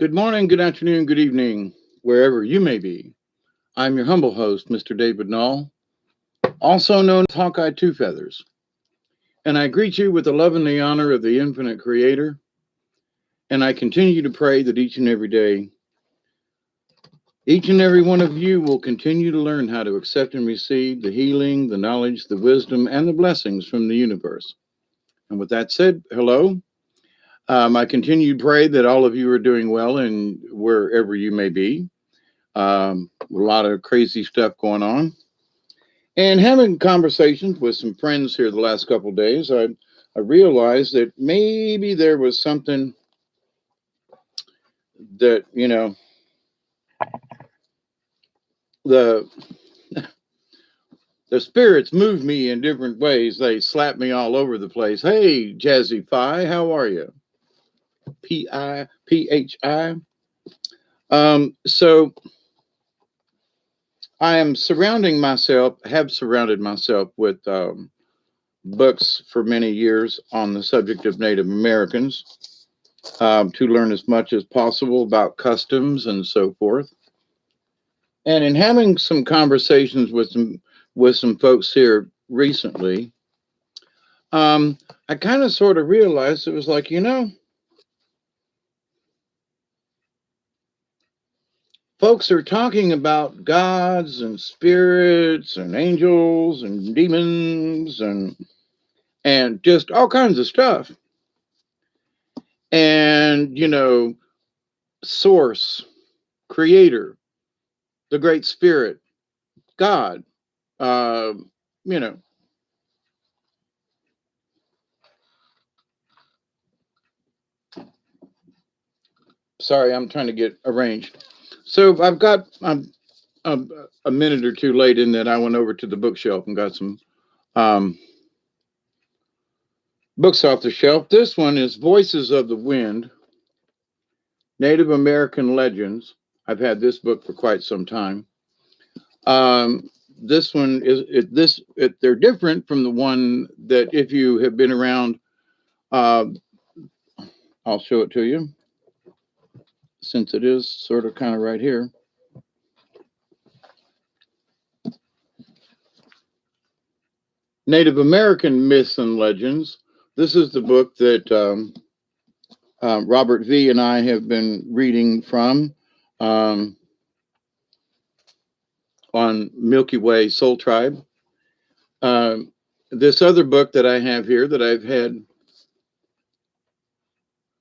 Good morning, good afternoon, good evening, wherever you may be. I'm your humble host, Mr. David Null, also known as Hawkeye Two Feathers, and I greet you with the love and the honor of the infinite Creator. And I continue to pray that each and every day, each and every one of you will continue to learn how to accept and receive the healing, the knowledge, the wisdom, and the blessings from the universe. And with that said, hello. I continue to pray that all of you are doing well and wherever you may be. A lot of crazy stuff going on. And having conversations with some friends here the last couple of days, I realized that maybe there was something that, the the spirits move me in different ways. They slap me all over the place. Hey, Jazzy Phi, how are you? Piphi. So I am have surrounded myself with books for many years on the subject of Native Americans, to learn as much as possible about customs and so forth. And in having some conversations with some folks here recently, I kind of sort of realized it was like, folks are talking about gods and spirits and angels and demons and just all kinds of stuff. And source, creator, the great spirit, God, uh, you know, sorry, I'm trying to get arranged. So I've got a, a minute or two late in that I went over to the bookshelf and got some um, books off the shelf. This one is Voices of the Wind, Native American Legends. I've had this book for quite some time. This one they're different from the one that if you have been around, uh, I'll show it to you since it is sort of kind of right here. Native American Myths and Legends. This is the book that Robert V. and I have been reading from um, on Milky Way Soul Tribe. Um, this other book that I have here that I've had,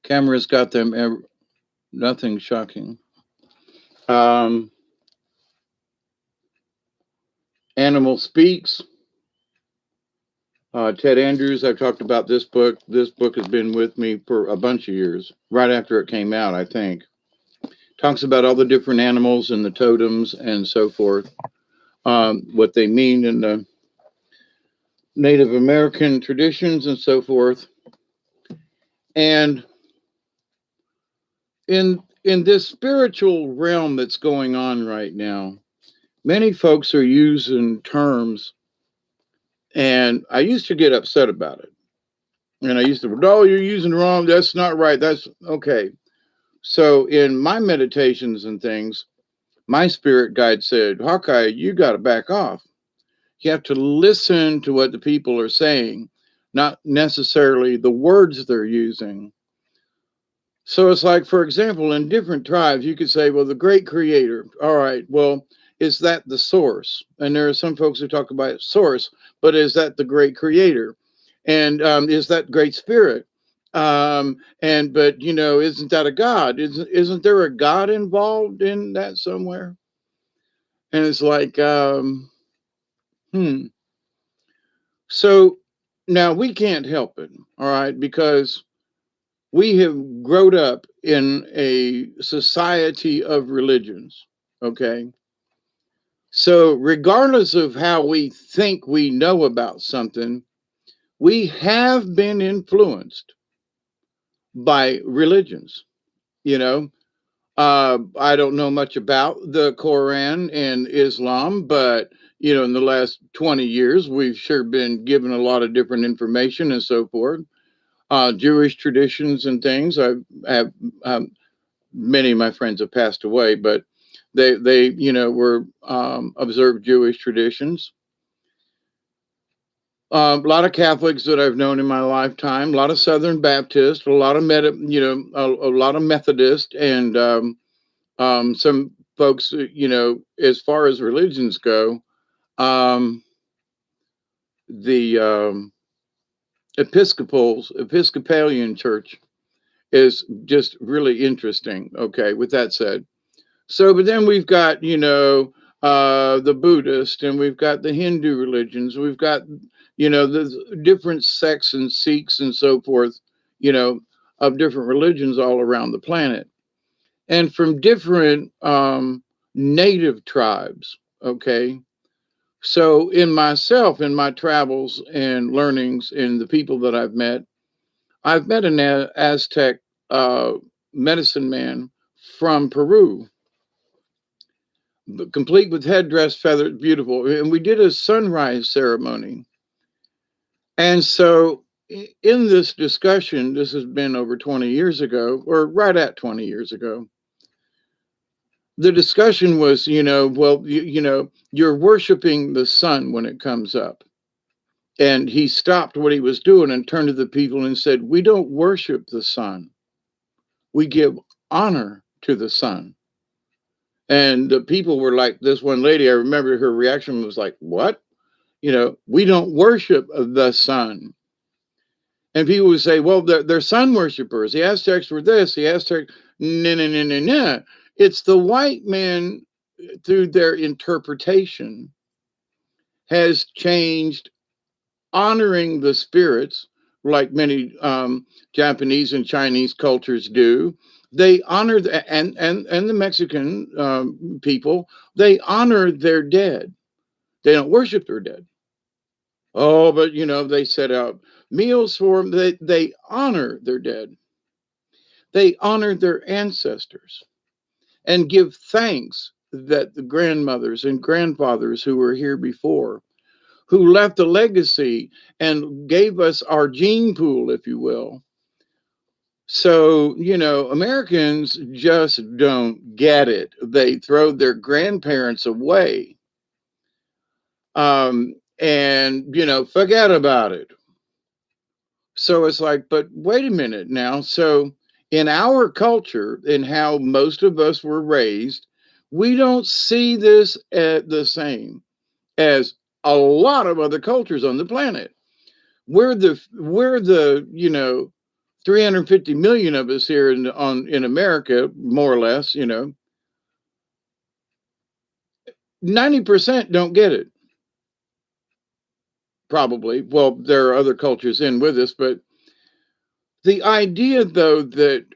cameras got them, nothing shocking. Um, Animal Speaks. Ted Andrews, I've talked about this book. This book has been with me for a bunch of years, right after it came out, I think. Talks about all the different animals and the totems and so forth, what they mean in the Native American traditions and so forth. And in this spiritual realm that's going on right now, many folks are using terms, and I used to get upset about it. And I used to, oh, you're using it wrong. That's not right. That's okay. So in my meditations and things, my spirit guide said, Hawkeye, you got to back off. You have to listen to what the people are saying, not necessarily the words they're using. So it's like, for example, in different tribes, you could say, well, the great creator. All right, well, is that the source? And there are some folks who talk about source, but is that the great creator? And is that great spirit? But isn't that a God? Isn't there a God involved in that somewhere? And it's like, hmm. So now we can't help it, all right, because we have grown up in a society of religions, okay? So regardless of how we think we know about something, we have been influenced by religions, you know. I don't know much about the Quran and Islam, but in the last 20 years, we've sure been given a lot of different information and so forth. Jewish traditions and things. I have many of my friends have passed away, but they were observed Jewish traditions. A lot of Catholics that I've known in my lifetime, a lot of Southern Baptists, a lot of a lot of Methodist, and some folks, as far as religions go, um, the Episcopalian Church is just really interesting. Okay, with that said, so but then we've got the Buddhist, and we've got the Hindu religions, we've got the different sects and Sikhs and so forth, you know, of different religions all around the planet, and from different native tribes. Okay, so in myself, in my travels and learnings, in the people that I've met an Aztec uh, medicine man from Peru, complete with headdress, feathered, beautiful. And we did a sunrise ceremony. And so, in this discussion, this has been over 20 years ago, or right at 20 years ago, the discussion was, well, you're worshiping the sun when it comes up. And he stopped what he was doing and turned to the people and said, "We don't worship the sun. We give honor to the sun." And the people were like, this one lady, I remember her reaction was like, "What? We don't worship the sun." And people would say, "Well, they're sun worshipers. The Aztecs were this, the Aztecs." No, no, no, no, no. It's the white man, through their interpretation, has changed honoring the spirits, like many Japanese and Chinese cultures do. They honor and the Mexican people. They honor their dead. They don't worship their dead. Oh, but they set out meals for them. They honor their dead. They honor their ancestors and give thanks that the grandmothers and grandfathers who were here before, who left a legacy and gave us our gene pool, if you will. So, Americans just don't get it. They throw their grandparents away, and, forget about it. So it's like, but wait a minute now. So, in our culture and how most of us were raised, we don't see this the same as a lot of other cultures on the planet. We're the 350 million of us here in America, more or less. 90% don't get it. Probably. Well, there are other cultures in with us, but the idea, though, that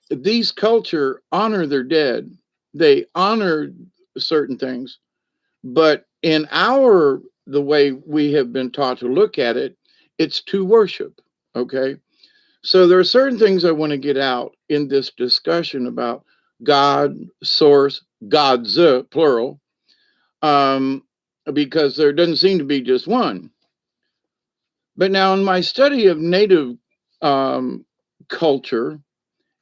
these culture honor their dead, they honor certain things, but in the way we have been taught to look at it, it's to worship. Okay. So there are certain things I want to get out in this discussion about God, source, God's, plural, um, because there doesn't seem to be just one. But now, in my study of Native culture,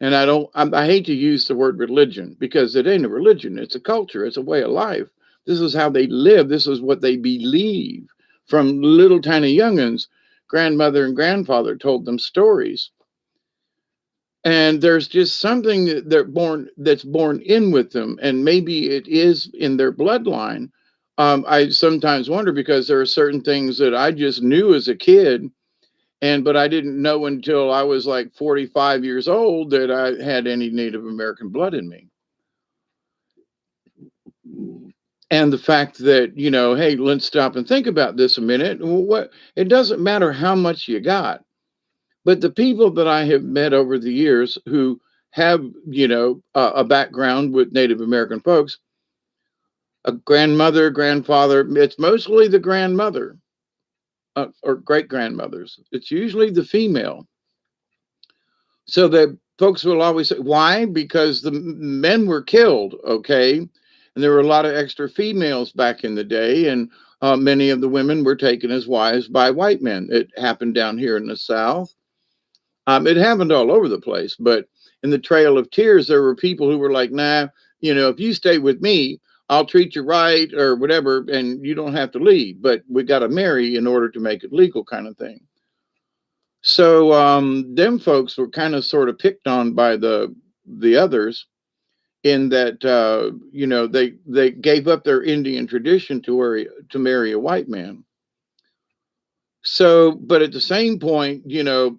and I hate to use the word religion because it ain't a religion, it's a culture, it's a way of life. This is how they live, this is what they believe. From little tiny youngins, grandmother and grandfather told them stories. And there's just something that's born in with them, and maybe it is in their bloodline. I sometimes wonder, because there are certain things that I just knew as a kid, but I didn't know until I was like 45 years old that I had any Native American blood in me. And the fact that, hey, let's stop and think about this a minute. It doesn't matter how much you got. But the people that I have met over the years who have, a background with Native American folks, a grandmother, grandfather, it's mostly the grandmother or great grandmothers. It's usually the female. So that folks will always say, why? Because the men were killed, okay? And there were a lot of extra females back in the day, and many of the women were taken as wives by white men. It happened down here in the South. It happened all over the place, but in the Trail of Tears, there were people who were like, nah, if you stay with me, I'll treat you right or whatever, and you don't have to leave, but we got to marry in order to make it legal, kind of thing. So them folks were kind of sort of picked on by the others in that they gave up their Indian tradition to marry a white man. So, but at the same point,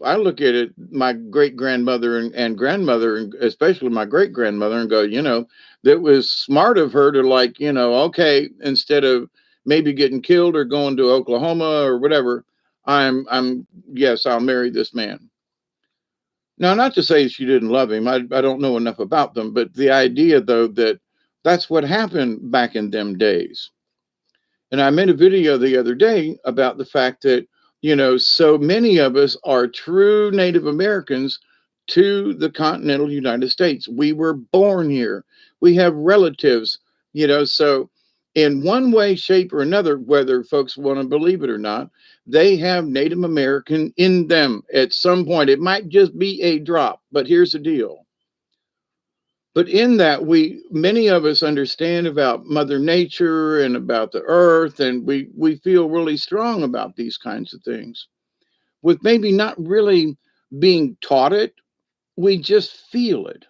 I look at it, my great grandmother and grandmother, and especially my great grandmother, and go, that was smart of her to, like, okay, instead of maybe getting killed or going to Oklahoma or whatever, yes, I'll marry this man. Now, not to say she didn't love him. I don't know enough about them, but the idea, though, that that's what happened back in them days. And I made a video the other day about the fact that, so many of us are true Native Americans to the continental United States. We were born here. We have relatives, so in one way, shape, or another, whether folks want to believe it or not, they have Native American in them at some point. It might just be a drop, but here's the deal. But in that, many of us understand about Mother Nature and about the earth, and we feel really strong about these kinds of things. With maybe not really being taught it, we just feel it.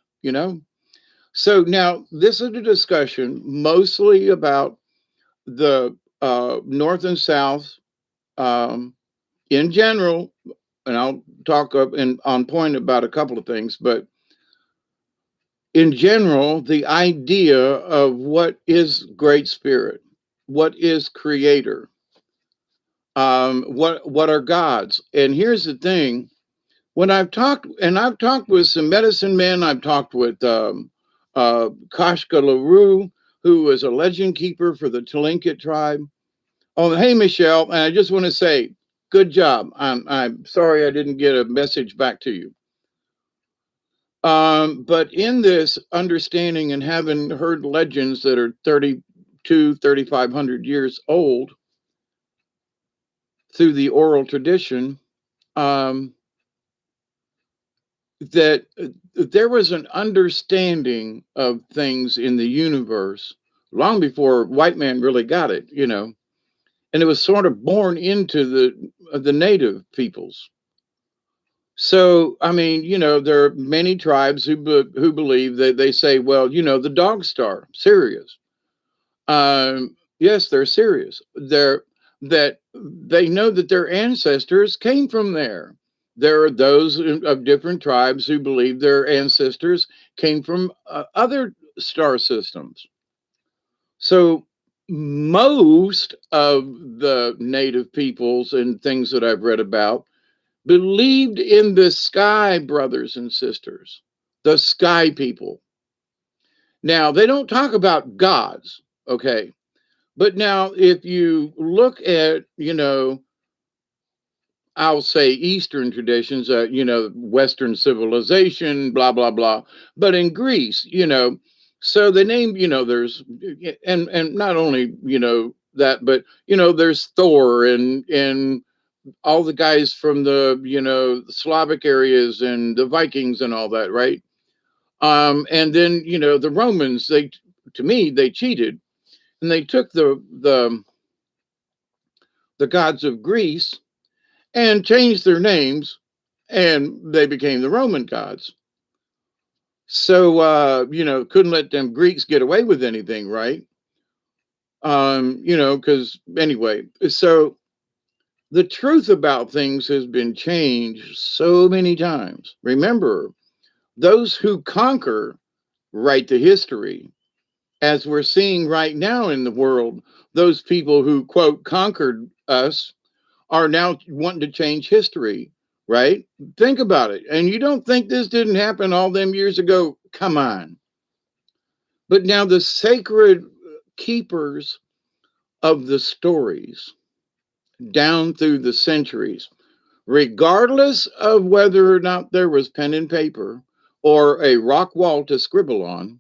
So now this is a discussion mostly about the North and South in general, and I'll talk up and on point about a couple of things, but in general, the idea of what is Great Spirit, what is Creator, what are gods. And here's the thing: when I've talked with some medicine men, I've talked with Kashka LaRue, who was a legend keeper for the Tlingit tribe. Oh, hey Michelle, and I just want to say, good job. I'm sorry I didn't get a message back to you. But in this understanding and having heard legends that are 3,500 years old through the oral tradition, that there was an understanding of things in the universe long before white man really got it, and it was sort of born into the native peoples. So, I mean, there are many tribes who believe that they say, well, the dog star, Sirius. Yes, they're serious. That they know that their ancestors came from there. There are those of different tribes who believe their ancestors came from other star systems. So most of the native peoples and things that I've read about believed in the sky brothers and sisters, the sky people. Now, they don't talk about gods, okay? But now, if you look at, I'll say Eastern traditions, Western civilization, blah, blah, blah. But in Greece, so the name, there's, and not only, that, but, there's Thor and all the guys from the, Slavic areas and the Vikings and all that, right? And then, the Romans, to me, they cheated and they took the gods of Greece and changed their names and they became the Roman gods. So, couldn't let them Greeks get away with anything, right? Because anyway, so the truth about things has been changed so many times. Remember, those who conquer write the history. As we're seeing right now in the world, those people who, quote, conquered us are now wanting to change history, right? Think about it. And you don't think this didn't happen all them years ago? Come on. But now the sacred keepers of the stories down through the centuries, regardless of whether or not there was pen and paper or a rock wall to scribble on,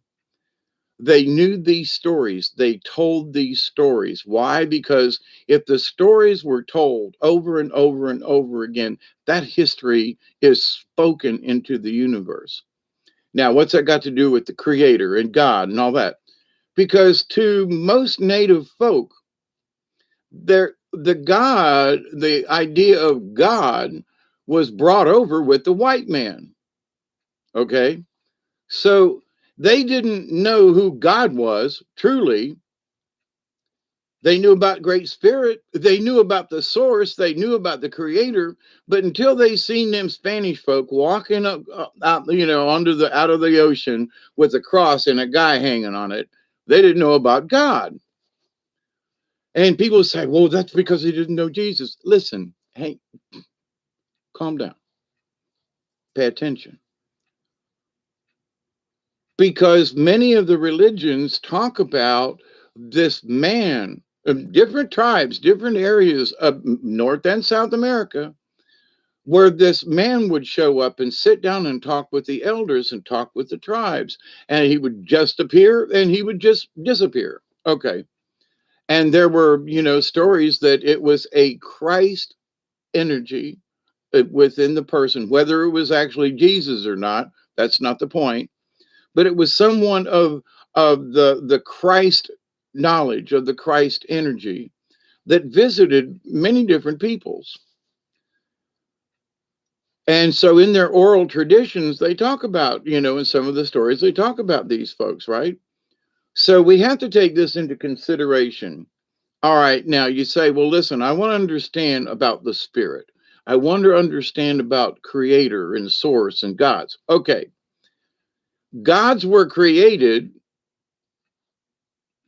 They knew these stories. They told these stories. Why? Because if the stories were told over and over and over again, that history is spoken into the universe. Now, what's that got to do with the creator and God and all that? Because to most native folk, the idea of God was brought over with the white man. Okay. So they didn't know who God was truly. They knew about Great Spirit. They knew about the source. They knew about the creator. But until they seen them Spanish folk walking up, out, under the out of the ocean with a cross and a guy hanging on it, they didn't know about God. And people say, well, that's because they didn't know Jesus. Listen, hey, calm down. Pay attention. Because many of the religions talk about this man of different tribes, different areas of North and South America, where this man would show up and sit down and talk with the elders and talk with the tribes. And he would just appear and he would just disappear. Okay. And there were, stories that it was a Christ energy within the person, whether it was actually Jesus or not, that's not the point. But it was someone of the Christ knowledge, of the Christ energy that visited many different peoples. And so in their oral traditions, they talk about, in some of the stories, they talk about these folks, right? So we have to take this into consideration. All right, now you say, well, listen, I want to understand about the spirit. I want to understand about creator and source and gods. Okay, gods were created.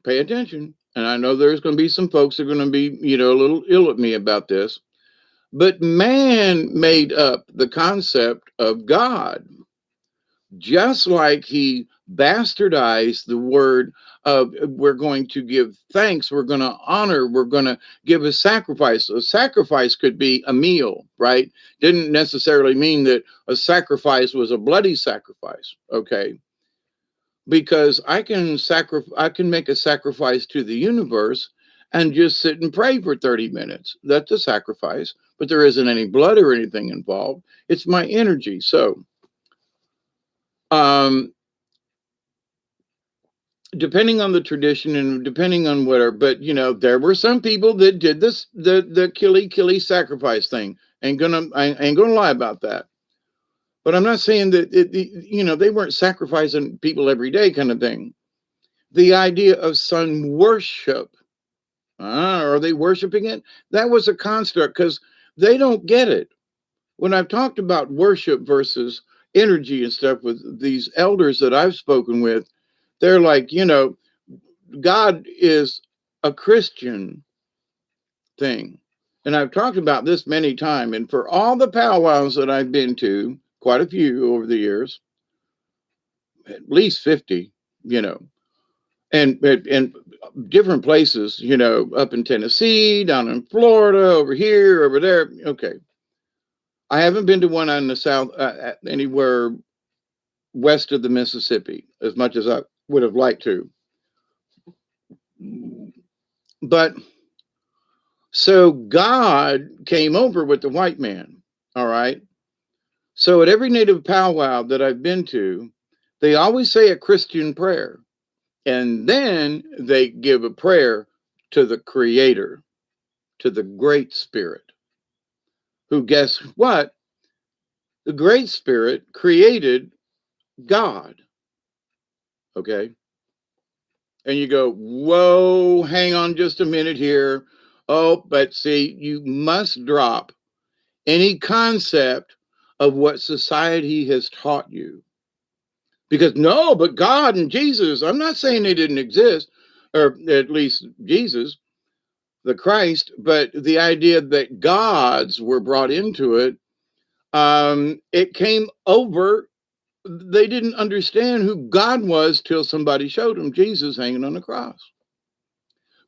Pay attention. And I know there's going to be some folks that are going to be, a little ill at me about this. But man made up the concept of God, just like he bastardized the word of we're going to give thanks, we're going to honor, we're going to give a sacrifice. A sacrifice could be a meal, right? Didn't necessarily mean that a sacrifice was a bloody sacrifice, okay? Because I can make a sacrifice to the universe and just sit and pray for 30 minutes. That's a sacrifice, but there isn't any blood or anything involved. It's my energy. So, um, depending on the tradition and depending on whatever, but there were some people that did this, the killy sacrifice thing. I ain't gonna lie about that. But I'm not saying that they weren't sacrificing people every day kind of thing. The idea of sun worship, are they worshiping it? That was a construct because they don't get it. When I've talked about worship versus energy and stuff with these elders that I've spoken with, they're like, God is a Christian thing. And I've talked about this many times. And for all the powwows that I've been to, quite a few over the years, at least 50, and different places, up in Tennessee, down in Florida, over here, over there. Okay. I haven't been to one in the South, anywhere west of the Mississippi, as much as I would have liked to. But so God came over with the white man. All right. So at every native powwow that I've been to, they always say a Christian prayer. And then they give a prayer to the creator, to the Great Spirit, who, guess what? The Great Spirit created God. Okay. And you go, whoa, hang on just a minute here. Oh, but see, you must drop any concept of what society has taught you. Because no, but God and Jesus, I'm not saying they didn't exist, or at least Jesus, the Christ, but the idea that gods were brought into it, it came over. They didn't understand who God was till somebody showed them Jesus hanging on the cross.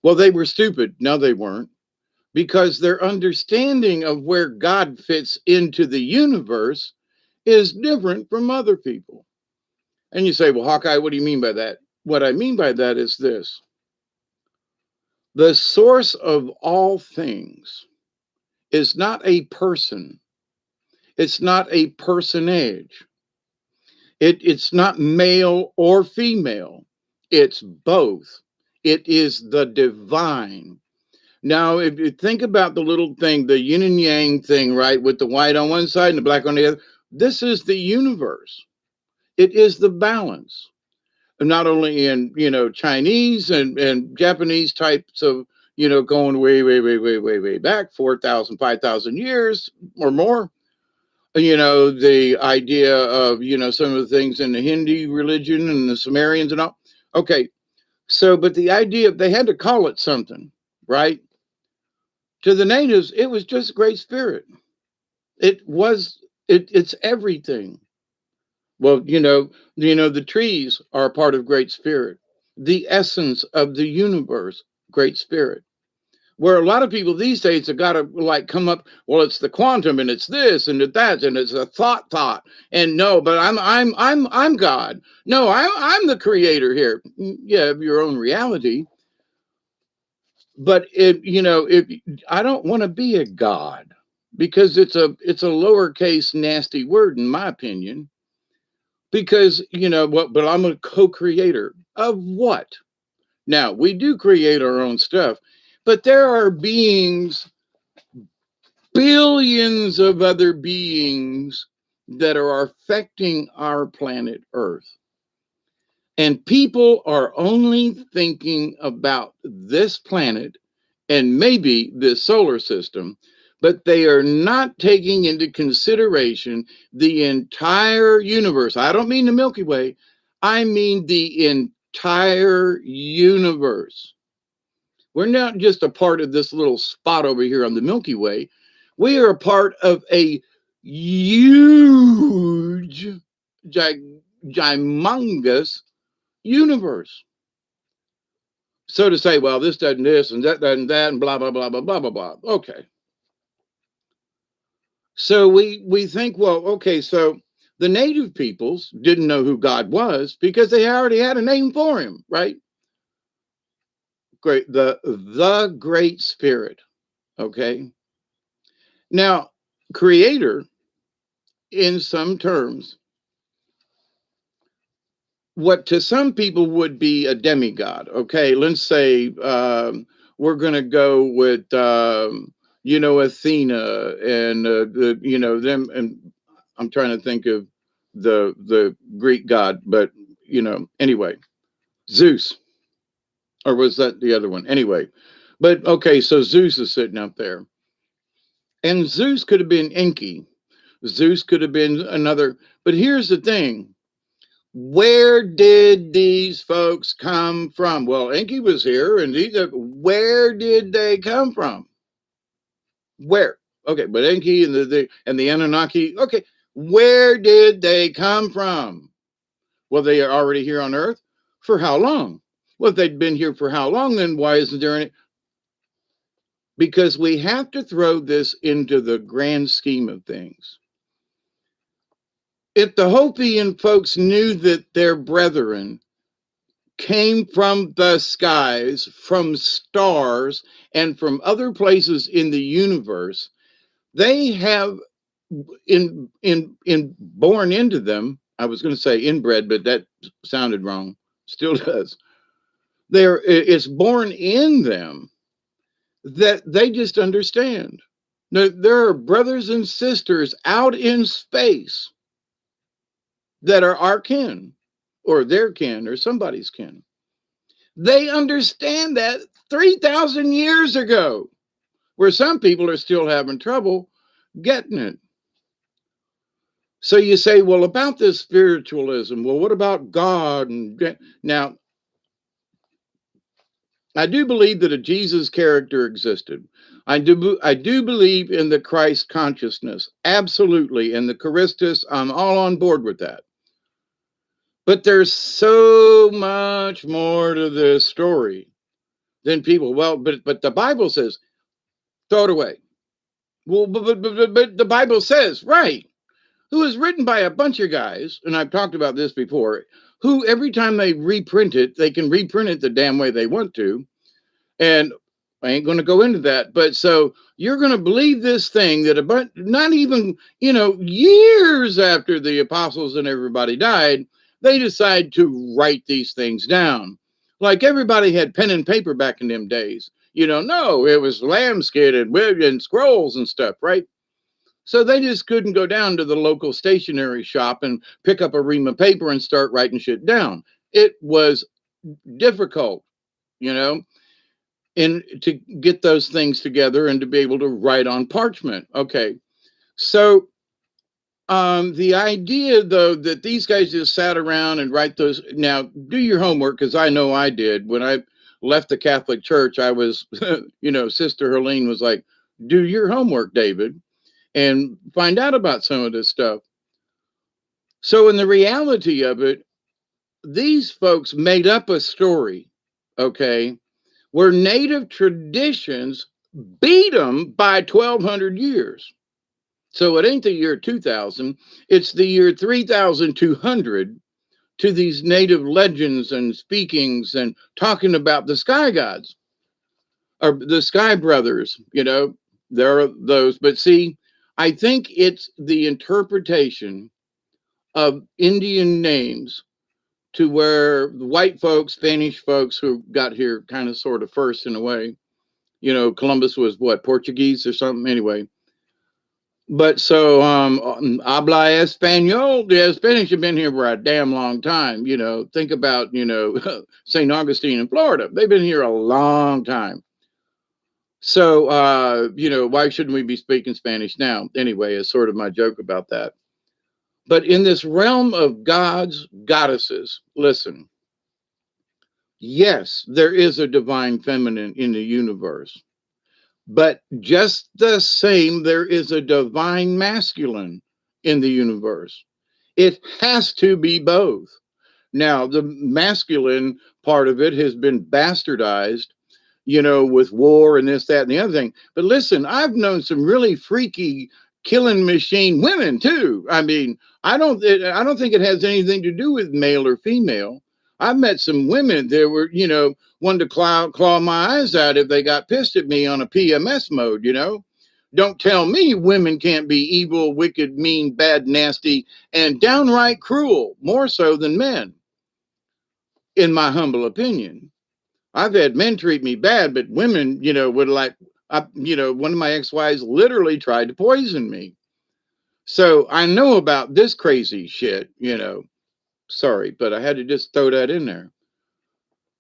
Well, they were stupid. No, they weren't, because their understanding of where God fits into the universe is different from other people. And you say, well, Hawkeye, what do you mean by that? What I mean by that is this: the source of all things is not a person, it's not a personage, it's not male or female, it's both. It is the divine. Now, if you think about the little thing, the yin and yang thing, right, with the white on one side and the black on the other, this is the universe. It is the balance. Not only in, Chinese and Japanese types of, going way, way, way, way, way, way back, 4,000, 5,000 years or more. The idea of, some of the things in the Hindi religion and the Sumerians and all. Okay. So, but the idea, they had to call it something, right? To the natives, it was just Great Spirit. It's everything. Well, the trees are a part of Great Spirit, the essence of the universe, Great Spirit. Where a lot of people these days have got to like come up, well, it's the quantum and it's this and it's that and it's a thought. And no, but I'm God. No, I'm the creator here. Yeah, of your own reality. But if I don't want to be a God, because it's a lowercase nasty word in my opinion. Because what, but I'm a co-creator of what? Now we do create our own stuff, but there are beings, billions of other beings that are affecting our planet Earth. And people are only thinking about this planet and maybe this solar system, but they are not taking into consideration the entire universe. I don't mean the Milky Way, I mean the entire universe. We're not just a part of this little spot over here on the Milky Way. We are a part of a huge, gigantous universe. So to say, well, this doesn't this and that doesn't that and blah, blah, blah, blah, blah, blah, blah. Okay. So we think, well, okay, so the native peoples didn't know who God was because they already had a name for him, right? Great, the Great Spirit. Okay. Now, creator, in some terms, what to some people would be a demigod. Okay, let's say we're going to go with Athena and them, and I'm trying to think of the Greek god, but anyway, Zeus, or was that the other one? Anyway, but okay, so Zeus is sitting up there, and Zeus could have been Enki. Zeus could have been another, but here's the thing. Where did these folks come from? Well, Enki was here, and where did they come from? Where? Okay, but Enki and the Anunnaki. Okay, where did they come from? Well, they are already here on Earth. For how long? Well, if they'd been here for how long, then why isn't there any? Because we have to throw this into the grand scheme of things. If the Hopian folks knew that their brethren came from the skies, from stars, and from other places in the universe, they have in born into them. I was going to say inbred, but that sounded wrong. Still does. It's born in them that they just understand. Now, there are brothers and sisters out in space that are our kin, or their kin, or somebody's kin. They understand that 3,000 years ago, where some people are still having trouble getting it. So you say, well, about this spiritualism, well, what about God? And now, I do believe that a Jesus character existed. I do believe in the Christ consciousness, absolutely. And the Christus, I'm all on board with that. But there's so much more to this story than people. Well, but the Bible says, throw it away. Well, but the Bible says, right. who is written by a bunch of guys, and I've talked about this before, who every time they reprint it, they can reprint it the damn way they want to. And I ain't going to go into that. But so you're going to believe this thing that about not even, years after the apostles and everybody died, they decide to write these things down. Like everybody had pen and paper back in them days. No, it was lambskin and scrolls and stuff, right? So they just couldn't go down to the local stationery shop and pick up a ream of paper and start writing shit down. It was difficult, you know, and to get those things together and to be able to write on parchment. Okay. So the idea though that these guys just sat around and write those, now do your homework, because I know I did. When I left the Catholic Church, I was Sister Helene was like, do your homework, David, and find out about some of this stuff. So in the reality of it, these folks made up a story, okay, where native traditions beat them by 1,200 years. So it ain't the year 2000, it's the year 3,200 to these native legends and speakings and talking about the sky gods or the sky brothers, there are those. But see, I think it's the interpretation of Indian names to where white folks, Spanish folks who got here kind of sort of first in a way, Columbus was what, Portuguese or something anyway. But so, habla español. The Spanish have been here for a damn long time. Think about, St. Augustine in Florida. They've been here a long time. So, why shouldn't we be speaking Spanish now? Anyway, is sort of my joke about that. But in this realm of gods, goddesses, listen, yes, there is a divine feminine in the universe. But just the same, there is a divine masculine in the universe. It has to be both. Now, the masculine part of it has been bastardized, with war and this, that, and the other thing. But listen, I've known some really freaky killing machine women too. I mean, I don't think it has anything to do with male or female. I've met some women that were, wanted to claw my eyes out if they got pissed at me on a PMS mode, Don't tell me women can't be evil, wicked, mean, bad, nasty, and downright cruel, more so than men, in my humble opinion. I've had men treat me bad, but women, would like, one of my ex-wives literally tried to poison me. So I know about this crazy shit, Sorry, but I had to just throw that in there.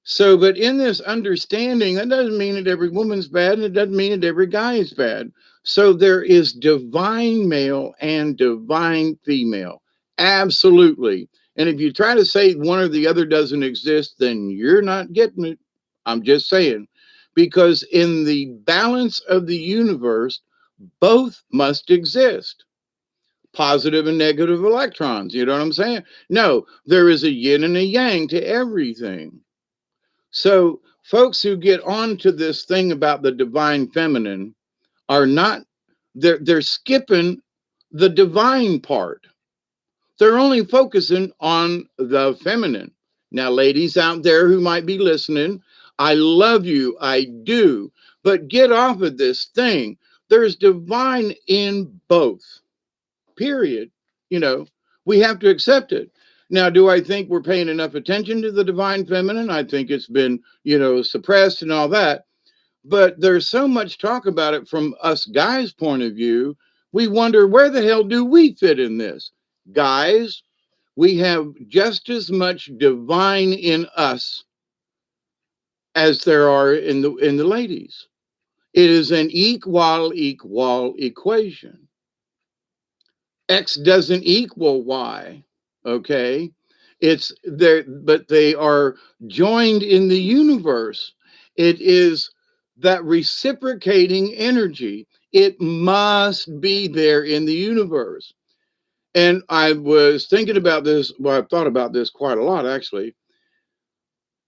So, but in this understanding, that doesn't mean that every woman's bad, and it doesn't mean that every guy is bad. So there is divine male and divine female. Absolutely. And if you try to say one or the other doesn't exist, then you're not getting it. I'm just saying. Because in the balance of the universe, both must exist. Positive and negative electrons. You know what I'm saying? No, there is a yin and a yang to everything. So folks who get onto this thing about the divine feminine are not, they're skipping the divine part. They're only focusing on the feminine. Now, ladies out there who might be listening, I love you, I do, but get off of this thing. There's divine in both, period. We have to accept it. Now, do I think we're paying enough attention to the divine feminine? I think it's been, suppressed and all that. But there's so much talk about it from us guys' point of view. We wonder, where the hell do we fit in this? Guys, we have just as much divine in us as there are in the ladies. It is an equal equation. X doesn't equal Y. Okay. It's there, but they are joined in the universe. It is that reciprocating energy. It must be there in the universe. And I was thinking about this. Well, I've thought about this quite a lot, actually.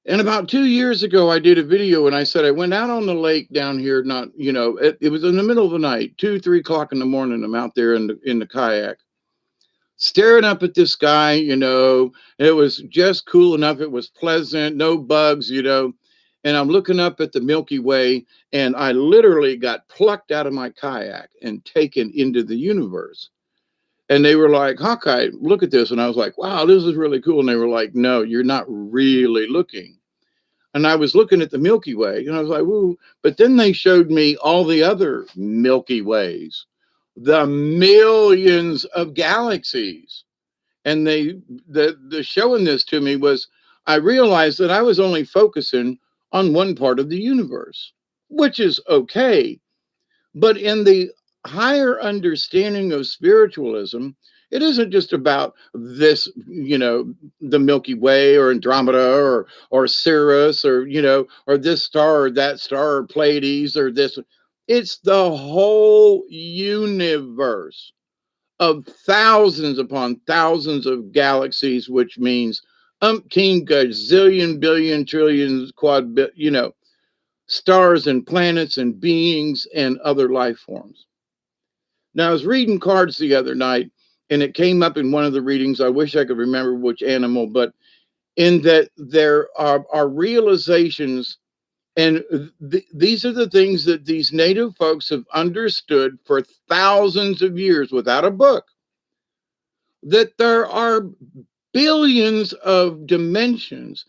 And about 2 years ago, I did a video and I said, I went out on the lake down here, not, it was in the middle of the night, 2, 3 o'clock in the morning. I'm out there in the kayak. staring up at the sky, it was just cool enough. It was pleasant, no bugs, and I'm looking up at the Milky Way, and I literally got plucked out of my kayak and taken into the universe. And they were like, Hawkeye, look at this. And I was like, wow, this is really cool. And they were like, no, you're not really looking. And I was looking at the Milky Way, and I was like, woo. But then they showed me all the other Milky Ways, the millions of galaxies. And the showing this to me was, I realized that I was only focusing on one part of the universe, which is okay. But in the higher understanding of spiritualism, it isn't just about this, the Milky Way or Andromeda or Sirius or, or this star or that star or Pleiades or this. It's the whole universe of thousands upon thousands of galaxies, which means umpteen gazillion, billion, trillions, stars and planets and beings and other life forms. Now, I was reading cards the other night, and it came up in one of the readings. I wish I could remember which animal, but in that there are realizations, and these are the things that these native folks have understood for thousands of years without a book, that there are billions of dimensions,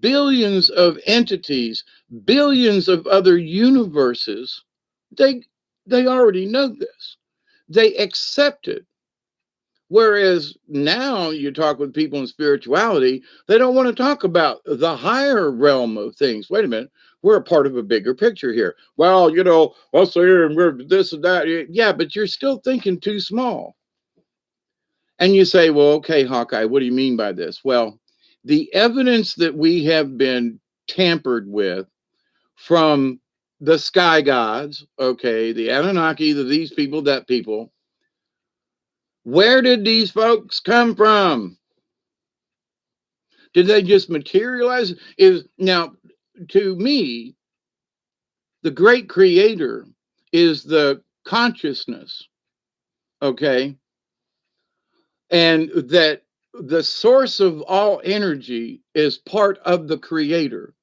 billions of entities, billions of other universes. They already know this. They accept it. Whereas now you talk with people in spirituality, they don't want to talk about the higher realm of things. Wait a minute, we're a part of a bigger picture here. Well, us here and we're this and that. Yeah, but you're still thinking too small. And you say, well, okay, Hawkeye, what do you mean by this? Well, the evidence that we have been tampered with from the sky gods, okay, the Anunnaki, these people, that people, where did these folks come from? Did they just materialize? Now, to me, the great creator is the consciousness, okay? And that the source of all energy is part of the creator.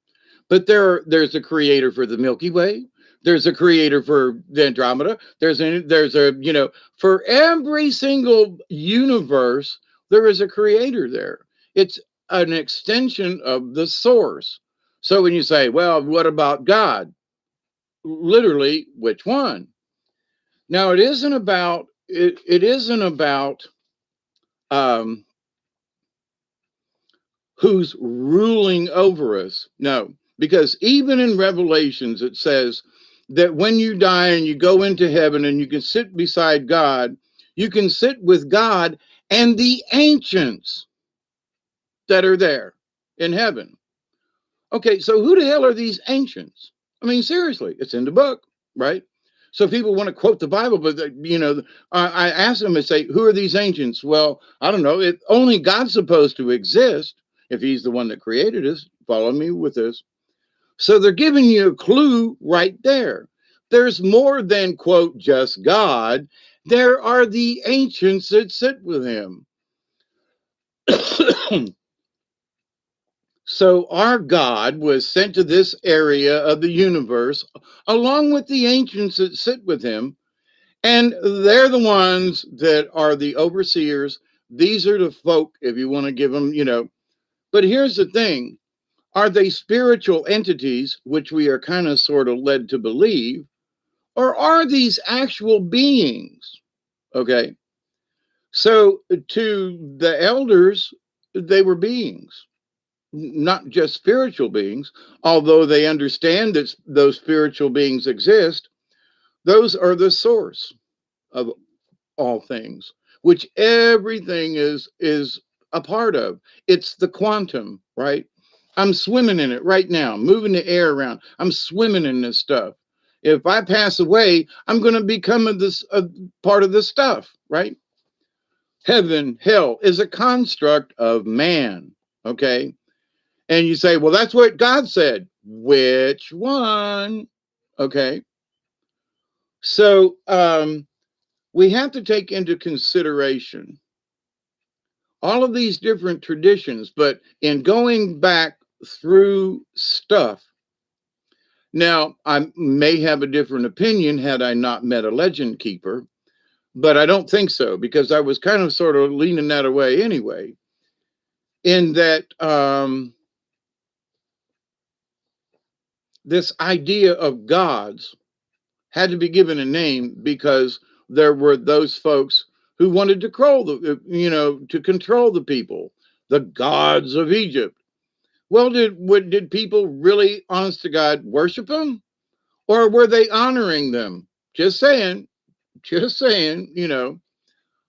But there's a creator for the Milky Way. There's a creator for the Andromeda. There's a for every single universe, there is a creator there. It's an extension of the source. So when you say, well, what about God? Literally, which one? Now it isn't about um, who's ruling over us. No, because even in Revelations, it says that when you die and you go into heaven and you can sit beside God, you can sit with God and the ancients that are there in heaven. Okay, so who the hell are these ancients? I mean, seriously, it's in the book, right? So people want to quote the Bible, but I ask them and say, "Who are these ancients?" Well, I don't know. Only God's supposed to exist if He's the one that created us. Follow me with this. So they're giving you a clue right there. There's more than quote just God. There are the ancients that sit with Him. So our God was sent to this area of the universe along with the ancients that sit with him. And they're the ones that are the overseers. These are the folk, if you want to give them, But here's the thing. Are they spiritual entities, which we are kind of sort of led to believe, or are these actual beings? Okay. So to the elders, they were beings, not just spiritual beings, although they understand that those spiritual beings exist. Those are the source of all things, which everything is a part of. It's the quantum, right? I'm swimming in it right now, moving the air around. I'm swimming in this stuff. If I pass away, I'm going to become a part of this stuff, right? Heaven, hell is a construct of man, okay? And you say, well, that's what God said. Which one? Okay. So we have to take into consideration all of these different traditions, but in going back through stuff, now I may have a different opinion had I not met a legend keeper, but I don't think so because I was kind of sort of leaning that away anyway. In that this idea of gods had to be given a name because there were those folks who wanted to control the people, the gods of Egypt. Well, did people really, honest to God, worship them, or were they honoring them? Just saying, just saying.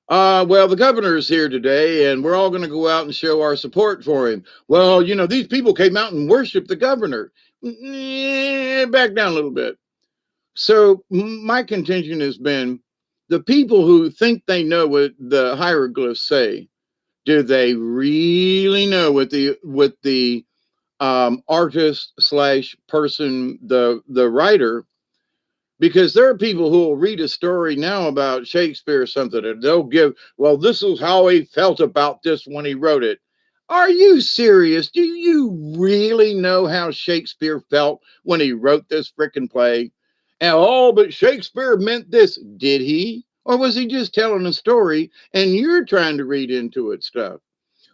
Well, the governor is here today, and we're all going to go out and show our support for him. Well, these people came out and worshiped the governor. Back down a little bit. So my contention has been the people who think they know what the hieroglyphs say. Do they really know what the artist slash person, the writer? Because there are people who will read a story now about Shakespeare or something, and they'll give, well, this is how he felt about this when he wrote it. Are you serious? Do you really know how Shakespeare felt when he wrote this freaking play? And but Shakespeare meant this. Did he? Or was he just telling a story and you're trying to read into it stuff?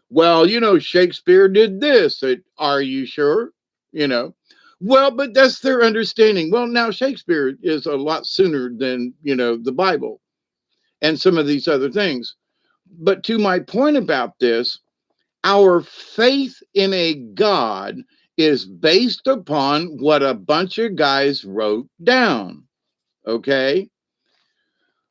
Well, Shakespeare did this. Are you sure? You know, well, but that's their understanding. Well, now Shakespeare is a lot sooner than, the Bible and some of these other things. But to my point about this, our faith in a God is based upon what a bunch of guys wrote down. Okay.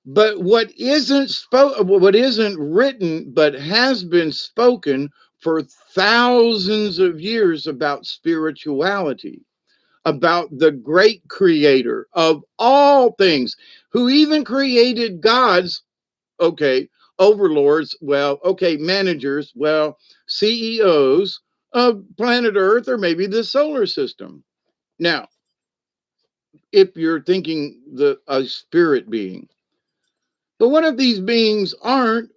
But what isn't written, but has been spoken for thousands of years about spirituality, about the great creator of all things, who even created gods, okay, overlords, well, okay, managers, well, CEOs of planet Earth or maybe the solar system. Now, if you're thinking a spirit being, but what if these beings aren't?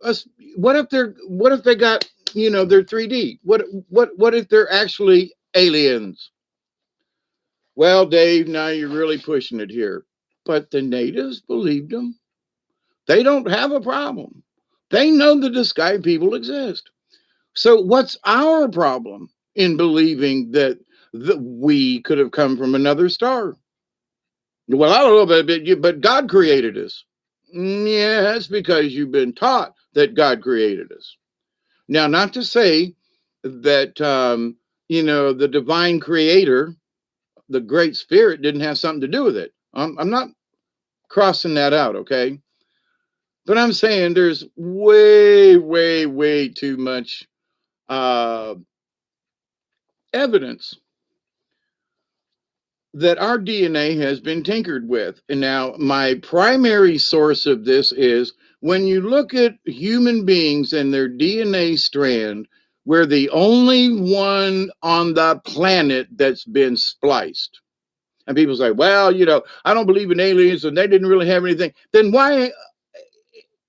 What if they got they're 3D? What if they're actually aliens? Well, Dave, now you're really pushing it here. But the natives believed them. They don't have a problem. They know that the sky people exist. So what's our problem in believing that we could have come from another star? Well, I don't know, but God created us. Yeah, that's because you've been taught that God created us. Now, not to say that, the divine creator, the great spirit, didn't have something to do with it. I'm not crossing that out, okay? But I'm saying there's way, way, way too much uh, evidence that our DNA has been tinkered with. And now, my primary source of this is when you look at human beings and their DNA strand, we're the only one on the planet that's been spliced. And people say, well, I don't believe in aliens and they didn't really have anything. Then why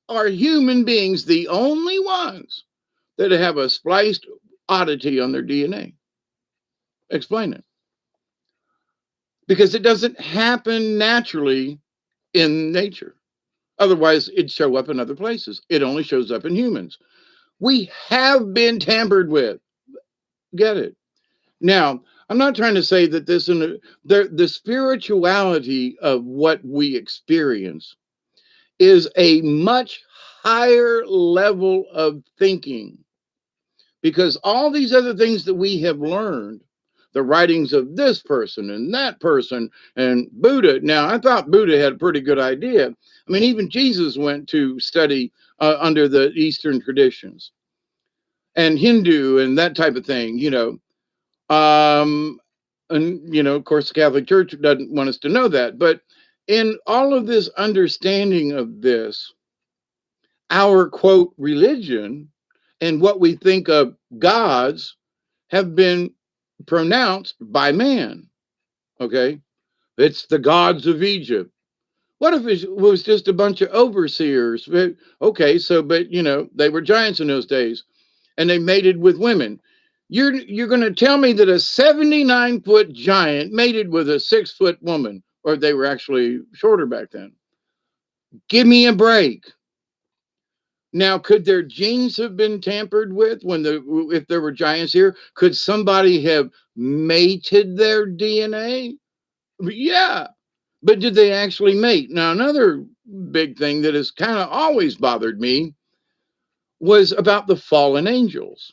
are human beings the only ones that have a spliced oddity on their DNA? Explain it. Because it doesn't happen naturally in nature. Otherwise, it'd show up in other places. It only shows up in humans. We have been tampered with. Get it? Now, I'm not trying to say that the spirituality of what we experience is a much higher level of thinking, because all these other things that we have learned, the writings of this person and that person and Buddha. Now, I thought Buddha had a pretty good idea. I mean, even Jesus went to study under the Eastern traditions and Hindu and that type of thing, and, of course, the Catholic Church doesn't want us to know that. But in all of this understanding of this, our quote religion and what we think of gods have been pronounced by man. Okay. It's the gods of Egypt. What if it was just a bunch of overseers? Okay. So, but, they were giants in those days. and they mated with women. You're going to tell me that a 79-foot giant mated with a 6-foot woman, or they were actually shorter back then? Give me a break. Now, could their genes have been tampered with if there were giants here? Could somebody have mated their DNA? Yeah. But did they actually mate? Now, another big thing that has kind of always bothered me was about the fallen angels.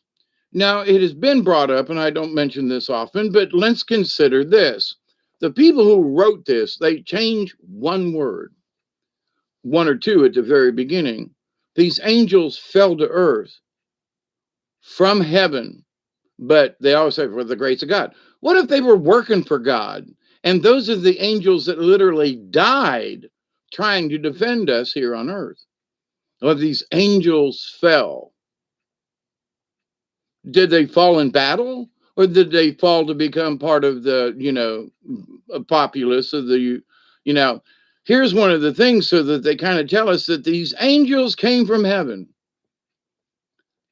Now, it has been brought up, and I don't mention this often, but let's consider this. The people who wrote this, they changed one word, one or two at the very beginning. These angels fell to earth from heaven, but they always say for the grace of God. What if they were working for God? And those are the angels that literally died trying to defend us here on earth. Well, these angels fell. Did they fall in battle, or did they fall to become part of the, populace of the, here's one of the things, so that they kind of tell us that these angels came from heaven.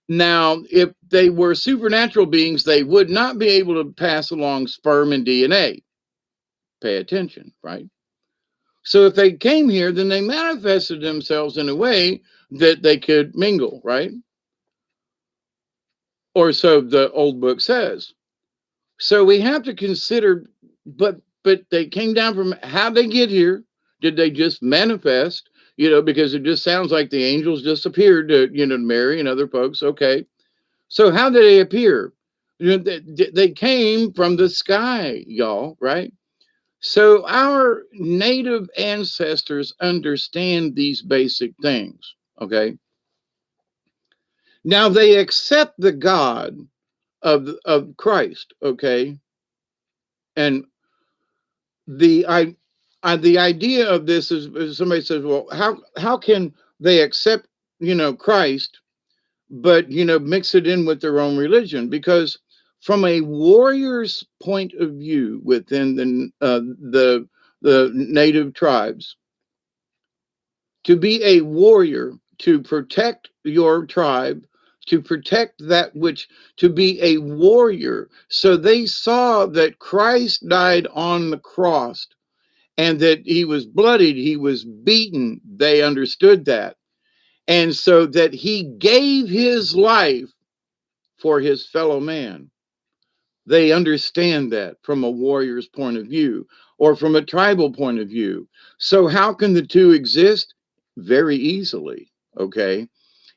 Now, if they were supernatural beings, they would not be able to pass along sperm and DNA. Pay attention, right? So if they came here, then they manifested themselves in a way that they could mingle, right? Or so the old book says. So we have to consider, but they came down from, how they get here? Did they just manifest? Because it just sounds like the angels just appeared to, Mary and other folks. Okay. So how did they appear? They came from the sky, y'all, right? So our native ancestors understand these basic things, okay? Now they accept the God of Christ, okay? And the idea of this is somebody says, well, how can they accept, Christ, but mix it in with their own religion? Because from a warrior's point of view within the native tribes, to be a warrior, to protect your tribe, to protect that which, to be a warrior. So they saw that Christ died on the cross and that he was bloodied, he was beaten. They understood that. And so that he gave his life for his fellow man. They understand that from a warrior's point of view or from a tribal point of view. So how can the two exist? Very easily, okay?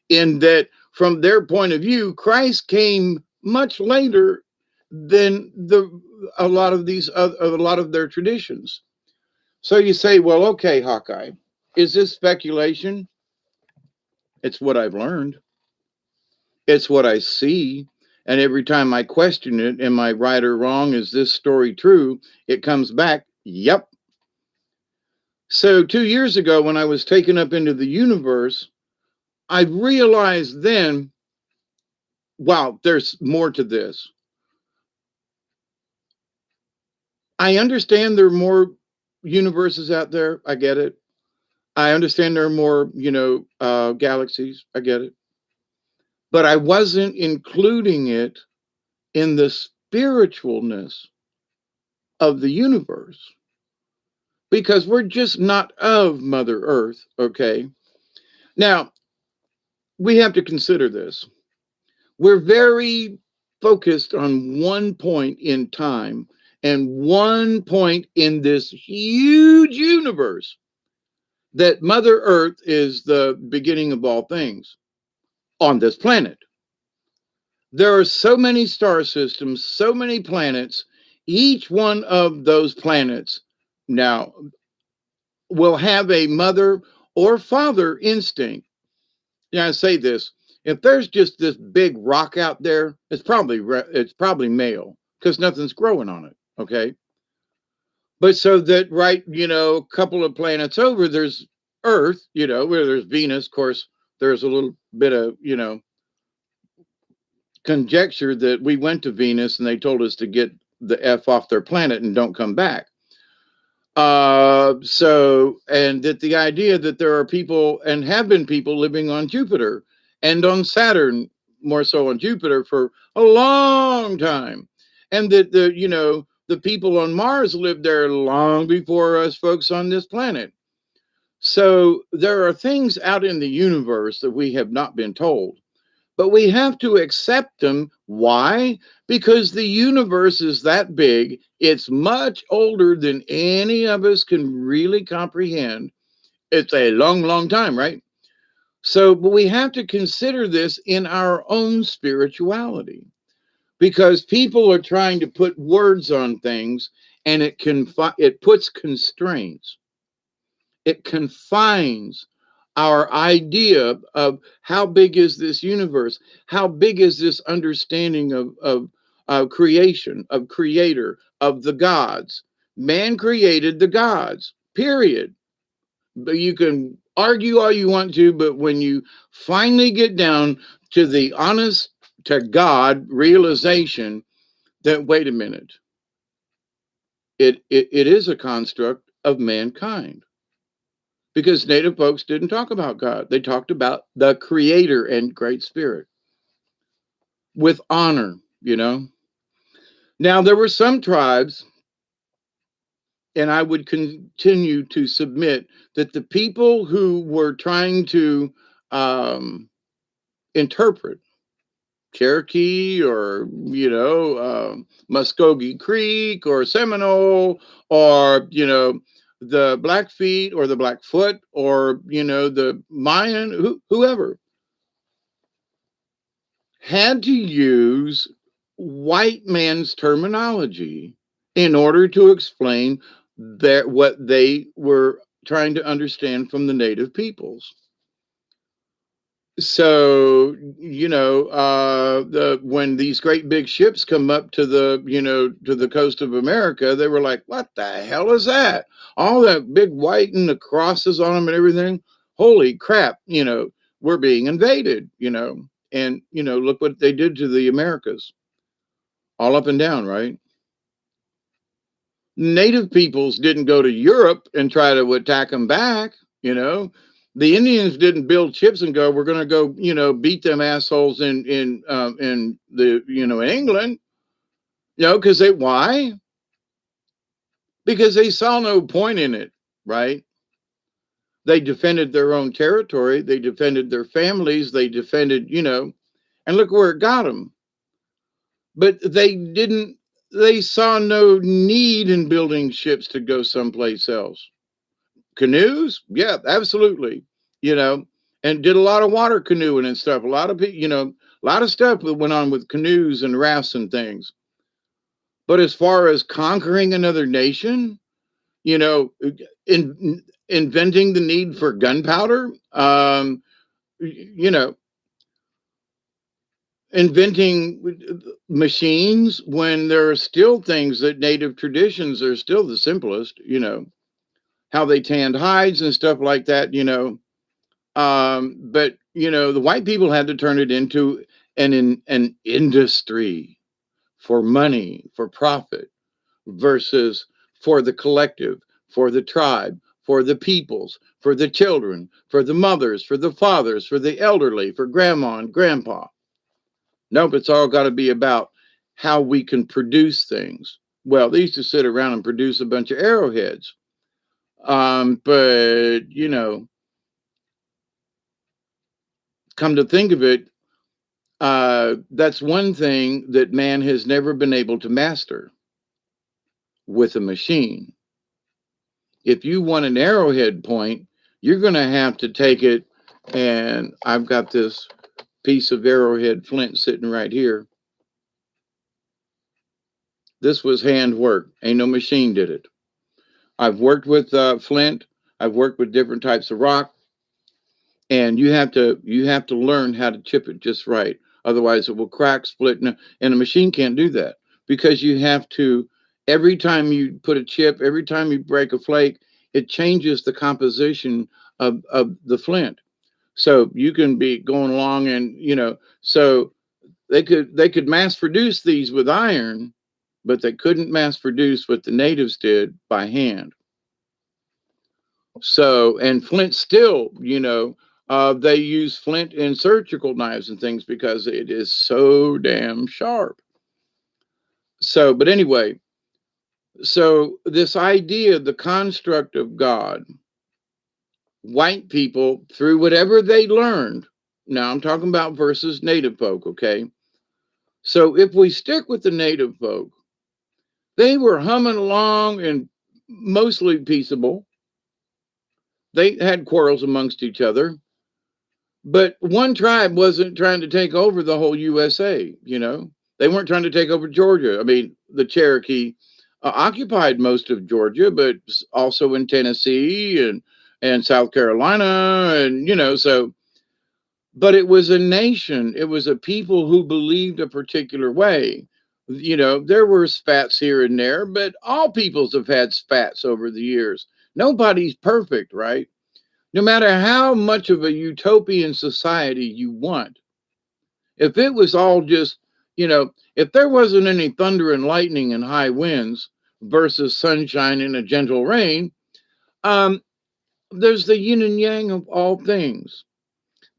In that from their point of view, Christ came much later than a lot of their traditions. So you say, well, okay, Hawkeye, is this speculation? It's what I've learned. It's what I see. And every time I question it, am I right or wrong? Is this story true? It comes back, yep. So 2 years ago, when I was taken up into the universe, I realized then, wow, there's more to this. I understand there are more universes out there. I get it. I understand there are more, galaxies. I get it. But I wasn't including it in the spiritualness of the universe, because we're just not of Mother Earth, okay? Now, we have to consider this. We're very focused on one point in time and one point in this huge universe, that Mother Earth is the beginning of all things on this planet. There are so many star systems, so many planets. Each one of those planets now will have a mother or father instinct. I say this: if there's just this big rock out there, it's probably male, because nothing's growing on it. Okay, but so that a couple of planets over, there's Earth. Where there's Venus. Of course, there's a little bit of conjecture that we went to Venus and they told us to get the F off their planet and don't come back. And that the idea that there are people and have been people living on Jupiter and on Saturn, more so on Jupiter for a long time, and that the people on Mars lived there long before us folks on this planet. So there are things out in the universe that we have not been told, but we have to accept them. Why? Because the universe is that big. It's much older than any of us can really comprehend. It's a long, long time, right? So, but we have to consider this in our own spirituality, because people are trying to put words on things, and it puts constraints. It confines our idea of how big is this universe, how big is this understanding of creation, of creator, of the gods. Man created the gods, period. But you can argue all you want to, but when you finally get down to the honest to God realization that, wait a minute, it is a construct of mankind. Because Native folks didn't talk about God. They talked about the creator and great spirit with honor. Now, there were some tribes, and I would continue to submit that the people who were trying to interpret Cherokee or, Muskogee Creek or Seminole or, the Blackfeet or the Blackfoot or, the Mayan, whoever, had to use white man's terminology in order to explain what they were trying to understand from the native peoples. So, when these great big ships come up to the coast of America, they were like, what the hell is that? All that big white and the crosses on them and everything. Holy crap, we're being invaded. And look what they did to the Americas, all up and down, right? Native peoples didn't go to Europe and try to attack them back. you know the Indians didn't build ships and go, we're going to go, beat them assholes in the in England. Because why? Because they saw no point in it, right? They defended their own territory, they defended their families, they defended, and look where it got them. But they saw no need in building ships to go someplace else. Canoes, yeah, absolutely. you know and did a lot of water canoeing and stuff. A lot of people, a lot of stuff that went on with canoes and rafts and things. But as far as conquering another nation, you know inventing the need for gunpowder, you know inventing machines, when there are still things that native traditions are still the simplest. How they tanned hides and stuff like that. But the white people had to turn it into an industry for money, for profit, versus for the collective, for the tribe, for the peoples, for the children, for the mothers, for the fathers, for the elderly, for grandma and grandpa. Nope, it's all got to be about how we can produce things. Well, they used to sit around and produce a bunch of arrowheads. But come to think of it, that's one thing that man has never been able to master with a machine. If you want an arrowhead point, you're going to have to take it, and I've got this piece of arrowhead flint sitting right here. This was hand work. Ain't no machine did it. I've worked with flint. I've worked with different types of rock, and you have to learn how to chip it just right. Otherwise, it will crack, split, and a machine can't do that, because you have to. Every time you put a chip, every time you break a flake, it changes the composition of the flint. So you can be going along, and so they could mass produce these with iron, but they couldn't mass produce what the natives did by hand. So, and flint still, They use flint and surgical knives and things because it is so damn sharp. So, but anyway, so this idea, the construct of God, white people, through whatever they learned, now I'm talking about versus native folk, okay? So if we stick with the native folk, they were humming along and mostly peaceable. They had quarrels amongst each other, but one tribe wasn't trying to take over the whole USA, you know? They weren't trying to take over Georgia. I mean, the Cherokee occupied most of Georgia, but also in Tennessee and South Carolina, and so. But it was a nation. It was a people who believed a particular way. There were spats here and there, but all peoples have had spats over the years. Nobody's perfect, right? No matter how much of a utopian society you want, if it was all just, if there wasn't any thunder and lightning and high winds versus sunshine and a gentle rain, um, there's the yin and yang of all things.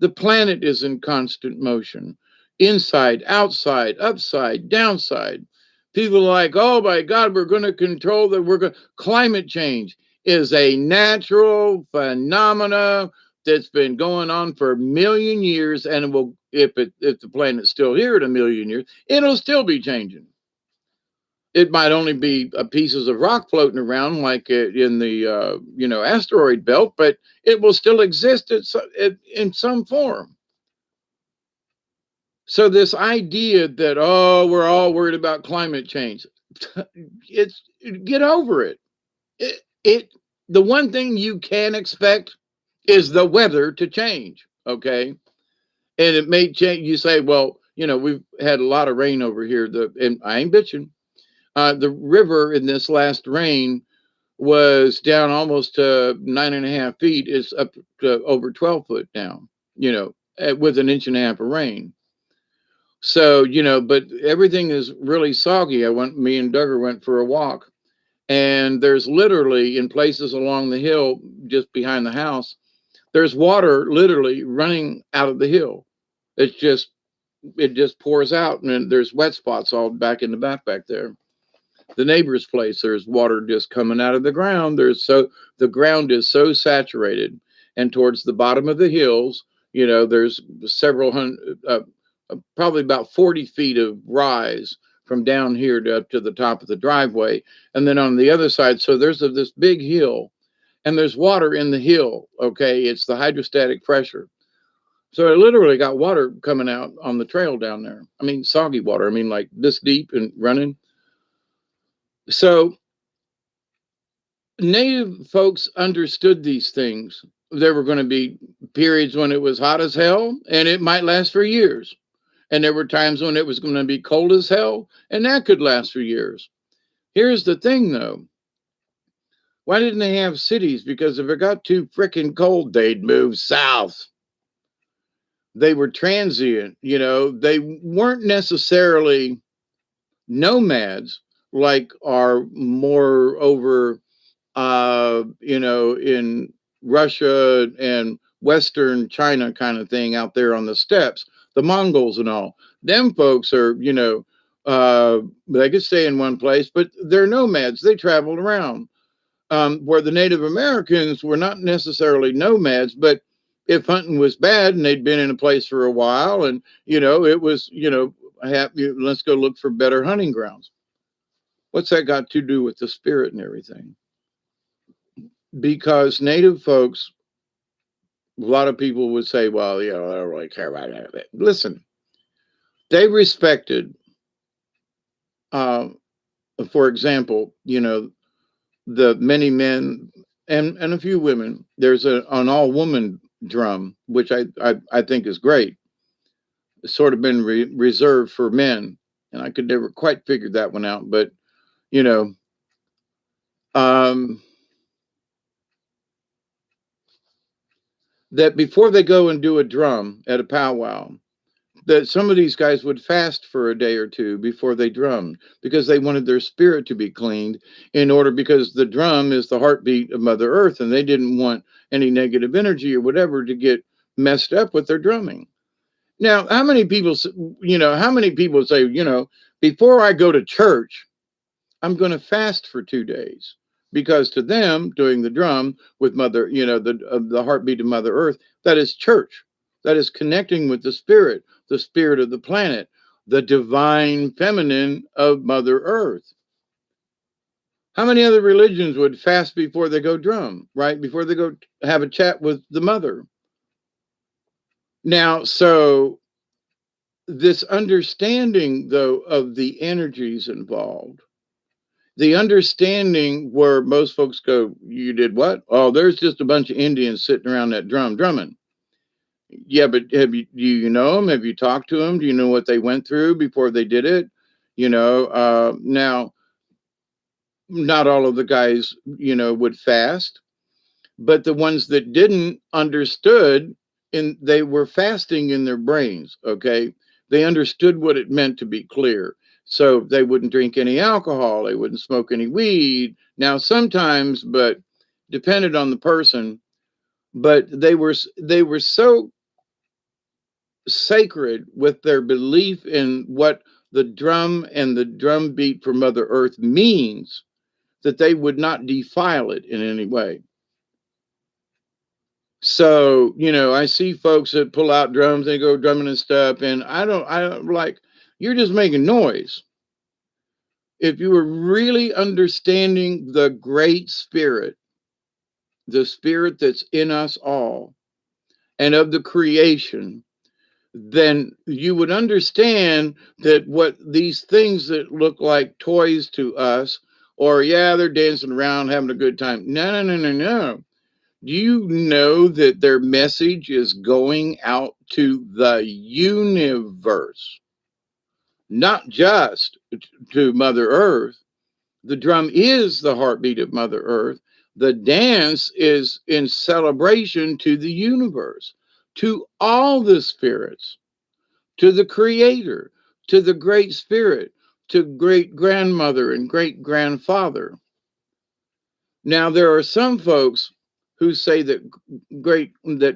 The planet is in constant motion, inside, outside, upside, downside. People are like, oh my God, we're going to control that. Climate change is a natural phenomena that's been going on for a million years, and it will, if the planet's still here in a million years, it'll still be changing. It might only be pieces of rock floating around, like in the asteroid belt, but it will still exist in some form. So this idea that we're all worried about climate change, it's get over it. It the one thing you can expect is the weather to change, okay? And it may change. You say, well, we've had a lot of rain over here. And I ain't bitching. The river in this last rain was down almost to 9.5 feet. It's up to over 12 foot now. With an inch and a half of rain. So, but everything is really soggy. Me and Duggar went for a walk, and there's literally in places along the hill just behind the house, there's water literally running out of the hill. It just pours out, and then there's wet spots all back in the back there. The neighbor's place, there's water just coming out of the ground. The ground is so saturated, and towards the bottom of the hills, there's several hundred, probably about 40 feet of rise from down here to up to the top of the driveway. And then on the other side, so there's this big hill, and there's water in the hill, okay? It's the hydrostatic pressure. So I literally got water coming out on the trail down there. I mean, soggy water. I mean, like this deep and running. So native folks understood these things. There were going to be periods when it was hot as hell, and it might last for years. And there were times when it was going to be cold as hell, and that could last for years. Here's the thing, though. Why didn't they have cities? Because if it got too freaking cold, they'd move south. They were transient, They weren't necessarily nomads like are more over, in Russia and Western China kind of thing out there on the steppes. The Mongols and all. Them folks are, they could stay in one place, but they're nomads. They traveled around. Where the Native Americans were not necessarily nomads, but if hunting was bad and they'd been in a place for a while, and it was, let's go look for better hunting grounds. What's that got to do with the spirit and everything? Because Native folks, a lot of people would say, well, I don't really care about that. Listen, they respected, for example, the many men and a few women. There's an all-woman drum, which I think is great. It's sort of been reserved for men, and I could never quite figure that one out. But that before they go and do a drum at a powwow, that some of these guys would fast for a day or two before they drummed because they wanted their spirit to be cleaned because the drum is the heartbeat of Mother Earth, and they didn't want any negative energy or whatever to get messed up with their drumming. Now, how many people, how many people say, before I go to church, I'm going to fast for 2 days? Because to them, doing the drum with Mother, the heartbeat of Mother Earth, that is church. That is connecting with the spirit of the planet, the divine feminine of Mother Earth. How many other religions would fast before they go drum, right? Before they go have a chat with the mother. Now, so this understanding, though, of the energies involved, the understanding where most folks go, you did what? Oh, there's just a bunch of Indians sitting around that drum drumming. Yeah, but do you know them? Have you talked to them? Do you know what they went through before they did it? Now, not all of the guys, would fast, but the ones that didn't understood, and they were fasting in their brains. Okay, they understood what it meant to be clear, so they wouldn't drink any alcohol, they wouldn't smoke any weed. Now sometimes, but depended on the person. But they were so sacred with their belief in what the drum and the drum beat for Mother Earth means, that they would not defile it in any way. So, I see folks that pull out drums, they go drumming and stuff, and I don't like, you're just making noise. If you were really understanding the great spirit, the spirit that's in us all, and of the creation, then you would understand that what these things that look like toys to us, or yeah, they're dancing around having a good time. No, no, no, no, no. Do you know that their message is going out to the universe, not just to Mother Earth? The drum is the heartbeat of Mother Earth. The dance is in celebration to the universe, to all the spirits, to the Creator, to the Great Spirit, to great grandmother and great grandfather. Now, there are some folks who say that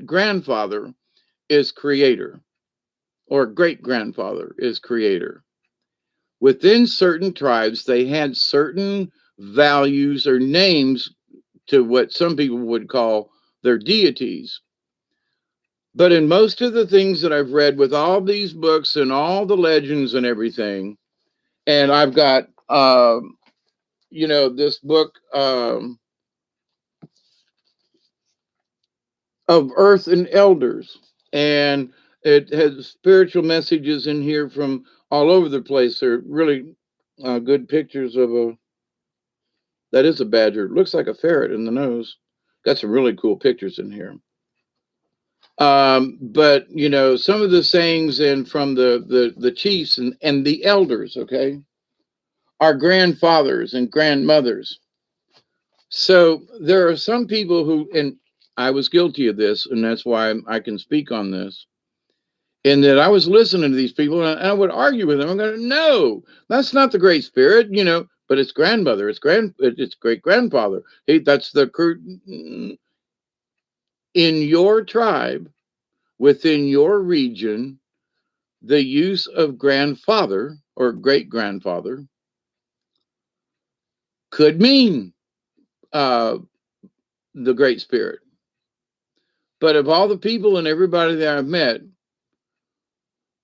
grandfather is creator, or great grandfather is creator. Within certain tribes, they had certain values or names to what some people would call their deities. But in most of the things that I've read with all these books and all the legends and everything, and I've got, this book, of Earth and Elders. And it has spiritual messages in here from all over the place. They're really good pictures of that is a badger. It looks like a ferret in the nose. Got some really cool pictures in here. But some of the sayings and from the chiefs and the elders, okay, our grandfathers and grandmothers. So there are some people who, and I was guilty of this, and that's why I can speak on this. And that I was listening to these people, and I would argue with them. I'm going, no, that's not the Great Spirit, but it's grandmother, it's great grandfather. Hey, that's the in your tribe, within your region, the use of grandfather or great grandfather could mean the Great Spirit. But of all the people and everybody that I've met,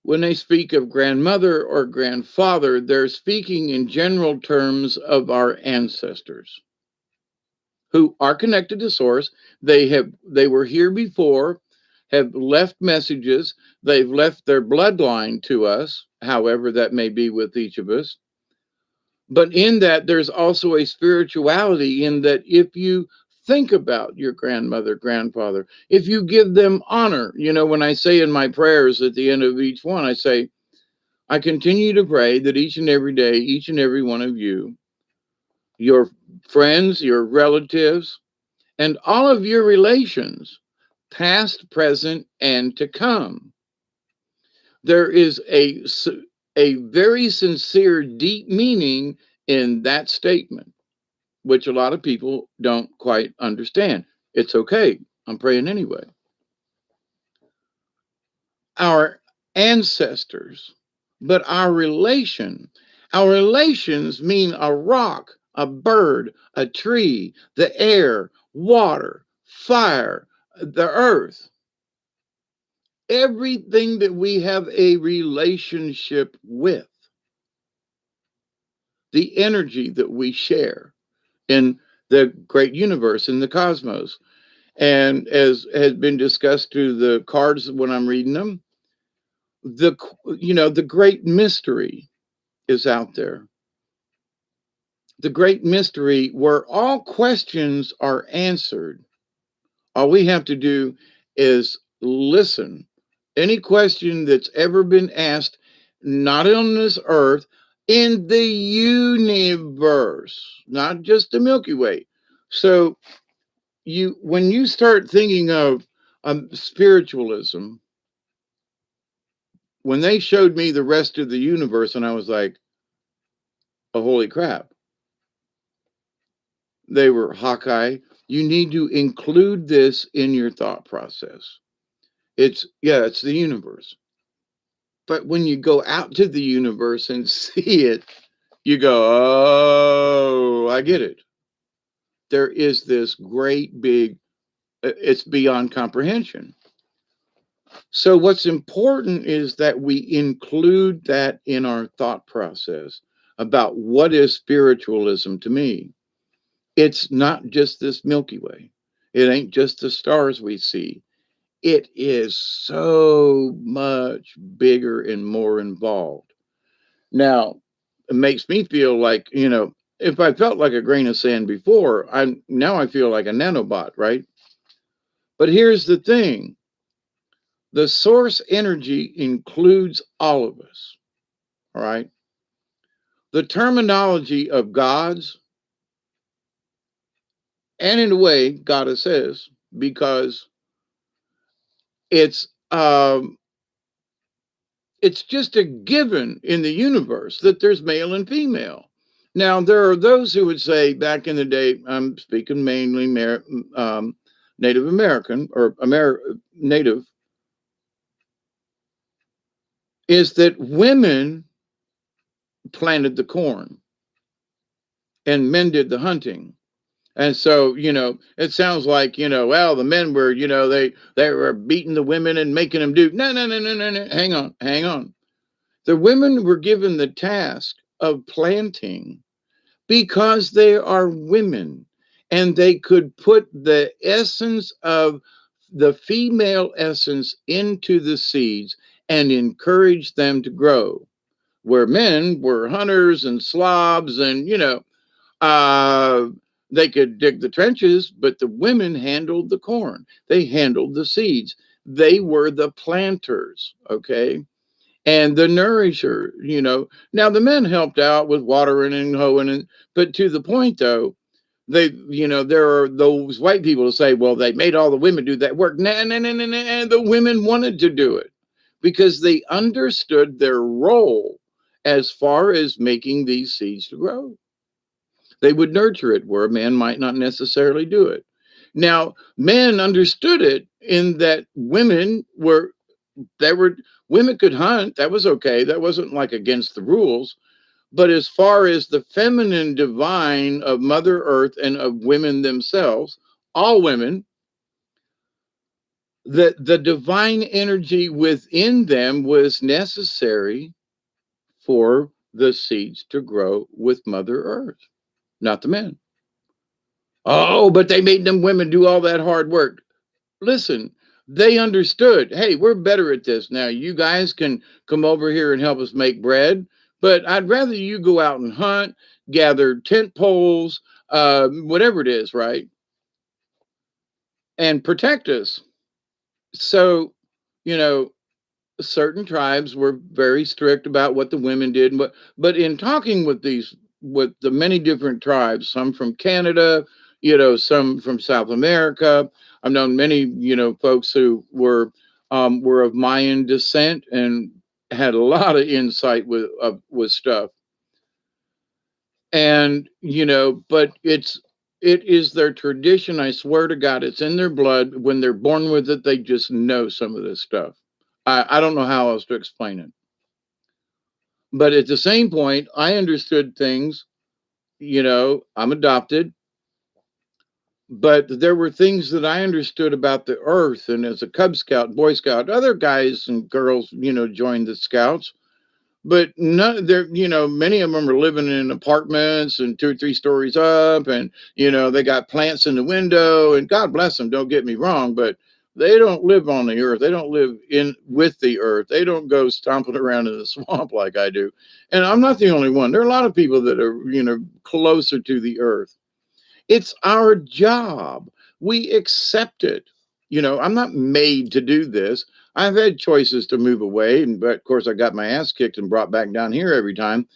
when they speak of grandmother or grandfather, they're speaking in general terms of our ancestors who are connected to source. They were here before, have left messages, they've left their bloodline to us, however that may be with each of us. But in that, there's also a spirituality in that if you think about your grandmother, grandfather, if you give them honor, when I say in my prayers at the end of each one, I say, I continue to pray that each and every day, each and every one of you, your friends, your relatives, and all of your relations, past, present, and to come, there is a very sincere, deep meaning in that statement, which a lot of people don't quite understand. It's okay. I'm praying anyway. our ancestors, but our relation. Our relations mean a rock, a bird, a tree, the air, water, fire, the earth. Everything that we have a relationship with, the energy that we share in the great universe, in the cosmos. And as has been discussed through the cards when I'm reading them, the the great mystery is out there. The great mystery where all questions are answered. All we have to do is listen. Any question that's ever been asked, not on this earth, in the universe, not just the Milky Way. So when you start thinking of spiritualism, when they showed me the rest of the universe, and I was like, oh, holy crap. They were Hawkeye. You need to include this in your thought process. It's the universe. But when you go out to the universe and see it, you go, oh, I get it. There is this great big, it's beyond comprehension. So, what's important is that we include that in our thought process about what is spiritualism to me. It's not just this Milky Way, it ain't just the stars we see. It is so much bigger and more involved. Now, it makes me feel like, if I felt like a grain of sand before, I feel like a nanobot, right? But here's the thing. The source energy includes all of us, all right? The terminology of gods, and in a way, goddesses, because it's um, it's just a given in the universe that there's male and female. Now, there are those who would say back in the day, I'm speaking mainly Native American or Native, is that women planted the corn and men did the hunting. And so, it sounds like, well, the men were, they were beating the women and making them do. No, no, no, no, no, no. Hang on, hang on. The women were given the task of planting because they are women and they could put the essence of the female essence into the seeds and encourage them to grow. Where men were hunters and slobs and, uh, they could dig the trenches, but the women handled the corn. They handled the seeds. They were the planters, okay? And the nourisher, Now the men helped out with watering and hoeing, but to the point though, there are those white people who say, well, they made all the women do that work. Nah, nah, nah, nah, nah. The women wanted to do it because they understood their role as far as making these seeds to grow. They would nurture it where a man might not necessarily do it. Now, men understood it in that there were women could hunt. That was okay. That wasn't like against the rules. But as far as the feminine divine of Mother Earth and of women themselves, all women, the divine energy within them was necessary for the seeds to grow with Mother Earth, not the men. Oh, but they made them women do all that hard work. Listen, they understood, hey, we're better at this now. You guys can come over here and help us make bread, but I'd rather you go out and hunt, gather tent poles, whatever it is, right? And protect us. So, you know, certain tribes were very strict about what the women did, but in talking with the many different tribes, some from Canada, some from South America, I've known many folks who were of Mayan descent and had a lot of insight with stuff. And but it is their tradition. I swear to God, it's in their blood. When they're born with it, they just know some of this stuff. I don't know how else to explain it. But at the same point, I understood things, I'm adopted, but there were things that I understood about the earth. And as a Cub Scout, Boy Scout, other guys and girls, joined the Scouts. But none there, many of them are living in apartments and 2 or 3 stories up, and they got plants in the window. And God bless them, don't get me wrong, but they don't live on the earth. They don't live in with the earth. They don't go stomping around in the swamp like I do. And I'm not the only one. There are a lot of people that are, closer to the earth. It's our job. We accept it. I'm not made to do this. I've had choices to move away, but of course, I got my ass kicked and brought back down here every time.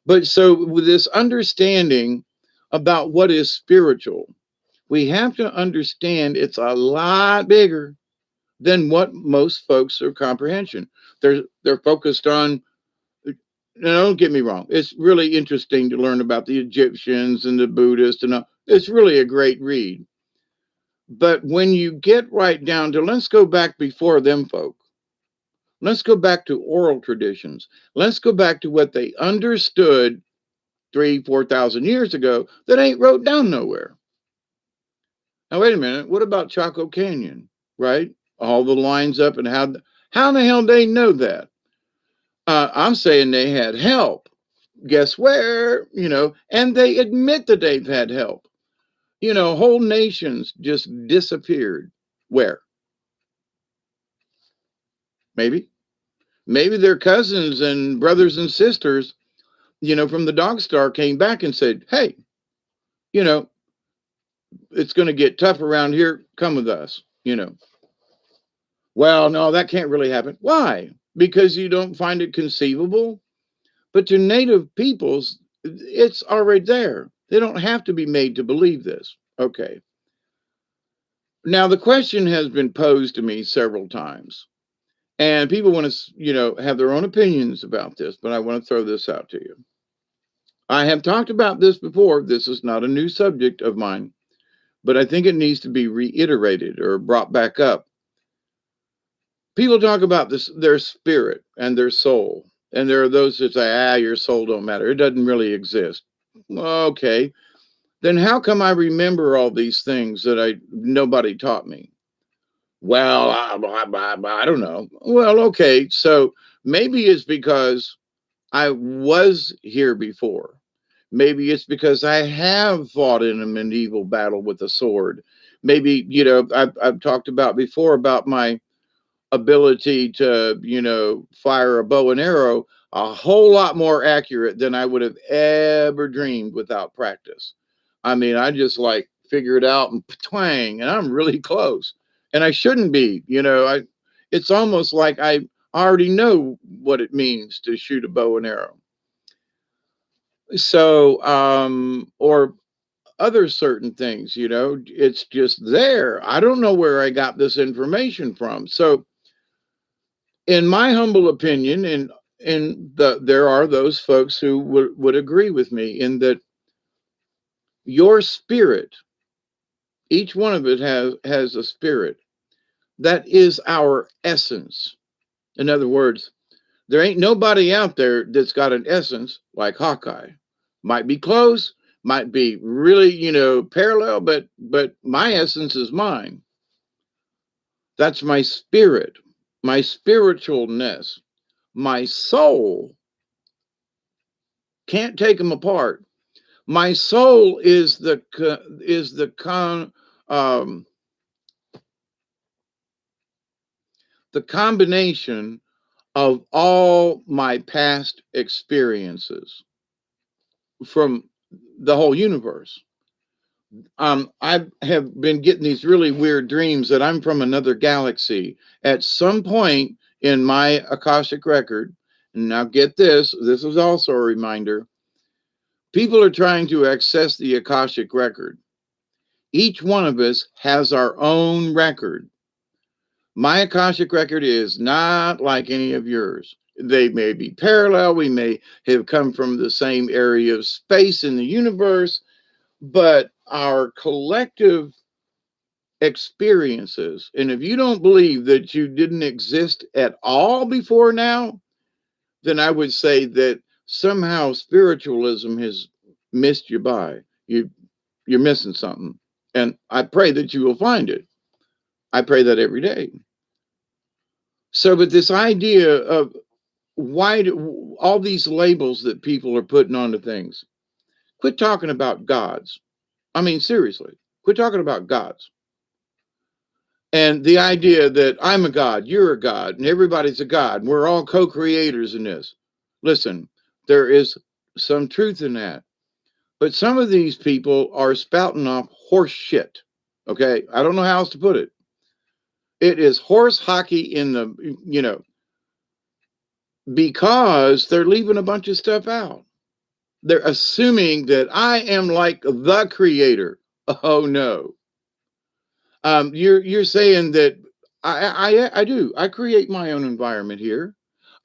But so, with this understanding about what is spiritual, we have to understand it's a lot bigger than what most folks are comprehension. They're focused on. Now, don't get me wrong. It's really interesting to learn about the Egyptians and the Buddhists, and it's really a great read. But when you get right down to, let's go back before them folk. Let's go back to oral traditions. Let's go back to what they understood 3, 4,000 years ago that ain't wrote down nowhere. Now, wait a minute. What about Chaco Canyon? Right? All the lines up, and how in the hell they know that? I'm saying they had help. Guess where? And they admit that they've had help. Whole nations just disappeared. Where? Maybe their cousins and brothers and sisters, from the Dog Star came back and said, hey, you know, it's going to get tough around here. Come with us. Well, no, that can't really happen. Why? Because you don't find it conceivable. But to native peoples, it's already there. They don't have to be made to believe this. Okay. Now, the question has been posed to me several times, and people want to, have their own opinions about this, but I want to throw this out to you. I have talked about this before. This is not a new subject of mine, but I think it needs to be reiterated or brought back up. People talk about this, their spirit and their soul. And there are those that say, your soul don't matter. It doesn't really exist. Well, okay. Then how come I remember all these things that nobody taught me? Well, I don't know. Well, okay. So maybe it's because I was here before. Maybe it's because I have fought in a medieval battle with a sword. Maybe, I've talked about before about my ability to, fire a bow and arrow a whole lot more accurate than I would have ever dreamed without practice. I mean, I just like figure it out and twang, and I'm really close. And I shouldn't be, it's almost like I already know what it means to shoot a bow and arrow. So, or other certain things, it's just there. I don't know where I got this information from. So, in my humble opinion, there are those folks who would agree with me in that your spirit, each one of it has a spirit that is our essence. In other words, there ain't nobody out there that's got an essence like Hawkeye. Might be close, might be really, parallel, but my essence is mine. That's my spirit, my spiritualness, my soul. Can't take them apart. My soul is um, the combination of all my past experiences from the whole universe. I have been getting these really weird dreams that I'm from another galaxy at some point in my Akashic record. Now, get this is also a reminder. People are trying to access the Akashic record. Each one of us has our own record. My Akashic record is not like any of yours. They may be parallel. We may have come from the same area of space in the universe, but our collective experiences. And if you don't believe that you didn't exist at all before now, then I would say that somehow spiritualism has missed you by. You're missing something. And I pray that you will find it. I pray that every day. So, but this idea of why do all these labels that people are putting onto things? Quit talking about gods. I mean, seriously, quit talking about gods. And the idea that I'm a god, you're a god, and everybody's a god, and we're all co creators in this. Listen, there is some truth in that. But some of these people are spouting off horse shit. Okay. I don't know how else to put it. It is horse hockey in the, because they're leaving a bunch of stuff out. They're assuming that I am like the creator. Oh no. You're saying that I do. I create my own environment here.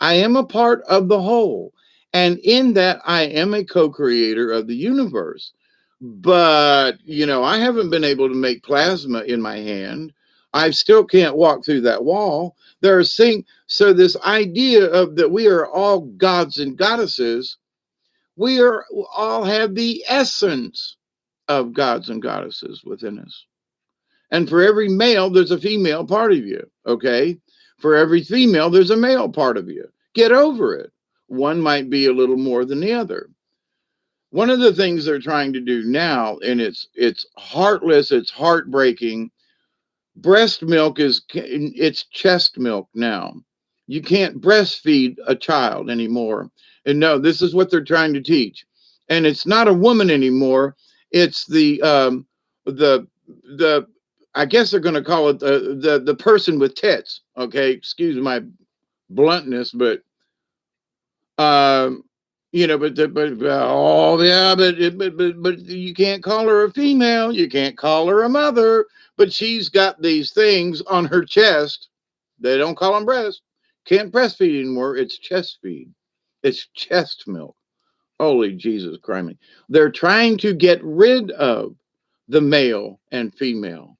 I am a part of the whole. And in that, I am a co-creator of the universe. But, I haven't been able to make plasma in my hand. I still can't walk through that wall. There are things. So this idea of that we are all gods and goddesses, we are all have the essence of gods and goddesses within us. And for every male, there's a female part of you. Okay. For every female, there's a male part of you. Get over it. One might be a little more than the other. One of the things they're trying to do now, and it's heartless, it's heartbreaking. Breast milk it's chest milk now. You can't breastfeed a child anymore. And no, this is what they're trying to teach. And it's not a woman anymore. It's the I guess they're going to call it the person with tits. Okay, excuse my bluntness, but um, oh yeah, but you can't call her a female. You can't call her a mother. But she's got these things on her chest. They don't call them breast. Can't breastfeed anymore. It's chest feed. It's chest milk. Holy Jesus Christ. They're trying to get rid of the male and female.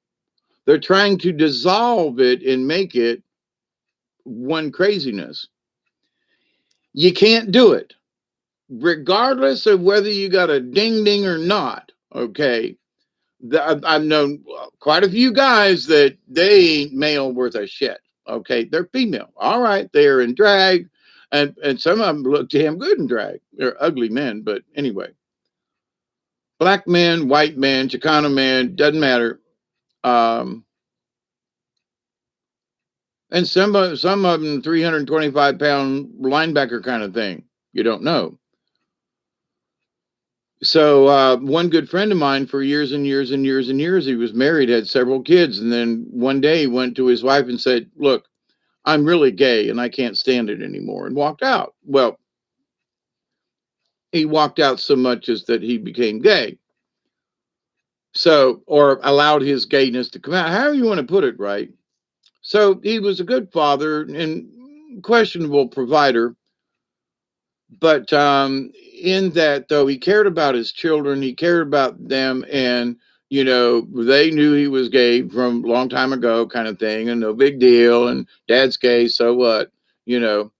They're trying to dissolve it and make it one craziness. You can't do it, regardless of whether you got a ding ding or not. Okay. I've known quite a few guys that they ain't male worth a shit. Okay. They're female. All right. They're in drag. And some of them look damn good in drag. They're ugly men. But anyway, black man, white man, Chicano man, doesn't matter. And some of them 325-pound linebacker kind of thing. You don't know. So one good friend of mine for years and years and years and years, he was married, had several kids. And then one day he went to his wife and said, look, I'm really gay and I can't stand it anymore, and walked out. Well, he walked out so much as that he became gay. So, or allowed his gayness to come out, however you want to put it, right? So he was a good father and questionable provider. But in that, though, he cared about his children, he cared about them, and they knew he was gay from a long time ago, kind of thing, and no big deal. And dad's gay, so what? you know.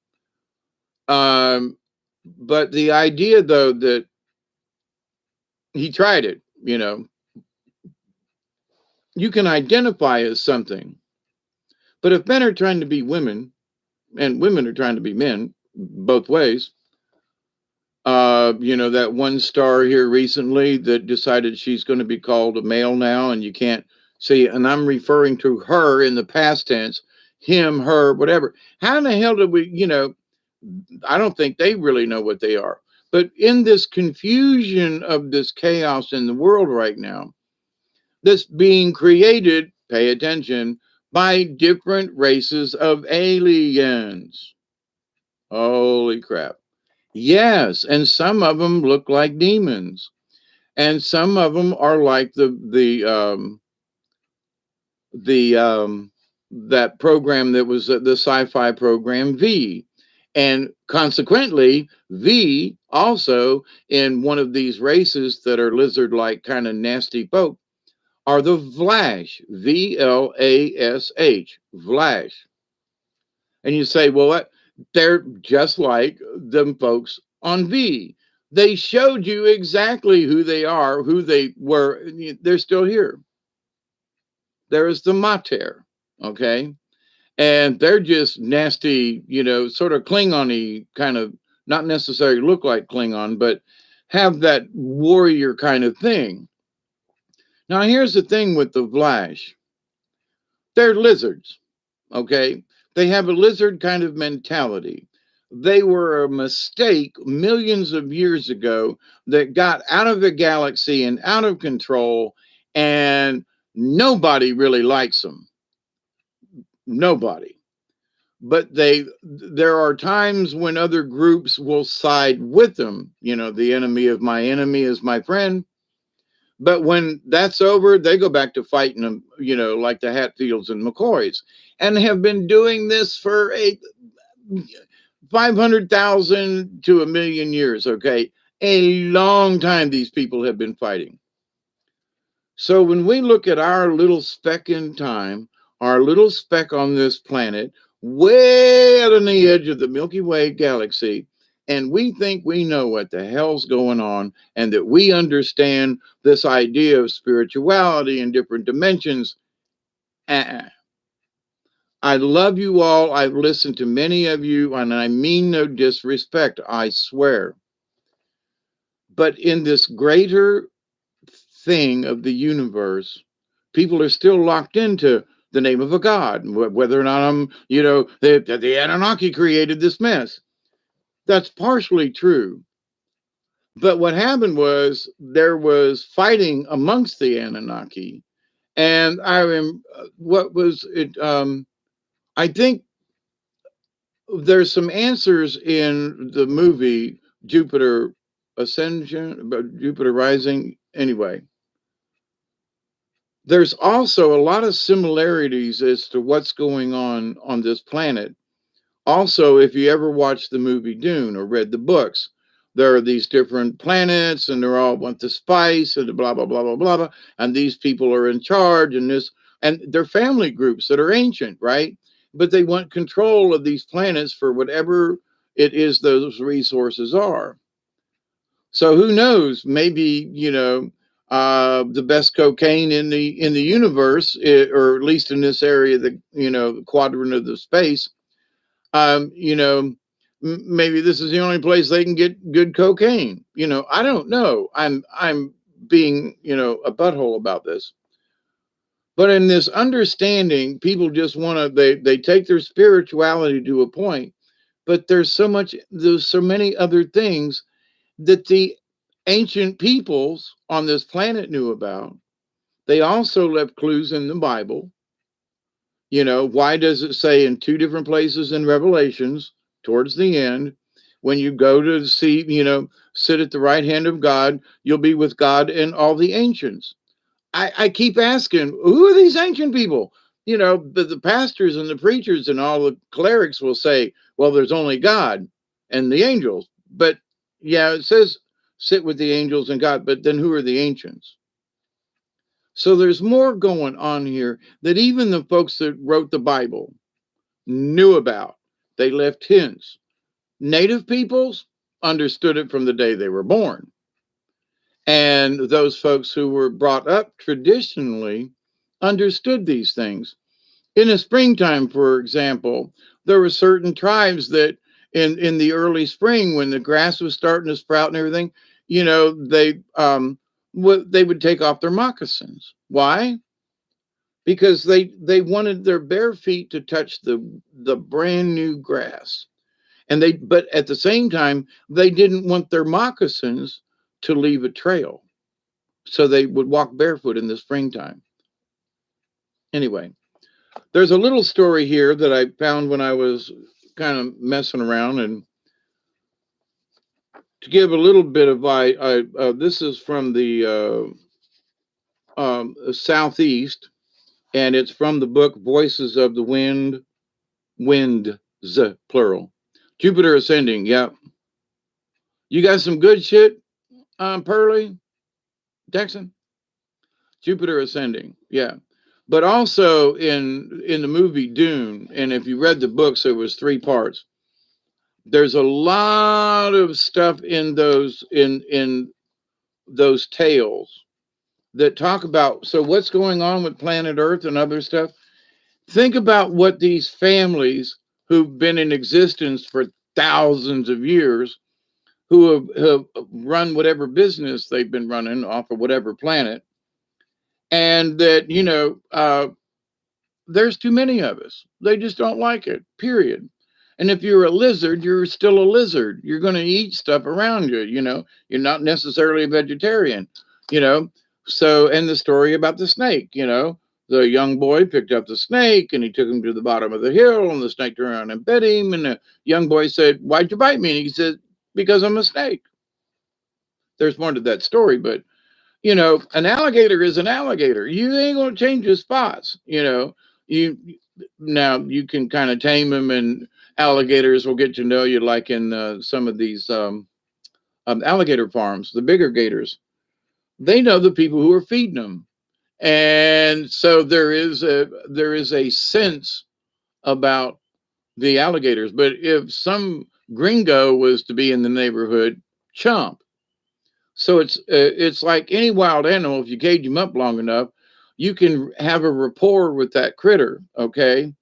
But the idea, though, that he tried it, you can identify as something. But if men are trying to be women and women are trying to be men, both ways, that one star here recently that decided she's going to be called a male now, and you can't see, and I'm referring to her in the past tense, him, her, whatever. How in the hell did we, I don't think they really know what they are. But in this confusion of this chaos in the world right now, that's being created, pay attention, by different races of aliens. Holy crap. Yes, and some of them look like demons, and some of them are like that program that was the sci-fi program V, and consequently V also in one of these races that are lizard-like kind of nasty folk are the Vlash, Vlash, Vlash. And you say, well, they're just like them folks on V. They showed you exactly who they are, who they were. They're still here. There is the Mater, okay? And they're just nasty, sort of Klingon-y kind of, not necessarily look like Klingon, but have that warrior kind of thing. Now, here's the thing with the Vlash. They're lizards, okay? They have a lizard kind of mentality. They were a mistake millions of years ago that got out of the galaxy and out of control, and nobody really likes them. Nobody. But there are times when other groups will side with them. The enemy of my enemy is my friend. But when that's over, they go back to fighting them, like the Hatfields and McCoys, and have been doing this for 500,000 to 1,000,000 years. Okay. A long time these people have been fighting. So when we look at our little speck in time, our little speck on this planet, way out on the edge of the Milky Way galaxy, and we think we know what the hell's going on and that we understand this idea of spirituality and different dimensions. Uh-uh. I love you all. I've listened to many of you, and I mean no disrespect, I swear. But in this greater thing of the universe, people are still locked into the name of a god, whether or not the Anunnaki created this mess. That's partially true. But what happened was there was fighting amongst the Anunnaki. And what was it? I think there's some answers in the movie Jupiter Ascension, Jupiter Rising. Anyway, there's also a lot of similarities as to what's going on this planet. Also, if you ever watched the movie Dune or read the books, there are these different planets and they're all want the spice and the blah, blah, blah, blah, blah, blah. And these people are in charge and they're family groups that are ancient, right? But they want control of these planets for whatever it is those resources are. So who knows? Maybe, the best cocaine in the universe, or at least in this area, the quadrant of the space, maybe this is the only place they can get good cocaine. I don't know. I'm being, a butthole about this. But in this understanding, people just want to, they take their spirituality to a point, but there's so many other things that the ancient peoples on this planet knew about. They also left clues in the Bible. Why does it say in two different places in Revelations towards the end, when you go to see, sit at the right hand of God, you'll be with God and all the ancients. I keep asking, who are these ancient people? The pastors and the preachers and all the clerics will say, well, there's only God and the angels. But yeah, it says sit with the angels and God, but then who are the ancients? So there's more going on here that even the folks that wrote the Bible knew about. They left hints. Native peoples understood it from the day they were born. And those folks who were brought up traditionally understood these things. In the springtime, for example, there were certain tribes that in the early spring, when the grass was starting to sprout and everything, they would take off their moccasins. Why? Because they wanted their bare feet to touch the brand new grass. But at the same time, they didn't want their moccasins to leave a trail. So they would walk barefoot in the springtime. Anyway, there's a little story here that I found when I was kind of messing around, and to give a little bit of this is from the southeast, and it's from the book Voices of the Wind, winds plural. Jupiter ascending. Yep. You got some good shit, Pearly, Texan. Jupiter ascending. Yeah. But also in the movie Dune, and if you read the books, there was three parts. There's a lot of stuff in those tales that talk about, so what's going on with planet Earth and other stuff. Think about what these families who've been in existence for thousands of years, who have run whatever business they've been running off of whatever planet, and that, there's too many of us. They just don't like it, period. And if you're a lizard, you're still a lizard. You're going to eat stuff around you, You're not necessarily a vegetarian, you know. So, and the story about the snake, the young boy picked up the snake and he took him to the bottom of the hill, and the snake turned around and bit him. And the young boy said, "Why'd you bite me?" And he said, "Because I'm a snake." There's more to that story, but an alligator is an alligator. You ain't gonna change his spots. You now you can kind of tame him, and alligators will get to know you, like in some of these alligator farms. The bigger gators, they know the people who are feeding them, and so there is a sense about the alligators. But if some gringo was to be in the neighborhood, chump. So it's like any wild animal. If you cage him up long enough, you can have a rapport with that critter. Okay,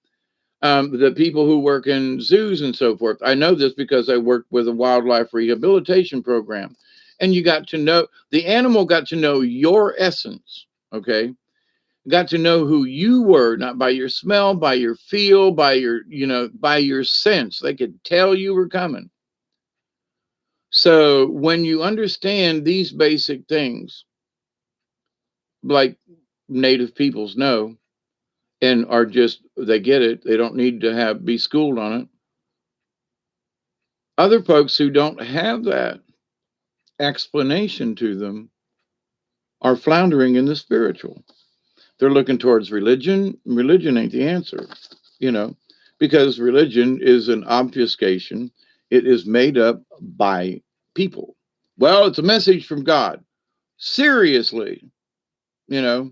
the people who work in zoos and so forth. I know this because I worked with a wildlife rehabilitation program, and you got to know the animal, got to know your essence. Okay, got to know who you were, not by your smell, by your feel, by your sense. They could tell you were coming. So when you understand these basic things, like native peoples know, and are just, they get it, they don't need to be schooled on it. Other folks who don't have that explanation to them are floundering in the spiritual. They're looking towards religion. Religion ain't the answer, you know, because religion is an obfuscation. It is made up by people. Well, it's a message from God. Seriously, you know,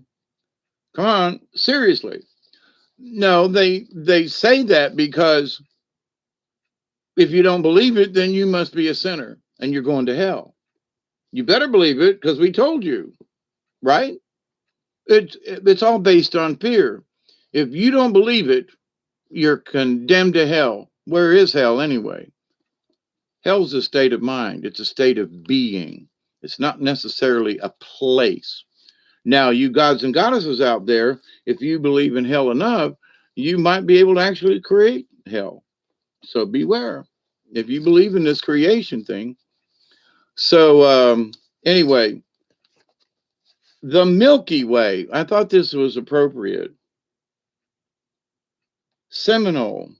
come on, seriously. No, they say that because if you don't believe it, then you must be a sinner and you're going to hell. You better believe it because we told you, right? It's all based on fear. If you don't believe it, you're condemned to hell. Where is hell anyway? Hell's a state of mind. It's a state of being. It's not necessarily a place. Now, you gods and goddesses out there, if you believe in hell enough, you might be able to actually create hell. So beware if you believe in this creation thing. So, anyway, the Milky Way, I thought this was appropriate. Seminole.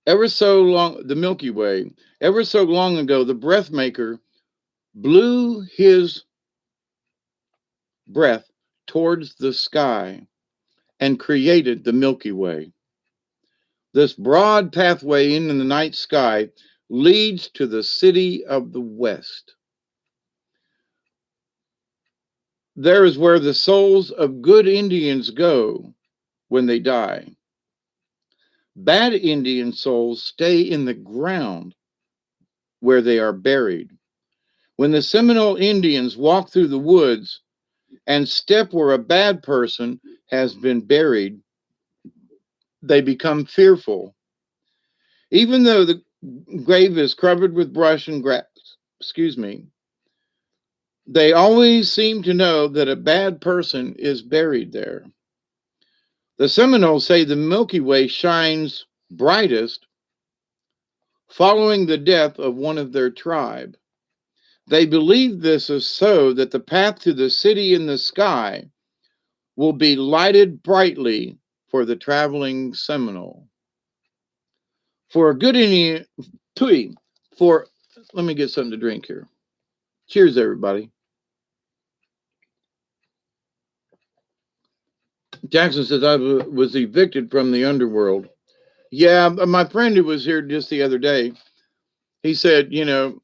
The Milky Way, ever so long ago, the breath maker blew his breath towards the sky and created the Milky Way. This broad pathway in the night sky leads to the city of the West. There is where the souls of good Indians go when they die. Bad Indian souls stay in the ground where they are buried. When the Seminole Indians walk through the woods and step where a bad person has been buried, they become fearful. Even though the grave is covered with brush and grass, they always seem to know that a bad person is buried there. The Seminoles say the Milky Way shines brightest following the death of one of their tribe. They believe this is so that the path to the city in the sky will be lighted brightly for the traveling Seminole. For a good Indian, let me get something to drink here. Cheers, everybody. Jackson says, I was evicted from the underworld. Yeah, my friend who was here just the other day, he said,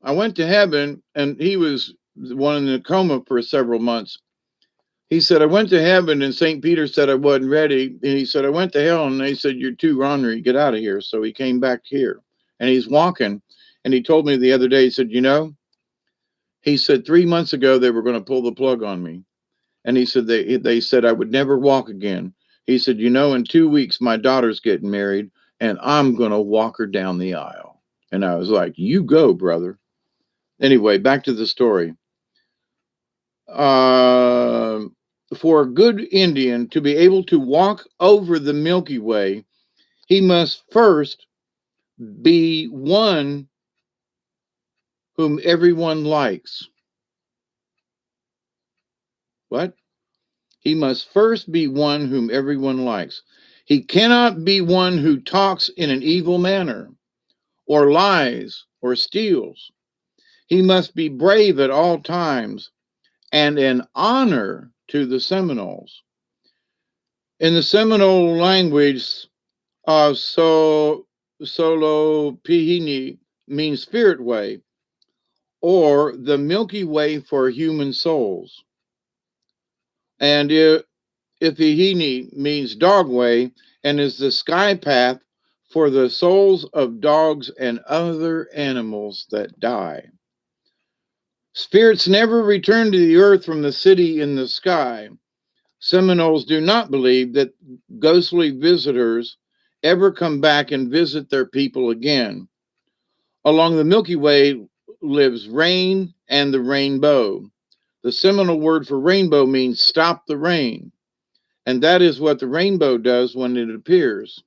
I went to heaven, and he was the one in a coma for several months. He said, I went to heaven, and St. Peter said I wasn't ready. And he said, I went to hell, and they said, you're too ornery, get out of here. So he came back here, and he's walking. And he told me the other day, he said, he said 3 months ago they were going to pull the plug on me. And he said, they said I would never walk again. He said, in 2 weeks, my daughter's getting married, and I'm going to walk her down the aisle. And I was like, you go, brother. Anyway, back to the story. For a good Indian to be able to walk over the Milky Way, he must first be one whom everyone likes. What? He must first be one whom everyone likes. He cannot be one who talks in an evil manner, or lies, or steals. He must be brave at all times and an honor to the Seminoles. In the Seminole language, Solo Pihini means spirit way, or the Milky Way for human souls. And Ifihini means dog way and is the sky path for the souls of dogs and other animals that die. Spirits never return to the earth from the city in the sky. Seminoles do not believe that ghostly visitors ever come back and visit their people again. Along the Milky Way lives rain and the rainbow. The Seminole word for rainbow means stop the rain. And that is what the rainbow does when it appears.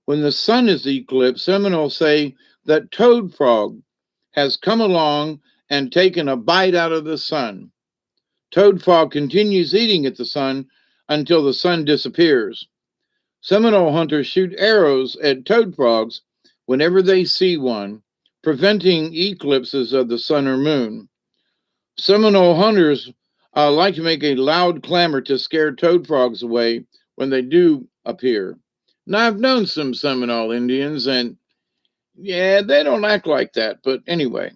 When the sun is eclipsed, Seminoles say that Toad Frog has come along and taken a bite out of the sun. Toad Frog continues eating at the sun until the sun disappears. Seminole hunters shoot arrows at toad frogs whenever they see one, preventing eclipses of the sun or moon. Seminole hunters like to make a loud clamor to scare toad frogs away when they do appear. Now, I've known some Seminole Indians, and yeah, they don't act like that, but anyway.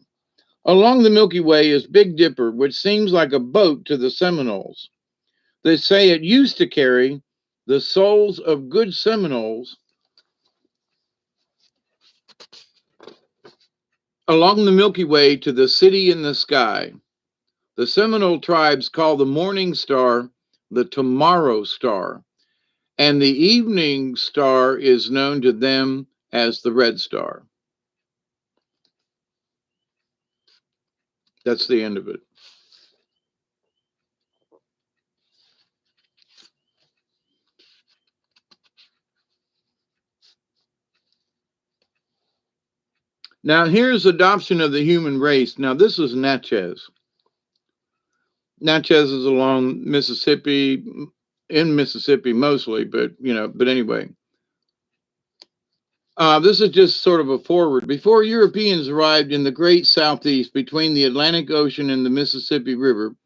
Along the Milky Way is Big Dipper, which seems like a boat to the Seminoles. They say it used to carry the souls of good Seminoles along the Milky Way to the city in the sky. The Seminole tribes call the morning star the tomorrow star, and the evening star is known to them as the red star. That's the end of it. Now, here's adoption of the human race. Now, this is Natchez. Natchez is along Mississippi, in Mississippi mostly, but anyway. This is just sort of a forward. Before Europeans arrived in the great Southeast between the Atlantic Ocean and the Mississippi River,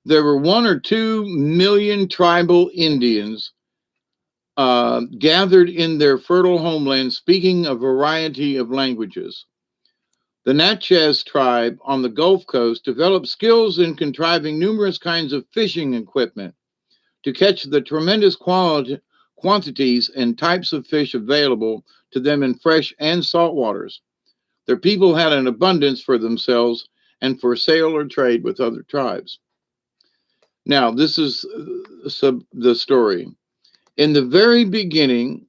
there were 1 or 2 million tribal Indians gathered in their fertile homeland, speaking a variety of languages. The Natchez tribe on the Gulf Coast developed skills in contriving numerous kinds of fishing equipment to catch the tremendous quantities and types of fish available to them in fresh and salt waters. Their people had an abundance for themselves and for sale or trade with other tribes. Now, this is the story. In the very beginning,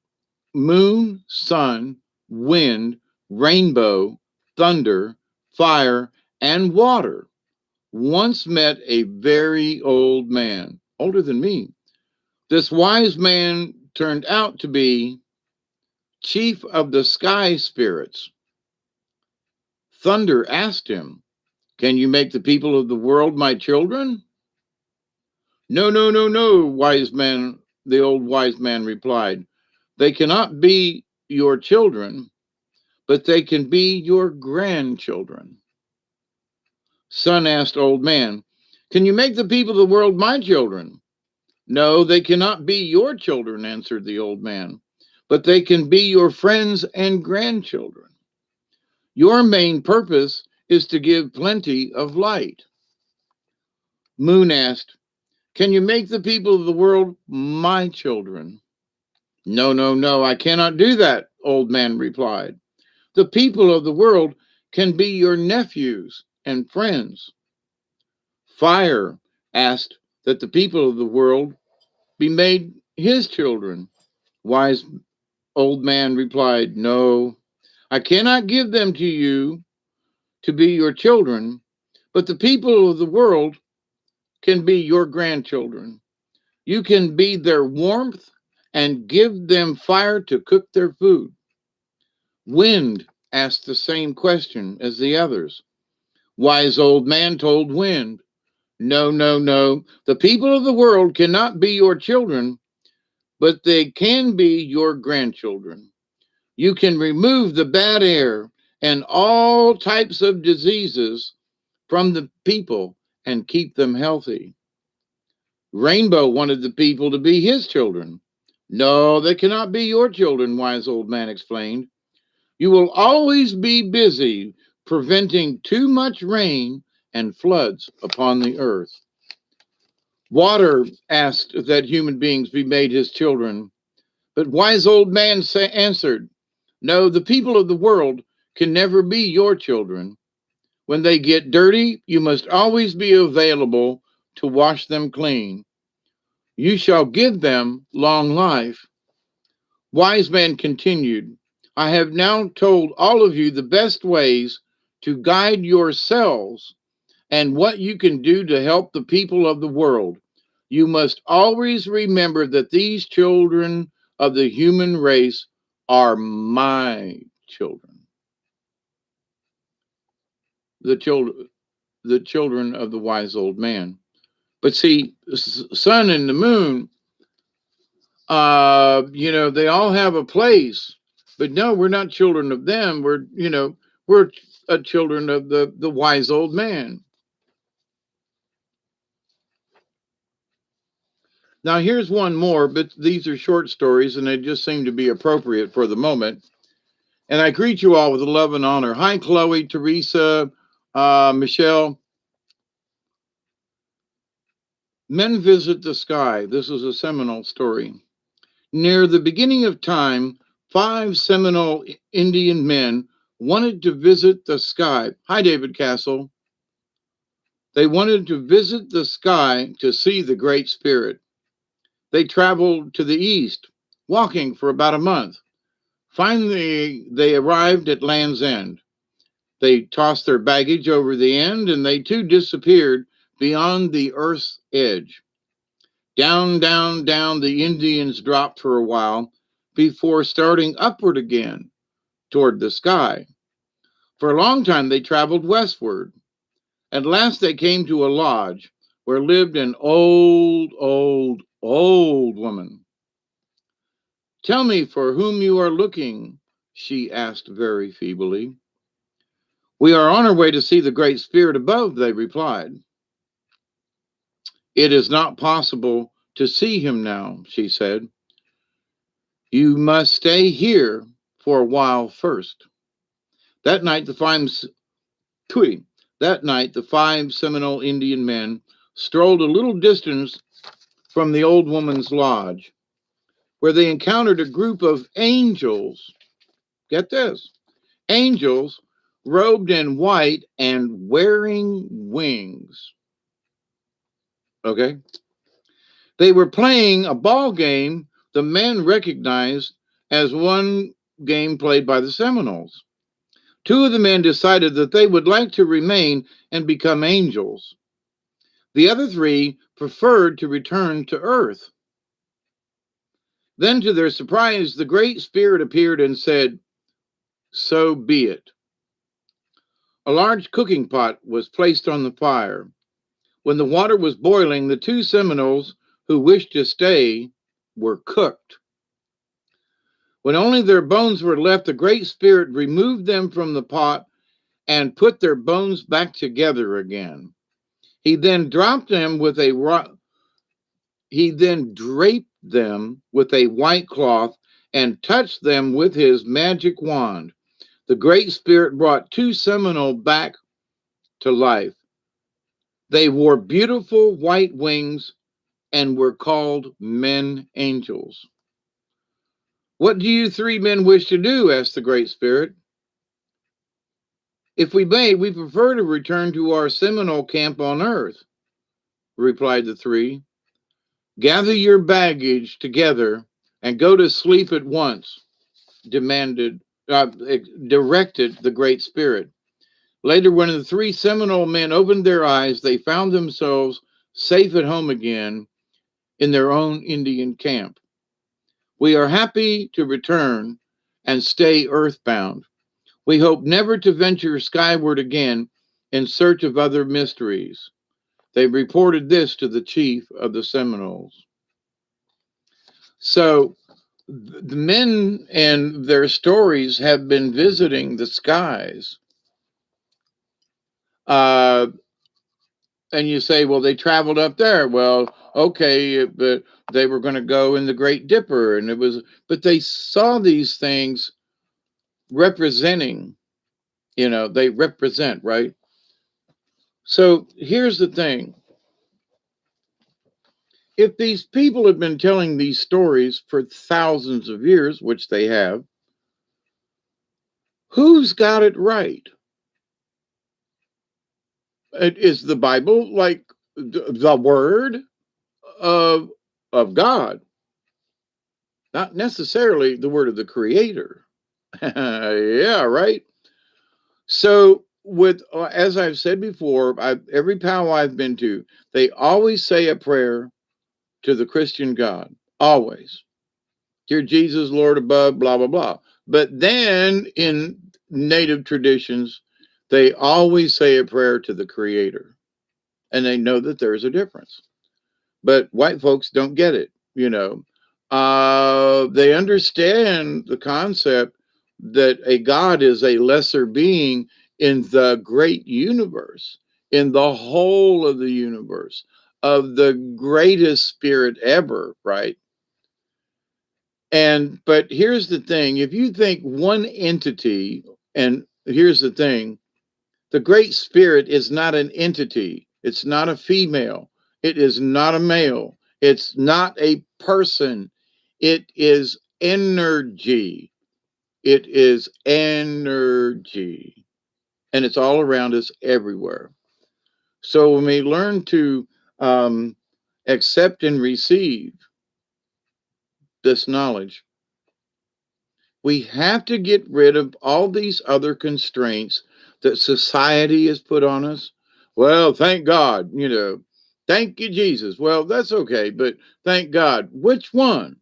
moon, sun, wind, rainbow, thunder, fire, and water once met a very old man, older than me. This wise man turned out to be chief of the sky spirits. Thunder asked him, "Can you make the people of the world my children?" "No, no, no, no," the old wise man replied. "They cannot be your children, but they can be your grandchildren." Sun asked old man, "Can you make the people of the world my children?" "No, they cannot be your children," answered the old man, but they can be your friends and grandchildren. Your main purpose is to give plenty of light. Moon asked, "Can you make the people of the world my children?" "No, no, no, I cannot do that," Old Man replied. "The people of the world can be your nephews and friends." Fire asked that the people of the world be made his children. Wise Old Man replied, "No, I cannot give them to you to be your children, but the people of the world can be your grandchildren. You can be their warmth and give them fire to cook their food." Wind asked the same question as the others. Wise Old Man told Wind, "No, no, no. The people of the world cannot be your children, but they can be your grandchildren. You can remove the bad air and all types of diseases from the people and keep them healthy." Rainbow wanted the people to be his children. "No, they cannot be your children," Wise Old Man explained. "You will always be busy preventing too much rain and floods upon the earth." Water asked that human beings be made his children, but Wise Old Man answered, "No, the people of the world can never be your children. When they get dirty, you must always be available to wash them clean. You shall give them long life." Wise Man continued, "I have now told all of you the best ways to guide yourselves and what you can do to help the people of the world. You must always remember that these children of the human race are my children. The children, the children of the wise old man. But see, sun and the moon, they all have a place. But no, we're not children of them. We're children of the wise old man. Now, here's one more, but these are short stories and they just seem to be appropriate for the moment. And I greet you all with love and honor. Hi, Chloe, Teresa, Michelle. Men visit the sky. This is a Seminole story. Near the beginning of time, 5 Seminole Indian men wanted to visit the sky. Hi, David Castle. They wanted to visit the sky to see the Great Spirit. They traveled to the east, walking for about a month. Finally, they arrived at Land's End. They tossed their baggage over the end, and they too disappeared beyond the earth's edge. Down, down, down the Indians dropped for a while before starting upward again toward the sky. For a long time, they traveled westward. At last, they came to a lodge where lived an old, old, old woman. "Tell me for whom you are looking," she asked very feebly. "We are on our way to see the Great Spirit above," they replied. "It is not possible to see him now," she said. "You must stay here for a while first." That night, the 5 Seminole Indian men strolled a little distance from the old woman's lodge, where they encountered a group of angels. Get this, angels robed in white and wearing wings. Okay? They were playing a ball game the men recognized as one game played by the Seminoles. 2 of the men decided that they would like to remain and become angels. The other 3 preferred to return to Earth. Then, to their surprise, the Great Spirit appeared and said, "So be it." A large cooking pot was placed on the fire. When the water was boiling, the 2 Seminoles who wished to stay were cooked. When only their bones were left, the Great Spirit removed them from the pot and put their bones back together again. He then draped them with a white cloth and touched them with his magic wand. The Great Spirit brought two Seminole back to life. They wore beautiful white wings and were called men angels. What do you three men wish to do? Asked the Great Spirit. If we may, we prefer to return to our Seminole camp on earth, replied the three. Gather your baggage together and go to sleep at once, demanded, directed the Great Spirit. Later, when the three Seminole men opened their eyes, they found themselves safe at home again in their own Indian camp. We are happy to return and stay earthbound. We hope never to venture skyward again in search of other mysteries. They reported this to the chief of the Seminoles. So the men and their stories have been visiting the skies. And you say, well, they traveled up there. Well, okay, but they were going to go in the Great Dipper, and but they saw these things representing, they represent, right? So here's the thing. If these people have been telling these stories for thousands of years, which they have, who's got it right? Is the Bible like the word of God, not necessarily the word of the Creator? Yeah, right. So, with as I've said before, every powwow I've been to, they always say a prayer to the Christian God. Always, dear Jesus, Lord above, blah blah blah. But then in Native traditions, they always say a prayer to the Creator, and they know that there's a difference. But white folks don't get it. They understand the concept that a God is a lesser being in the great universe, in the whole of the universe, of the greatest spirit ever, right? But here's the thing, if you think one entity, and here's the thing, the Great Spirit is not an entity. It's not a female. It is not a male. It's not a person. It is energy. It is energy. And it's all around us everywhere. So when we learn to accept and receive this knowledge, we have to get rid of all these other constraints that society has put on us. Well, thank God. Thank you, Jesus. Well, that's okay, but thank God. Which one?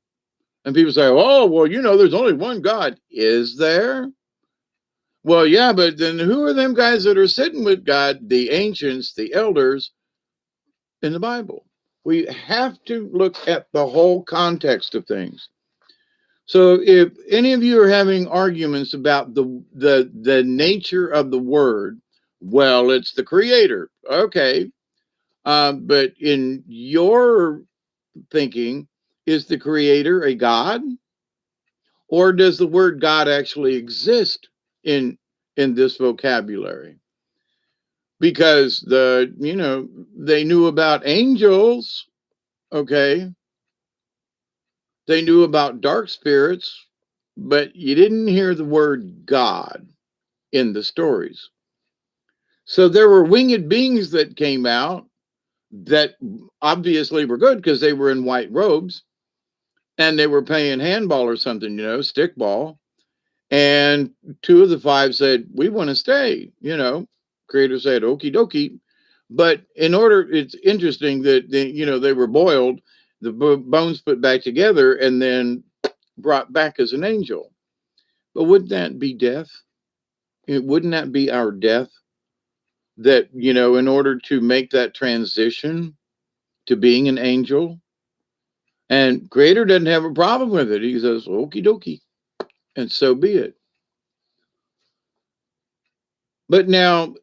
And people say, oh, well, there's only one God. Is there? Well, yeah, but then who are them guys that are sitting with God, the ancients, the elders in the Bible? We have to look at the whole context of things. So if any of you are having arguments about the nature of the word, well, it's the Creator. Okay. But in your thinking, is the Creator a God? Or does the word God actually exist in this vocabulary? Because they knew about angels, okay? They knew about dark spirits, but you didn't hear the word God in the stories. So there were winged beings that came out that obviously were good because they were in white robes and they were playing handball or something, stickball. And two of the five said, we want to stay, Creator said, okie dokie. But it's interesting that, they were boiled, the bones put back together and then brought back as an angel. But wouldn't that be death? Wouldn't that be our death? That, in order to make that transition to being an angel, and Creator doesn't have a problem with it. He says, okie dokie, and so be it. But now,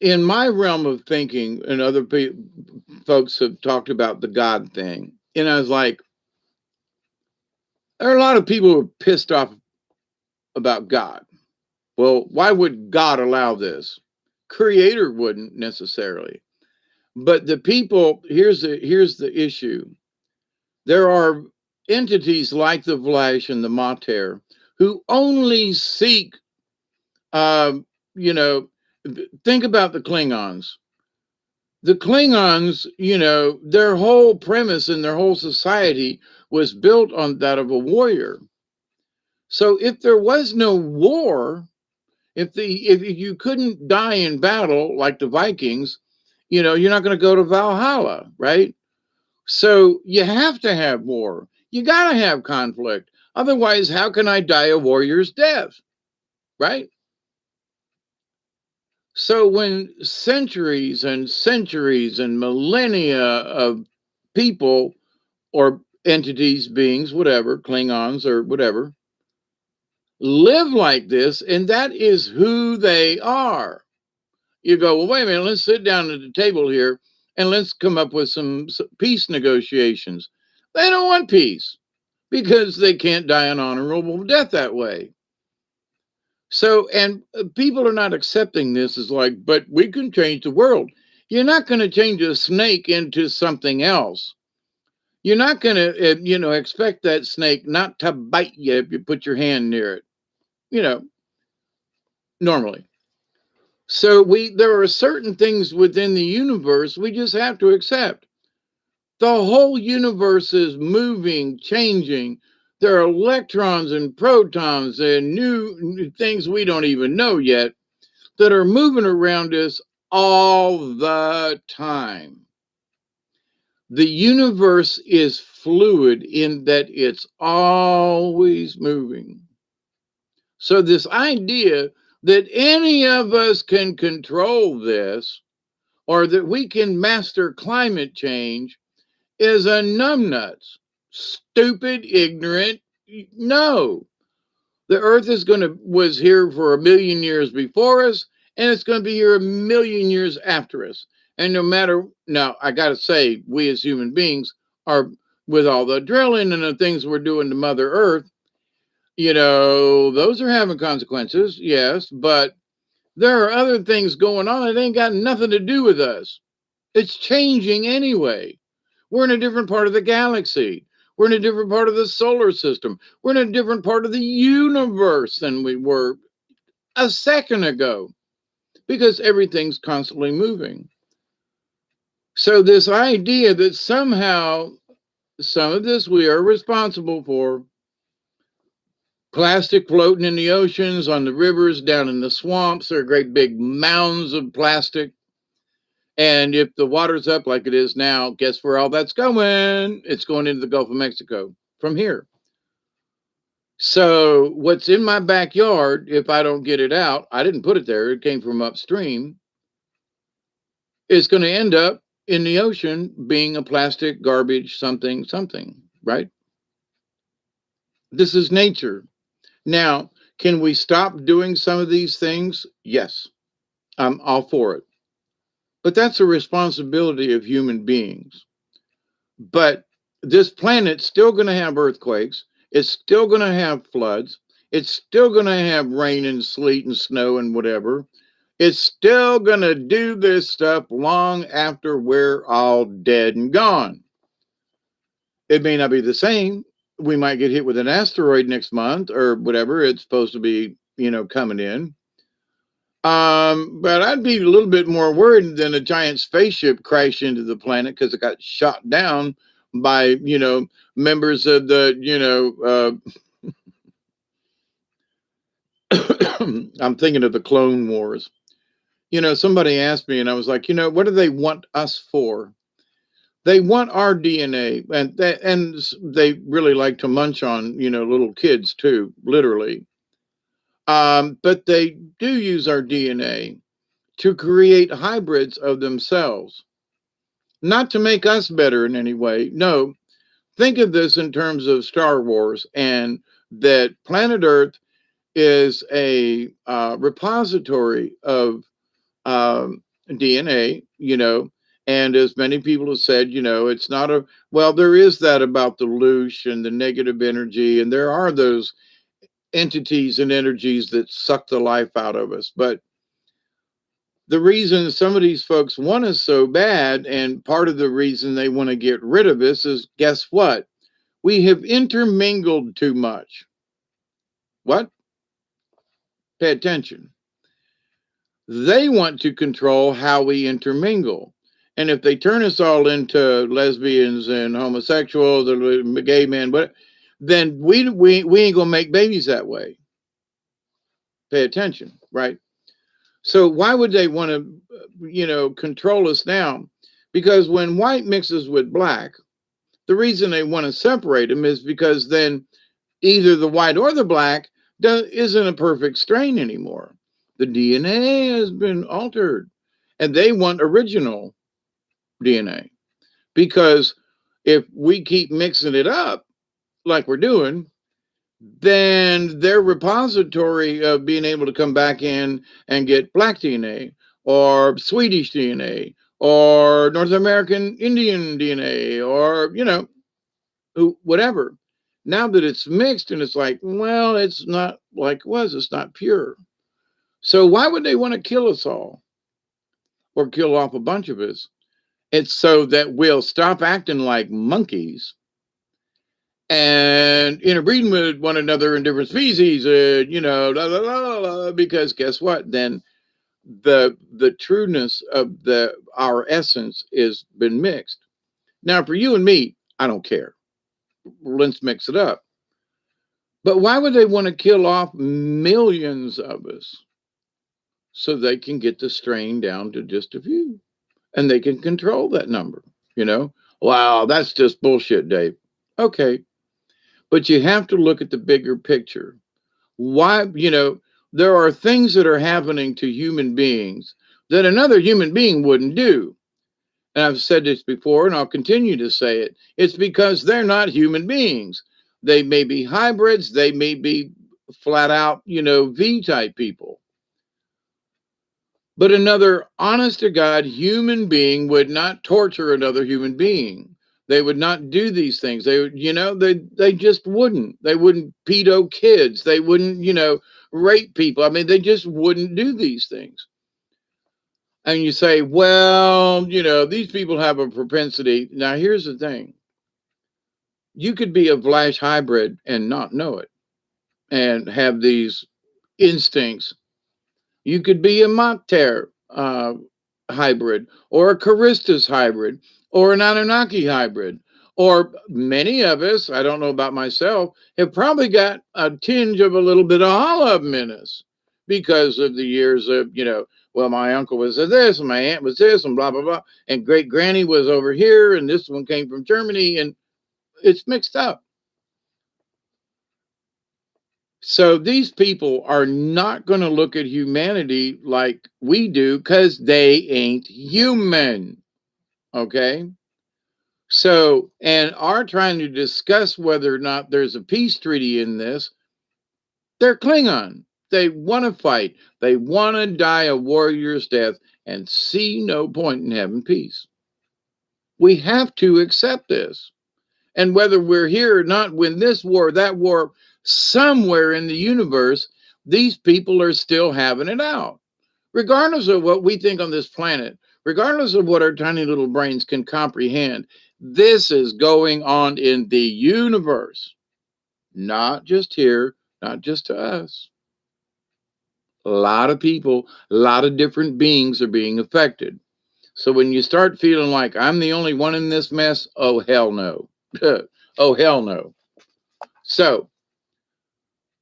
in my realm of thinking, and other folks have talked about the God thing, and I was like, There are a lot of people who are pissed off about God. Well, why would God allow this? Creator wouldn't necessarily. But the people, here's the issue. There are entities like the Vlash and the Mater who only seek, um, you know, think about the Klingons. The Klingons, their whole premise and their whole society was built on that of a warrior. So if there was no war, if you couldn't die in battle like the Vikings, you're not going to go to Valhalla, right? So you have to have war. You got to have conflict. Otherwise, how can I die a warrior's death, right? So when centuries and centuries and millennia of people or entities, beings, whatever, Klingons or whatever, live like this, and that is who they are. You go, well, wait a minute, let's sit down at the table here and let's come up with some peace negotiations. They don't want peace because they can't die an honorable death that way. So, and people are not accepting this as like, but we can change the world. You're not going to change a snake into something else. You're not going to, expect that snake not to bite you if you put your hand near it, you know, normally. So there are certain things within the universe we just have to accept. The whole universe is moving, changing. There are electrons and protons and new things we don't even know yet that are moving around us all the time. The universe is fluid in that it's always moving. So, this idea that any of us can control this or that we can master climate change is a numbnuts, stupid, ignorant. No, the Earth was here for 1 million years before us, and it's going to be here 1 million years after us. And no matter now, I got to say, we as human beings are with all the drilling and the things we're doing to Mother Earth. Those are having consequences, yes, but there are other things going on that ain't got nothing to do with us. It's changing anyway. We're in a different part of the galaxy. We're in a different part of the solar system. We're in a different part of the universe than we were a second ago because everything's constantly moving. So, this idea that somehow some of this we are responsible for, plastic floating in the oceans, on the rivers, down in the swamps, there are great big mounds of plastic. And if the water's up like it is now, guess where all that's going? It's going into the Gulf of Mexico from here. So, what's in my backyard, if I don't get it out, I didn't put it there, it came from upstream, is going to end up in the ocean being a plastic, garbage, something, something, right? This is nature. Now, can we stop doing some of these things? Yes, I'm all for it. But that's a responsibility of human beings. But this planet's still going to have earthquakes. It's still going to have floods. It's still going to have rain and sleet and snow and whatever. It's still going to do this stuff long after we're all dead and gone. It may not be the same. We might get hit with an asteroid next month or whatever it's supposed to be, coming in. But I'd be a little bit more worried than a giant spaceship crash into the planet because it got shot down by, members of the, I'm thinking of the Clone Wars. Somebody asked me, and I was like, what do they want us for? They want our DNA, and they really like to munch on, little kids too, literally. But they do use our DNA to create hybrids of themselves, not to make us better in any way. No, think of this in terms of Star Wars and that planet Earth is a repository of DNA, And as many people have said, it's not a, well, there is that about the loosh and the negative energy, and there are those entities and energies that suck the life out of us. But the reason some of these folks want us so bad, and part of the reason they want to get rid of us, is guess what? We have intermingled too much. What? Pay attention. They want to control how we intermingle. And if they turn us all into lesbians and homosexuals or gay men, but then we ain't gonna make babies that way. Pay attention, right? So why would they want to, control us now? Because when white mixes with black, the reason they want to separate them is because then either the white or the black isn't a perfect strain anymore. The DNA has been altered, and they want original DNA. Because if we keep mixing it up like we're doing, then their repository of being able to come back in and get black DNA or Swedish DNA or North American Indian DNA or, whatever. Now that it's mixed and it's like, well, it's not like it was, it's not pure. So why would they want to kill us all or kill off a bunch of us? It's so that we'll stop acting like monkeys and interbreeding with one another in different species, because guess what? Then the trueness of our essence is been mixed. Now, for you and me, I don't care. Let's mix it up. But why would they want to kill off millions of us so they can get the strain down to just a few and they can control that number? Wow, that's just bullshit, Dave. Okay, but you have to look at the bigger picture. Why, there are things that are happening to human beings that another human being wouldn't do. And I've said this before, and I'll continue to say it. It's because they're not human beings. They may be hybrids, they may be flat out, V type people. But another honest to God human being would not torture another human being. They would not do these things. They would, they just wouldn't. They wouldn't pedo kids. They wouldn't, rape people. I mean, they just wouldn't do these things. And you say, well, these people have a propensity. Now, here's the thing. You could be a Vlash hybrid and not know it and have these instincts. You could be a Makter hybrid or a Charistus hybrid or an Anunnaki hybrid. Or many of us, I don't know about myself, have probably got a tinge of a little bit of all of them in us because of the years of, well, my uncle was this and my aunt was this and blah, blah, blah. And great granny was over here and this one came from Germany and it's mixed up. So these people are not going to look at humanity like we do because they ain't human. Okay. So, and are trying to discuss whether or not there's a peace treaty in this. They're Klingon. They want to fight. They want to die a warrior's death and see no point in having peace. We have to accept this. And whether we're here or not, when this war, that war, somewhere in the universe, these people are still having it out. Regardless of what we think on this planet, regardless of what our tiny little brains can comprehend, this is going on in the universe. Not just here, not just to us. A lot of people, a lot of different beings are being affected. So when you start feeling like I'm the only one in this mess, oh, hell no. Oh, hell no. So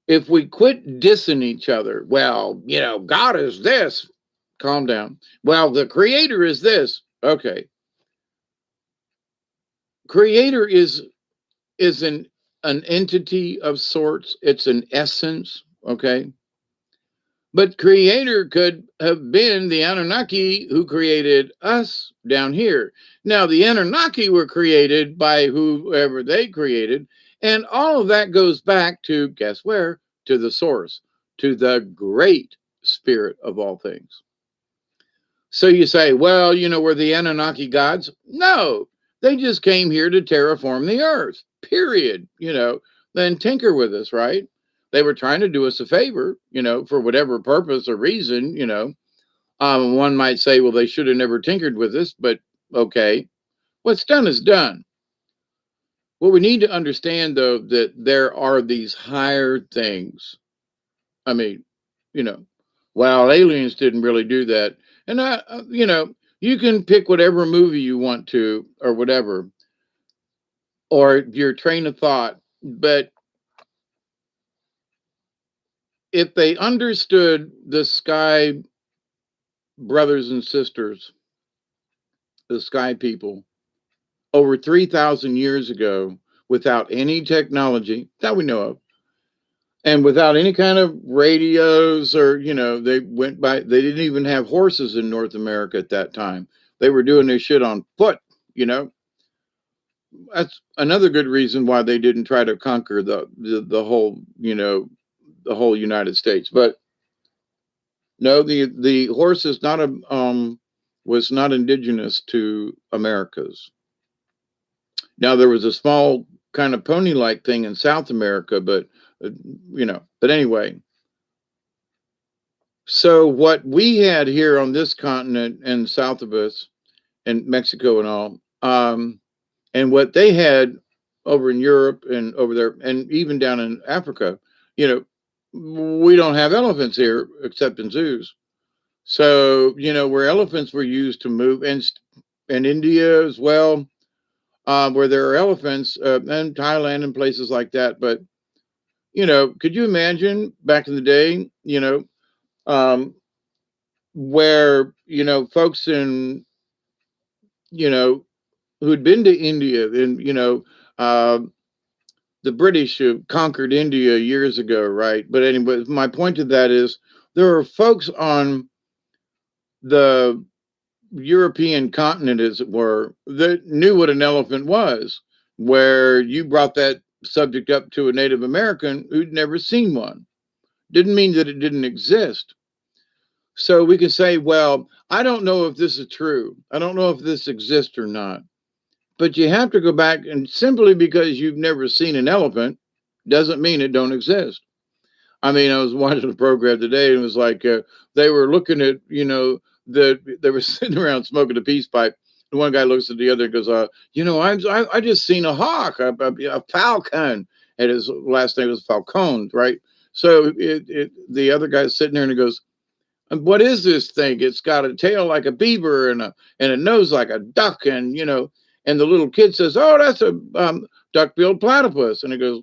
if we quit dissing each other, well, God is this. Calm down. Well, the creator is this. Okay. Creator is an entity of sorts. It's an essence. Okay. But creator could have been the Anunnaki who created us down here. Now, the Anunnaki were created by whoever they created. And all of that goes back to, guess where? To the source, to the great spirit of all things. So you say, well, were the Anunnaki gods? No, they just came here to terraform the earth, period. Then tinker with us, right? They were trying to do us a favor, for whatever purpose or reason. One might say, well, they should have never tinkered with us, but okay, what's done is done. What we need to understand, though, that there are these higher things. I mean, you know, well, aliens didn't really do that. And you can pick whatever movie you want to or whatever, or your train of thought. But if they understood the sky brothers and sisters, the sky people, over 3,000 years ago, without any technology that we know of, and without any kind of radios or they didn't even have horses in North America at that time. They were doing this shit on foot. you know that's another good reason why they didn't try to conquer the whole the whole United States. But no, the horse is not a was not indigenous to Americas. Now there was a small kind of pony like thing in South America, but but anyway. So what we had here on this continent and south of us, and Mexico and all, and what they had over in Europe and over there, and even down in Africa, you we don't have elephants here except in zoos. So where elephants were used to move, and India as well, where there are elephants, and Thailand and places like that. But could you imagine back in the day, um, where folks in you know who'd been to India, and uh, the British conquered India years ago, right? But anyway, my point to that is there are folks on the European continent, as it were, that knew what an elephant was. Where you brought that subject up to a Native American who'd never seen one, didn't mean that it didn't exist. So we can say, well, I don't know if this is true. I don't know if this exists or not. But you have to go back, and simply because you've never seen an elephant doesn't mean it don't exist. I mean, I was watching a program today, and it was like they were looking at, they were sitting around smoking a peace pipe. And one guy looks at the other and goes, I just seen a hawk, a falcon. And his last name was Falcone, right? So the other guy's sitting there and he goes, what is this thing? It's got a tail like a beaver and a nose like a duck, and and the little kid says, "Oh, that's a duck-billed platypus," and it goes,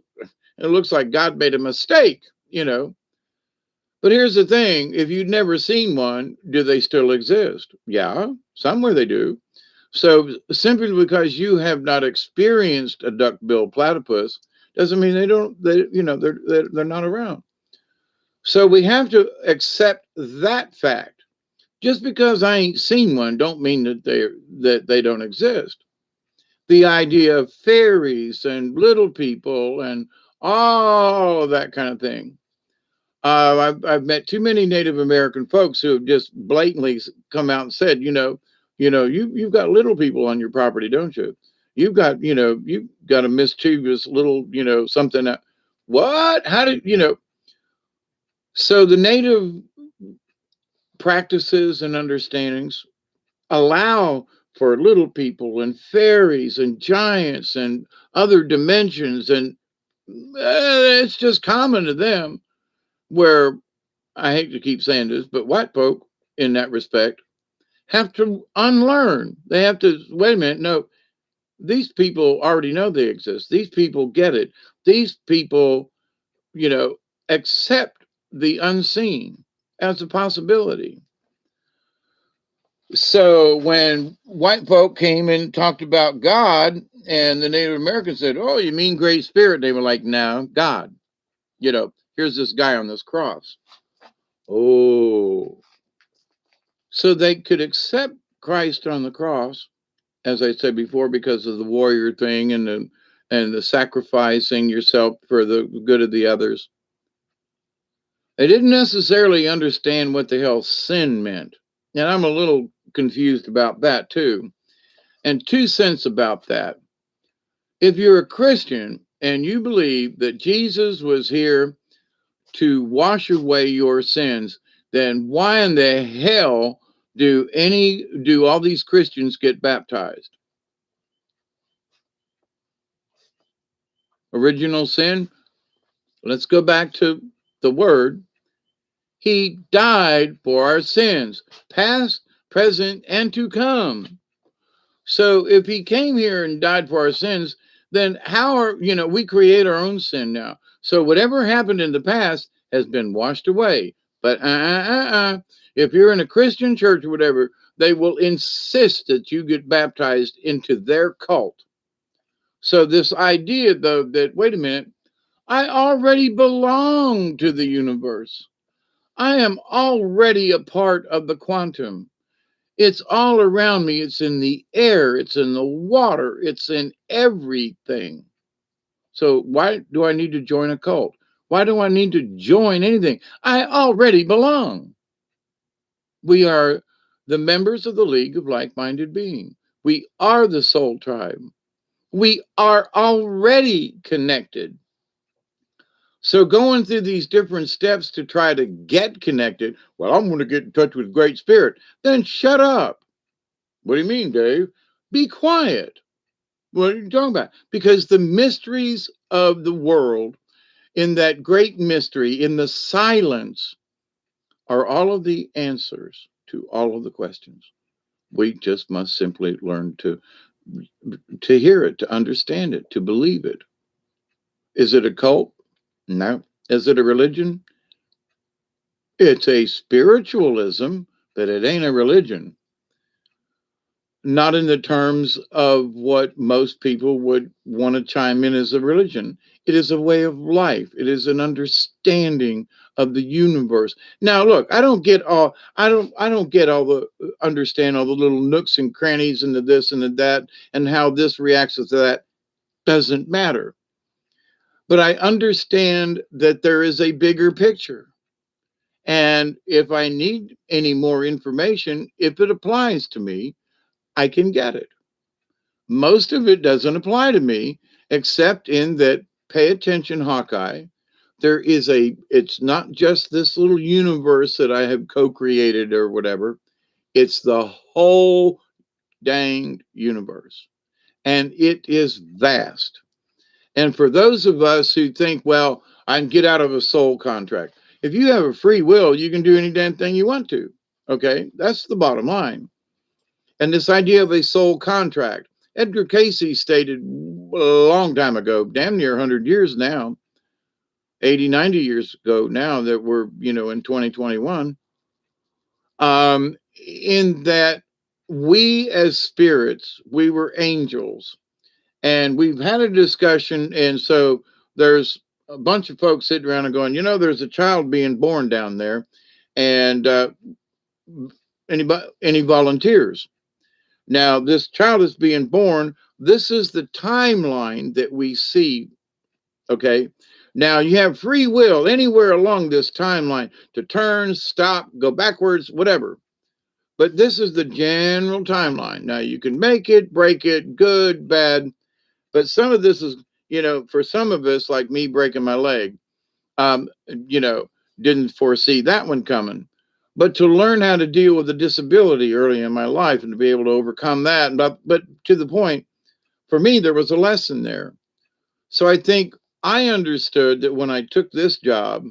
"It looks like God made a mistake." But here's the thing: if you'd never seen one, do they still exist? Yeah, somewhere they do. So simply because you have not experienced a duck-billed platypus doesn't mean they don't. They're not around. So we have to accept that fact. Just because I ain't seen one don't mean that they don't exist. The idea of fairies and little people and all that kind of thing. I've met too many Native American folks who have just blatantly come out and said, you've got little people on your property, don't you? You've got a mischievous little, something. What? How did So the Native practices and understandings allow for little people and fairies and giants and other dimensions, and it's just common to them. Where I hate to keep saying this, but white folk in that respect have to unlearn. They have to wait a minute. No, these people already know they exist. These people get it. These people, accept the unseen as a possibility. So when white folk came and talked about God, and the Native Americans said, "Oh, you mean Great Spirit?" They were like, "No, God. Here's this guy on this cross." Oh, so they could accept Christ on the cross, as I said before, because of the warrior thing and the sacrificing yourself for the good of the others. They didn't necessarily understand what the hell sin meant. And I'm a little confused about that too. And 2 cents about that. If you're a Christian and you believe that Jesus was here to wash away your sins, then why in the hell do all these Christians get baptized? Original sin? Let's go back to the word. He died for our sins, past, present, and to come. So if he came here and died for our sins, then how we create our own sin now. So whatever happened in the past has been washed away. But if you're in a Christian church or whatever, they will insist that you get baptized into their cult. So this idea, though, that, wait a minute, I already belong to the universe. I am already a part of the quantum. It's all around me. It's in the air. It's in the water. It's in everything. So why do I need to join a cult? Why do I need to join anything? I already belong. We are the members of the League of Like-Minded Beings. We are the soul tribe. We are already connected. So going through these different steps to try to get connected, well, I'm going to get in touch with Great Spirit. Then shut up. What do you mean, Dave? Be quiet. What are you talking about? Because the mysteries of the world, in that great mystery, in the silence, are all of the answers to all of the questions. We just must simply learn to hear it, to understand it, to believe it. Is it a cult? No. Is it a religion? It's a spiritualism, but it ain't a religion. Not in the terms of what most people would want to chime in as a religion. It is a way of life. It is an understanding of the universe. Now, look, I don't get all the understand all the little nooks and crannies and the this and the that and how this reacts to that. Doesn't matter. But I understand that there is a bigger picture. And if I need any more information, if it applies to me, I can get it. Most of it doesn't apply to me, except in that, pay attention, Hawkeye. It's not just this little universe that I have co-created or whatever. It's the whole dang universe. And it is vast. And for those of us who think, well, I can get out of a soul contract. If you have a free will, you can do any damn thing you want to. Okay, that's the bottom line. And this idea of a soul contract, Edgar Cayce stated a long time ago, damn near 100 years now, 80, 90 years ago now that we're, in 2021, in that we as spirits, we were angels. And we've had a discussion. And so there's a bunch of folks sitting around and going, there's a child being born down there. And any volunteers? Now, this child is being born. This is the timeline that we see. Okay. Now, you have free will anywhere along this timeline to turn, stop, go backwards, whatever. But this is the general timeline. Now, you can make it, break it, good, bad. But some of this is, for some of us, like me breaking my leg, didn't foresee that one coming. But to learn how to deal with a disability early in my life and to be able to overcome that. But to the point, for me, there was a lesson there. So I think I understood that when I took this job,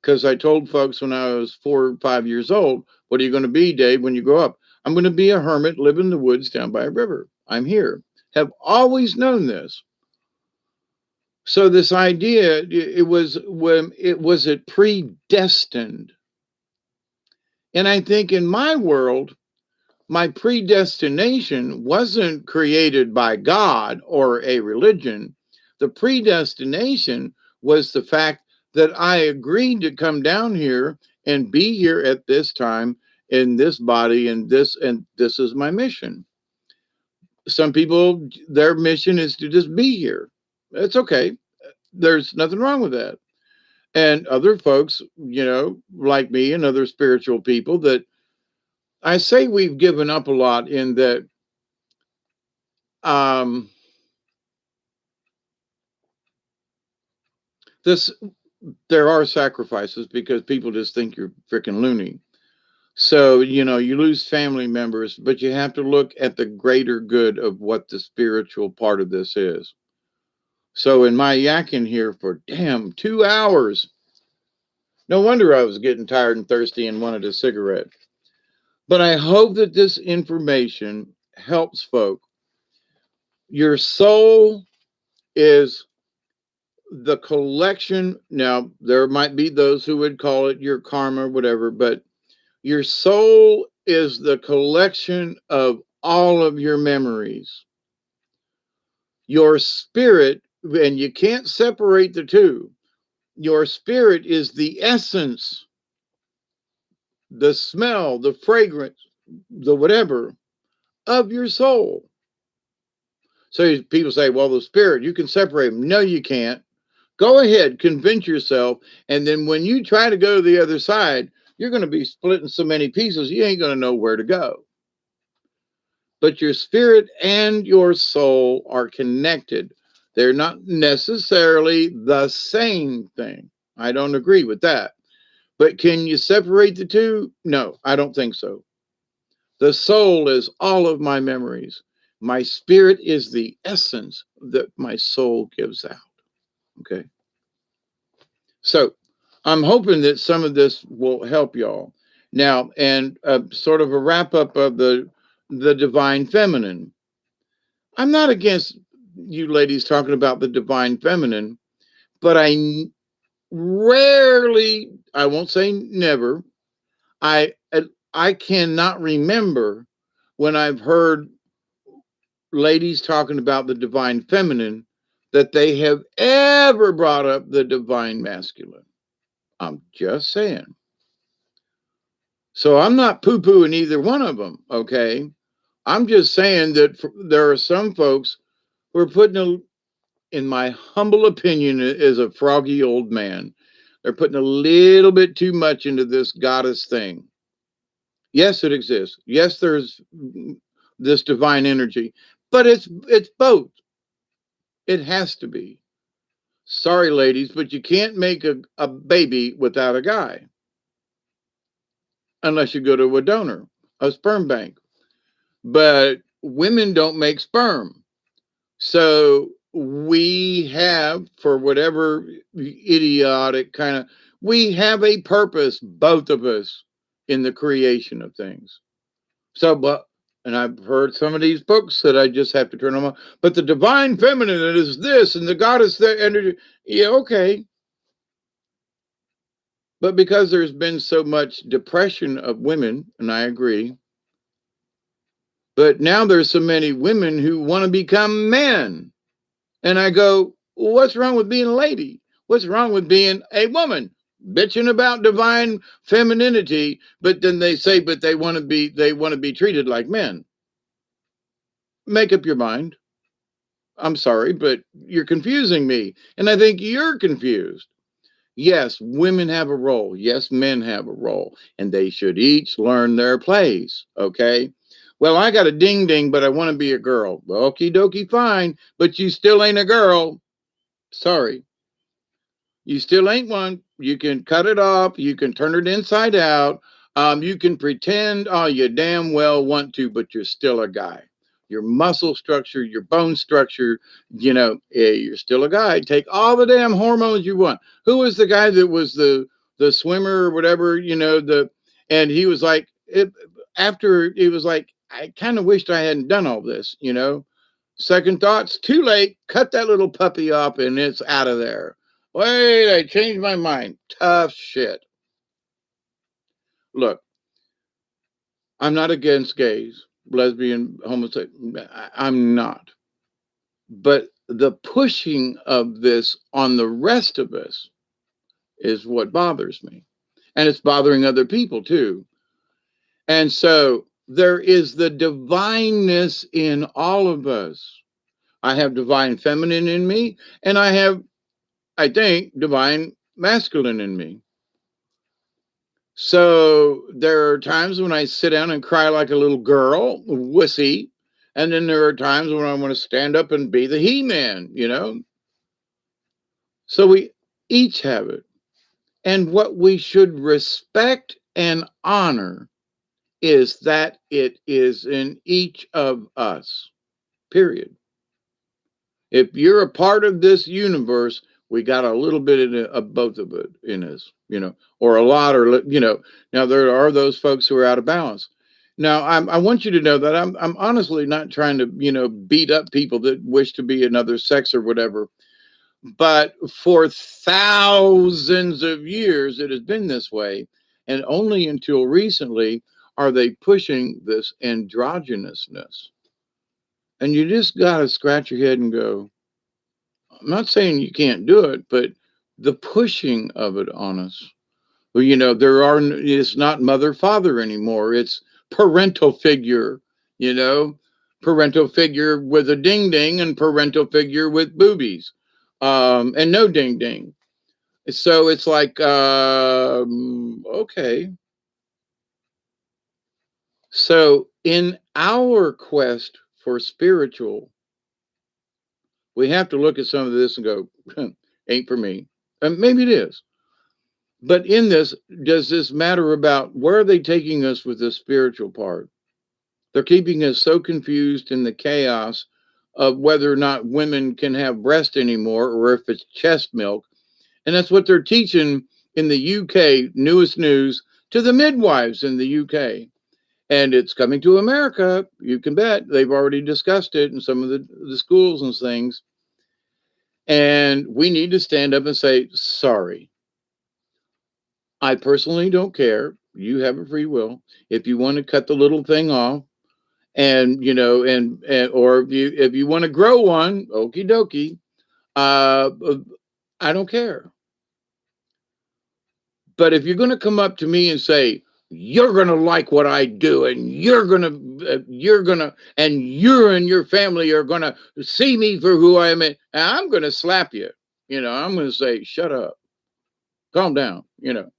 because I told folks when I was 4 or 5 years old, what are you going to be, Dave, when you grow up? I'm going to be a hermit, live in the woods down by a river. I'm here. Have always known this. So this idea, it was predestined. And I think in my world, my predestination wasn't created by God or a religion. The predestination was the fact that I agreed to come down here and be here at this time in this body and this is my mission. Some people, their mission is to just be here. It's okay. There's nothing wrong with that. And other folks, like me and other spiritual people that I say we've given up a lot in that um, this there are sacrifices because people just think you're freaking loony. So, you lose family members, but you have to look at the greater good of what the spiritual part of this is. So, in my yakking here for damn 2 hours, no wonder I was getting tired and thirsty and wanted a cigarette. But I hope that this information helps folk. Your soul is the collection. Now, there might be those who would call it your karma, whatever, but your soul is the collection of all of your memories. Your spirit, and you can't separate the two, your spirit is the essence, the smell, the fragrance, the whatever of your soul. So people say, well, the spirit, you can separate them. No, you can't. Go ahead, convince yourself. And then when you try to go to the other side, you're going to be split in so many pieces, you ain't going to know where to go. But your spirit and your soul are connected. They're not necessarily the same thing. I don't agree with that. But can you separate the two? No, I don't think so. The soul is all of my memories. My spirit is the essence that my soul gives out. Okay. So I'm hoping that some of this will help y'all. Now, and sort of a wrap up of the divine feminine. I'm not against you ladies talking about the divine feminine, but rarely, I won't say never, I I cannot remember when I've heard ladies talking about the divine feminine that they have ever brought up the divine masculine. I'm just saying. So I'm not poo-pooing either one of them, okay? I'm just saying that there are some folks who are putting in my humble opinion, is a froggy old man. They're putting a little bit too much into this goddess thing. Yes, it exists. Yes, there's this divine energy, but it's both. It has to be. Sorry, ladies, but you can't make a baby without a guy unless you go to a donor, a sperm bank. But women don't make sperm. So we have, for whatever idiotic kind of, we have a purpose, both of us, in the creation of things. So, and I've heard some of these books that I just have to turn them on. But the divine feminine is this, and the goddess that energy. Yeah, okay. But because there's been so much depression of women, and I agree, but now there's so many women who want to become men. And I go, what's wrong with being a lady? What's wrong with being a woman? Bitching about divine femininity, but then they say, but they want to be treated like men. Make up your mind. I'm sorry, but you're confusing me. And I think you're confused. Yes, women have a role. Yes, men have a role. And they should each learn their place. Okay. Well, I got a ding ding, but I want to be a girl. Okie dokie, fine. But you still ain't a girl. Sorry. You still ain't one. You can cut it off. You can turn it inside out. You can pretend, oh, you damn well want to, but you're still a guy. Your muscle structure, your bone structure, you're still a guy. Take all the damn hormones you want. Who was the guy that was the swimmer or whatever? And he was like, after he was like, I kind of wished I hadn't done all this. Second thoughts, too late. Cut that little puppy up and it's out of there. Wait, I changed my mind. Tough shit. Look, I'm not against gays, lesbian, homosexual. I'm not. But the pushing of this on the rest of us is what bothers me. And it's bothering other people too. And so there is the divineness in all of us. I have divine feminine in me, and I have, I think, divine masculine in me. So there are times when I sit down and cry like a little girl, wussy. And then there are times when I want to stand up and be the He-Man, you know? So we each have it. And what we should respect and honor is that it is in each of us, period. If you're a part of this universe, we got a little bit of both of it in us, you know, or a lot, or, you know. Now, there are those folks who are out of balance. Now, I want you to know that I'm honestly not trying to, you know, beat up people that wish to be another sex or whatever. But for thousands of years, it has been this way. And only until recently are they pushing this androgynousness. And you just got to scratch your head and go, I'm not saying you can't do it, but the pushing of it on us. Well, you know, it's not mother, father anymore. It's parental figure, you know, parental figure with a ding ding and parental figure with boobies, and no ding ding. So it's like, okay. So in our quest for spiritual, we have to look at some of this and go, ain't for me. And maybe it is. But in this, does this matter about where are they taking us with the spiritual part? They're keeping us so confused in the chaos of whether or not women can have breast anymore or if it's chest milk. And that's what they're teaching in the UK, newest news, to the midwives in the UK. And it's coming to America. You can bet they've already discussed it in some of the schools and things. And we need to stand up and say, sorry. I personally don't care. You have a free will. If you want to cut the little thing off, and you know, and or if you want to grow one, okie dokie. Uh, I don't care. But if you're going to come up to me and say, you're going to like what I do, and and you and your family are going to see me for who I am, and I'm going to slap you. You know, I'm going to say, shut up, calm down. You know,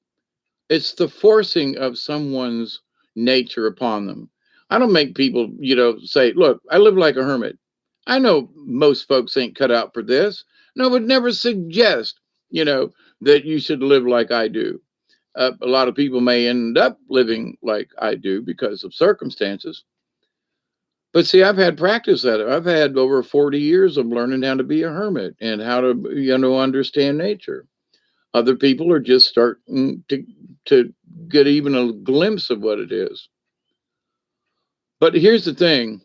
it's the forcing of someone's nature upon them. I don't make people, you know, say, look, I live like a hermit. I know most folks ain't cut out for this. No, I would never suggest, you know, that you should live like I do. A lot of people may end up living like I do because of circumstances. But see, I've had practice at it. I've had over 40 years of learning how to be a hermit and how to, you know, understand nature. Other people are just starting to get even a glimpse of what it is. But here's the thing.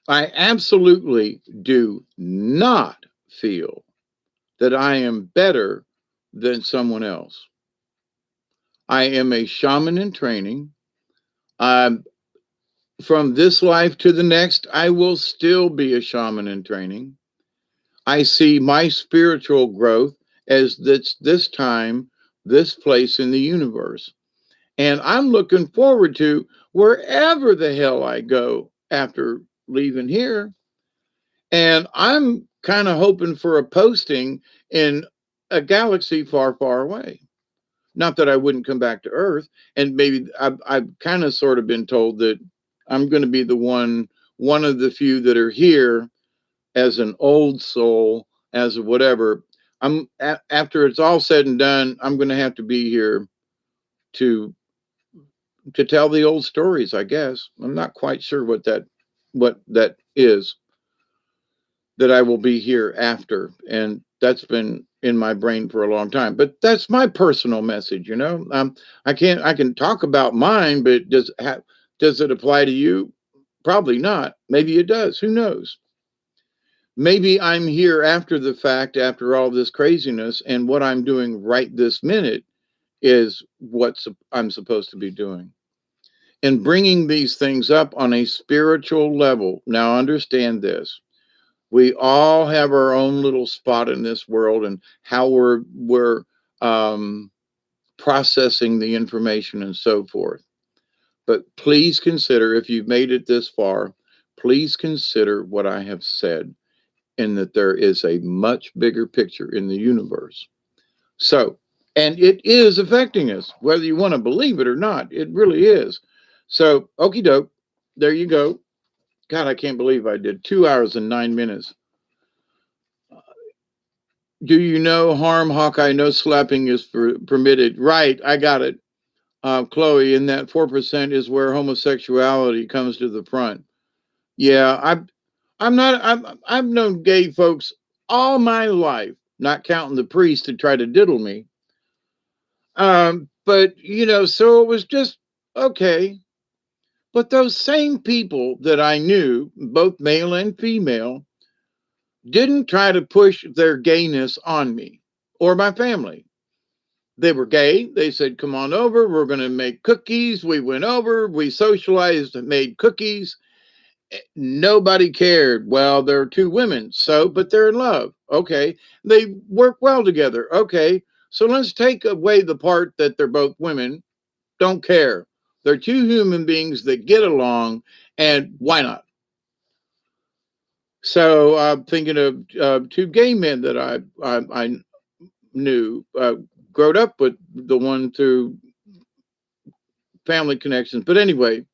I absolutely do not feel that I am better than someone else. I am a shaman in training. I'm From this life to the next, I will still be a shaman in training. I see my spiritual growth as this time, this place in the universe. And I'm looking forward to wherever the hell I go after leaving here. And I'm kind of hoping for a posting in a galaxy far, far away. Not that I wouldn't come back to Earth. And maybe I've kind of sort of been told that I'm going to be one of the few that are here as an old soul, as a whatever. After it's all said and done, I'm going to have to be here to tell the old stories, I guess. I'm not quite sure what that is, that I will be here after. And that's been in my brain for a long time. But that's my personal message, you know. I can talk about mine, but does it apply to you? Probably not. Maybe it does. Who knows? Maybe I'm here after the fact, after all this craziness, and what I'm doing right this minute is what I'm supposed to be doing. And bringing these things up on a spiritual level. Now, understand this. We all have our own little spot in this world and how we're processing the information and so forth. But please consider, if you've made it this far, please consider what I have said, in that there is a much bigger picture in the universe. So And it is affecting us, whether you want to believe it or not. It really is. So, okie doke, there you go. God, I can't believe I did 2 hours and 9 minutes. Do you know harm, Hawkeye? No slapping is permitted. Right, I got it, Chloe. And that 4% is where homosexuality comes to the front. Yeah, I'm not. I've known gay folks all my life, not counting the priest to try to diddle me. But so it was just okay. But those same people that I knew, both male and female, didn't try to push their gayness on me or my family. They were gay. They said, come on over. We're going to make cookies. We went over, we socialized and made cookies. Nobody cared. Well, there are two women, but they're in love. Okay. They work well together. Okay. So let's take away the part that they're both women. Don't care. They're two human beings that get along, and why not? So I'm thinking of two gay men that I knew, growed up with, the one through family connections. But anyway,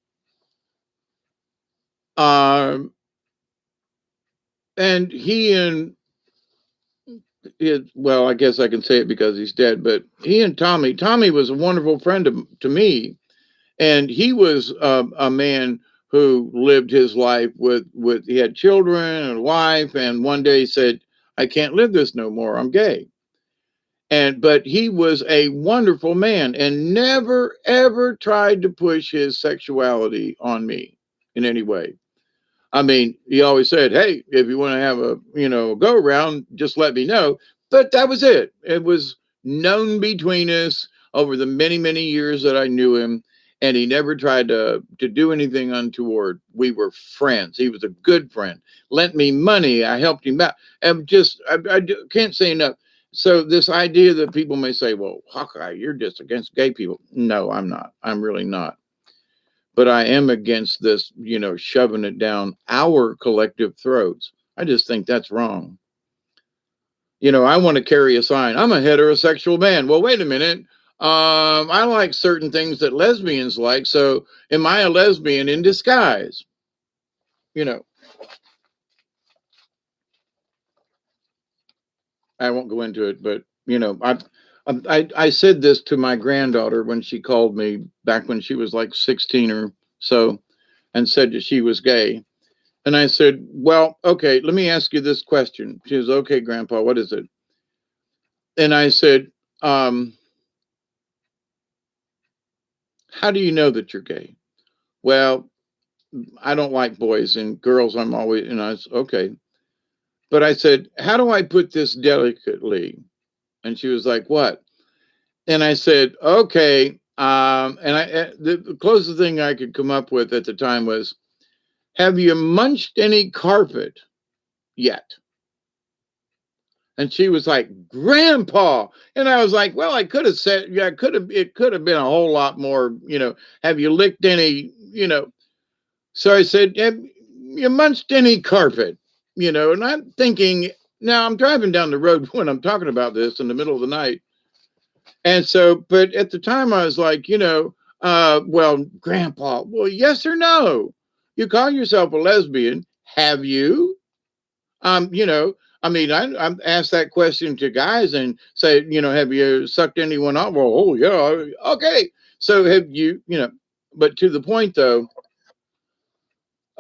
um, and he and well, I guess I can say it because he's dead, but he and Tommy was a wonderful friend to me. And he was a man who lived his life he had children and a wife. And one day he said, I can't live this no more. I'm gay. But he was a wonderful man and never, ever tried to push his sexuality on me in any way. I mean, he always said, hey, if you want to have a go around, just let me know. But that was it. It was known between us over the many, many years that I knew him. And he never tried to do anything untoward. We were friends. He was a good friend. Lent me money. I helped him out. And I can't say enough. So this idea that people may say, well, Hawkeye, you're just against gay people. No, I'm not. I'm really not. But I am against this, shoving it down our collective throats. I just think that's wrong. I want to carry a sign. I'm a heterosexual man. Well, wait a minute. I like certain things that lesbians like. So am I a lesbian in disguise? I won't go into it, but I said this to my granddaughter when she called me back when she was like 16 or so, and said that she was gay. And I said, well, okay, let me ask you this question. She was, okay, Grandpa, what is it? And I said, how do you know that you're gay? Well, I don't like boys and girls. I'm always, and I was, okay. But I said, how do I put this delicately? And she was like, what? And I said, okay. The closest thing I could come up with at the time was, have you munched any carpet yet? And she was like, Grandpa. And I was like, well, I could have said, yeah, it could have been a whole lot more, have you licked any, So I said, have you munched any carpet? And I'm thinking, now I'm driving down the road when I'm talking about this in the middle of the night. And so, but at the time I was like, well, Grandpa, well, yes or no? You call yourself a lesbian. Have you? I mean, I asked that question to guys and say, have you sucked anyone off? Well, oh yeah, okay. So have you, but to the point though,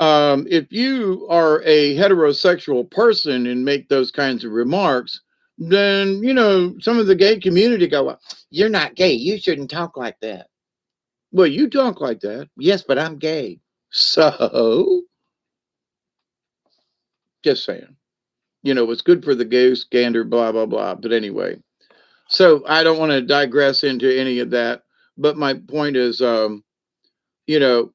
if you are a heterosexual person and make those kinds of remarks, then some of the gay community go, well, you're not gay. You shouldn't talk like that. Well, you talk like that. Yes, but I'm gay. So just saying. What's good for the goose gander, blah blah blah. But anyway, so I don't want to digress into any of that. But my point is, you know,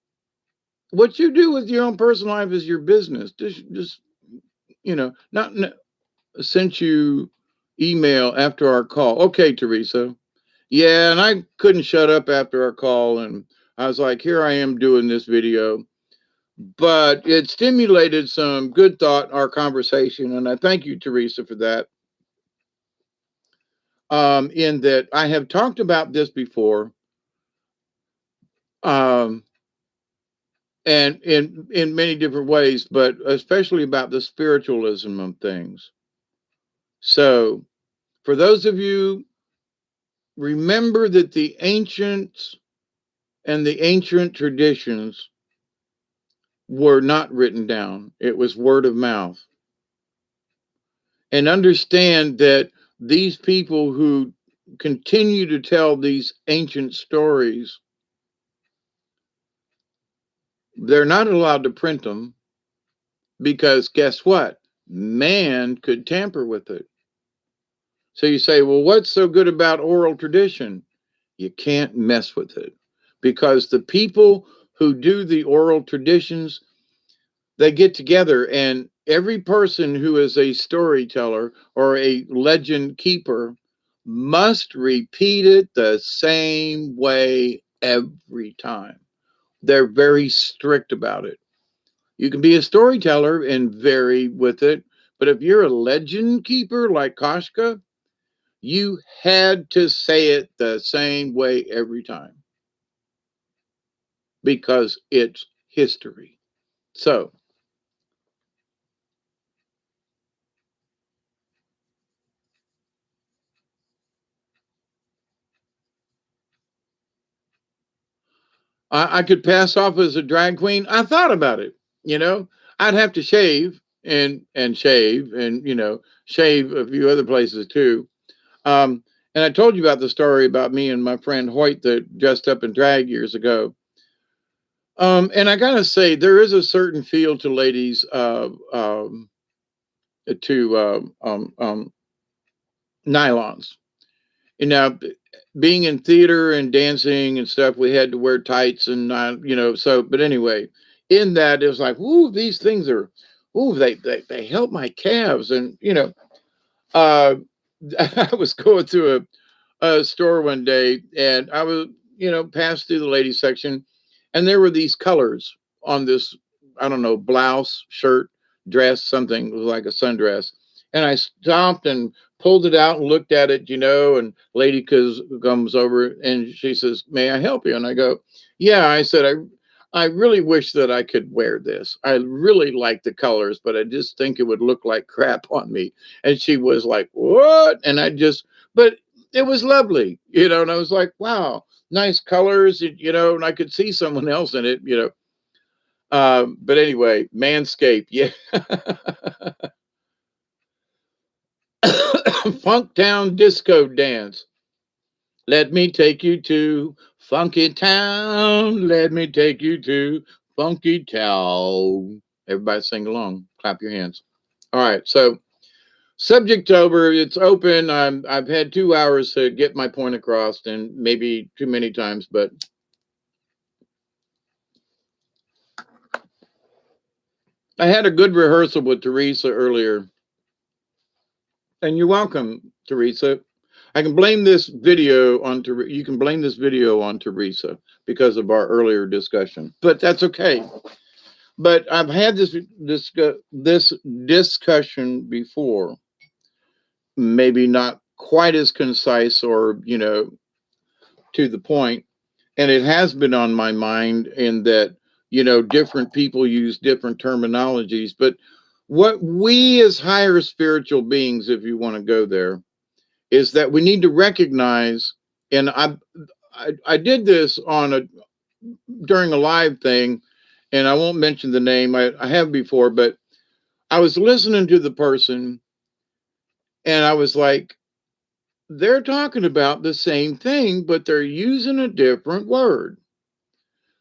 what you do with your own personal life is your business. Just not sent you email after our call. Okay, Teresa. Yeah, and I couldn't shut up after our call, and I was like, here I am doing this video. But it stimulated some good thought in our conversation, and I thank you, Teresa, for that. in that I have talked about this before, um, and in many different ways, but especially about the spiritualism of things. So, for those of you, remember that the ancients and the ancient traditions were not written down. It was word of mouth. And understand that these people who continue to tell these ancient stories, they're not allowed to print them because guess what? Man could tamper with it. So you say, well, what's so good about oral tradition? You can't mess with it because the people who do the oral traditions, they get together, and every person who is a storyteller or a legend keeper must repeat it the same way every time. They're very strict about it. You can be a storyteller and vary with it, but if you're a legend keeper like Koshka, you had to say it the same way every time because it's history. So, I could pass off as a drag queen. I thought about it. You know, I'd have to shave and shave and shave a few other places too. Um, and I told you about the story about me and my friend Hoyt that dressed up in drag years ago. And I gotta say, there is a certain feel to ladies to nylons. And now, being in theater and dancing and stuff, we had to wear tights and so. But anyway, in that, it was like, ooh, these things are, ooh, they help my calves, and uh, I was going through a store one day, and I was passed through the ladies section, and there were these colors on this, I don't know, blouse, shirt, dress, something. It was like a sundress, and I stopped and pulled it out and looked at it, and lady comes over and she says, may I help you? And I go, yeah. I said, I really wish that I could wear this. I really like the colors, but I just think it would look like crap on me. And she was like, what? And but it was lovely, and I was like, wow, nice colors, and I could see someone else in it. But anyway, Manscaped, yeah. Funktown Disco Dance. Let me take you to Funky Town. Let me take you to Funky Town. Everybody sing along. Clap your hands. All right. So, subject over. It's open. I've had 2 hours to get my point across, and maybe too many times, but I had a good rehearsal with Teresa earlier. And you're welcome, Teresa. I can blame this video on you can blame this video on Teresa because of our earlier discussion, but that's okay. But I've had this discussion before, maybe not quite as concise or to the point, and it has been on my mind in that different people use different terminologies, but what we as higher spiritual beings, if you want to go there, is that we need to recognize, and I did this on a during a live thing, and I won't mention the name. I have before, but I was listening to the person, and I was like, they're talking about the same thing, but they're using a different word.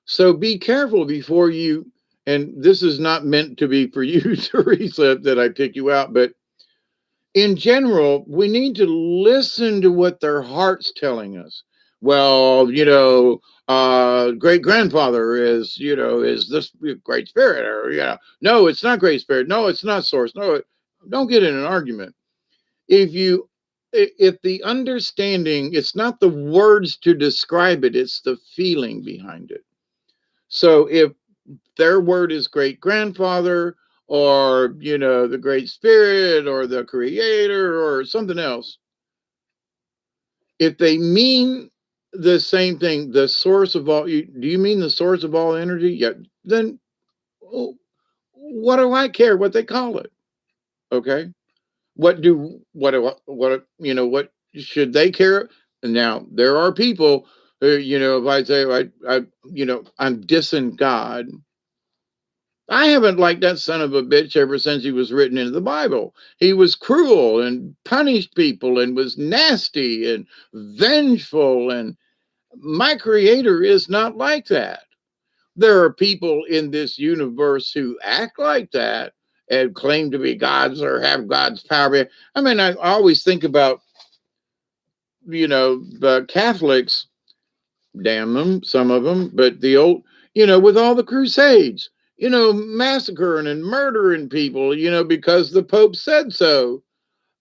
So be careful before you. And this is not meant to be for you, Teresa, that I pick you out, but in general, we need to listen to what their heart's telling us. Well, great grandfather is this great spirit, or no, it's not great spirit. No, it's not source. No, don't get in an argument. If the understanding, it's not the words to describe it, it's the feeling behind it. So if their word is great grandfather, or the great spirit, or the creator, or something else, if they mean the same thing, the source of all, do you mean the source of all energy? Yeah. Then oh, what do I care what they call it? Okay. What should they care? Now there are people who, if I say I'm dissing God, I haven't liked that son of a bitch ever since he was written into the Bible. He was cruel and punished people and was nasty and vengeful. And my creator is not like that. There are people in this universe who act like that and claim to be gods or have God's power. I mean, I always think about, the Catholics, damn them, some of them, but the old, with all the crusades, massacring and murdering people, because the Pope said so.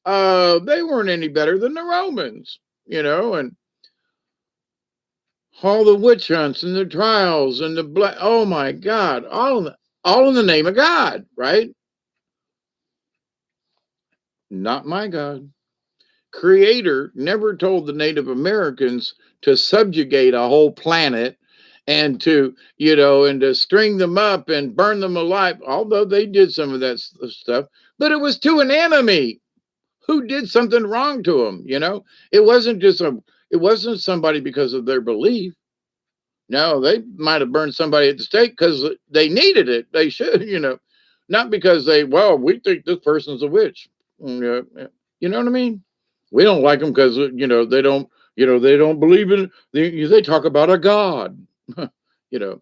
They weren't any better than the Romans, and all the witch hunts and the trials and oh my God, all in the name of God, right? Not my God. Creator never told the Native Americans to subjugate a whole planet and to string them up and burn them alive, although they did some of that stuff, but it was to an enemy who did something wrong to them. It wasn't it wasn't somebody because of their belief. No, they might have burned somebody at the stake because they needed it. They should, not because we think this person's a witch. You know what I mean? We don't like them because they don't believe in. They talk about a god. you know.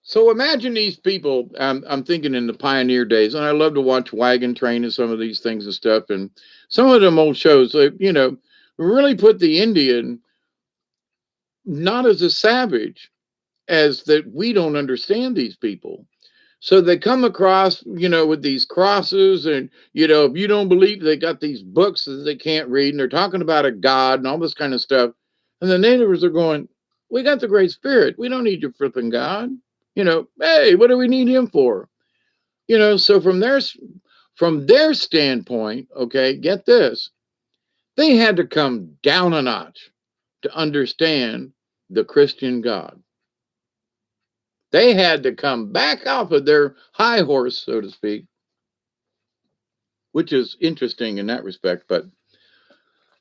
So imagine these people. I'm thinking in the pioneer days, and I love to watch Wagon Train and some of these things and stuff. And some of them old shows, really put the Indian not as a savage, as that we don't understand these people. So they come across, with these crosses, and if you don't believe, they got these books that they can't read, and they're talking about a god and all this kind of stuff. And the natives are going, "We got the Great Spirit. We don't need your flipping God. Hey, what do we need him for?" So from their standpoint, okay, get this, they had to come down a notch to understand the Christian God. They had to come back off of their high horse, so to speak, which is interesting in that respect. But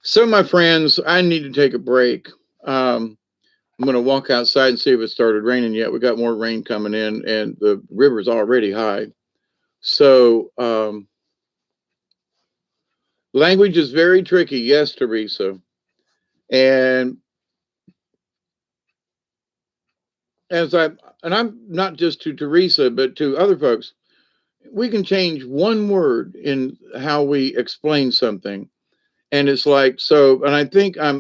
so, my friends, I need to take a break. I'm going to walk outside and see if it started raining yet. We got more rain coming in, and the river's already high. So, language is very tricky. Yes, Teresa. And as I'm not just to Teresa, but to other folks, we can change one word in how we explain something. And it's like, so, and I think I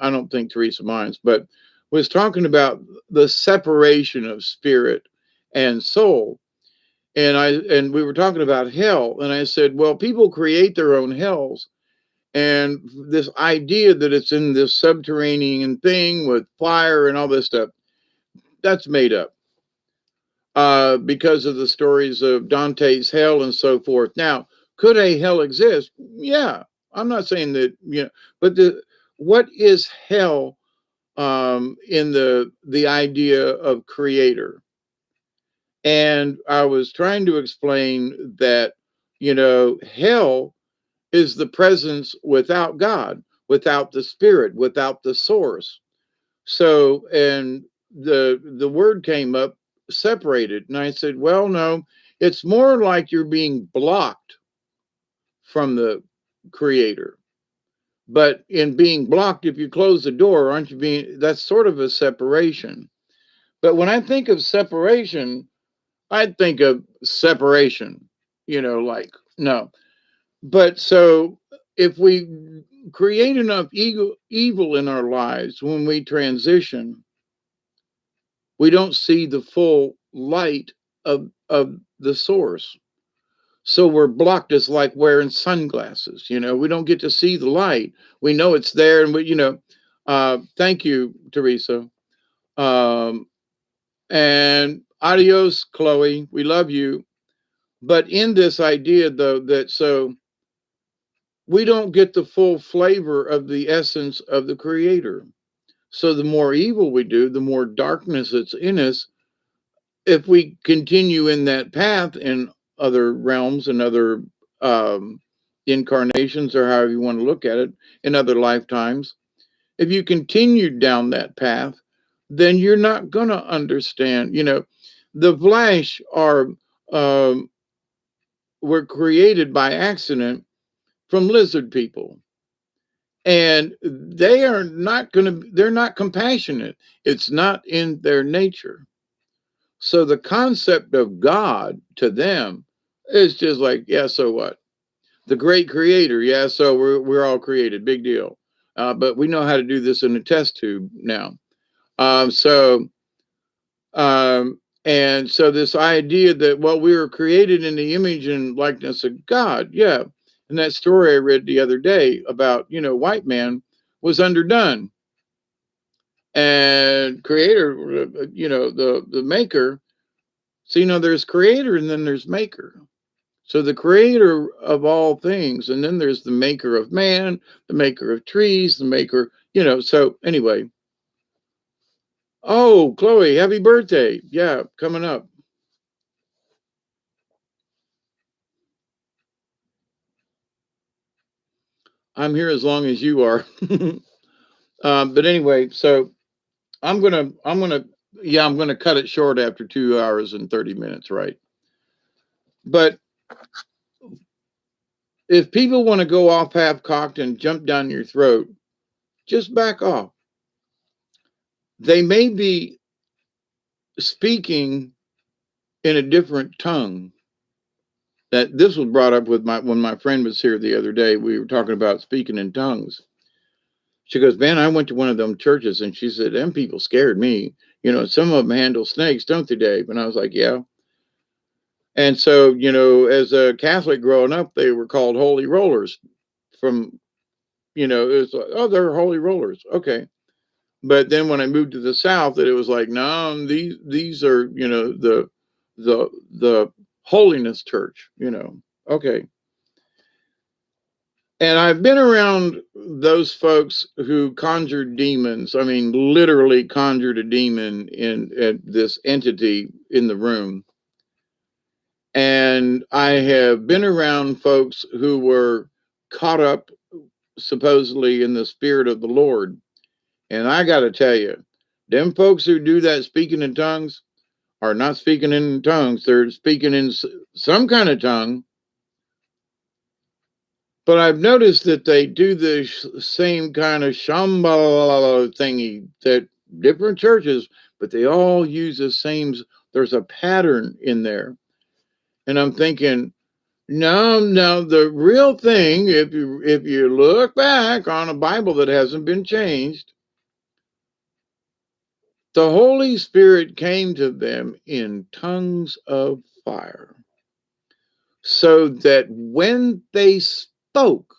don't think Teresa minds, but was talking about the separation of spirit and soul. And we were talking about hell. And I said, well, people create their own hells. And this idea that it's in this subterranean thing with fire and all this stuff, that's made up because of the stories of Dante's hell and so forth. Now, could a hell exist? Yeah. I'm not saying that, but what is hell in the idea of creator? And I was trying to explain that, hell is the presence without God, without the spirit, without the source. So, and the word came up, separated. And I said, well, no, it's more like you're being blocked from the creator. But in being blocked, if you close the door, aren't you that's sort of a separation. But when I think of separation, I think of separation, like, no. But so if we create enough evil in our lives when we transition, we don't see the full light of the source. So we're blocked. As like wearing sunglasses, we don't get to see the light. We know it's there, and thank you, Teresa. Um, and adios, Chloe. We love you. But in this idea, though, that so we don't get the full flavor of the essence of the Creator. So the more evil we do, the more darkness that's in us. If we continue in that path in other realms and other um, incarnations, or however you want to look at it, in other lifetimes, if you continue down that path, then you're not going to understand. The Flash are um, were created by accident from lizard people, and they're not compassionate. It's not in their nature. So the concept of God to them is just like, yeah, so what? The great creator, yeah, so we're all created, big deal. But we know how to do this in a test tube now. So and so this idea that, well, we were created in the image and likeness of God, yeah. And that story I read the other day about, white man was underdone, and creator, the maker. So, there's creator and then there's maker. So the creator of all things, and then there's the maker of man, the maker of trees, the maker, so anyway. Oh, Chloe, happy birthday. Yeah, coming up. I'm here as long as you are. But anyway, so I'm gonna cut it short after 2 hours and 30 minutes, right? But if people want to go off half cocked and jump down your throat, just back off. They may be speaking in a different tongue. That this was brought up with when my friend was here the other day. We were talking about speaking in tongues. She goes, "Man, I went to one of them churches," and she said, "Them people scared me. Some of them handle snakes, don't they, Dave?" And I was like, "Yeah." And so, as a Catholic growing up, they were called holy rollers. From it was like, oh, they're holy rollers, okay. But then when I moved to the South, it was like, no, these are the holiness church, okay. And I've been around those folks who conjured demons. I mean, literally conjured a demon in this entity in the room. And I have been around folks who were caught up supposedly in the spirit of the Lord. And I got to tell you, them folks who do that speaking in tongues are not speaking in tongues. They're speaking in some kind of tongue. But I've noticed that they do the same kind of shambhala thingy that different churches, but they all use the same. There's a pattern in there. And I'm thinking, no, the real thing, if you look back on a Bible that hasn't been changed, the Holy Spirit came to them in tongues of fire, so that when they spoke,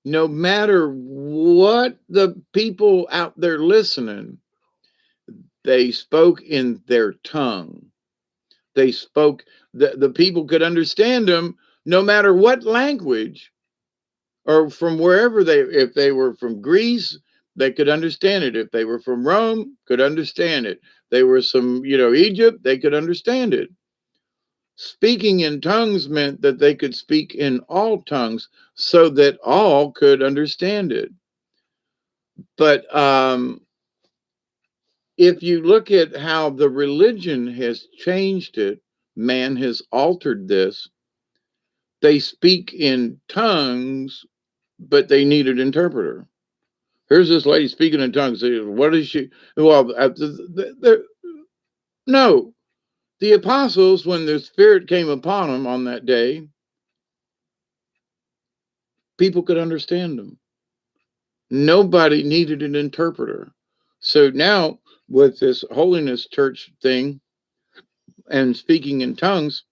no matter what the people out there listening, they spoke in their tongue. They spoke, the people could understand them no matter what language, or from wherever if they were from Greece, they could understand it. If they were from Rome, could understand it. They were some, Egypt, they could understand it. Speaking in tongues meant that they could speak in all tongues so that all could understand it. But if you look at how the religion has changed it, man has altered this. They speak in tongues, but they need an interpreter. Here's this lady speaking in tongues. What is she? Well, no, the apostles, when the Spirit came upon them on that day, people could understand them. Nobody needed an interpreter. So now, with this holiness church thing and speaking in tongues,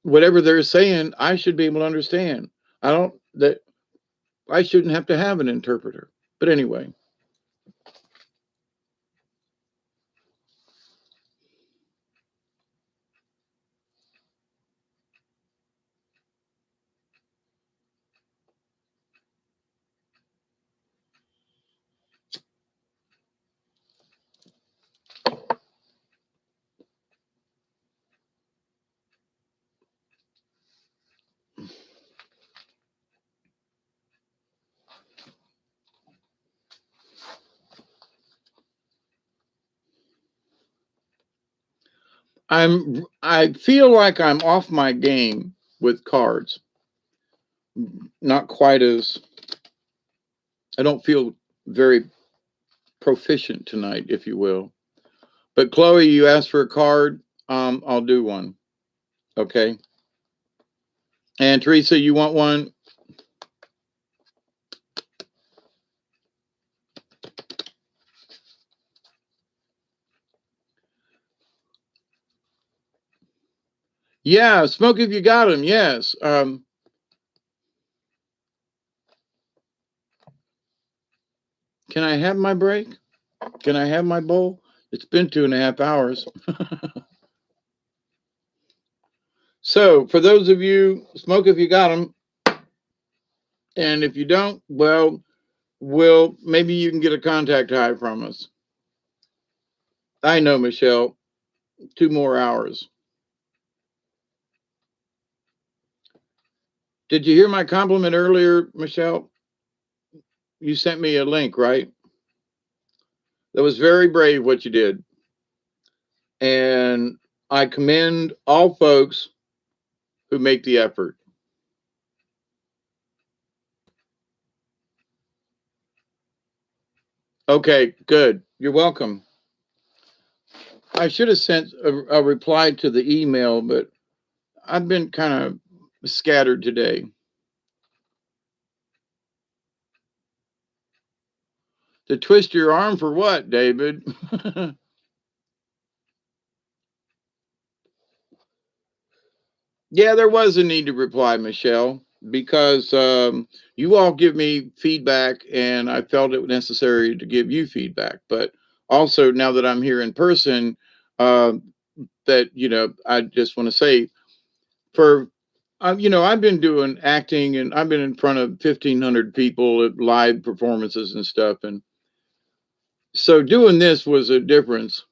whatever they're saying, I should be able to understand. I shouldn't have to have an interpreter. But anyway. I feel like I'm off my game with cards. Not quite as, I don't feel very proficient tonight, if you will. But Chloe, you asked for a card. I'll do one. Okay. And Teresa, you want one? Yeah, smoke if you got them. Yes. Can I have my break? Can I have my bowl? It's been 2.5 hours. So, for those of you, smoke if you got them. And if you don't, well, maybe you can get a contact high from us. I know, Michelle. 2 more hours. Did you hear my compliment earlier, Michelle? You sent me a link, right? That was very brave what you did. And I commend all folks who make the effort. Okay, good. You're welcome. I should have sent a reply to the email, but I've been kind of scattered today. To twist your arm for what, David? Yeah, there was a need to reply, Michelle, because you all give me feedback, and I felt it necessary to give you feedback. But also, now that I'm here in person, uh, I just want to say, for I've been doing acting, and I've been in front of 1,500 people at live performances and stuff, and so doing this was a difference.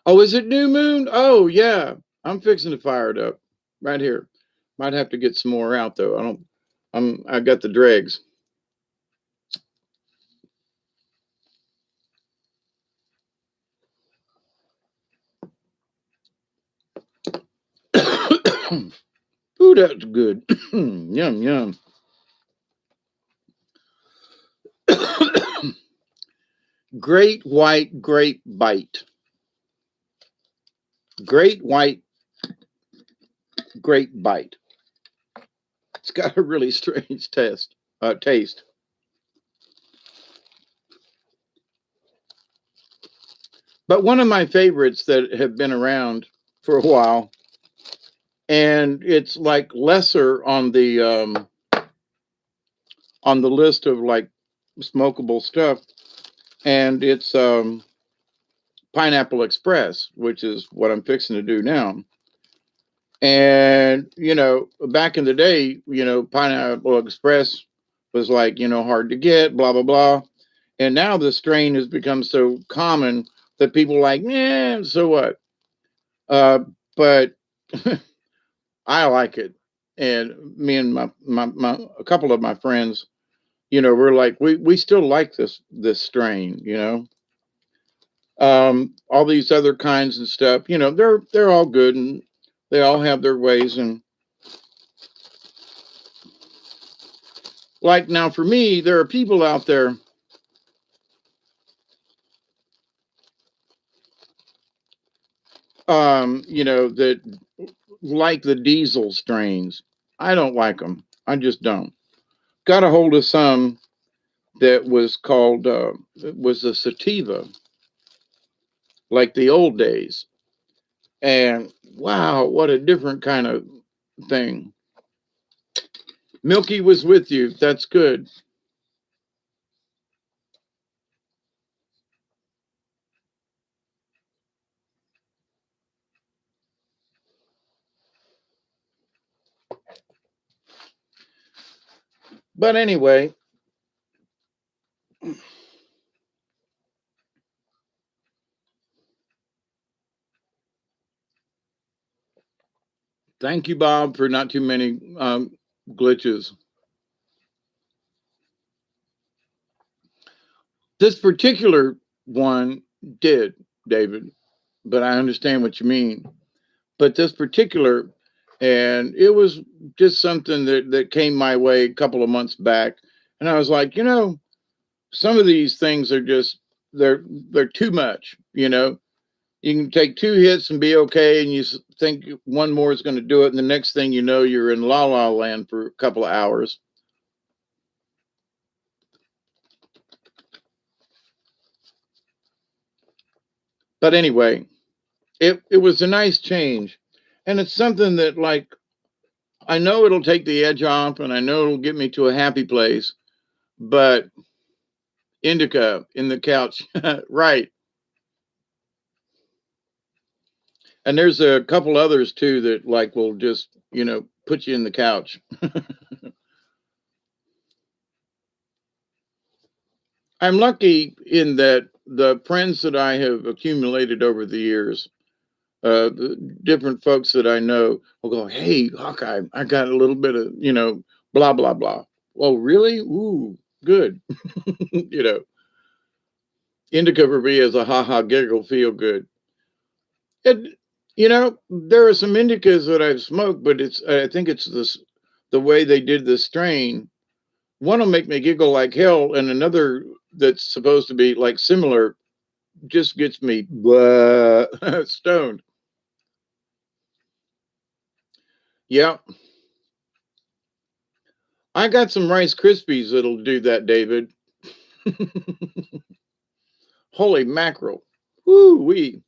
Oh, is it new moon? Oh, yeah. I'm fixing to fire it up right here. Might have to get some more out though. I got the dregs. Ooh, that's good. Yum, yum. Great white grape bite. Great white grape bite. It's got a really strange taste. But one of my favorites that have been around for a while, and it's like lesser on the list of like smokable stuff, and it's Pineapple Express, which is what I'm fixing to do now. And back in the day, Pineapple Express was like hard to get, blah blah blah. And now the strain has become so common that people are like, yeah, so what? But I like it. And me and my a couple of my friends, we're like, we still like this strain, all these other kinds and stuff, they're all good, and they all have their ways. And like now for me, there are people out there that like the diesel strains. I don't like them. I just don't. Got a hold of some that was called it was a sativa, like the old days. And wow, what a different kind of thing. Milky was with you. That's good. But anyway, thank you, Bob, for not too many glitches. This particular one did, David, but I understand what you mean. But this particular, and it was just something that came my way a couple of months back, and I was like, some of these things are just they're too much. You can take two hits and be okay, and you think one more is going to do it, and the next thing you know, you're in la la land for a couple of hours. But anyway, it was a nice change, and it's something that, like, I know it'll take the edge off, and I know it'll get me to a happy place. But indica in the couch, right? And there's a couple others too that, like, will just put you in the couch. I'm lucky in that the friends that I have accumulated over the years, the different folks that I know will go, "Hey, Hawkeye, I got a little bit of, blah, blah, blah." Well, really? Ooh, good. you know, Indica for me is a ha ha giggle, feel good. And, there are some indicas that I've smoked, but I think it's the way they did the strain. One will make me giggle like hell, and another that's supposed to be like similar just gets me blah, stoned. Yeah, I got some Rice Krispies that'll do that, David. Holy mackerel. Woo wee.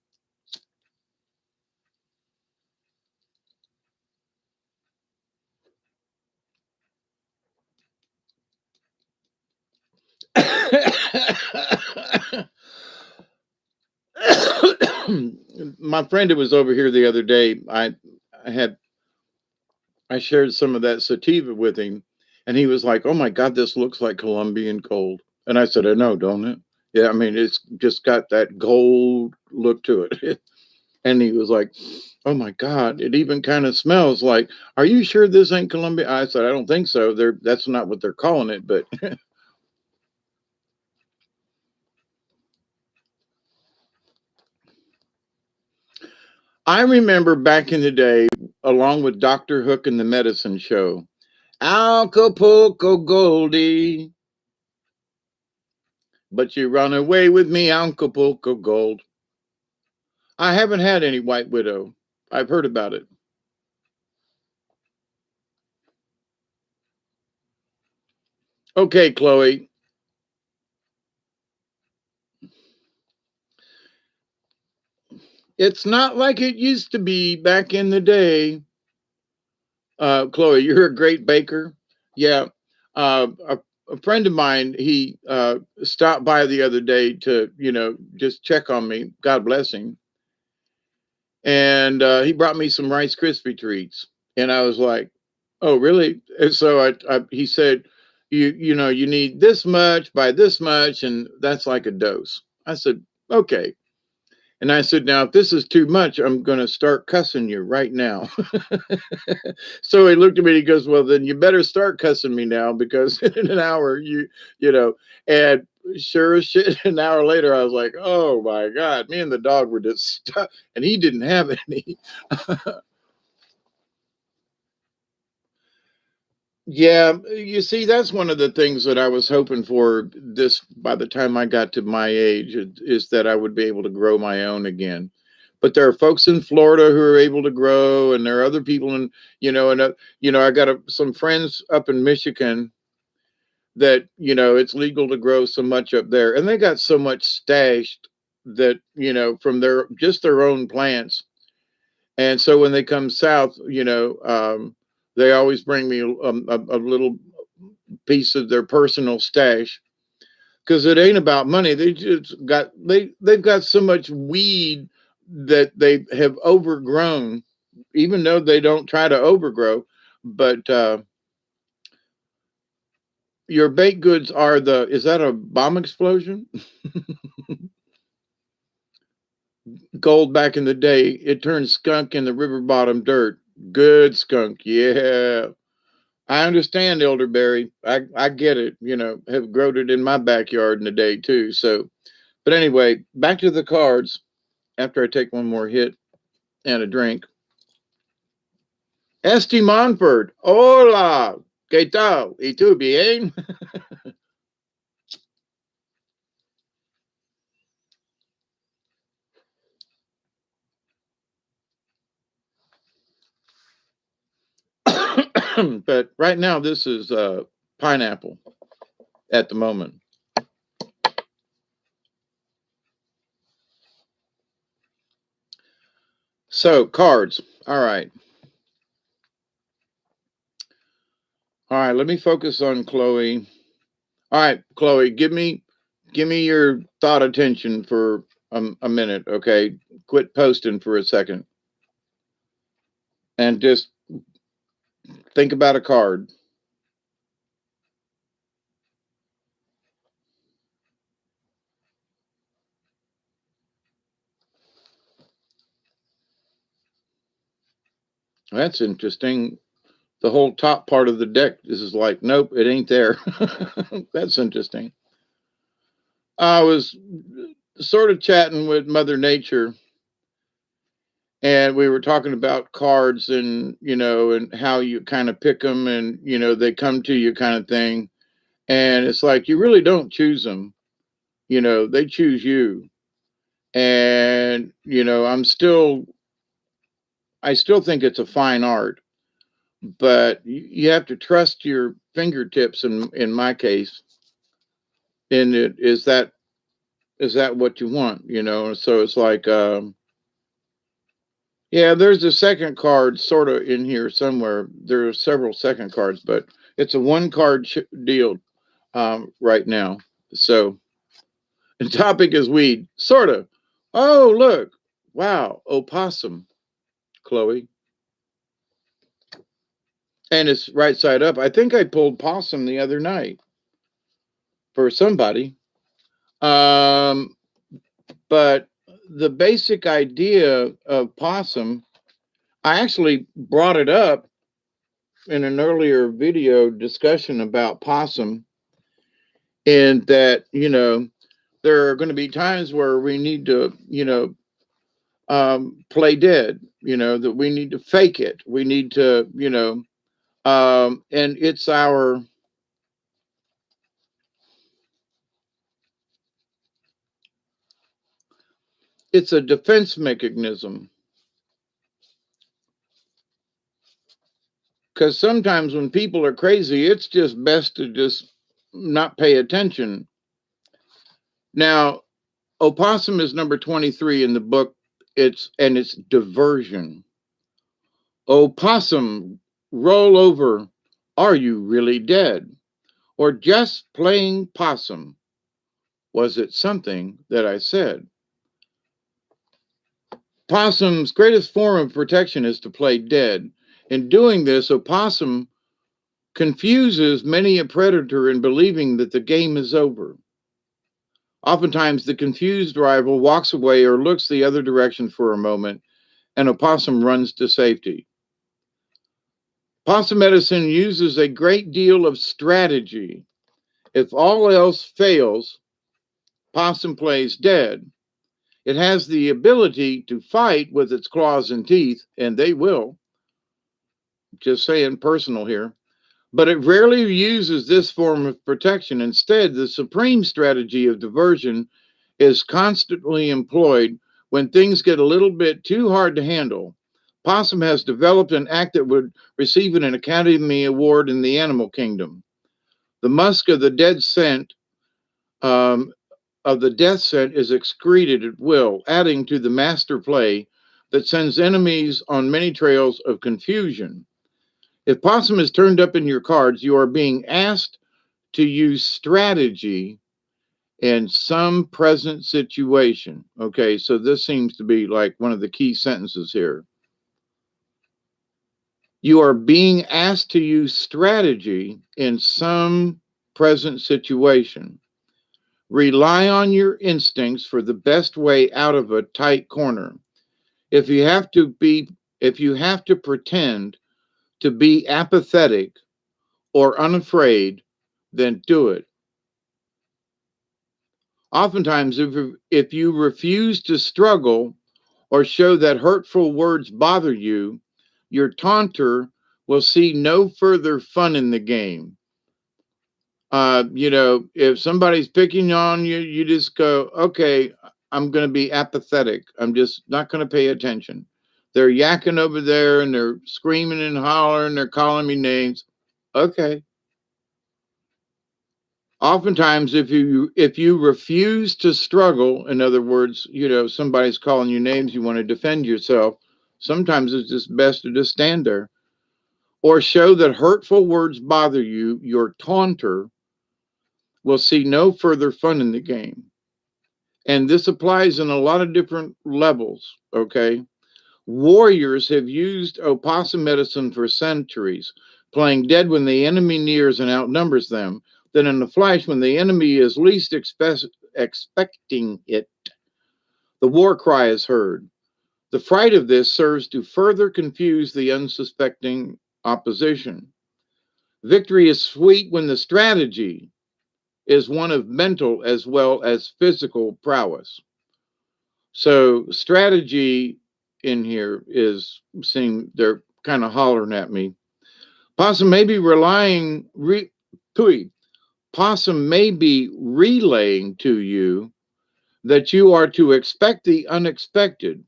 My friend who was over here the other day, I had I shared some of that sativa with him, and he was like, "Oh my God, this looks like Colombian gold." And I said, "I know, don't it? Yeah, I mean, it's just got that gold look to it." And he was like, "Oh my God, it even kind of smells like. Are you sure this ain't Colombian?" I said, "I don't think so. That's not what they're calling it, but." I remember back in the day, along with Dr. Hook and the Medicine Show, Acapulco Goldie, but you run away with me, Acapulco Gold. I haven't had any White Widow. I've heard about it. Okay, Chloe. It's not like it used to be back in the day. Chloe, you're a great baker. Yeah. A friend of mine, he stopped by the other day to, just check on me. God bless him. And he brought me some Rice Krispie treats. And I was like, "Oh, really?" And so he said, you need this much by this much, and that's like a dose. I said, "Okay." And I said, "Now, if this is too much, I'm going to start cussing you right now." So he looked at me and he goes, "Well, then you better start cussing me now, because in an hour, you know, and sure as shit, an hour later, I was like, "Oh my God," me and the dog were just stuck, and he didn't have any. Yeah, you see, that's one of the things that I was hoping for this by the time I got to my age, is that I would be able to grow my own again. But there are folks in Florida who are able to grow, and there are other people in, I got some friends up in Michigan that, it's legal to grow so much up there, and they got so much stashed that, from their own plants. And so when they come south, they always bring me a little piece of their personal stash, because it ain't about money. They've got so much weed that they have overgrown, even though they don't try to overgrow. But your baked goods are is that a bomb explosion? Gold back in the day, it turned skunk in the river bottom dirt. Good skunk, yeah. I understand, elderberry. I get it. Have growed it in my backyard in the day too. So, but anyway, back to the cards. After I take one more hit and a drink. Esti Monfort. Hola. ¿Qué tal? ¿Y tú bien? But right now, this is pineapple at the moment. So cards. All right. All right. Let me focus on Chloe. All right, Chloe. Give me your thought attention for a minute. Okay. Quit posting for a second and just think about a card. That's interesting. The whole top part of the deck is like, nope, it ain't there. That's interesting. I was sort of chatting with Mother Nature, and we were talking about cards and, and how you kind of pick them and, they come to you kind of thing. And it's like, you really don't choose them, they choose you. And, I still think it's a fine art, but you have to trust your fingertips in my case. And is that what you want, so it's like, yeah, there's a second card sort of in here somewhere. There are several second cards, but it's a one card deal right now. So the topic is weed, sort of. Oh, look. Wow. Opossum, Chloe. And it's right side up. I think I pulled possum the other night for somebody. Um, but the basic idea of possum, I actually brought it up in an earlier video discussion about possum, and that, there are going to be times where we need to, play dead, that we need to fake it. We need to, and it's a defense mechanism. Because sometimes when people are crazy, it's just best to just not pay attention. Now, opossum is number 23 in the book. It's diversion. Opossum, roll over. Are you really dead? Or just playing possum? Was it something that I said? Possum's greatest form of protection is to play dead. In doing this, opossum confuses many a predator in believing that the game is over. Oftentimes, the confused rival walks away or looks the other direction for a moment, and opossum runs to safety. Possum medicine uses a great deal of strategy. If all else fails, possum plays dead. It has the ability to fight with its claws and teeth, and they will. Just saying personal here. But it rarely uses this form of protection. Instead, the supreme strategy of diversion is constantly employed when things get a little bit too hard to handle. Possum has developed an act that would receive an Academy Award in the animal kingdom. The musk of the um, death scent is excreted at will, adding to the master play that sends enemies on many trails of confusion. If possum is turned up in your cards, you are being asked to use strategy in some present situation. Okay, so this seems to be like one of the key sentences here. You are being asked to use strategy in some present situation. Rely on your instincts for the best way out of a tight corner. If you have to pretend to be apathetic or unafraid, then do it. Oftentimes, if you refuse to struggle or show that hurtful words bother you, your taunter will see no further fun in the game. If somebody's picking on you, you just go, okay, I'm going to be apathetic. I'm just not going to pay attention. They're yakking over there and they're screaming and hollering. They're calling me names. Okay. Oftentimes, if you refuse to struggle, in other words, somebody's calling you names, you want to defend yourself. Sometimes it's just best to just stand there or show that hurtful words bother you. Your taunter will see no further fun in the game. And this applies in a lot of different levels. Okay. Warriors have used opossum medicine for centuries, playing dead when the enemy nears and outnumbers them. Then in the flash, when the enemy is least expecting it, the war cry is heard. The fright of this serves to further confuse the unsuspecting opposition. Victory is sweet when the strategy is one of mental as well as physical prowess. So strategy in here is seeing they're kind of hollering at me. Possum may be Possum may be relaying to you that you are to expect the unexpected.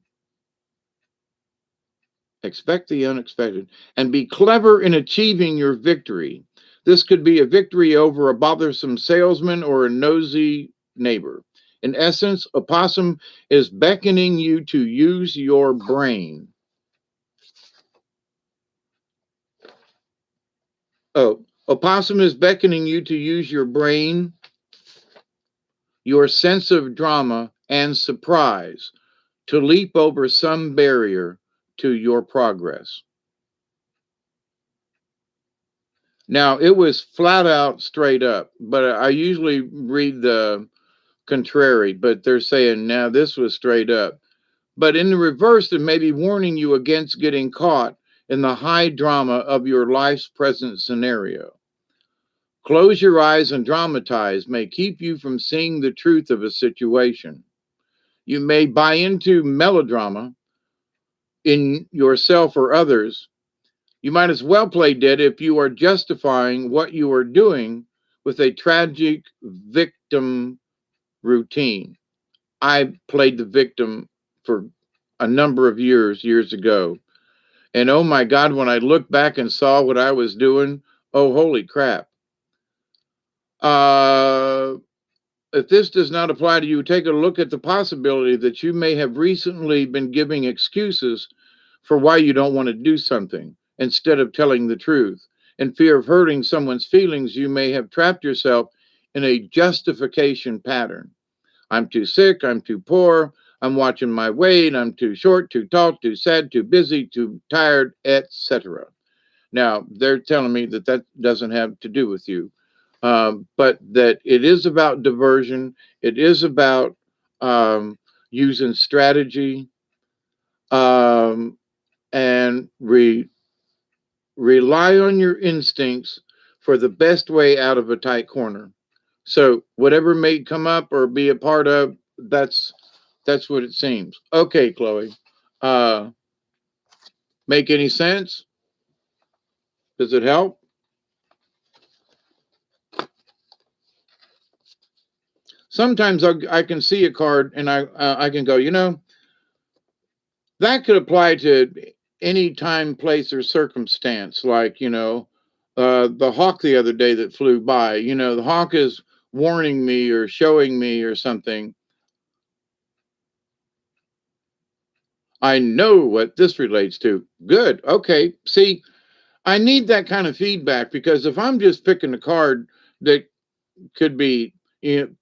Expect the unexpected and be clever in achieving your victory. This could be a victory over a bothersome salesman or a nosy neighbor. In essence, a possum is beckoning you to use your brain. Oh, a possum is beckoning you to use your brain, your sense of drama, and surprise to leap over some barrier to your progress. Now, it was flat out straight up, but I usually read the contrary, but they're saying now this was straight up. But in the reverse, it may be warning you against getting caught in the high drama of your life's present scenario. Close your eyes and dramatize may keep you from seeing the truth of a situation. You may buy into melodrama in yourself or others. You might as well play dead if you are justifying what you are doing with a tragic victim routine. I played the victim for a number of years ago. And oh my God, when I looked back and saw what I was doing, oh, holy crap. If this does not apply to you, take a look at the possibility that you may have recently been giving excuses for why you don't want to do something instead of telling the truth. In fear of hurting someone's feelings, you may have trapped yourself in a justification pattern. I'm too sick, I'm too poor, I'm watching my weight, I'm too short, too tall, too sad, too busy, too tired, etc. Now, they're telling me that that doesn't have to do with you, but that it is about diversion. It is about using strategy and rely on your instincts for the best way out of a tight corner. So whatever may come up or be a part of, that's what it seems. Okay, Chloe. Uh, make any sense? Does it help? Sometimes I can see a card and I can go, that could apply to any time, place, or circumstance. Like, the hawk the other day that flew by, the hawk is warning me or showing me or something. I know what this relates to. Good. Okay. See, I need that kind of feedback because if I'm just picking a card that could be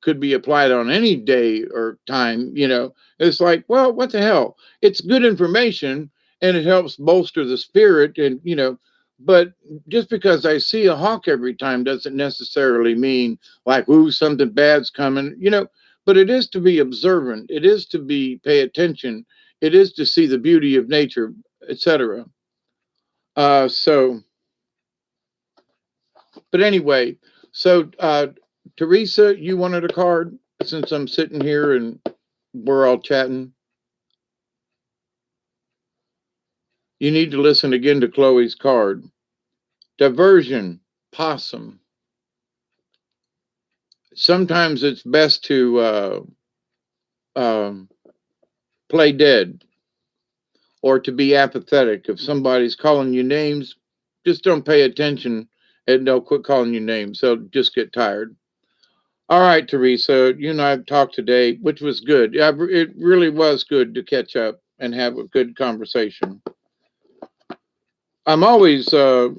could be applied on any day or time, it's like, well, what the hell? It's good information and it helps bolster the spirit and but just because I see a hawk every time doesn't necessarily mean like, ooh, something bad's coming, but it is to be observant, it is to be pay attention, it is to see the beauty of nature, etc. So but anyway, so Teresa, you wanted a card since I'm sitting here and we're all chatting. You need to listen again to Chloe's card. Diversion, possum. Sometimes it's best to um, play dead or to be apathetic. If somebody's calling you names, just don't pay attention and they'll quit calling you names. They'll just get tired. All right, Teresa, you and I have talked today, which was good. Yeah, it really was good to catch up and have a good conversation. I'm always uh,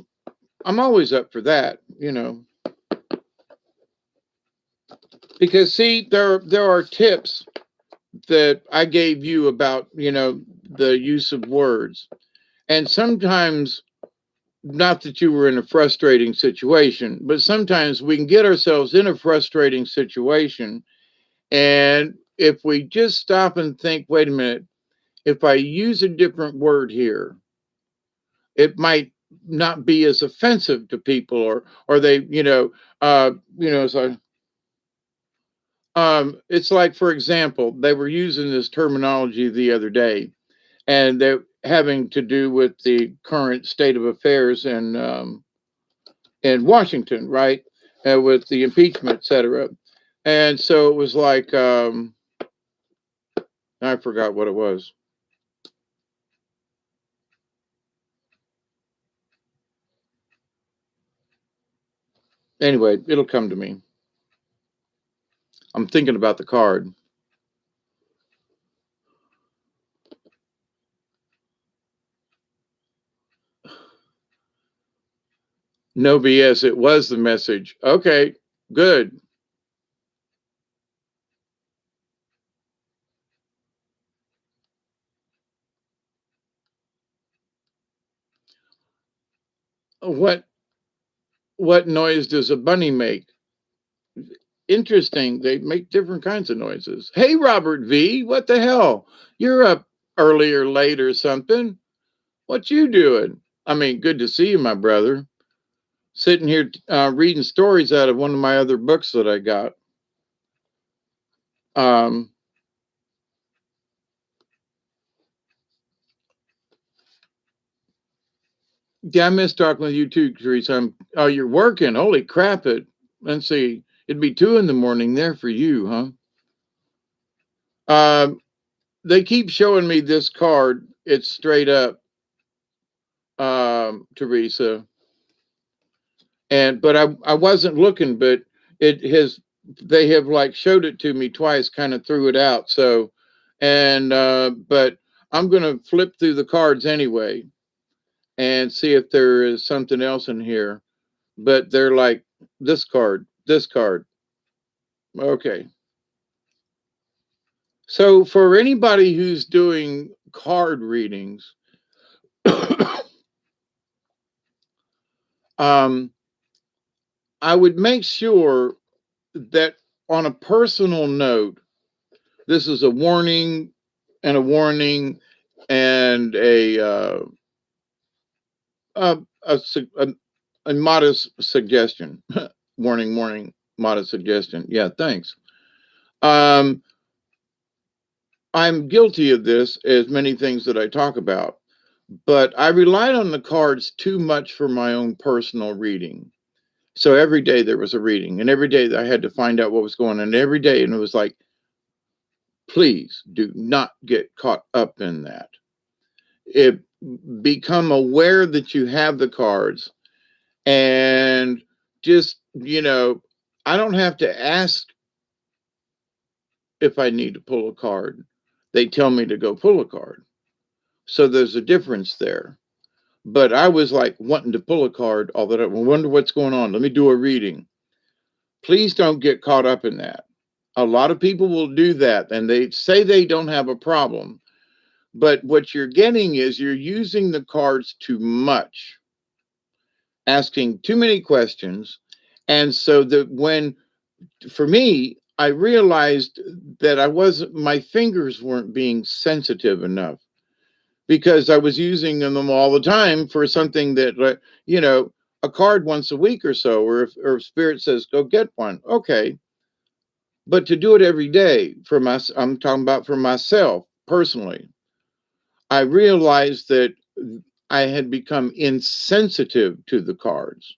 I'm always up for that, because see, there are tips that I gave you about, the use of words. And sometimes, not that you were in a frustrating situation, but sometimes we can get ourselves in a frustrating situation. And if we just stop and think, wait a minute, if I use a different word here, it might not be as offensive to people, or they, so it's like, for example, they were using this terminology the other day, and they're having to do with the current state of affairs in Washington, right? With the impeachment, et cetera. And so it was like, I forgot what it was. Anyway, it'll come to me. I'm thinking about the card. No BS. It was the message. Okay, good. What what noise does a bunny make? Interesting. They make different kinds of noises. Hey, Robert V, what the hell? You're up early or late or something. What you doing? I mean, good to see you, my brother. Sitting here reading stories out of one of my other books that I got. Um, yeah, I miss talking with you too, Teresa. Oh, you're working. Holy crap! Let's see. It'd be 2 a.m. there for you, huh? They keep showing me this card. It's straight up, Teresa. But I wasn't looking, but it has they have like showed it to me twice, kind of threw it out. So, but I'm gonna flip through the cards anyway and see if there is something else in here. But they're like this card, this card. Okay. So for anybody who's doing card readings, um, I would make sure that on a personal note, this is a warning and a warning and a, a, a, a modest suggestion. Warning, warning, modest suggestion. Yeah, thanks. Um, I'm guilty of this, as many things that I talk about, but I relied on the cards too much for my own personal reading. So every day there was a reading, and every day I had to find out what was going on every day. And it was like, please do not get caught up in that. It become aware that you have the cards, and just, I don't have to ask if I need to pull a card. They tell me to go pull a card. So there's a difference there. But I was like wanting to pull a card all the time. I wonder what's going on. Let me do a reading. Please don't get caught up in that. A lot of people will do that and they say they don't have a problem. But what you're getting is you're using the cards too much, asking too many questions. And so that for me, I realized that my fingers weren't being sensitive enough because I was using them all the time for something that, a card once a week or so, or if Spirit says, go get one. Okay. But to do it every day I'm talking about for myself personally, I realized that I had become insensitive to the cards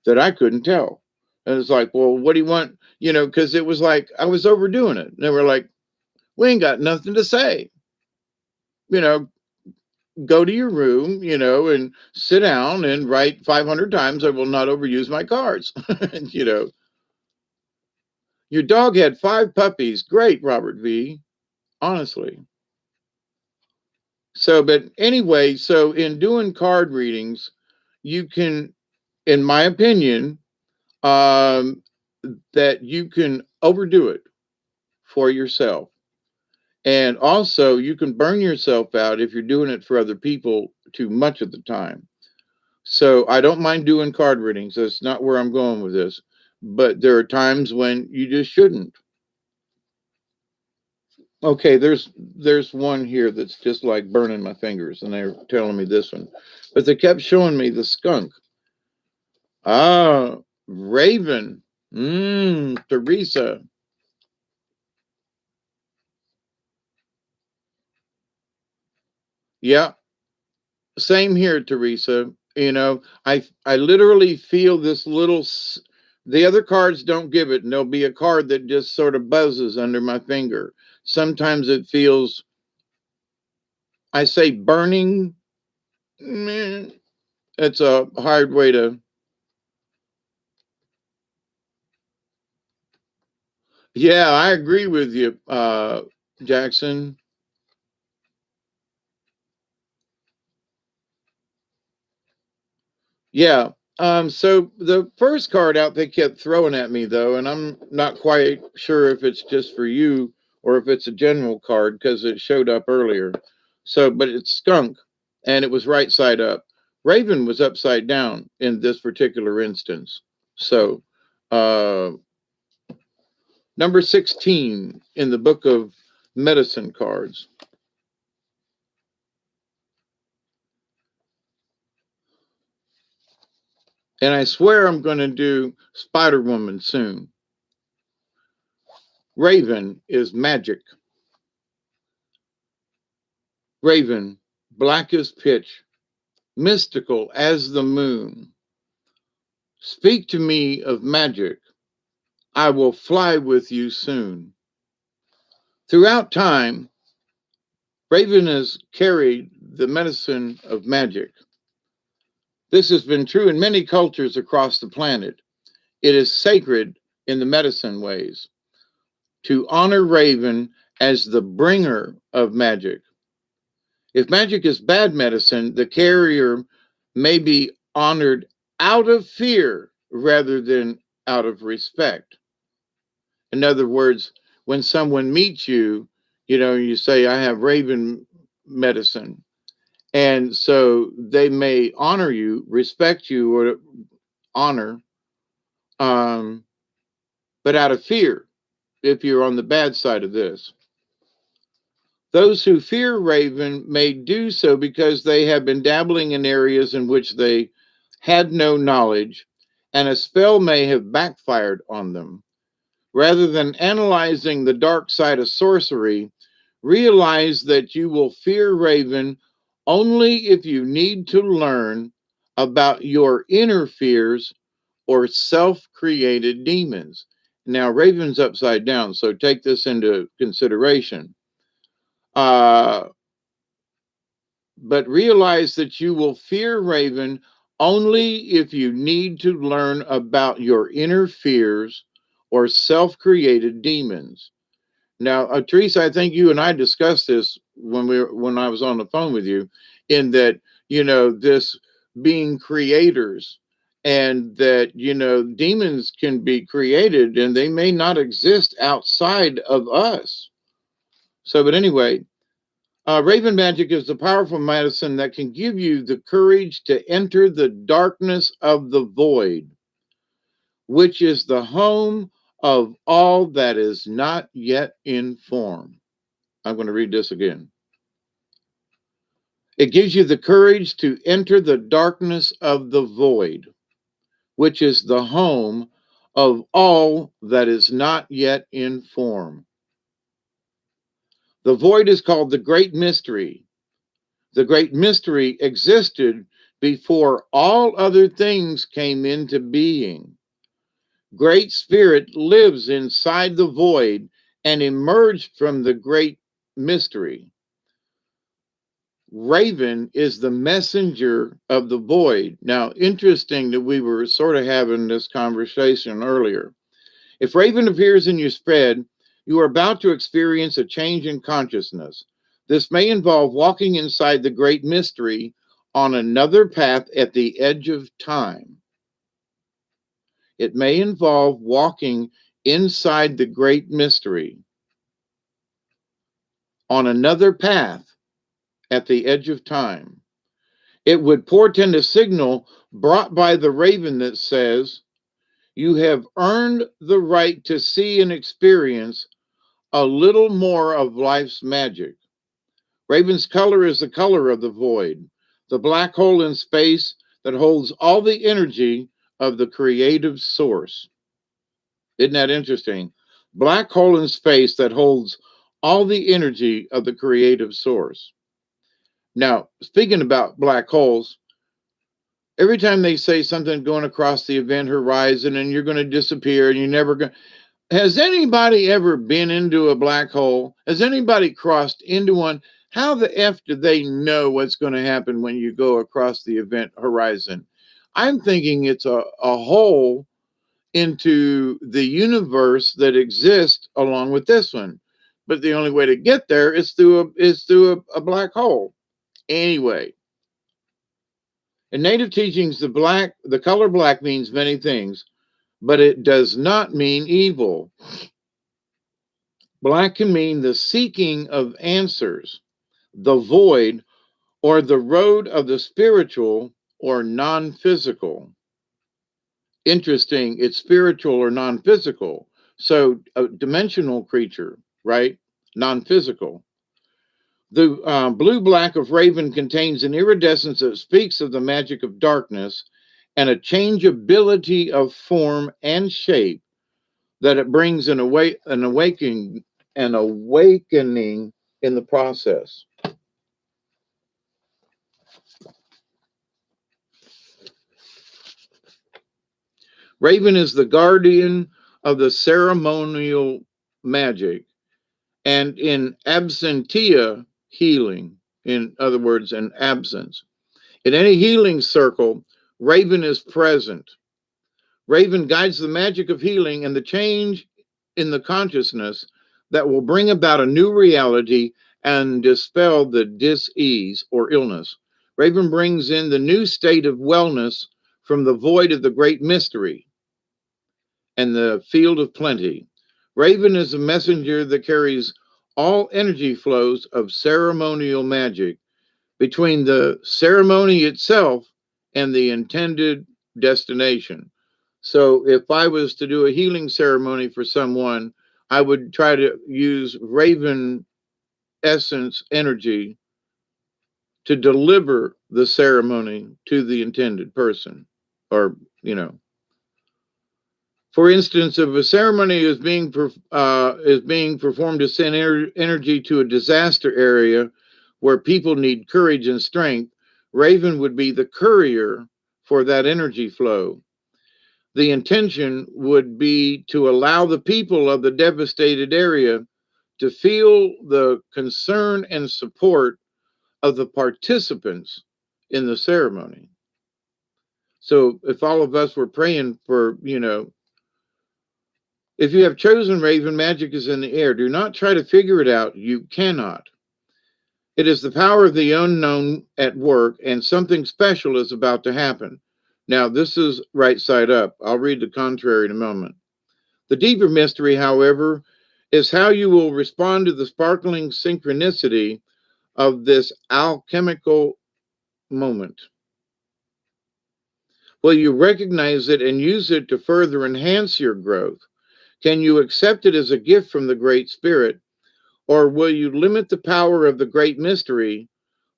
that I couldn't tell. And it's like, well, what do you want? Because it was like I was overdoing it. And they were like, we ain't got nothing to say. You know, go to your room, and sit down and write 500 times. I will not overuse my cards. Your dog had 5 puppies. Great, Robert V. Honestly. So, but anyway, so in doing card readings, you can, in my opinion, um, that you can overdo it for yourself. And also, you can burn yourself out if you're doing it for other people too much of the time. So, I don't mind doing card readings. That's not where I'm going with this. But there are times when you just shouldn't. Okay, there's one here that's just like burning my fingers, and they're telling me this one. But they kept showing me the skunk. Ah, Raven. Teresa. Yeah, same here, Teresa. I literally feel this the other cards don't give it, and there'll be a card that just sort of buzzes under my finger. Sometimes it feels, I say burning. meh, It's a hard way to. Yeah, I agree with you, Jackson. Yeah. So the first card out they kept throwing at me though, and I'm not quite sure if it's just for you or if it's a general card because it showed up earlier. So, but it's skunk, and it was right side up. Raven was upside down in this particular instance. So, uh, number 16 in the book of medicine cards. And I swear I'm going to do Spider Woman soon. Raven is magic. Raven, black as pitch, mystical as the moon. Speak to me of magic. I will fly with you soon. Throughout time, Raven has carried the medicine of magic. This has been true in many cultures across the planet. It is sacred in the medicine ways to honor Raven as the bringer of magic. If magic is bad medicine, the carrier may be honored out of fear rather than out of respect. In other words, when someone meets you, you say, I have Raven medicine. And so they may honor you, respect you, or honor, um, but out of fear if you're on the bad side of this. Those who fear Raven may do so because they have been dabbling in areas in which they had no knowledge, and a spell may have backfired on them. Rather than analyzing the dark side of sorcery, realize that you will fear Raven only if you need to learn about your inner fears or self created demons. Now, Raven's upside down, so take this into consideration. Uh, but realize that you will fear Raven only if you need to learn about your inner fears or self created demons. Now, Teresa, I think you and I discussed this when I was on the phone with you, in that this being creators, and that demons can be created and they may not exist outside of us. So, but anyway, Raven magic is the powerful medicine that can give you the courage to enter the darkness of the void, which is the home of all that is not yet in form. I'm going to read this again. It gives you the courage to enter the darkness of the void, which is the home of all that is not yet in form. The void is called the great mystery, The great mystery existed before all other things came into being. Great Spirit lives inside the void and emerged from the great mystery. Raven is the messenger of the void. Now, interesting that we were sort of having this conversation earlier. If Raven appears in your spread, you are about to experience a change in consciousness. This may involve walking inside the great mystery on another path at the edge of time. It may involve walking inside the great mystery on another path at the edge of time. It would portend a signal brought by the raven that says, "You have earned the right to see and experience a little more of life's magic." Raven's color is the color of the void, the black hole in space that holds all the energy of the creative source. Isn't that interesting? Black hole in space that holds all the energy of the creative source. Now, speaking about black holes, every time they say something going across the event horizon and you're going to disappear and you're never going, has anybody ever been into a black hole? Has anybody crossed into one? How the F do they know what's going to happen when you go across the event horizon? I'm thinking it's a hole into the universe that exists along with this one. But the only way to get there is through a black hole. Anyway, in native teachings, the color black means many things, but it does not mean evil. Black can mean the seeking of answers, the void, or the road of the spiritual or non-physical. Interesting, it's spiritual or non-physical. So a dimensional creature, right? Non-physical. The blue black of Raven contains an iridescence that speaks of the magic of darkness and a changeability of form and shape that it brings an awakening in the process. Raven is the guardian of the ceremonial magic and in absentia healing, in other words, in absence. In any healing circle, Raven is present. Raven guides the magic of healing and the change in the consciousness that will bring about a new reality and dispel the dis-ease or illness. Raven brings in the new state of wellness from the void of the great mystery and the field of plenty. Raven is a messenger that carries all energy flows of ceremonial magic between the ceremony itself and the intended destination. So if I was to do a healing ceremony for someone, I would try to use Raven essence energy to deliver the ceremony to the intended person. Or, you know, for instance, if a ceremony is being performed to send energy to a disaster area where people need courage and strength, Raven would be the courier for that energy flow. The intention would be to allow the people of the devastated area to feel the concern and support of the participants in the ceremony. So if all of us were praying for, if you have chosen Raven, magic is in the air. Do not try to figure it out. You cannot. It is the power of the unknown at work, and something special is about to happen. Now, this is right side up. I'll read the contrary in a moment. The deeper mystery, however, is how you will respond to the sparkling synchronicity of this alchemical moment. Will you recognize it and use it to further enhance your growth? Can you accept it as a gift from the Great Spirit, or will you limit the power of the great mystery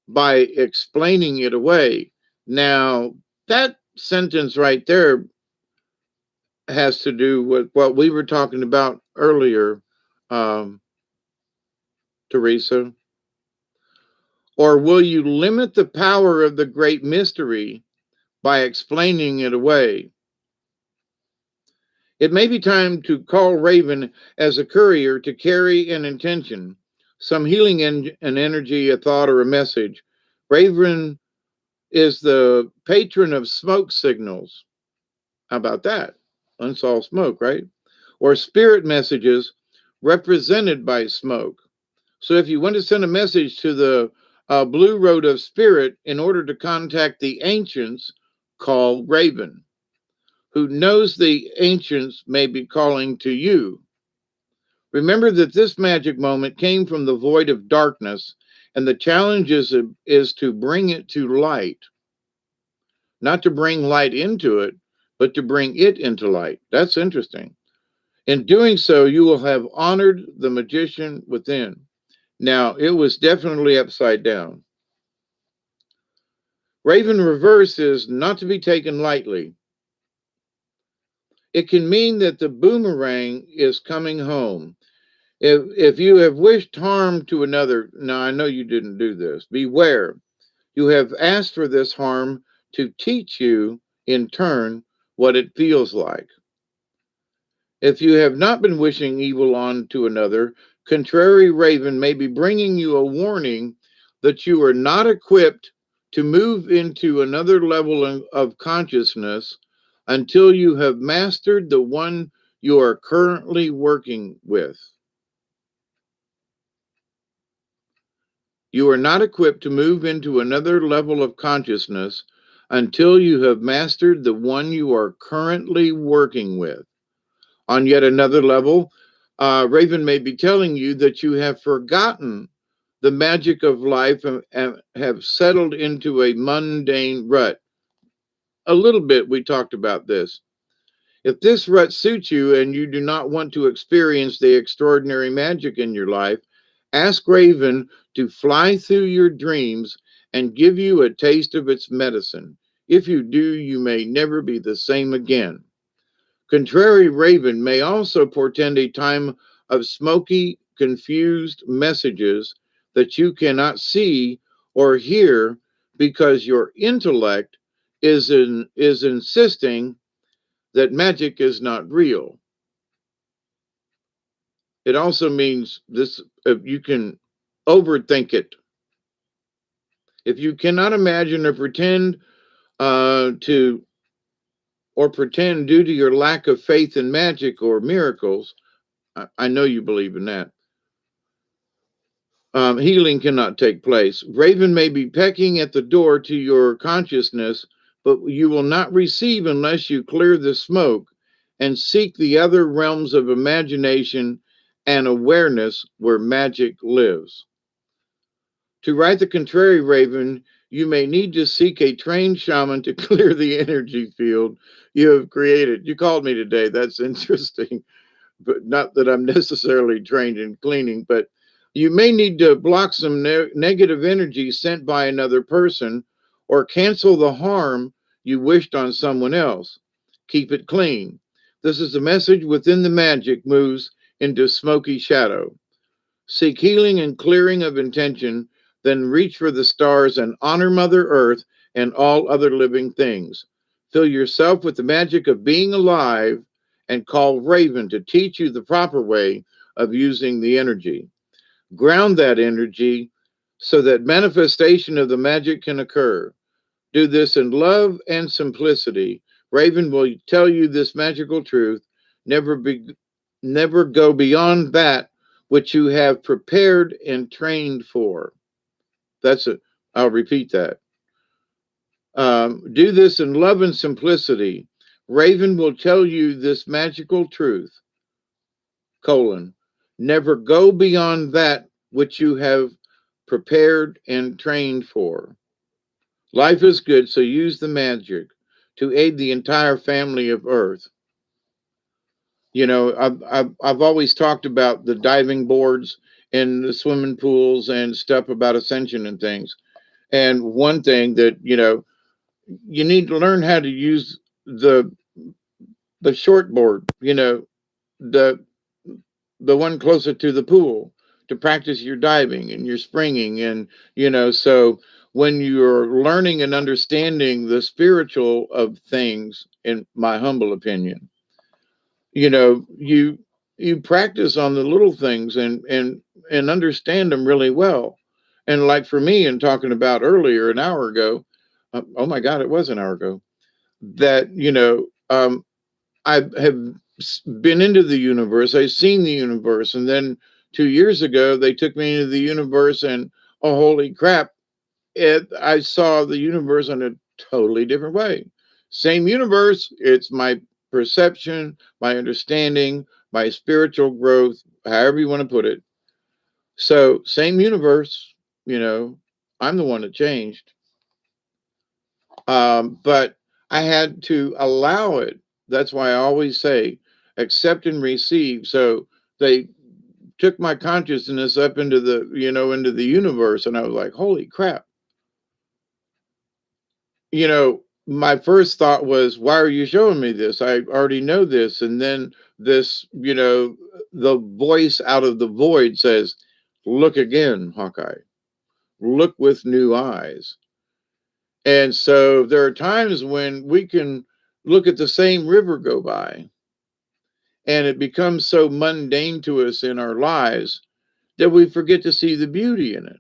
by explaining it away? Now, that sentence right there has to do with what we were talking about earlier, Teresa. Or will you limit the power of the great mystery by explaining it away? It may be time to call Raven as a courier to carry an intention, some healing an energy, a thought, or a message. Raven is the patron of smoke signals. How about that? Unsolved smoke, right? Or spirit messages represented by smoke. So if you want to send a message to the Blue Road of Spirit in order to contact the ancients, call Raven. Who knows the ancients may be calling to you. Remember that this magic moment came from the void of darkness, and the challenge is to bring it to light, not to bring light into it, but to bring it into light. That's interesting. In doing so, you will have honored the magician within. Now, it was definitely upside down. Raven reverse is not to be taken lightly. It can mean that the boomerang is coming home. If you have wished harm to another, now I know you didn't do this, beware. You have asked for this harm to teach you, in turn, what it feels like. If you have not been wishing evil on to another, contrary Raven may be bringing you a warning that you are not equipped to move into another level of consciousness until you have mastered the one you are currently working with. You are not equipped to move into another level of consciousness until you have mastered the one you are currently working with. On yet another level, Raven may be telling you that you have forgotten the magic of life and have settled into a mundane rut. A little bit, we talked about this. If this rut suits you and you do not want to experience the extraordinary magic in your life, ask Raven to fly through your dreams and give you a taste of its medicine. If you do, you may never be the same again. Contrary Raven may also portend a time of smoky, confused messages that you cannot see or hear because your intellect is insisting that magic is not real. It also means this you can overthink it. If you cannot imagine or to pretend due to your lack of faith in magic or miracles, I know you believe in that. Healing cannot take place. Raven may be pecking at the door to your consciousness, but you will not receive unless you clear the smoke and seek the other realms of imagination and awareness where magic lives. To write the contrary, Raven, you may need to seek a trained shaman to clear the energy field you have created. You called me today. That's interesting, but not that I'm necessarily trained in cleaning, but you may need to block some negative energy sent by another person or cancel the harm you wished on someone else. Keep it clean. This is the message within the magic moves into smoky shadow. Seek healing and clearing of intention, then reach for the stars and honor Mother Earth and all other living things. Fill yourself with the magic of being alive and call Raven to teach you the proper way of using the energy. Ground that energy so that manifestation of the magic can occur. Do this in love and simplicity. Raven will tell you this magical truth. Never be, never go beyond that which you have prepared and trained for. That's it. I'll repeat that. Do this in love and simplicity. Raven will tell you this magical truth. Colon. Never go beyond that which you have prepared and trained for. Life is good, so use the magic to aid the entire family of Earth. You know, I've always talked about the diving boards and the swimming pools and stuff about ascension and things. And one thing that, you need to learn how to use the short board, the one closer to the pool, to practice your diving and your springing. And, so when you're learning and understanding the spiritual of things, in my humble opinion, you practice on the little things and understand them really well. And like for me, and talking about earlier an hour ago, oh my God, it was an hour ago, that I have been into the universe. I've seen the universe, and then 2 years ago they took me into the universe, and oh holy crap! I saw the universe in a totally different way. Same universe. It's my perception, my understanding, my spiritual growth, however you want to put it. So same universe. You know, I'm the one that changed. But I had to allow it. That's why I always say accept and receive. So they took my consciousness up into the universe, and I was like, holy crap. My first thought was, why are you showing me this? I already know this. And then this, the voice out of the void says, look again, Hawkeye, look with new eyes. And so there are times when we can look at the same river go by, and it becomes so mundane to us in our lives that we forget to see the beauty in it.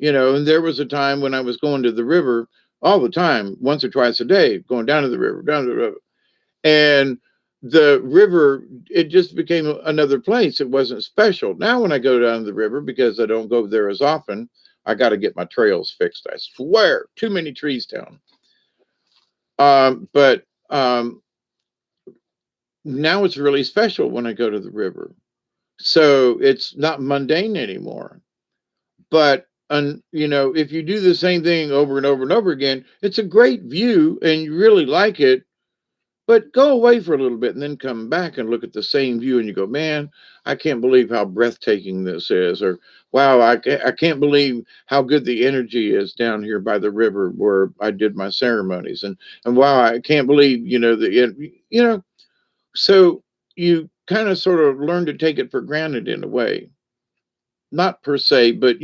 And there was a time when I was going to the river all the time, once or twice a day, going down to the river, down to the river. And the river, it just became another place. It wasn't special. Now, when I go down to the river, because I don't go there as often, I got to get my trails fixed. I swear, too many trees down. But now it's really special when I go to the river. So it's not mundane anymore. But if you do the same thing over and over and over again, it's a great view and you really like it. But go away for a little bit and then come back and look at the same view and you go, man, I can't believe how breathtaking this is. Or, wow, I can't believe how good the energy is down here by the river where I did my ceremonies. And wow, I can't believe, so you kind of sort of learn to take it for granted in a way. Not per se, but,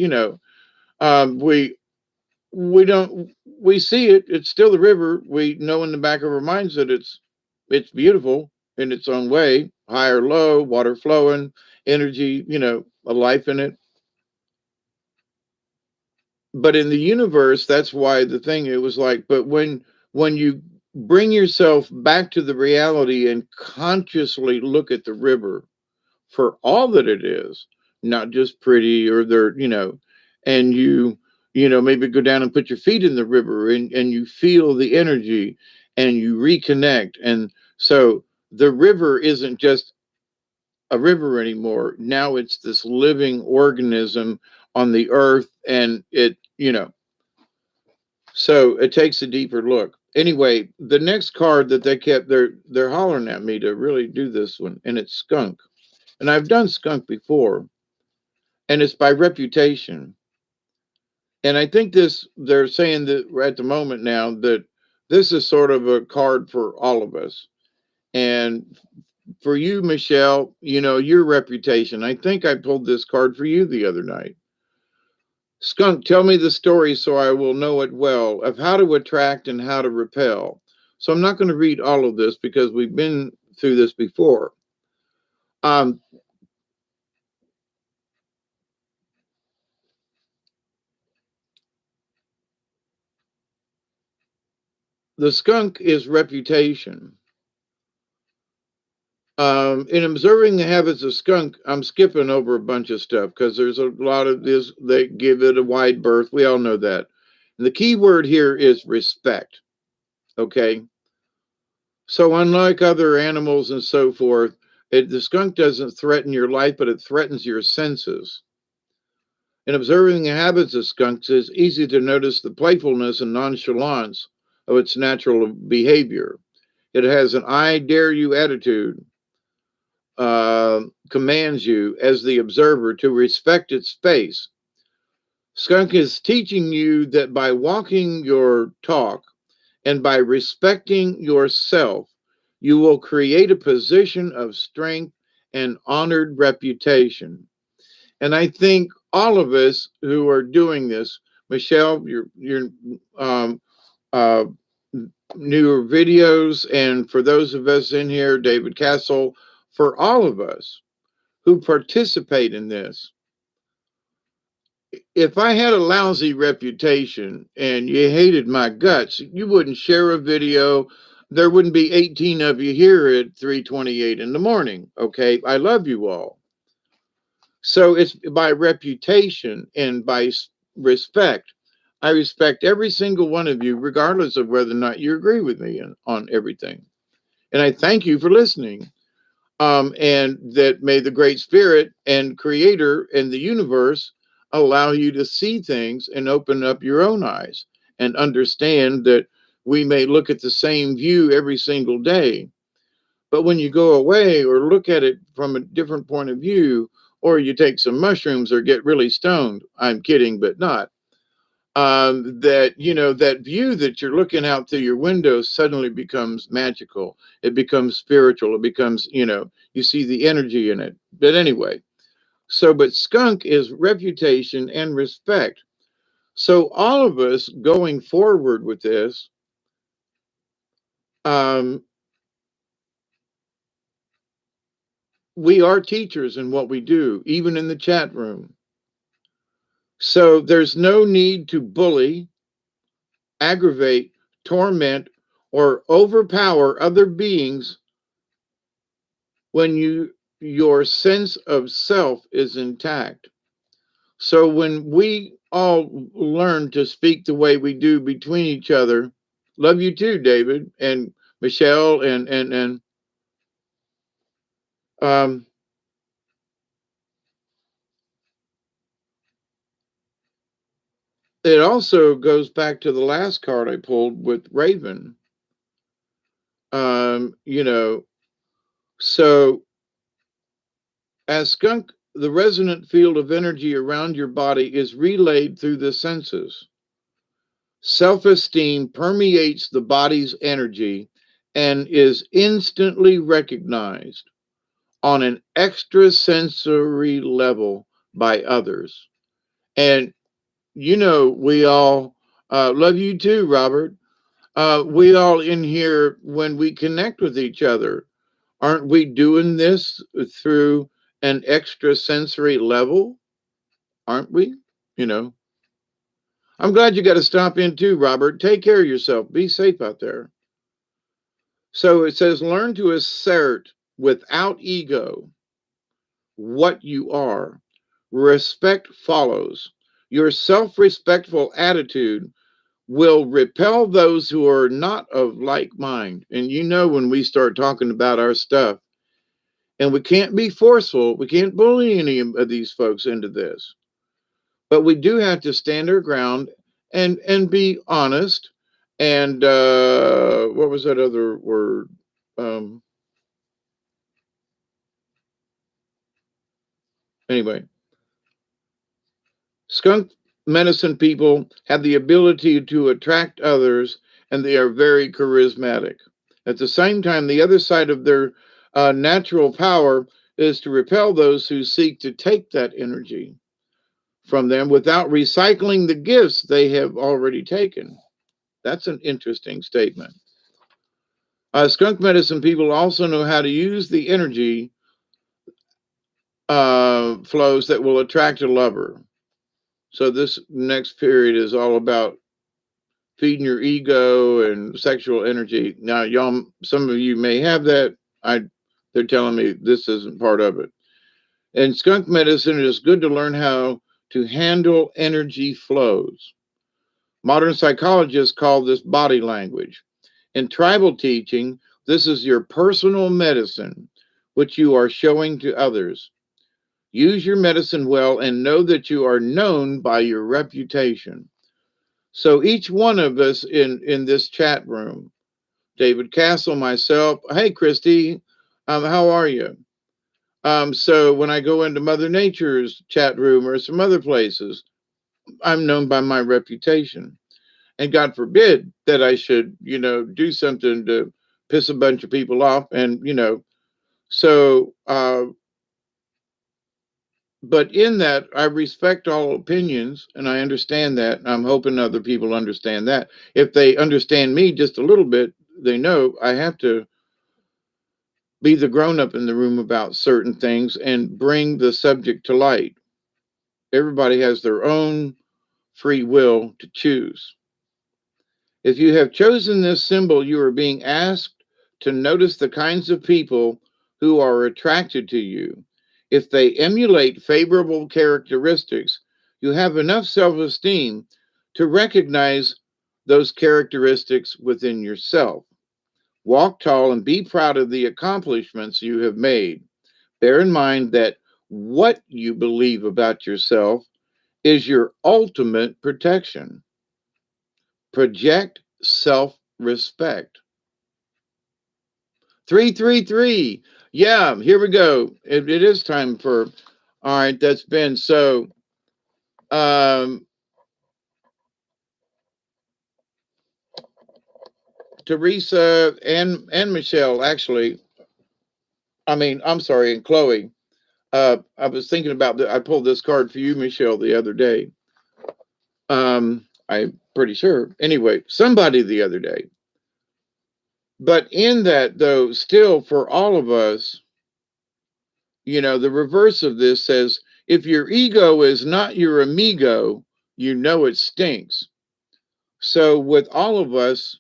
we don't we see it. It's still the river. We know in the back of our minds that it's beautiful in its own way, high or low, water flowing, energy, a life in it. But in the universe, that's why the thing, it was like, but when you bring yourself back to the reality and consciously look at the river for all that it is, not just pretty or there, and maybe go down and put your feet in the river and you feel the energy and you reconnect. And so the river isn't just a river anymore. Now it's this living organism on the earth, and so it takes a deeper look. Anyway, the next card that they're hollering at me to really do this one, and it's skunk. And I've done skunk before, and it's by reputation. And I think they're saying that at the moment now that this is sort of a card for all of us. And for you, Michelle, your reputation. I think I pulled this card for you the other night. Skunk, tell me the story so I will know it well of how to attract and how to repel. So I'm not going to read all of this because we've been through this before. Um, the skunk is reputation. In observing the habits of skunk, I'm skipping over a bunch of stuff because there's a lot of this. They give it a wide berth. We all know that. And the key word here is respect. Okay. So unlike other animals and so forth, the skunk doesn't threaten your life, but it threatens your senses. In observing the habits of skunks, it's easy to notice the playfulness and nonchalance of its natural behavior. It has an I dare you attitude, commands you as the observer to respect its space. Skunk is teaching you that by walking your talk and by respecting yourself, you will create a position of strength and honored reputation. And I think all of us who are doing this, Michelle, your um, uh, newer videos, and for those of us in here, David Castle, for all of us who participate in this, if I had a lousy reputation and you hated my guts, you wouldn't share a video. There wouldn't be 18 of you here at 3:28 in the morning. Okay. I love you all. So it's by reputation and by respect. I respect every single one of you, regardless of whether or not you agree with me on everything. And I thank you for listening. And that may the great spirit and creator and the universe allow you to see things and open up your own eyes and understand that we may look at the same view every single day, but when you go away or look at it from a different point of view, or you take some mushrooms or get really stoned, I'm kidding, but not. That that view that you're looking out through your window suddenly becomes magical. It becomes spiritual. It becomes you see the energy in it. But anyway, but skunk is reputation and respect. So all of us going forward with this, um, we are teachers in what we do, even in the chat room. So there's no need to bully, aggravate, torment, or overpower other beings when your sense of self is intact. So when we all learn to speak the way we do between each other, love you too, David and Michelle, and um, it also goes back to the last card I pulled with Raven. You know, so as skunk, the resonant field of energy around your body is relayed through the senses. Self esteem permeates the body's energy and is instantly recognized on an extrasensory level by others. And, we all love you too, Robert. We all in here, when we connect with each other, aren't we doing this through an extrasensory level? Aren't we? You know, I'm glad you got to stop in too, Robert. Take care of yourself. Be safe out there. So it says, learn to assert without ego what you are. Respect follows. Your self respectful attitude will repel those who are not of like mind. And when we start talking about our stuff, and we can't be forceful, we can't bully any of these folks into this, but we do have to stand our ground and be honest. And what was that other word? Um, anyway, skunk medicine people have the ability to attract others, and they are very charismatic. At the same time, the other side of their natural power is to repel those who seek to take that energy from them without recycling the gifts they have already taken. That's an interesting statement. Skunk medicine people also know how to use the energy flows that will attract a lover. So this next period is all about feeding your ego and sexual energy. Now, y'all, some of you may have that. They're telling me this isn't part of it. In skunk medicine, it is good to learn how to handle energy flows. Modern psychologists call this body language. In tribal teaching, this is your personal medicine, which you are showing to others. Use your medicine well and know that you are known by your reputation. So each one of us in this chat room, David Castle, myself, hey Christy, how are you? So when I go into Mother Nature's chat room or some other places, I'm known by my reputation. And God forbid that I should, do something to piss a bunch of people off. And, so But in that, I respect all opinions and I understand that. I'm hoping other people understand that. If they understand me just a little bit, they know I have to be the grown up in the room about certain things and bring the subject to light. Everybody has their own free will to choose. If you have chosen this symbol, you are being asked to notice the kinds of people who are attracted to you. If they emulate favorable characteristics, you have enough self esteem to recognize those characteristics within yourself. Walk tall and be proud of the accomplishments you have made. Bear in mind that what you believe about yourself is your ultimate protection. Project self respect. 333. Yeah, here we go. It is time for, all right, that's been so. Um, Teresa and Michelle, actually, I'm sorry, and Chloe. I was thinking about I pulled this card for you, Michelle, the other day. I'm pretty sure. Anyway, somebody the other day. But in that, though, still for all of us, the reverse of this says, if your ego is not your amigo, you know it stinks. So, with all of us,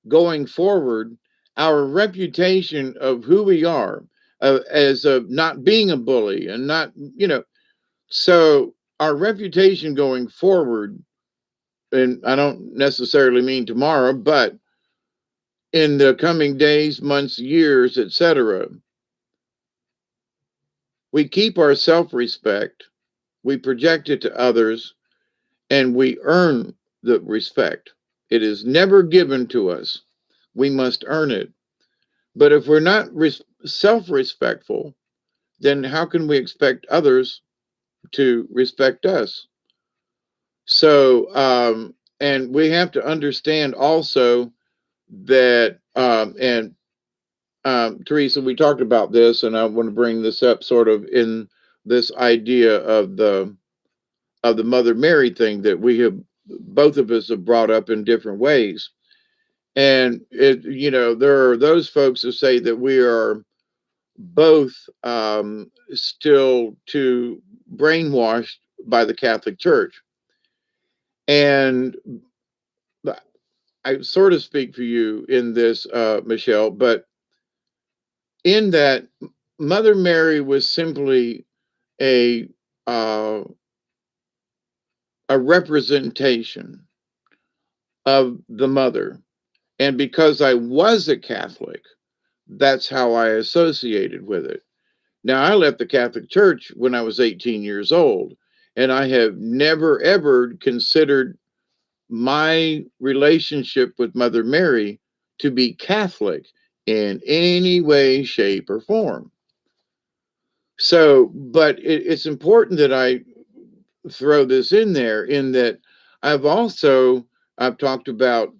going forward, our reputation of who we are as not being a bully and not, so our reputation going forward, and I don't necessarily mean tomorrow, but in the coming days, months, years, etc., we keep our self respect, we project it to others, and we earn the respect. It is never given to us. We must earn it. But if we're not self respectful, then how can we expect others to respect us? So, and we have to understand also that, and Teresa, we talked about this, and I want to bring this up sort of in this idea of the Mother Mary thing that we have both of us have brought up in different ways. And there are those folks who say that we are both still too brainwashed by the Catholic Church. And I sort of speak for you in this, Michelle, but in that Mother Mary was simply a uh, a representation of the mother. And because I was a Catholic, that's how I associated with it. Now, I left the Catholic Church when I was 18 years old, and I have never, ever considered my relationship with Mother Mary to be Catholic in any way, shape, or form. So, but it's important that I throw this in there in that I've talked about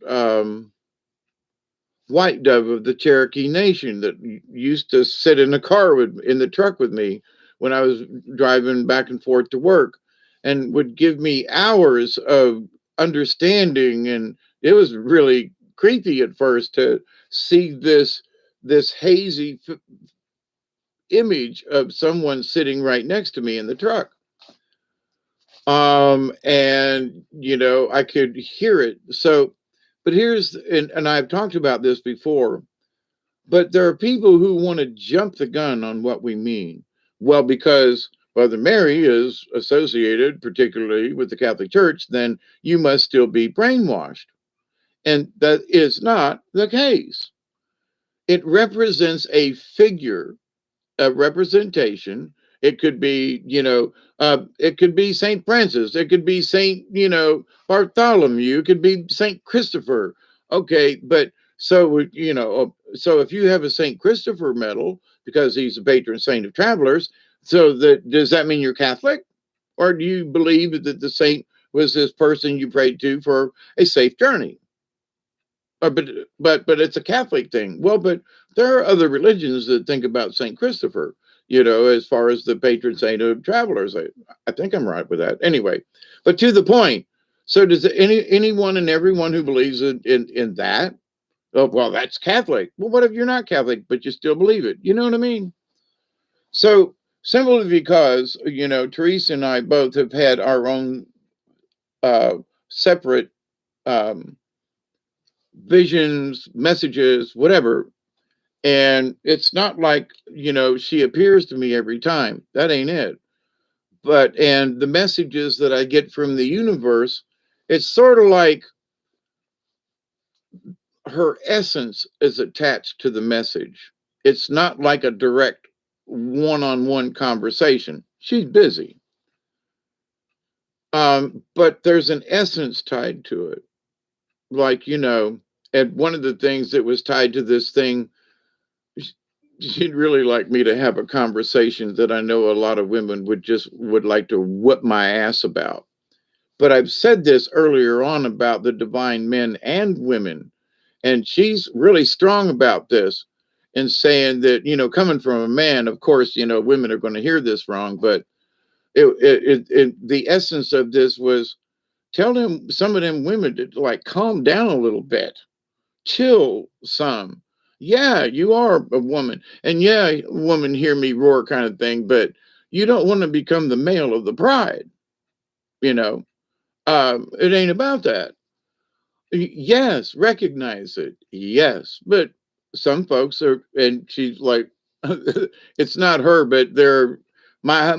White Dove of the Cherokee Nation that used to sit in the in the truck with me when I was driving back and forth to work and would give me hours of understanding. And it was really creepy at first to see this hazy image of someone sitting right next to me in the truck. And I could hear it. So, but and I've talked about this before, but there are people who want to jump the gun on what we mean. Well, because Mother Mary is associated particularly with the Catholic Church, then you must still be brainwashed. And that is not the case. It represents a figure, a representation. It could be, it could be Saint Francis. It could be Saint, Bartholomew. It could be Saint Christopher. Okay, but so if you have a Saint Christopher medal because he's a patron saint of travelers, so does that mean you're Catholic, or do you believe that the saint was this person you prayed to for a safe journey? But it's a Catholic thing. Well, but there are other religions that think about Saint Christopher. as far as the patron saint of travelers. I think I'm right with that. Anyway, but to the point. So does anyone and everyone who believes in that? Oh, well, that's Catholic. Well, what if you're not Catholic, but you still believe it? You know what I mean? So simply because, Teresa and I both have had our own separate um, visions, messages, whatever. And it's not like, she appears to me every time. That ain't it. And the messages that I get from the universe, it's sort of like her essence is attached to the message. It's not like a direct one-on-one conversation. She's busy. But there's an essence tied to it. Like, and one of the things that was tied to this thing, she'd really like me to have a conversation that I know a lot of women would like to whip my ass about. But I've said this earlier on about the divine men and women, and she's really strong about this and saying that, coming from a man, of course, women are going to hear this wrong, but the essence of this was tell them, some of them women, to like calm down a little bit, chill some. Yeah, you are a woman, and yeah, woman, hear me roar kind of thing, but you don't want to become the male of the bride. You know, it ain't about that. Yes, recognize it. Yes, but some folks are, and she's like, it's not her, but my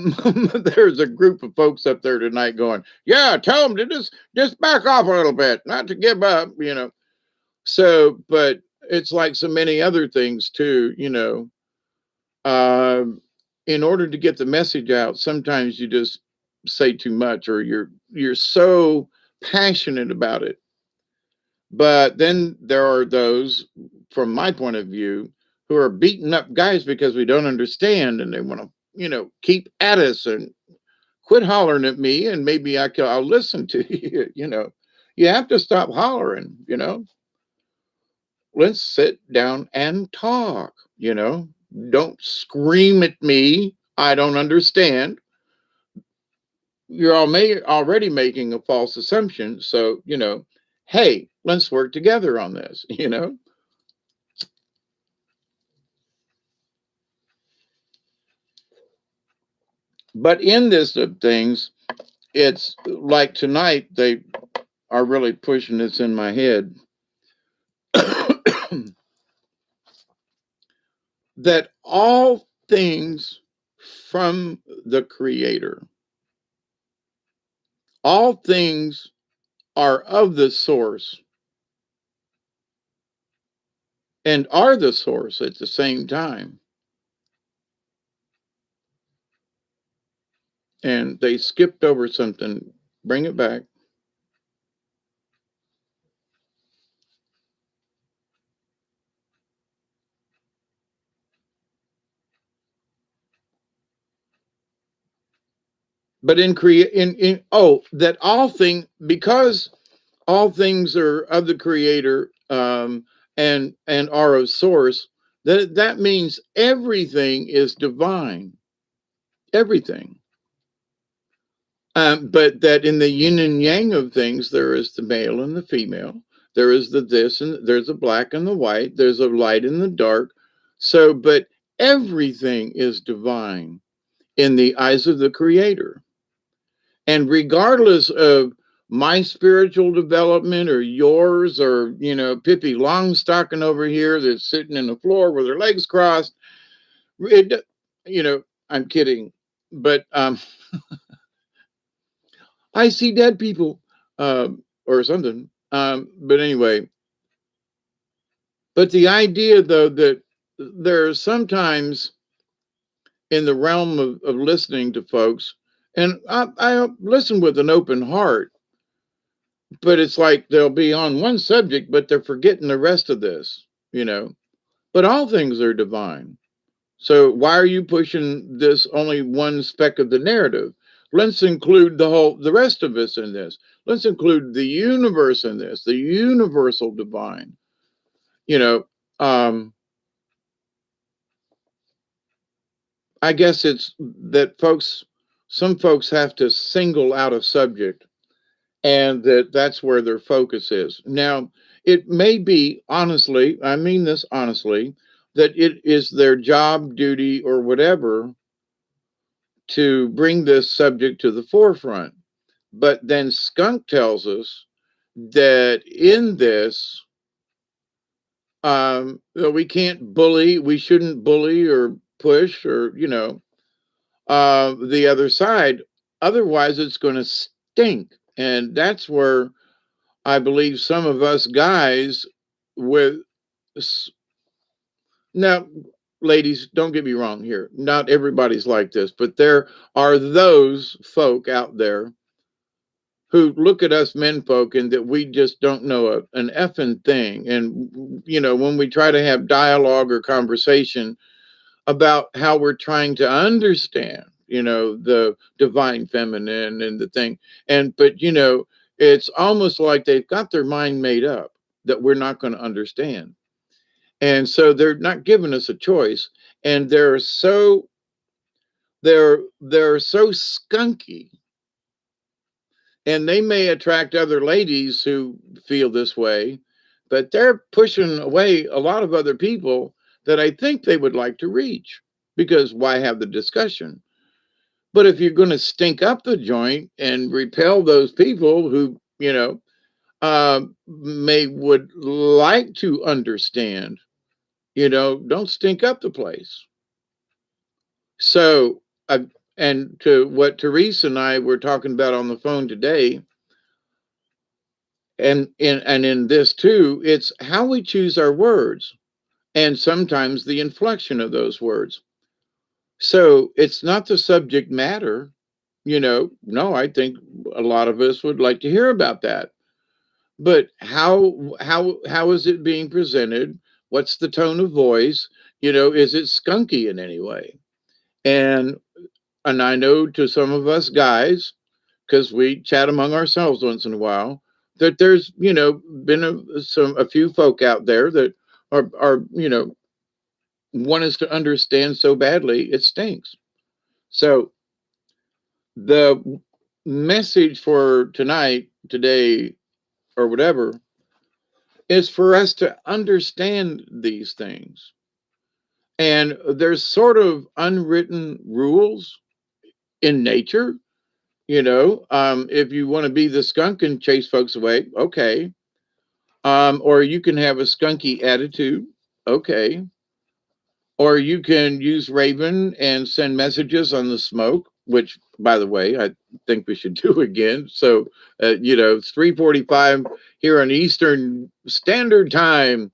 there's a group of folks up there tonight going, yeah, tell them to just back off a little bit, not to give up. So, but it's like so many other things too, um, in order to get the message out, sometimes you just say too much, or you're so passionate about it. But then there are those, from my point of view, who are beating up guys because we don't understand, and they want to, keep at us and quit hollering at me, and maybe I'll listen to you. You have to stop hollering. Let's sit down and talk. Don't scream at me. I don't understand. You're already making a false assumption. So, hey, let's work together on this. But in this of things, it's like tonight, they are really pushing this in my head that all things from the Creator, all things are of the source and are the source at the same time. And they skipped over something. Bring it back. But in create in oh, that all thing, because all things are of the Creator, and are of source, that means everything is divine. Everything. But that in the yin and yang of things, there is the male and the female. There is the this, and there's a black and the white. There's a light and the dark. So, but everything is divine in the eyes of the Creator. And regardless of my spiritual development or yours, or, Pippi Longstocking over here that's sitting in the floor with her legs crossed, it, I'm kidding. But I see dead people, or something. But anyway, but the idea, though, that there's sometimes in the realm of listening to folks, and I listen with an open heart, but it's like they'll be on one subject, but they're forgetting the rest of this. But all things are divine. So why are you pushing this only one speck of the narrative? Let's include the rest of us in this. Let's include the universe in this, the universal divine. You know, um, I guess it's that some folks have to single out a subject, and that's where their focus is. Now, it may be, honestly, I mean this honestly, that it is their job, duty, or whatever to bring this subject to the forefront. But then Skunk tells us that in this, we can't bully, we shouldn't bully or push or, the other side. Otherwise, it's going to stink. And that's where I believe some of us guys with now, ladies, don't get me wrong here. Not everybody's like this, but there are those folk out there who look at us men folk and that we just don't know an effing thing. And, when we try to have dialogue or conversation about how we're trying to understand, the divine feminine and the thing. But, it's almost like they've got their mind made up that we're not going to understand. And so they're not giving us a choice. And they're so skunky, and they may attract other ladies who feel this way, but they're pushing away a lot of other people that I think they would like to reach, because why have the discussion? But if you're going to stink up the joint and repel those people who, may would like to understand, don't stink up the place. So, and to what Teresa and I were talking about on the phone today, and in this too, it's how we choose our words, and sometimes the inflection of those words. So it's not the subject matter, no, I think a lot of us would like to hear about that. But how is it being presented? What's the tone of voice? Is it skunky in any way? And and I know to some of us guys, because we chat among ourselves once in a while, that there's been a few folk out there that are want us to understand so badly it stinks. So the message for tonight, today, or whatever, is for us to understand these things. And there's sort of unwritten rules in nature. If you want to be the skunk and chase folks away, okay. Or you can have a skunky attitude, okay. Or you can use Raven and send messages on the smoke, which, by the way, I think we should do again. So, it's 3:45 here on Eastern Standard Time,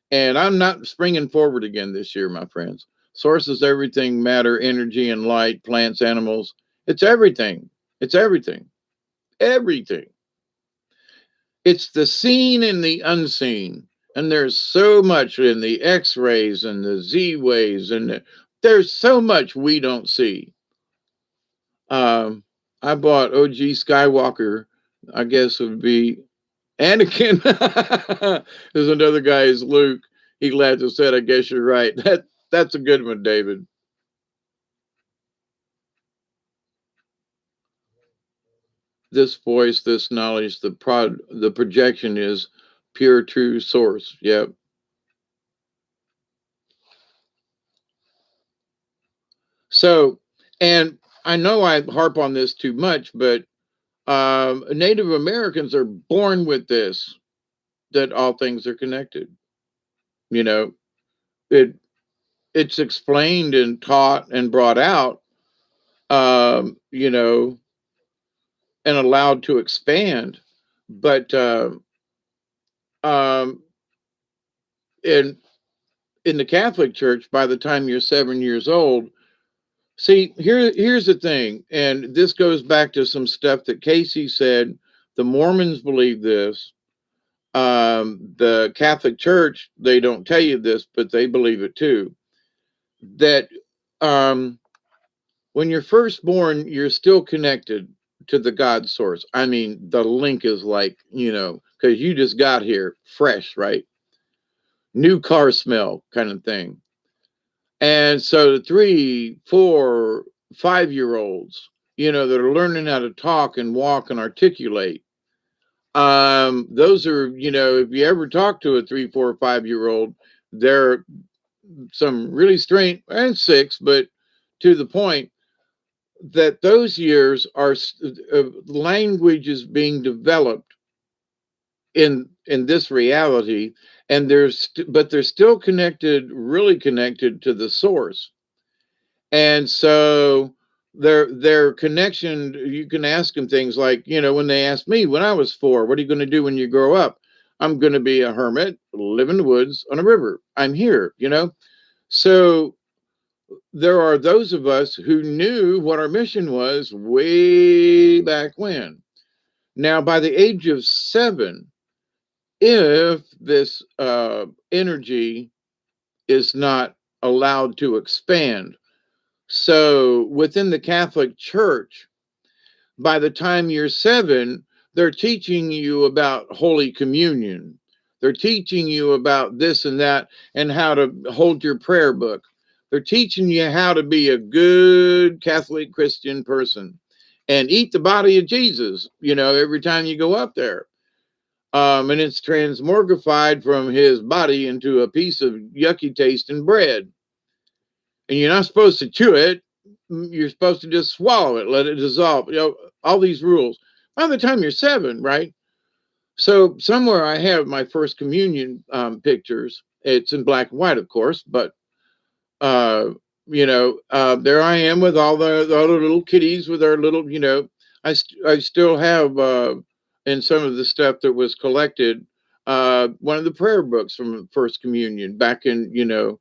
and I'm not springing forward again this year, my friends. Sources, everything, matter, energy, and light, plants, animals. It's everything. It's everything. Everything. It's the seen and the unseen. And there's so much in the X rays and the Z waves, and there's so much we don't see. Um, I bought OG Skywalker. I guess it would be Anakin. There's another guy is Luke. He laughed and said, "I guess you're right." That's a good one, David. This voice, this knowledge, the projection is pure, true source. Yep. So, and I know I harp on this too much, but Native Americans are born with this, that all things are connected. You know, it it's explained and taught and brought out, you know, and allowed to expand. But um, in in the Catholic Church, by the time you're 7 years old, see, here's the thing, and this goes back to some stuff that Casey said. The Mormons believe this. The Catholic Church, they don't tell you this, but they believe it too. That um, when you're first born, you're still connected to the God source. I mean, the link is like, because you just got here fresh, right? New car smell kind of thing. And so the 3, 4, 5 year olds, that are learning how to talk and walk and articulate, those are, if you ever talk to a 3, 4, 5 year old, they're some really strange, and 6, but to the point that those years are language is being developed in this reality, and but they're still connected, really connected to the source. And so their connection, you can ask them things like, when they asked me when I was 4, what are you going to do when you grow up? I'm going to be a hermit, live in the woods on a river. I'm here. So there are those of us who knew what our mission was way back when. Now, by the age of 7, if this energy is not allowed to expand, so within the Catholic Church, by the time you're 7, they're teaching you about Holy Communion. They're teaching you about this and that and how to hold your prayer book. They're teaching you how to be a good Catholic Christian person and eat the body of Jesus, every time you go up there. And it's transmogrified from his body into a piece of yucky tasting bread. And you're not supposed to chew it. You're supposed to just swallow it, let it dissolve. All these rules. By the time you're 7, right? So somewhere I have my first communion pictures. It's in black and white, of course, but there I am with all the little kitties with our little. I still have in some of the stuff that was collected one of the prayer books from First Communion back in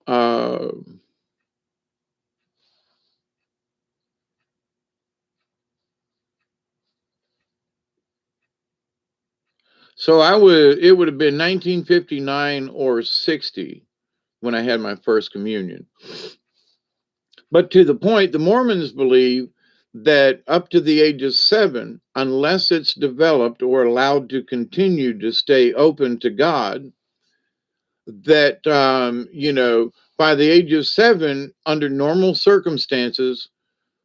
uh, so it would have been 1959 or 60 when I had my first communion. But to the point, the Mormons believe that up to the age of 7, unless it's developed or allowed to continue to stay open to God, that, by the age of 7, under normal circumstances,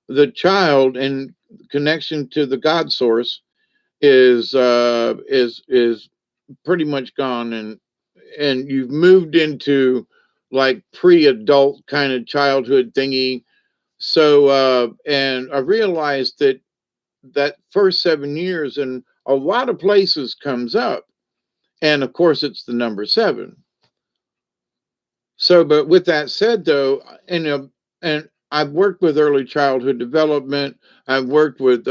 the child in connection to the God source is pretty much gone, and you've moved into like pre-adult kind of childhood thingy. So and I realized that first 7 years in a lot of places comes up, and of course it's the number 7. So but with that said though, and I've worked with early childhood development. I've worked with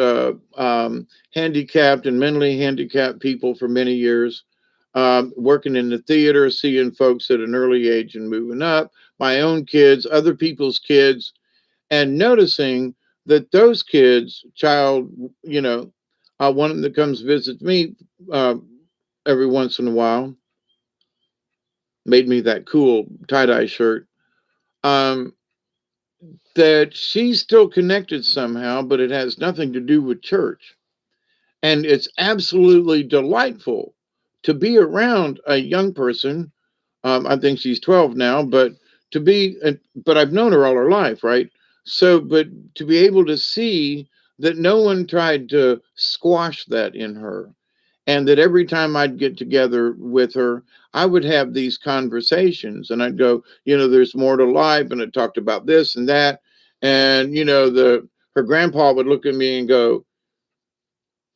handicapped and mentally handicapped people for many years, working in the theater, seeing folks at an early age and moving up, my own kids, other people's kids, and noticing that those kids, one that comes visit me uh, every once in a while, made me that cool tie-dye shirt, um, that she's still connected somehow, but it has nothing to do with church. And it's absolutely delightful to be around a young person. I think she's 12 now, but but I've known her all her life, right? So, but to be able to see that no one tried to squash that in her, and that every time I'd get together with her, I would have these conversations, and I'd go, there's more to life, and I talked about this and that, and her grandpa would look at me and go,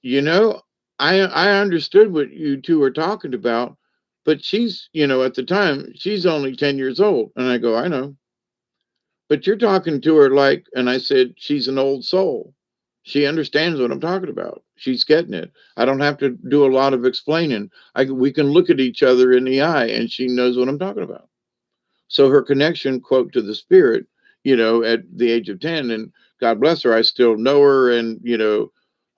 you know, I understood what you two were talking about, but she's, at the time, she's only 10 years old. And I go, I know, but you're talking to her like, and I said, she's an old soul. She understands what I'm talking about. She's getting it. I don't have to do a lot of explaining. We can look at each other in the eye and she knows what I'm talking about. So her connection, quote, to the spirit, at the age of 10, and God bless her, I still know her and,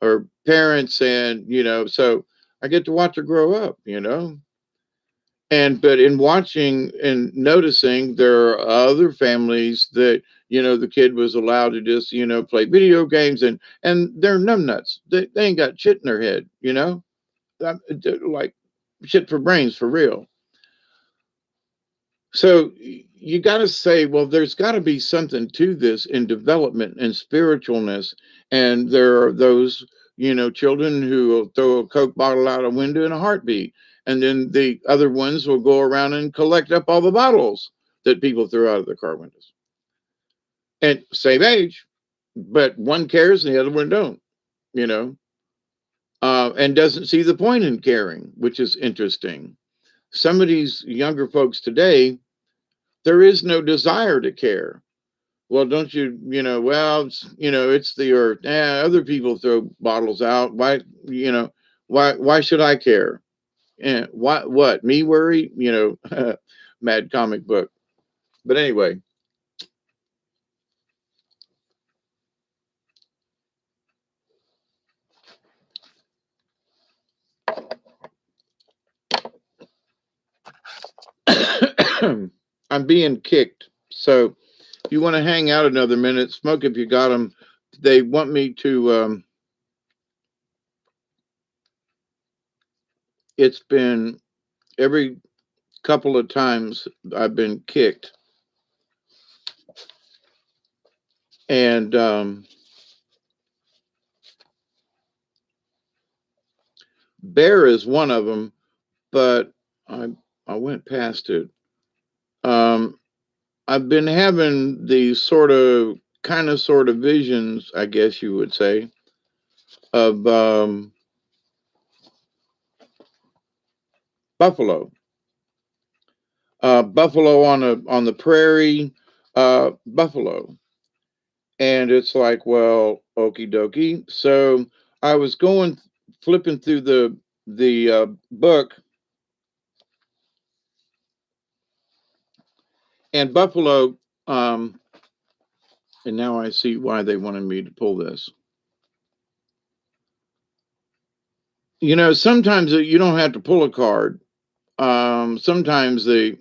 her parents, and, so I get to watch her grow up. But in watching and noticing, there are other families that, the kid was allowed to just, play video games, and they're numbnuts. They ain't got shit in their head. Like shit for brains for real. So you got to say, well, there's got to be something to this in development and spiritualness. And there are those, children who will throw a Coke bottle out a window in a heartbeat. And then the other ones will go around and collect up all the bottles that people throw out of the car windows. And same age, but one cares and the other one don't, you know, and doesn't see the point in caring, which is interesting. Some of these younger folks today, there is no desire to care. Well, don't you, well, it's the earth. Other people throw bottles out. Why should I care? What, me worry? Mad comic book. But anyway, I'm being kicked. So if you want to hang out another minute, smoke if you got them. They want me to, it's been every couple of times I've been kicked. And Bear is one of them, but I went past it. Um, I've been having these sort of visions, I guess you would say, of buffalo, buffalo on the prairie, buffalo, and it's like, well, okie dokie. So I was going flipping through the book, and buffalo. And now I see why they wanted me to pull this. Sometimes you don't have to pull a card. Sometimes they'll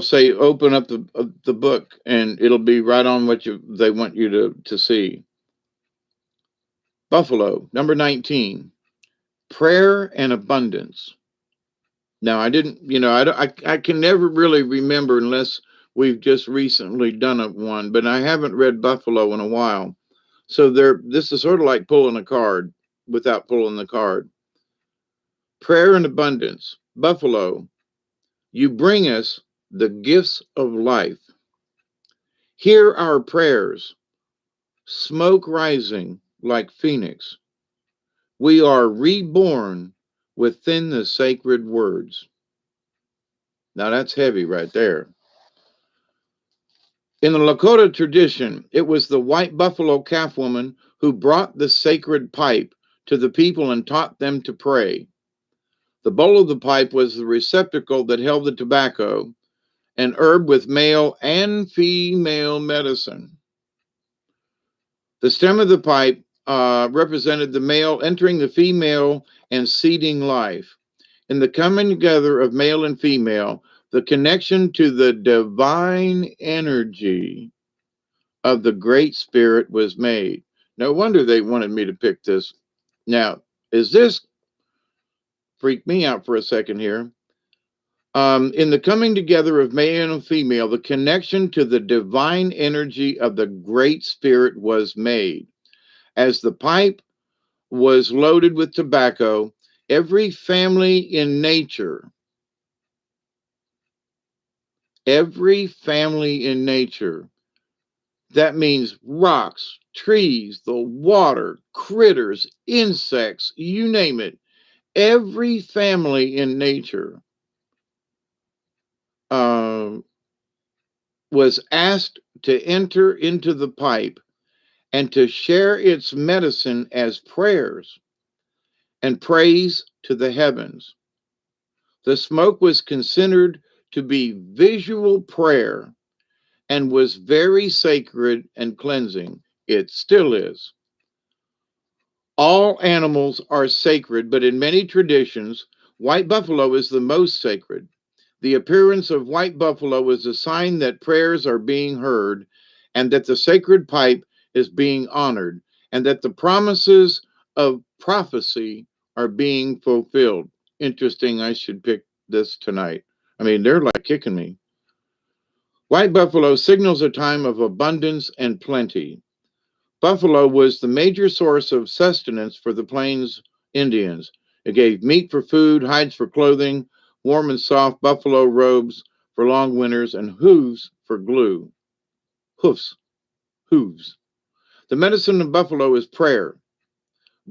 say open up the book and it'll be right on what they want you to see. Buffalo, number 19, prayer and abundance. Now I didn't, I can never really remember unless we've just recently done one, but I haven't read Buffalo in a while. So this is sort of like pulling a card without pulling the card. Prayer and abundance. Buffalo, you bring us the gifts of life. Hear our prayers, smoke rising like phoenix. We are reborn within the sacred words. Now that's heavy right there. In the Lakota tradition, it was the white buffalo calf woman who brought the sacred pipe to the people and taught them to pray. The bowl of the pipe was the receptacle that held the tobacco, an herb with male and female medicine. The stem of the pipe represented the male entering the female and seeding life. In the coming together of male and female, the connection to the divine energy of the Great Spirit was made. No wonder they wanted me to pick this. Now, is this freak me out for a second here? In the coming together of male and female, the connection to the divine energy of the Great Spirit was made. As the pipe was loaded with tobacco, every family in nature, that means rocks, trees, the water, critters, insects, you name it, every family in nature was asked to enter into the pipe and to share its medicine as prayers and praise to the heavens. The smoke was considered to be visual prayer and was very sacred and cleansing. It still is. All animals are sacred, but in many traditions, white buffalo is the most sacred. The appearance of white buffalo is a sign that prayers are being heard and that the sacred pipe is being honored and that the promises of prophecy are being fulfilled. Interesting, I should pick this tonight. I mean, they're like kicking me. White buffalo signals a time of abundance and plenty. Buffalo was the major source of sustenance for the Plains Indians. It gave meat for food, hides for clothing, warm and soft buffalo robes for long winters, and hooves for glue. Hoofs, hooves. The medicine of buffalo is prayer,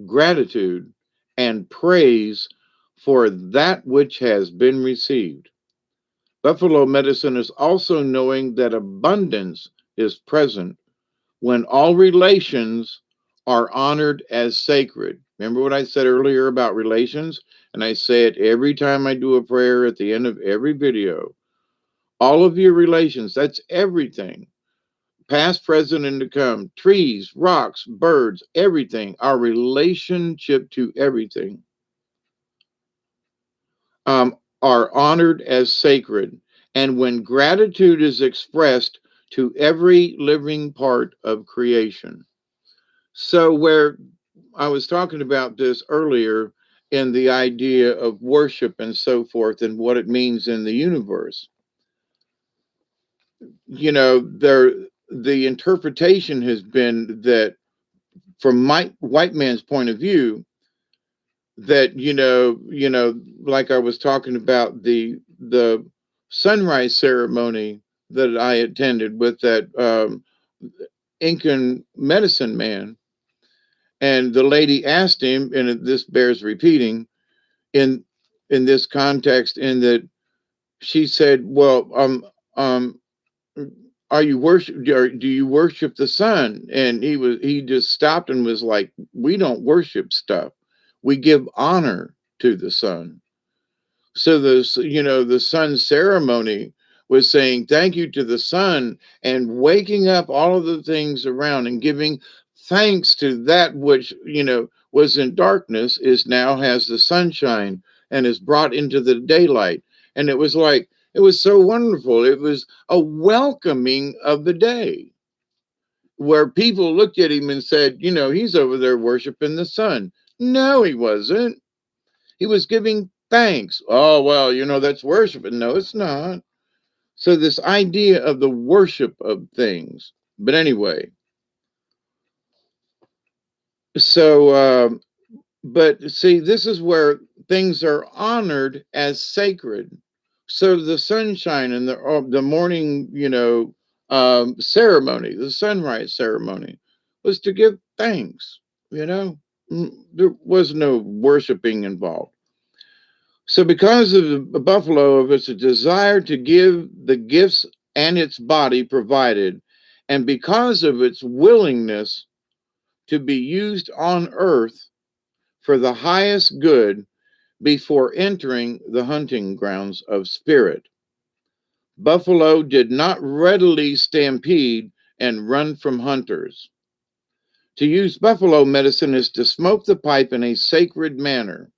gratitude, and praise for that which has been received. Buffalo medicine is also knowing that abundance is present when all relations are honored as sacred. Remember what I said earlier about relations? And I say it every time I do a prayer at the end of every video. All of your relations, that's everything. Past, present, and to come. Trees, rocks, birds, everything. Our relationship to everything are honored as sacred. And when gratitude is expressed to every living part of creation. So, where I was talking about this earlier in the idea of worship and so forth and what it means in the universe, the interpretation has been that from my white man's point of view, that like I was talking about the sunrise ceremony that I attended with that Incan medicine man, and the lady asked him, and this bears repeating in this context, in that she said, "Well, um, are you worship? Do you worship the sun?" And he just stopped and was like, "We don't worship stuff. We give honor to the sun." So the sun ceremony was saying thank you to the sun and waking up all of the things around and giving thanks to that which was in darkness is now has the sunshine and is brought into the daylight. And it was like it was so wonderful. It was a welcoming of the day where people looked at him and said, he's over there worshiping the sun. No, he wasn't. He was giving thanks. Oh, well, that's worship. No, it's not. So, this idea of the worship of things. But anyway, so, but see, this is where things are honored as sacred. So, the sunshine and the morning, ceremony, the sunrise ceremony was to give thanks, you know. There was no worshiping involved. So, because of the buffalo, of its desire to give the gifts and its body provided, and because of its willingness to be used on earth for the highest good before entering the hunting grounds of spirit, buffalo did not readily stampede and run from hunters. To use buffalo medicine is to smoke the pipe in a sacred manner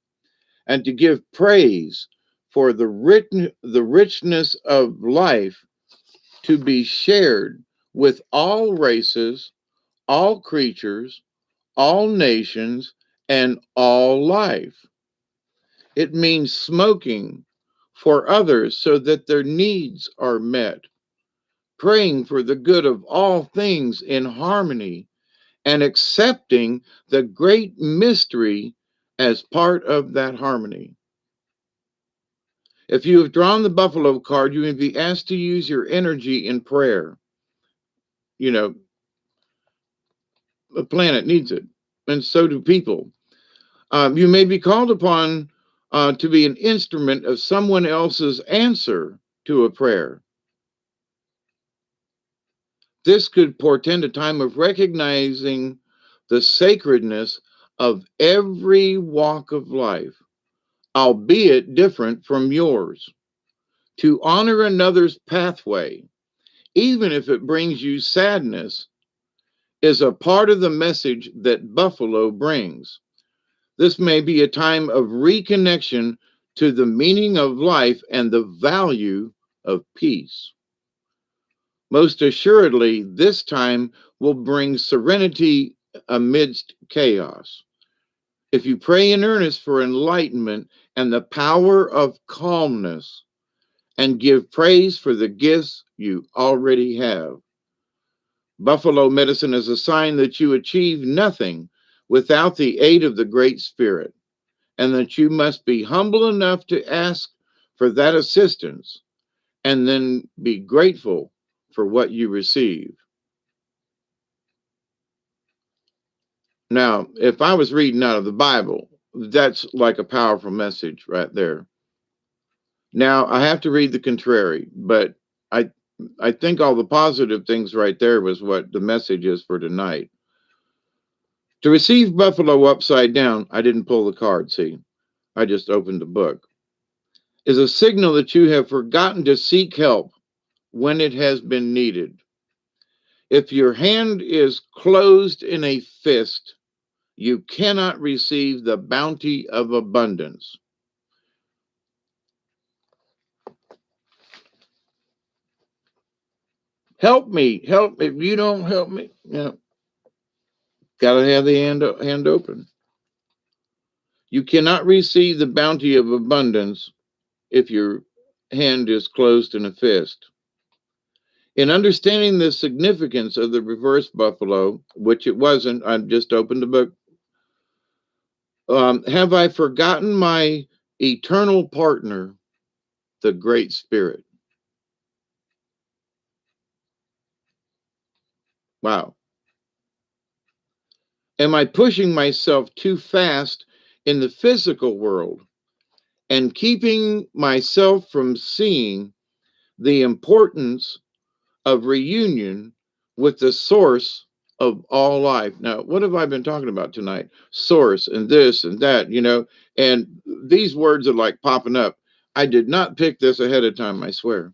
and to give praise for the richness of life to be shared with all races, all creatures, all nations, and all life. It means smoking for others so that their needs are met, praying for the good of all things in harmony, and accepting the great mystery as part of that harmony. If you have drawn the buffalo card, you may be asked to use your energy in prayer. You know, the planet needs it, and so do people. You may be called upon to be an instrument of someone else's answer to a prayer. This could portend a time of recognizing the sacredness of every walk of life, albeit different from yours. To honor another's pathway, even if it brings you sadness, is a part of the message that Buffalo brings. This may be a time of reconnection to the meaning of life and the value of peace. Most assuredly, this time will bring serenity amidst chaos. If you pray in earnest for enlightenment and the power of calmness, and give praise for the gifts you already have. Buffalo medicine is a sign that you achieve nothing without the aid of the Great Spirit, and that you must be humble enough to ask for that assistance and then be grateful for what you receive. Now, if I was reading out of the Bible, that's like a powerful message right there. Now, I have to read the contrary, but I I think all the positive things right there was what the message is for tonight. To receive Buffalo upside down, I didn't pull the card, see? I just opened the book. Is a signal that you have forgotten to seek help when it has been needed. If your hand is closed in a fist, you cannot receive the bounty of abundance. Help me, help. If you don't help me, gotta have the hand open. You cannot receive the bounty of abundance if your hand is closed in a fist. In understanding the significance of the reverse buffalo, which it wasn't, I just opened the book. Have I forgotten my eternal partner, the Great Spirit? Wow. Am I pushing myself too fast in the physical world and keeping myself from seeing the importance of reunion with the source of all life? Now, what have I been talking about tonight? Source and this and that, and these words are like popping up. I did not pick this ahead of time, I swear.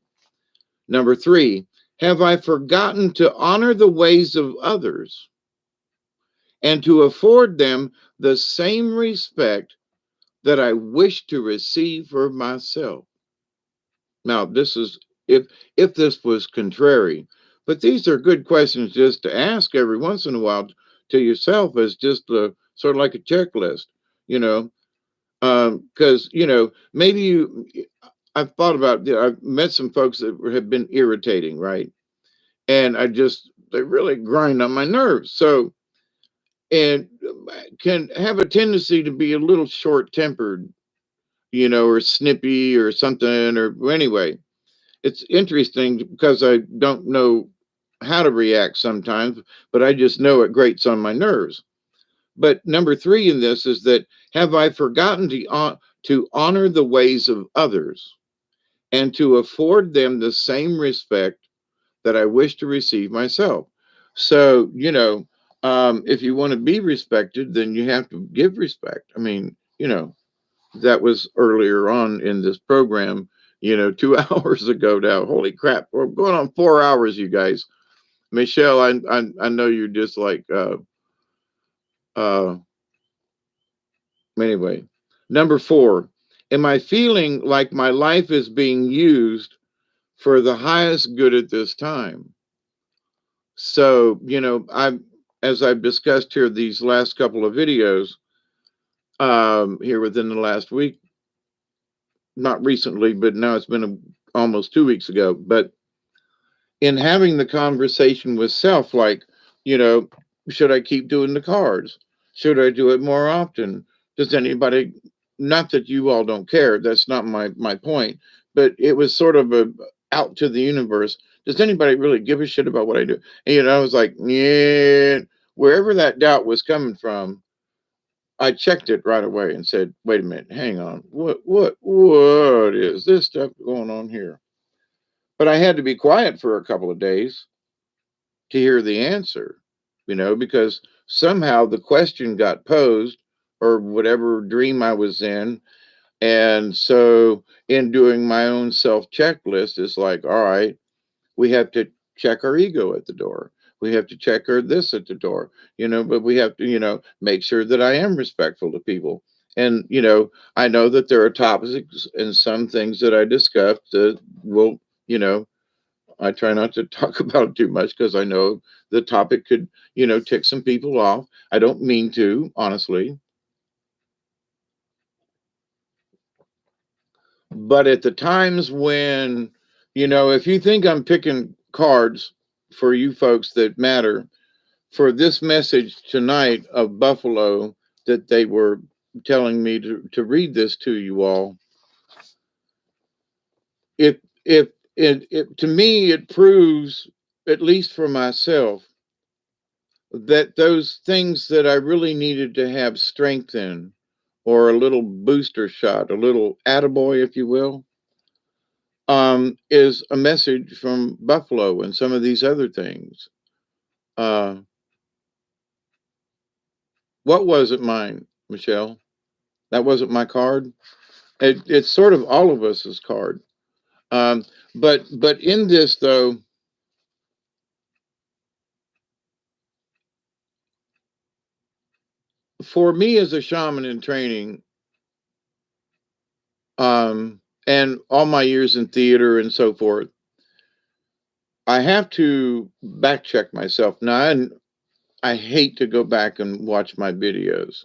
Number 3, have I forgotten to honor the ways of others and to afford them the same respect that I wish to receive for myself? Now, this is if this was contrary, but these are good questions just to ask every once in a while to yourself as just sort of like a checklist, you know, because maybe I've thought about, I've met some folks that have been irritating, right? And they really grind on my nerves. So, and can have a tendency to be a little short tempered, or snippy or something, or anyway. It's interesting because I don't know how to react sometimes, but I just know it grates on my nerves. But number 3 in this is that have I forgotten to honor the ways of others and to afford them the same respect that I wish to receive myself? So, if you want to be respected, then you have to give respect. I mean, that was earlier on in this program, 2 hours ago now. Holy crap. We're going on 4 hours, you guys. Michelle, I know you're just like, uh, anyway. Number 4, am I feeling like my life is being used for the highest good at this time? So, as I've discussed here, these last couple of videos, here within the last week, not recently, but now it's been almost 2 weeks ago, but in having the conversation with self, like, you know, should I keep doing the cards? Should I do it more often? Does anybody, not that you all don't care, that's not my point, but it was sort of a out to the universe. Does anybody really give a shit about what I do? And, I was like, yeah, wherever that doubt was coming from, I checked it right away and said, wait a minute, hang on. What is this stuff going on here? But I had to be quiet for a couple of days to hear the answer, because somehow the question got posed or whatever dream I was in. And so in doing my own self checklist, it's like, all right, we have to check our ego at the door. We have to check our this at the door, but we have to, make sure that I am respectful to people. And, I know that there are topics and some things that I discussed that will, I try not to talk about it too much because I know the topic could, tick some people off. I don't mean to, honestly. But at the times when, if you think I'm picking cards for you folks that matter, for this message tonight of Buffalo that they were telling me to read this to you all, if to me it proves, at least for myself, that those things that I really needed to have strength in, or a little booster shot, a little attaboy, if you will, is a message from Buffalo and some of these other things. Uh, what was it, mine, Michelle? That wasn't my card. It's sort of all of us's card. Um, but in this though, for me as a shaman in training, and all my years in theater and so forth, I have to back check myself. Now, I hate to go back and watch my videos,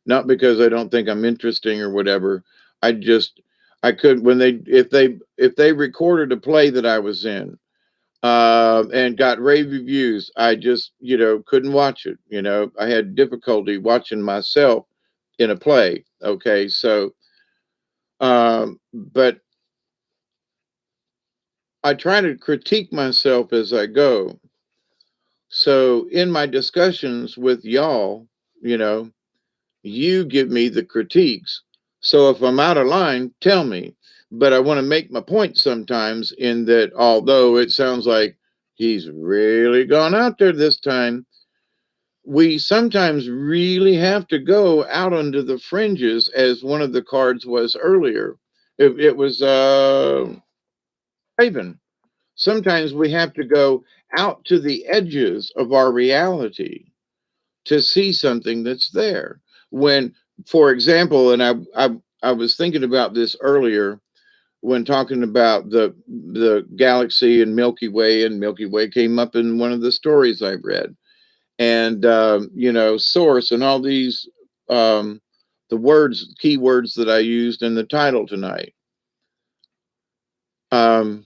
not because I don't think I'm interesting or whatever. I just, I could, when if they recorded a play that I was in, and got rave reviews, I just, couldn't watch it. I had difficulty watching myself in a play. Okay. So, but I try to critique myself as I go. So in my discussions with y'all, you know, you give me the critiques. So if I'm out of line, tell me. But I want to make my point sometimes in that, although it sounds like he's really gone out there this time, we sometimes really have to go out under the fringes, as one of the cards was earlier. It was Raven. Sometimes we have to go out to the edges of our reality to see something that's there. When, for example, and I was thinking about this earlier when talking about the galaxy and Milky Way came up in one of the stories I read, and source and all these, um, the keywords that I used in the title tonight, um,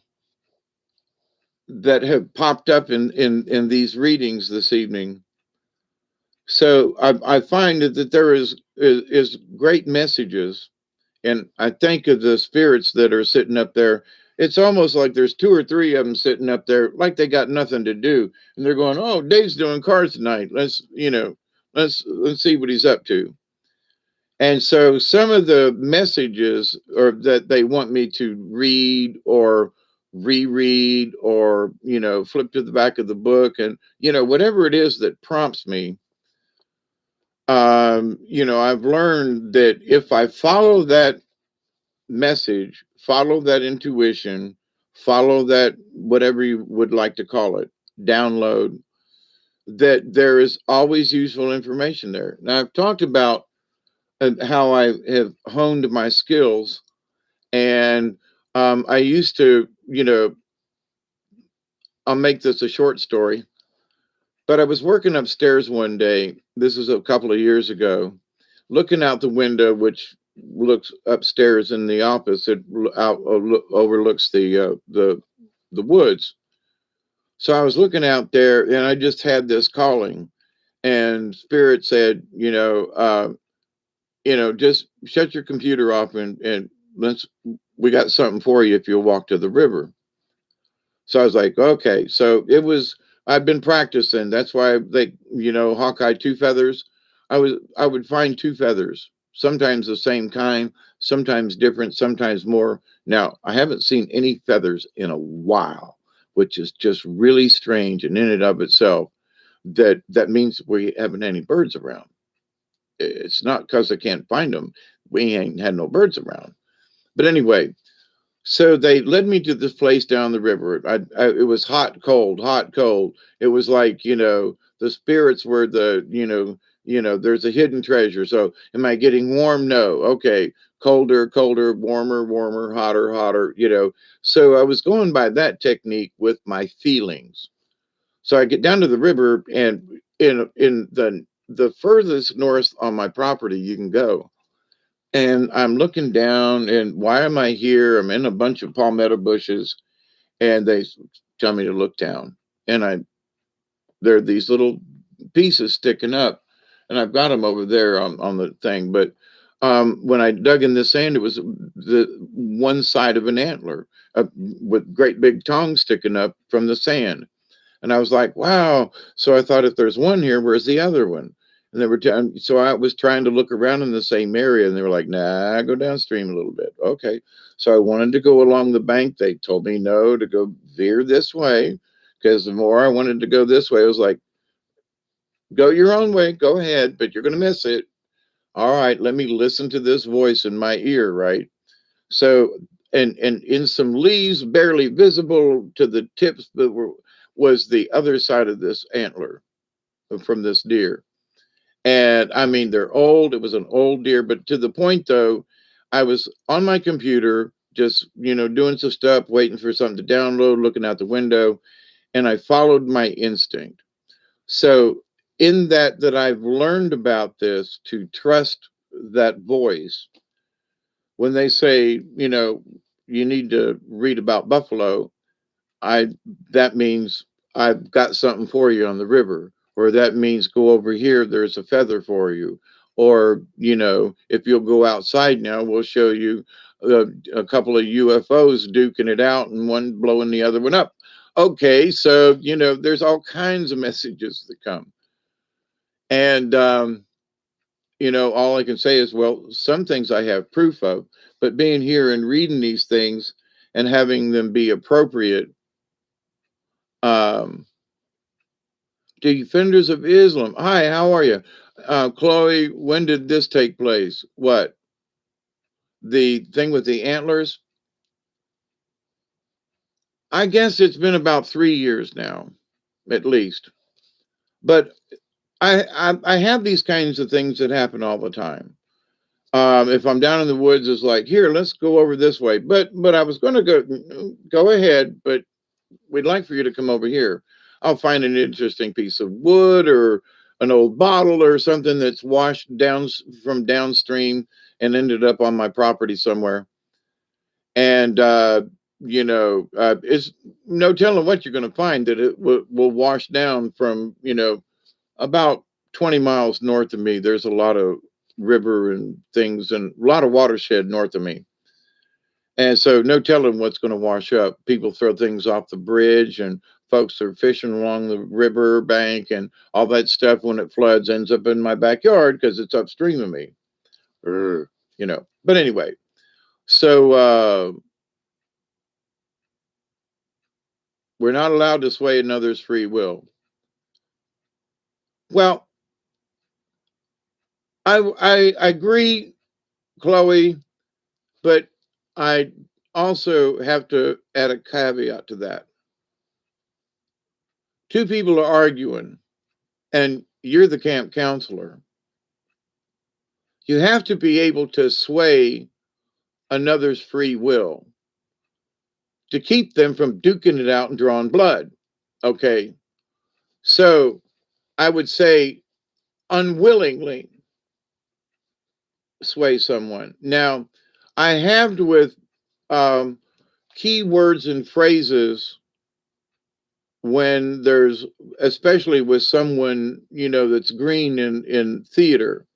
that have popped up in these readings this evening. So I find that there is great messages, and I think of the spirits that are sitting up there. It's almost like there's two or three of them sitting up there, like they got nothing to do, and they're going, "Oh, Dave's doing cards tonight. Let's see what he's up to." And so some of the messages, or that they want me to read or reread, or flip to the back of the book, and whatever it is that prompts me, I've learned that if I follow that message, follow that intuition, follow that, whatever you would like to call it, download, that there is always useful information there. Now, I've talked about how I have honed my skills, and I used to, I'll make this a short story, but I was working upstairs one day. This was a couple of years ago, looking out the window, which looks upstairs in the office. It overlooks the woods. So I was looking out there, and I just had this calling, and Spirit said, just shut your computer off, and let's we got something for you if you'll walk to the river. So I was like, okay. So I've been practicing. That's why Hawkeye two feathers. I would find two feathers, sometimes the same kind, sometimes different, sometimes more. Now, I haven't seen any feathers in a while, which is just really strange. And in and of itself, that means we haven't any birds around. It's not because I can't find them. We ain't had no birds around. But anyway, so they led me to this place down the river. It was hot, cold, hot, cold. It was like, the spirits were there's a hidden treasure. So am I getting warm? No. Okay. Colder, colder, warmer, warmer, hotter, hotter, So I was going by that technique with my feelings. So I get down to the river, and in the furthest north on my property you can go, And I'm looking down, and why am I here? I'm in a bunch of palmetto bushes, and they tell me to look down. And there are these little pieces sticking up, and I've got them over there on the thing. But when I dug in the sand, it was the one side of an antler with great big tongs sticking up from the sand. And I was like, wow. So I thought, if there's one here, where's the other one? And they were so I was trying to look around in the same area, and they were like, nah, go downstream a little bit. Okay. So I wanted to go along the bank. They told me no, to go veer this way, because the more I wanted to go this way, I was like, go your own way, go ahead, but you're going to miss it. All right, let me listen to this voice in my ear, right? So, and in some leaves, barely visible to the tips, that was the other side of this antler from this deer. And I mean, they're old. It was an old deer, but to the point though, I was on my computer, just, doing some stuff, waiting for something to download, looking out the window, and I followed my instinct. So, in that I've learned about this, to trust that voice when they say, you need to read about buffalo. I That means I've got something for you on the river, or that means go over here, there's a feather for you, or if you'll go outside now, we'll show you a couple of UFOs duking it out and one blowing the other one up. Okay, so there's all kinds of messages that come. And all I can say is, well, some things I have proof of, but being here and reading these things and having them be appropriate. um Defenders of Islam. Hi, how are you? Chloe, when did this take place? What? The thing with the antlers? I guess it's been about 3 years now, at least. But I have these kinds of things that happen all the time. If I'm down in the woods, it's like, here, let's go over this way. But I was going to go ahead, but we'd like for you to come over here. I'll find an interesting piece of wood or an old bottle or something that's washed down from downstream and ended up on my property somewhere. And, it's no telling what you're going to find, that it will wash down from, about 20 miles north of me. There's a lot of river and things and a lot of watershed north of me. And so, no telling what's going to wash up. People throw things off the bridge, and folks are fishing along the river bank, and all that stuff, when it floods, ends up in my backyard because it's upstream of me. But anyway, so we're not allowed to sway another's free will. Well, I agree, Chloe, but I also have to add a caveat to that. Two people are arguing, and you're the camp counselor. You have to be able to sway another's free will to keep them from duking it out and drawing blood. Okay. So I would say, unwillingly sway someone. Now, I have with um, key words and phrases when there's, especially with someone, that's green in theater,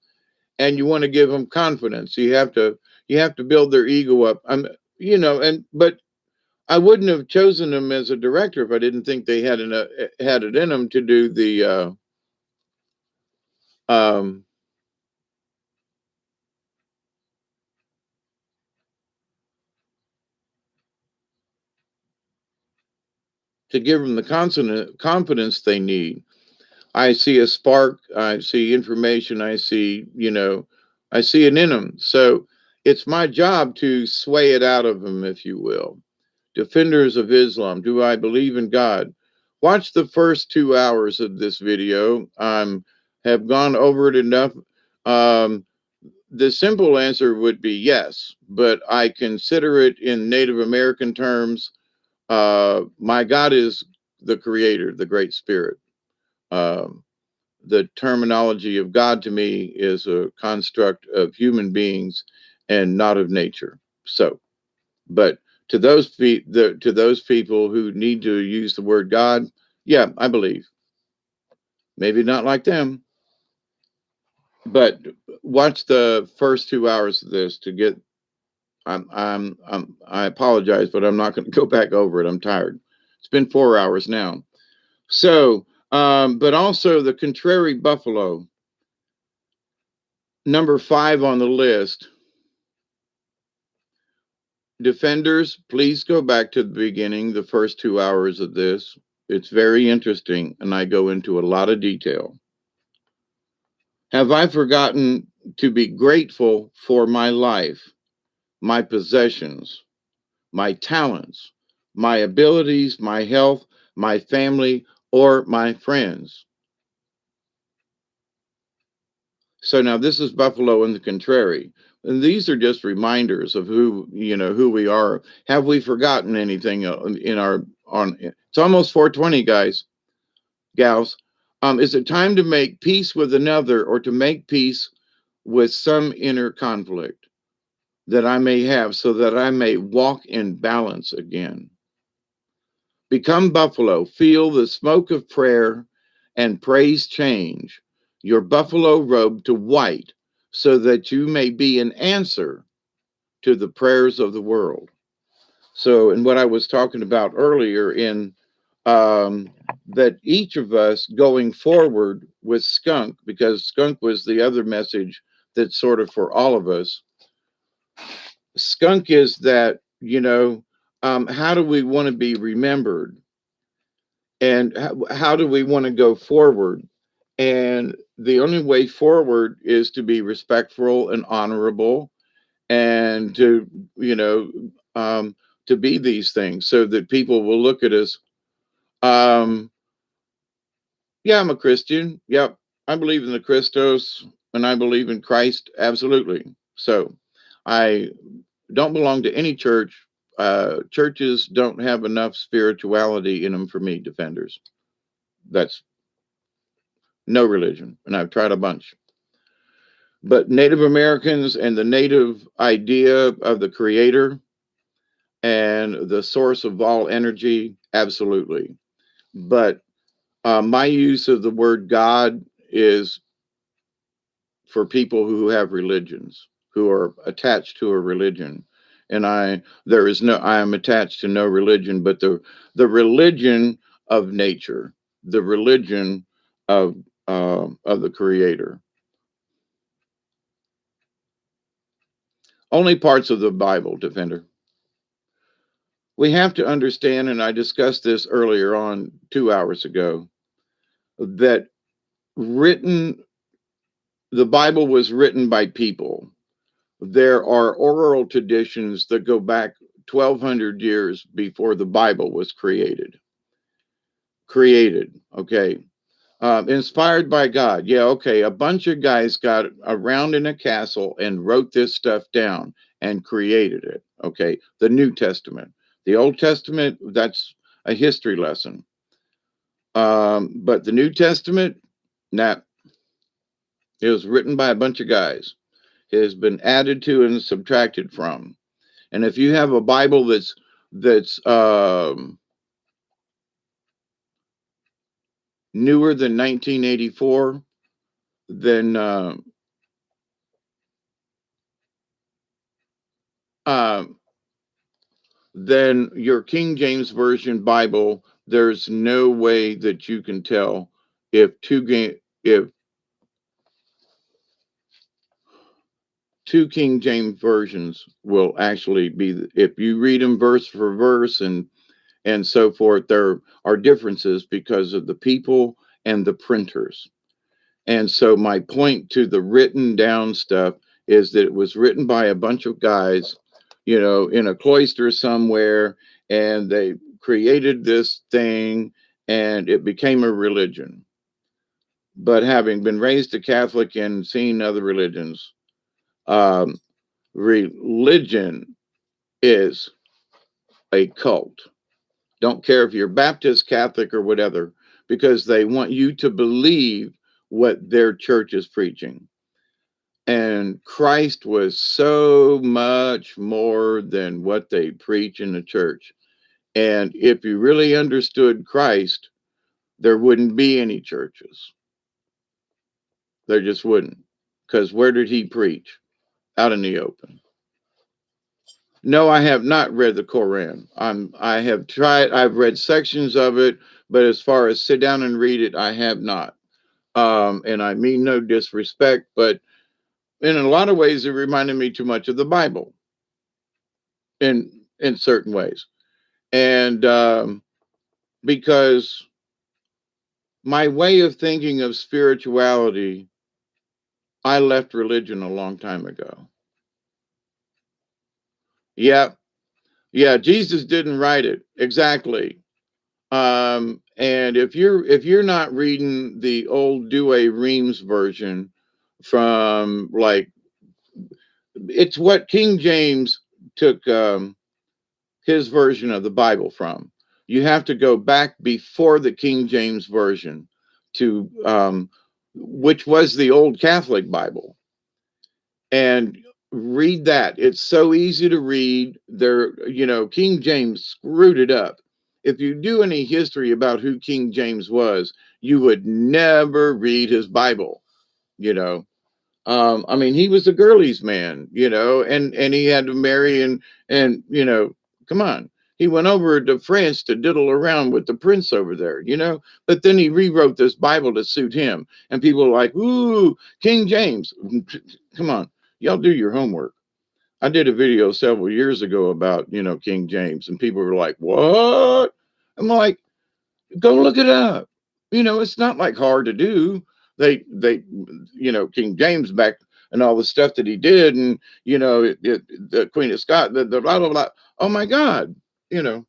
and you want to give them confidence. You have to build their ego up. But I wouldn't have chosen them as a director if I didn't think they had it in them to do the um, to give them the constant confidence they need. I see a spark. I see information. I see it in them. So it's my job to sway it out of them, if you will. Defenders of Islam. Do I believe in God? Watch the first 2 hours of this video. Have gone over it enough. Um, the simple answer would be yes, but I consider it in Native American terms. My God is the creator, the great spirit. Um, the terminology of God to me is a construct of human beings and not of nature. So, but to those people who need to use the word God, yeah, I believe. Maybe not like them, but watch the first 2 hours of this to get. I apologize, but I'm not going to go back over it. I'm tired. It's been 4 hours now. So, but also the contrary buffalo, number 5 on the list. Defenders, please go back to the beginning, the first 2 hours of this. It's very interesting, and I go into a lot of detail. Have I forgotten to be grateful for my life, my possessions, my talents, my abilities, my health, my family, or my friends? So now this is Buffalo and the contrary. And these are just reminders of who we are. Have we forgotten anything in our on it's almost 420, guys, gals. Is it time to make peace with another or to make peace with some inner conflict that I may have so that I may walk in balance again? Become buffalo, feel the smoke of prayer and praise change your buffalo robe to white so that you may be an answer to the prayers of the world. So, and what I was talking about earlier in that each of us going forward with skunk, because skunk was the other message that's sort of for all of us. Skunk is that, how do we want to be remembered? And how do we want to go forward? And the only way forward is to be respectful and honorable and you know, to be these things so that people will look at us. Um, yeah, I'm a Christian. Yep. I believe in the Christos and I believe in Christ. Absolutely. So I don't belong to any church. Churches don't have enough spirituality in them for me, defenders. That's no religion. And I've tried a bunch. But Native Americans and the native idea of the creator and the source of all energy, absolutely. But my use of the word God is for people who have religions, who are attached to a religion. And I am attached to no religion, but the religion of nature, the religion of the creator. Only parts of the Bible, defender. We have to understand, and I discussed this earlier on 2 hours ago, that written the Bible was written by people. There are oral traditions that go back 1,200 years before the Bible was created. Okay. Inspired by God. Yeah, okay. A bunch of guys got around in a castle and wrote this stuff down and created it. Okay. The New Testament. The Old Testament, that's a history lesson. But the New Testament, nah, it was written by a bunch of guys. It has been added to and subtracted from. And if you have a Bible that's newer than 1984, then uh, then your King James Version Bible, there's no way that you can tell if two King James versions will actually be, if you read them verse for verse and so forth, there are differences because of the people and the printers. And so my point to the written down stuff is that it was written by a bunch of guys, in a cloister somewhere, and they created this thing and it became a religion. But having been raised a Catholic and seen other religions, um, religion is a cult. Don't care if you're Baptist, Catholic, or whatever, because they want you to believe what their church is preaching. And Christ was so much more than what they preach in the church. And if you really understood Christ, there wouldn't be any churches. There just wouldn't. Because where did he preach? Out in the open. No, I have not read the Koran. I have tried, I've read sections of it, but as far as sit down and read it, I have not. And I mean no disrespect, but in a lot of ways, it reminded me too much of the Bible in certain ways. And because my way of thinking of spirituality, I left religion a long time ago. Yeah, yeah, Jesus didn't write it exactly. And if you're not reading the old Douay Rheims version from like it's what King James took his version of the Bible from. You have to go back before the King James version to which was the old Catholic Bible, and read that. It's so easy to read. King James screwed it up. If you do any history about who King James was, you would never read his Bible, you know. I mean, he was a girly's man, and he had to marry and come on. He went over to France to diddle around with the prince over there. But then he rewrote this Bible to suit him, and people are like, "Ooh, King James." Come on, y'all do your homework. I did a video several years ago about King James, and people were like, "What?" I'm like, go look it up. It's not like hard to do. King James back and all the stuff that he did, and the Queen of Scott, the blah blah blah. Oh my God, you know.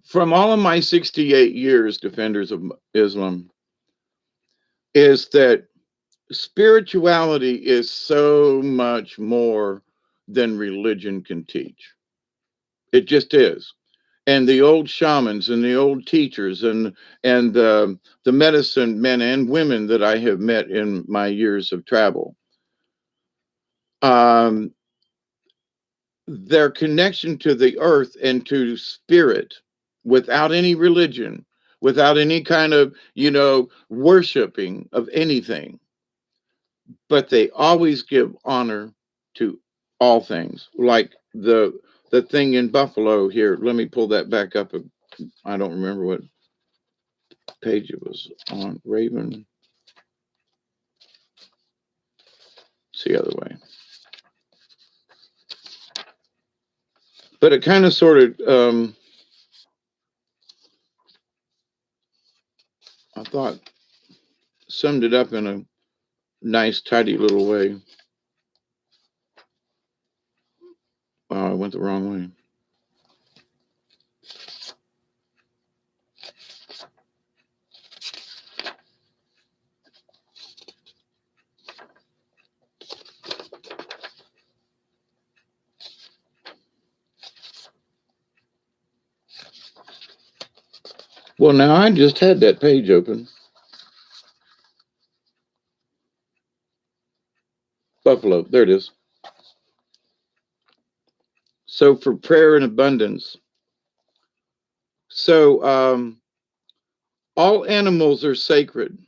From all of my 68 years defenders of Islam, is that spirituality is so much more than religion can teach. It just is. And the old shamans and the old teachers and the medicine men and women that I have met in my years of travel, um, their connection to the earth and to spirit, without any religion, without any kind of worshiping of anything, but they always give honor to all things, like the thing in Buffalo here. Let me pull that back up. I don't remember what page it was on. Raven. It's the other way. But it kind of sort of, I thought, summed it up in a nice, tidy little way. Wow, I went the wrong way. Well, now I just had that page open. Buffalo, there it is. So for prayer and abundance. So all animals are sacred.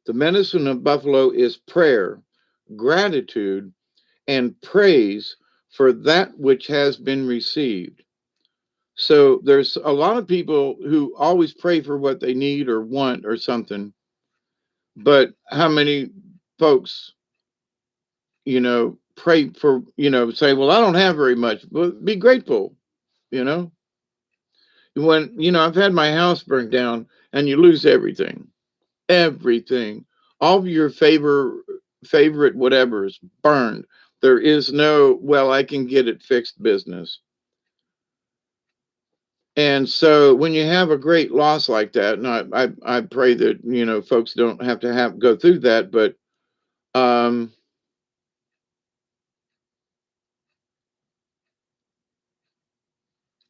The medicine of buffalo is prayer, gratitude, and praise for that which has been received. So there's a lot of people who always pray for what they need or want or something. But how many folks, pray for, say, well, I don't have very much. Well, be grateful, you know. When, I've had my house burned down and you lose everything, everything. All of your favorite whatever is burned. There is no, well, I can get it fixed business. And so when you have a great loss like that, and I pray that, folks don't have to go through that, but um,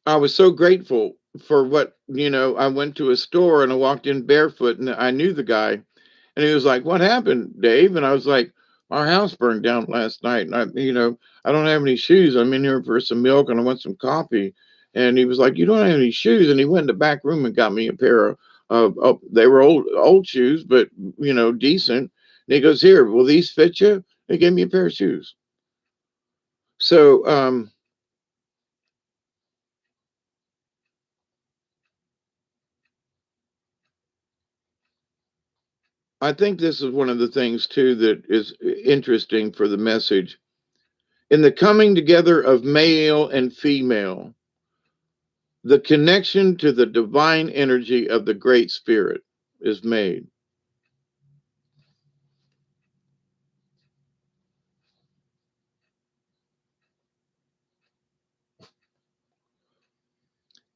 I was so grateful for what, I went to a store and I walked in barefoot and I knew the guy. And he was like, "What happened, Dave?" And I was like, "Our house burned down last night. And I don't have any shoes. I'm in here for some milk and I want some coffee." And he was like, "You don't have any shoes?" And he went in the back room and got me a pair of they were old shoes, but, decent. And he goes, "Here, will these fit you?" He gave me a pair of shoes. So, I think this is one of the things too that is interesting for the message. In the coming together of male and female, the connection to the divine energy of the Great Spirit is made.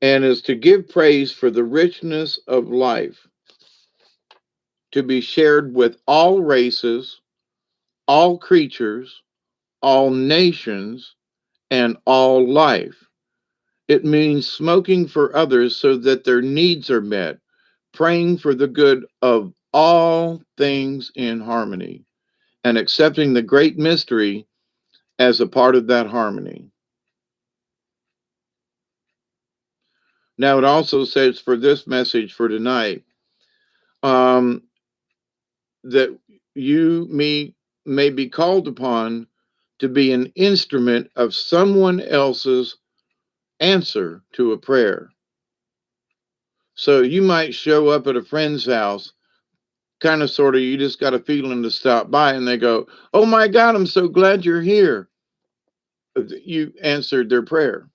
And is to give praise for the richness of life to be shared with all races, all creatures, all nations, and all life. It means smoking for others so that their needs are met, praying for the good of all things in harmony, and accepting the great mystery as a part of that harmony. Now, it also says for this message for tonight, um, that me may be called upon to be an instrument of someone else's answer to a prayer. So you might show up at a friend's house, kind of sort of, you just got a feeling to stop by, and they go, "Oh my God, I'm so glad you're here." You answered their prayer.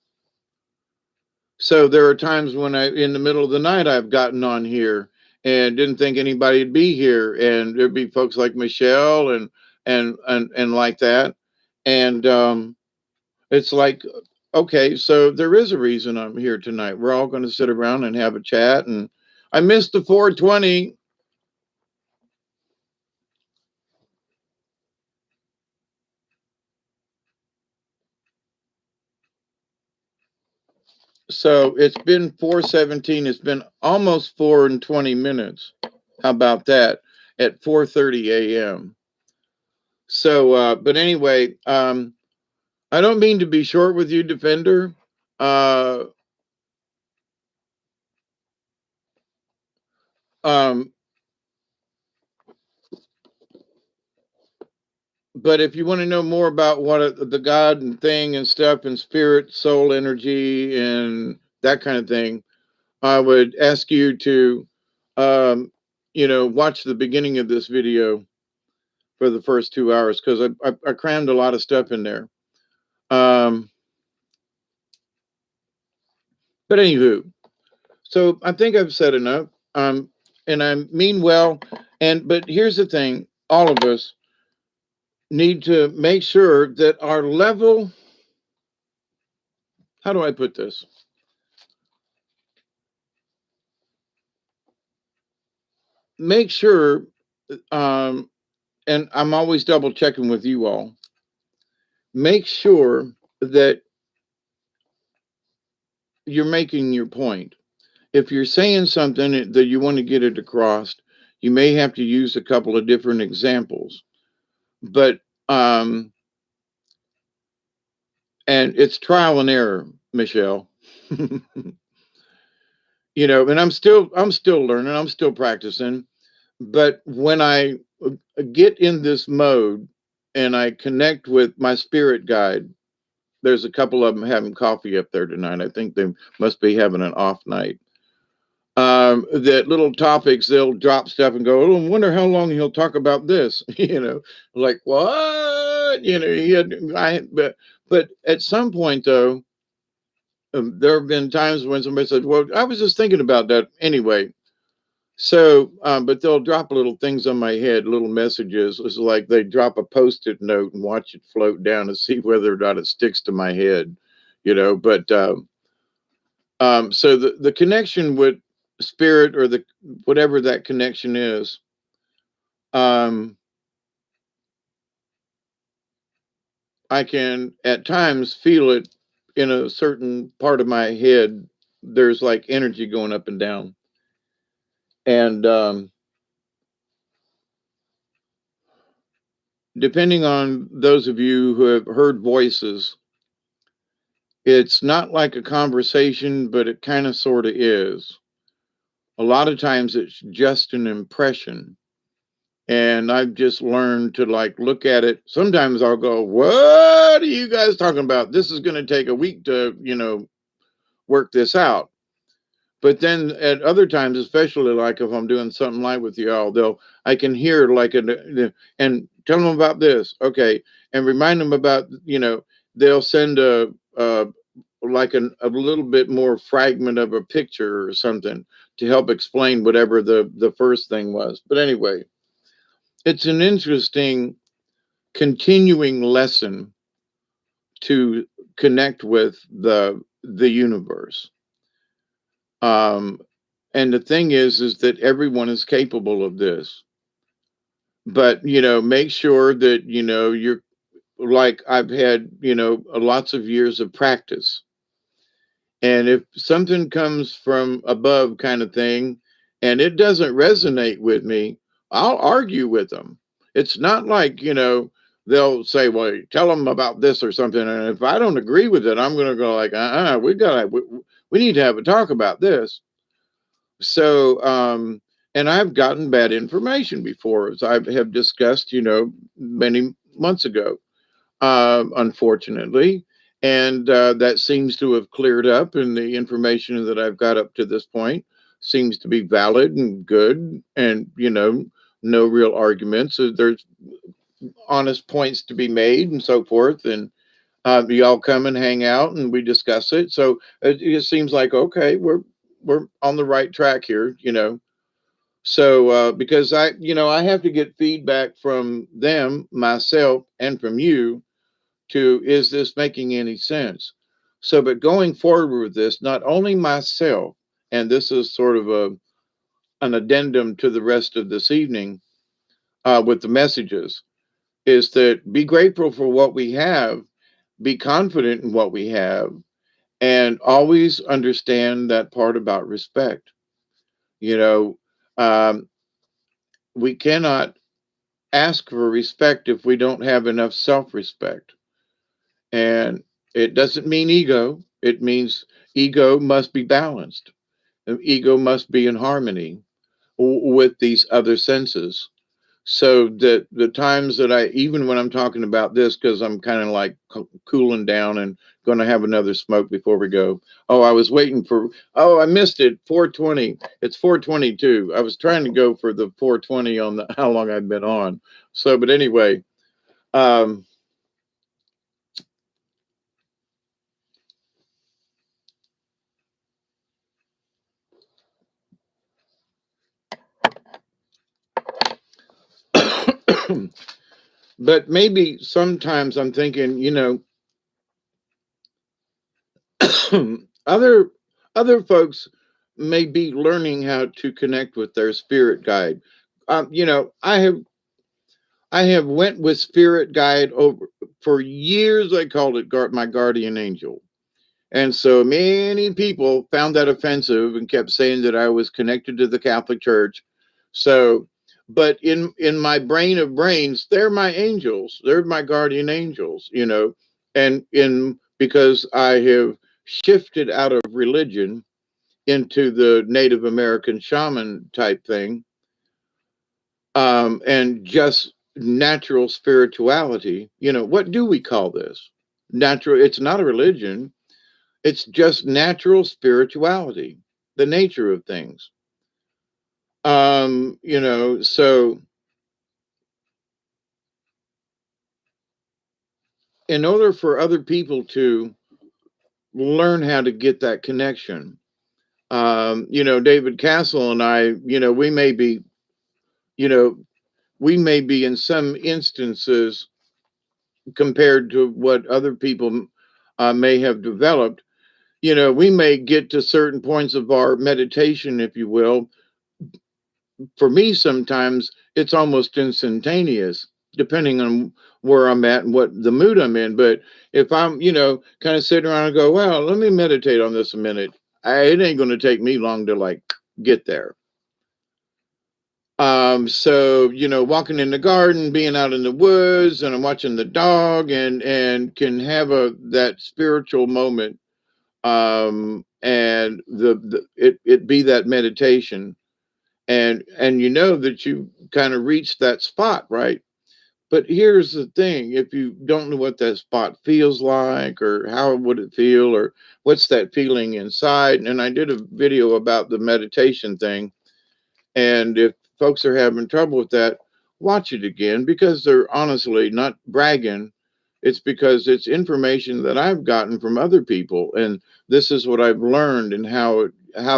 So there are times when in the middle of the night, I've gotten on here and didn't think anybody'd be here, and there'd be folks like Michelle and like that, and it's like, okay, so there is a reason I'm here tonight. We're all going to sit around and have a chat, and I missed the 420. So it's been 4:17. It's been almost 4 and 20 minutes. How about that? At 4:30 a.m. So, but anyway, I don't mean to be short with you, Defender. Uh, um, but if you want to know more about the God and thing and stuff and spirit, soul energy, and that kind of thing, I would ask you to, um, watch the beginning of this video for the first 2 hours, because I crammed a lot of stuff in there. Um, but anywho, so I think I've said enough. And I mean well. But here's the thing: all of us need to make sure that our level. How do I put this? Make sure, um, and I'm always double checking with you all. Make sure that you're making your point. If you're saying something that you want to get it across, you may have to use a couple of different examples. But and it's trial and error, Michelle. And I'm still learning, I'm still practicing. But when I get in this mode and I connect with my spirit guide, there's a couple of them having coffee up there tonight. I think they must be having an off night. That little topics, they'll drop stuff and go, "Oh, I wonder how long he'll talk about this." Like what? He had, but at some point though, there have been times when somebody said, "Well, I was just thinking about that anyway." So, but they'll drop little things on my head, little messages. It's like they drop a post-it note and watch it float down to see whether or not it sticks to my head. But So the connection with spirit, or the whatever that connection is, um, I can at times feel it in a certain part of my head. There's like energy going up and down. And depending on those of you who have heard voices, it's not like a conversation, but it kind of sort of is. A lot of times it's just an impression. And I've just learned to like look at it. Sometimes I'll go, "What are you guys talking about? This is going to take a week to, work this out." But then at other times, especially like if I'm doing something live with y'all, I can hear like and tell them about this, okay, and remind them about, they'll send a like a little bit more fragment of a picture or something to help explain whatever the first thing was. But anyway, it's an interesting continuing lesson to connect with the universe. Um, and the thing is that everyone is capable of this. But make sure that you're like I've had lots of years of practice. And if something comes from above, kind of thing, and it doesn't resonate with me, I'll argue with them. It's not like, they'll say, "Well, tell them about this or something." And if I don't agree with it, I'm going to go like, we need to have a talk about this. So, and I've gotten bad information before, as I have discussed, many months ago, unfortunately. And that seems to have cleared up, and the information that I've got up to this point seems to be valid and good, and, no real arguments. There's honest points to be made and so forth. And y'all come and hang out and we discuss it. So it seems like, okay, we're on the right track here, So because I have to get feedback from them, myself, and from you to, is this making any sense? So, but going forward with this, not only myself, and this is sort of an addendum to the rest of this evening with the messages, is that be grateful for what we have, be confident in what we have, and always understand that part about respect. You know, um, we cannot ask for respect if we don't have enough self respect. And it doesn't mean ego, it means ego must be balanced. Ego must be in harmony with these other senses. So that the times that even when I'm talking about this, because I'm kind of like cooling down and going to have another smoke before we go. Oh, I was waiting for, oh, I missed it. 4:20. It's 4:22. I was trying to go for the 4:20 on the how long I've been on. So, but anyway, um, but maybe sometimes I'm thinking, other other folks may be learning how to connect with their spirit guide. I have went with spirit guide over for years. I called it my guardian angel, and so many people found that offensive and kept saying that I was connected to the Catholic Church. So, but in my brain of brains, they're my angels. They're my guardian angels. And in because I have shifted out of religion into the Native American shaman type thing, and just natural spirituality. What do we call this? Natural. It's not a religion. It's just natural spirituality, the nature of things. So in order for other people to learn how to get that connection, David Castle and I, you know, we may be in some instances compared to what other people may have developed. we may get to certain points of our meditation, if you will. For me, sometimes it's almost instantaneous, depending on where I'm at and what the mood I'm in. But if I'm, kind of sitting around and go, well, let me meditate on this a minute, it ain't going to take me long to like get there. So, walking in the garden, being out in the woods, and I'm watching the dog, and can have that spiritual moment, and it be that meditation, and that you kind of reach that spot, right? But here's the thing: if you don't know what that spot feels like, or how would it feel, or what's that feeling inside, and I did a video about the meditation thing, and if folks are having trouble with that, watch it again, because they're honestly not bragging. It's because it's information that I've gotten from other people, and this is what I've learned, and how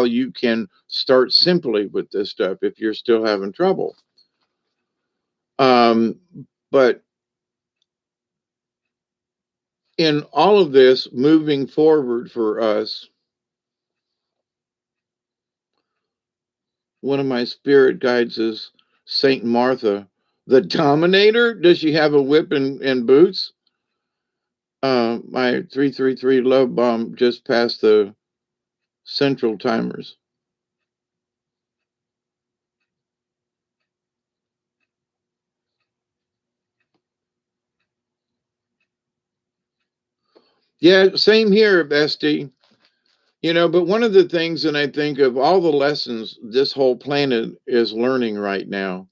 you can start simply with this stuff if you're still having trouble. Um, but in all of this moving forward for us, one of my spirit guides is Saint Martha, the Dominator. Does she have a whip and boots? My 333 love bomb just passed the central timers. Yeah, same here, Bestie. But one of the things, and I think of all the lessons this whole planet is learning right now,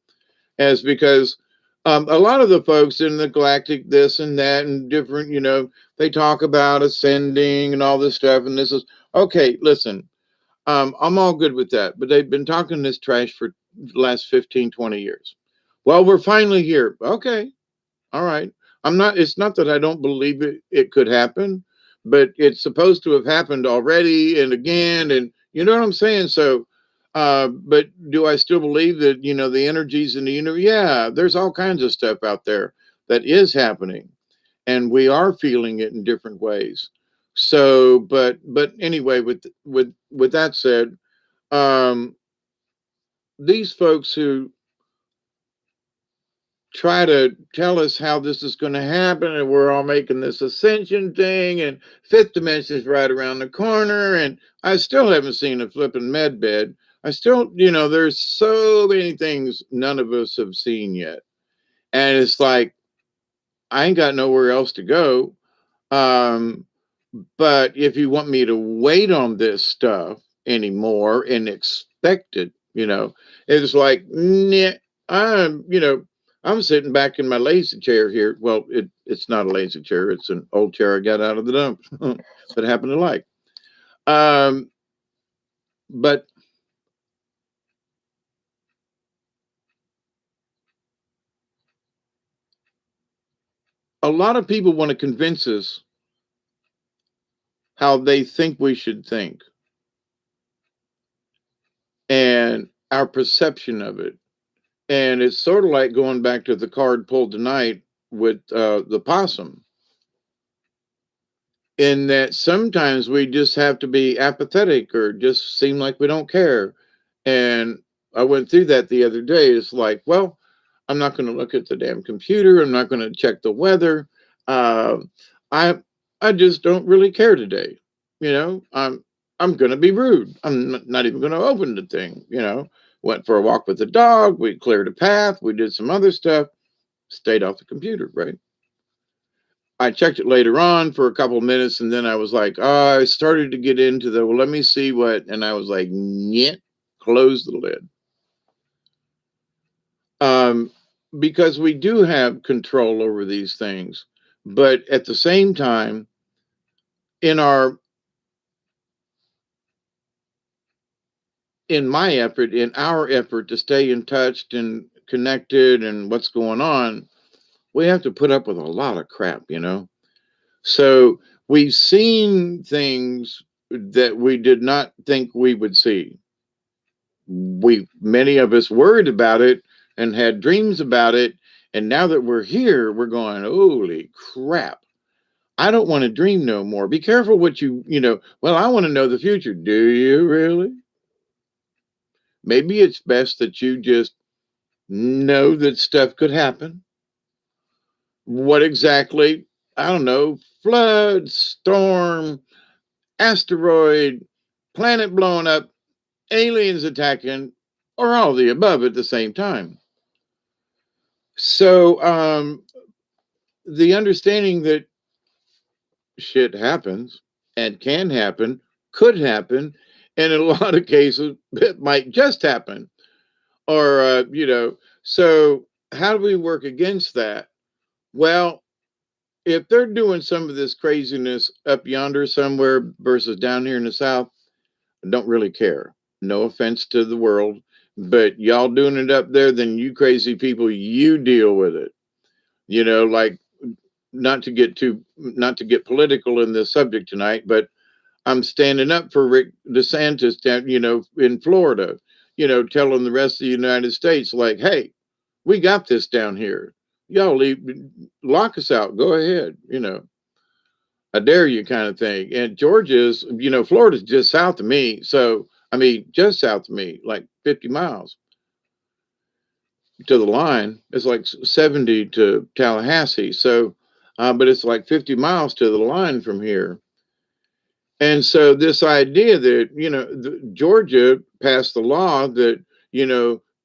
is because a lot of the folks in the galactic this and that and different, they talk about ascending and all this stuff. And this is okay. Listen, I'm all good with that, but they've been talking this trash for the last 15, 20 years. Well, we're finally here. Okay. All right. It's not that I don't believe it could happen, but it's supposed to have happened already and again. And you know what I'm saying? So, but do I still believe that, the energies in the universe? Yeah, there's all kinds of stuff out there that is happening, and we are feeling it in different ways. So, but anyway, with that said, um, these folks who try to tell us how this is going to happen, and we're all making this ascension thing, and fifth dimension is right around the corner, and I still haven't seen a flipping med bed. I still, there's so many things none of us have seen yet, and it's like I ain't got nowhere else to go. um but if you want me to wait on this stuff anymore and expect it, it's like, nah, I'm sitting back in my lazy chair here. Well, it's not a lazy chair. It's an old chair I got out of the dump that I happen to like. Um, but a lot of people want to convince us how they think we should think and our perception of it. And it's sort of like going back to the card pulled tonight with the possum, in that sometimes we just have to be apathetic or just seem like we don't care. And I went through that the other day. It's like, well, I'm not going to look at the damn computer. I'm not going to check the weather. Uh, I I just don't really care today. I'm going to be rude. I'm not even going to open the thing. Went for a walk with the dog. We cleared a path. We did some other stuff. Stayed off the computer. Right. I checked it later on for a couple of minutes, and then I was like, oh, I started to get into well, let me see what, and I was like, yeah, close the lid. Um, because we do have control over these things, but at the same time, in our in our effort to stay in touch and connected and what's going on, we have to put up with a lot of crap. So we've seen things that we did not think we would see. Many of us worried about it and had dreams about it, and now that we're here, we're going, holy crap. I don't want to dream no more. Be careful what well, I want to know the future. Do you really? Maybe it's best that you just know that stuff could happen. What exactly? I don't know. Flood, storm, asteroid, planet blowing up, aliens attacking, or all the above at the same time. So, the understanding that shit happens and can happen, could happen, and in a lot of cases, it might just happen. Or, so how do we work against that? Well, if they're doing some of this craziness up yonder somewhere versus down here in the South, I don't really care. No offense to the world, but y'all doing it up there, then you crazy people, you deal with it. Like, not to get political in this subject tonight, but I'm standing up for Rick DeSantis down, in Florida, telling the rest of the United States, like, hey, we got this down here. Y'all lock us out. Go ahead. I dare you kind of thing. And Georgia's, Florida's just south of me. So, I mean, just south of me, like 50 miles to the line. It's like 70 to Tallahassee. So, but it's like 50 miles to the line from here. And so this idea that, Georgia passed the law that,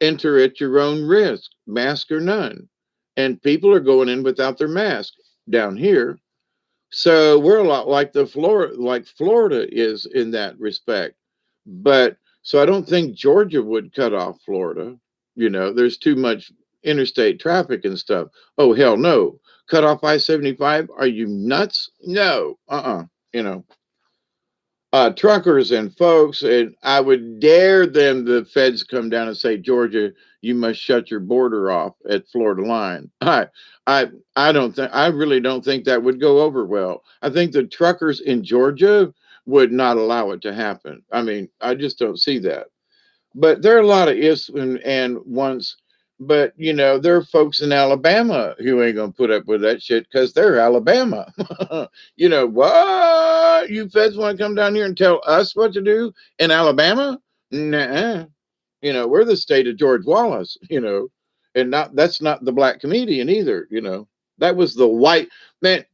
enter at your own risk, mask or none. And people are going in without their mask down here. So we're a lot like Florida is in that respect. But so I don't think Georgia would cut off Florida. There's too much interstate traffic and stuff. Oh, hell no. Cut off I-75? Are you nuts? No. You know, truckers and folks, and I would dare them, the feds come down and say, Georgia, you must shut your border off at Florida line. I, I really don't think that would go over well. I think the truckers in Georgia would not allow it to happen. I mean, I just don't see that. But there are a lot of ifs and once. But there are folks in Alabama who ain't gonna put up with that shit because they're Alabama. What? You feds want to come down here and tell us what to do in Alabama? Nah. We're the state of George Wallace. And not that's not the black comedian either. That was the white man.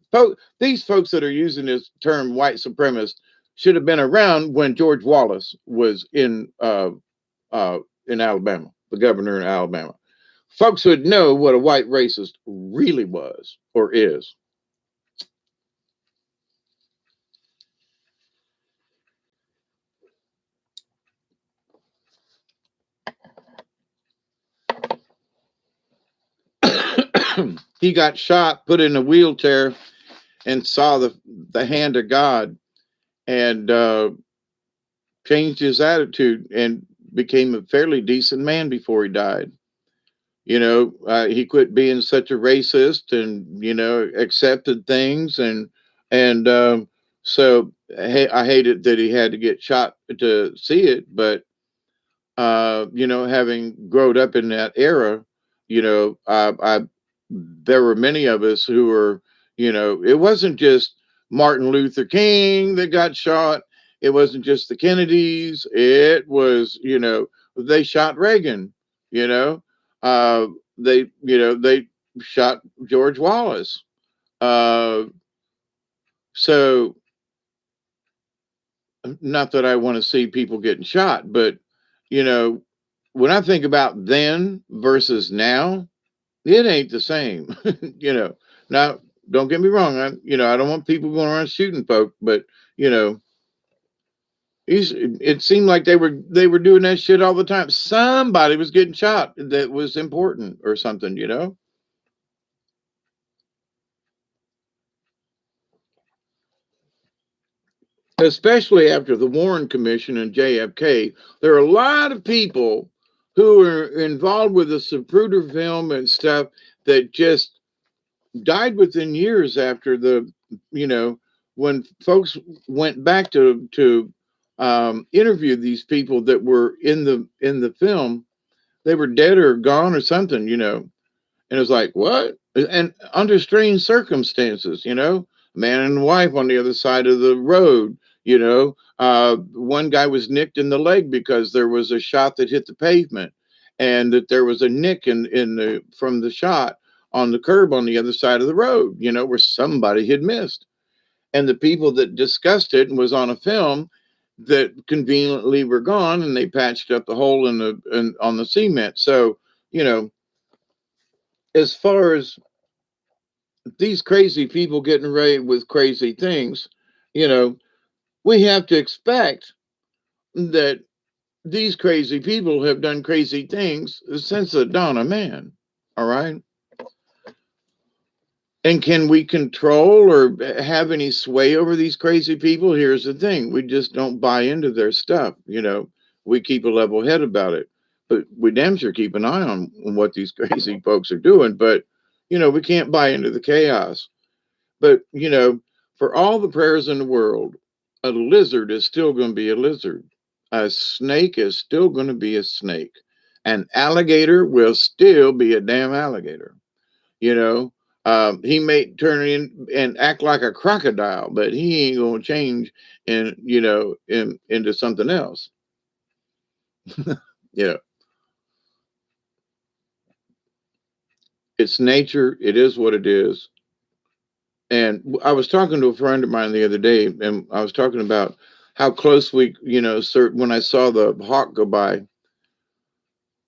These folks that are using this term white supremacist should have been around when George Wallace was in Alabama, the governor in Alabama. Folks would know what a white racist really was or is. He got shot, put in a wheelchair, and saw the hand of God, and changed his attitude and became a fairly decent man before he died. He quit being such a racist and accepted things and so I hated that he had to get shot to see it, but having grown up in that era, I there were many of us who were, it wasn't just Martin Luther King that got shot. It wasn't just the Kennedys. It was, they shot Reagan, you know, uh, they shot George Wallace. Uh, so not that I want to see people getting shot, but, you know, when I think about then versus now, it ain't the same. you know. Now, don't get me wrong. I don't want people going around shooting folk, but you know, it seemed like they were doing that shit all the time. Somebody was getting shot that was important or something. Especially after the Warren Commission and JFK, there are a lot of people who are involved with the Zapruder film and stuff that just died within years after you know when folks went back to interview these people that were in the film. They were dead or gone or something. And it's like, what? And under strange circumstances. man and wife on the other side of the road. One guy was nicked in the leg because there was a shot that hit the pavement, and that there was a nick in the from the shot on the curb on the other side of the road, where somebody had missed. And the people that discussed it and was on a film that conveniently were gone, and they patched up the hole on the cement. So, you know, as far as these crazy people getting away with crazy things, you know, we have to expect that these crazy people have done crazy things since the dawn of man. All right. And can we control or have any sway over these crazy people? Here's the thing: we just don't buy into their stuff. We keep a level head about it, but we damn sure keep an eye on what these crazy folks are doing. But, we can't buy into the chaos. But, for all the prayers in the world, a lizard is still going to be a lizard. A snake is still going to be a snake. An alligator will still be a damn alligator. You know, he may turn in and act like a crocodile, but he ain't gonna change into something else. Yeah, it's nature. It is what it is. And I was talking to a friend of mine the other day, and I was talking about how close when I saw the hawk go by,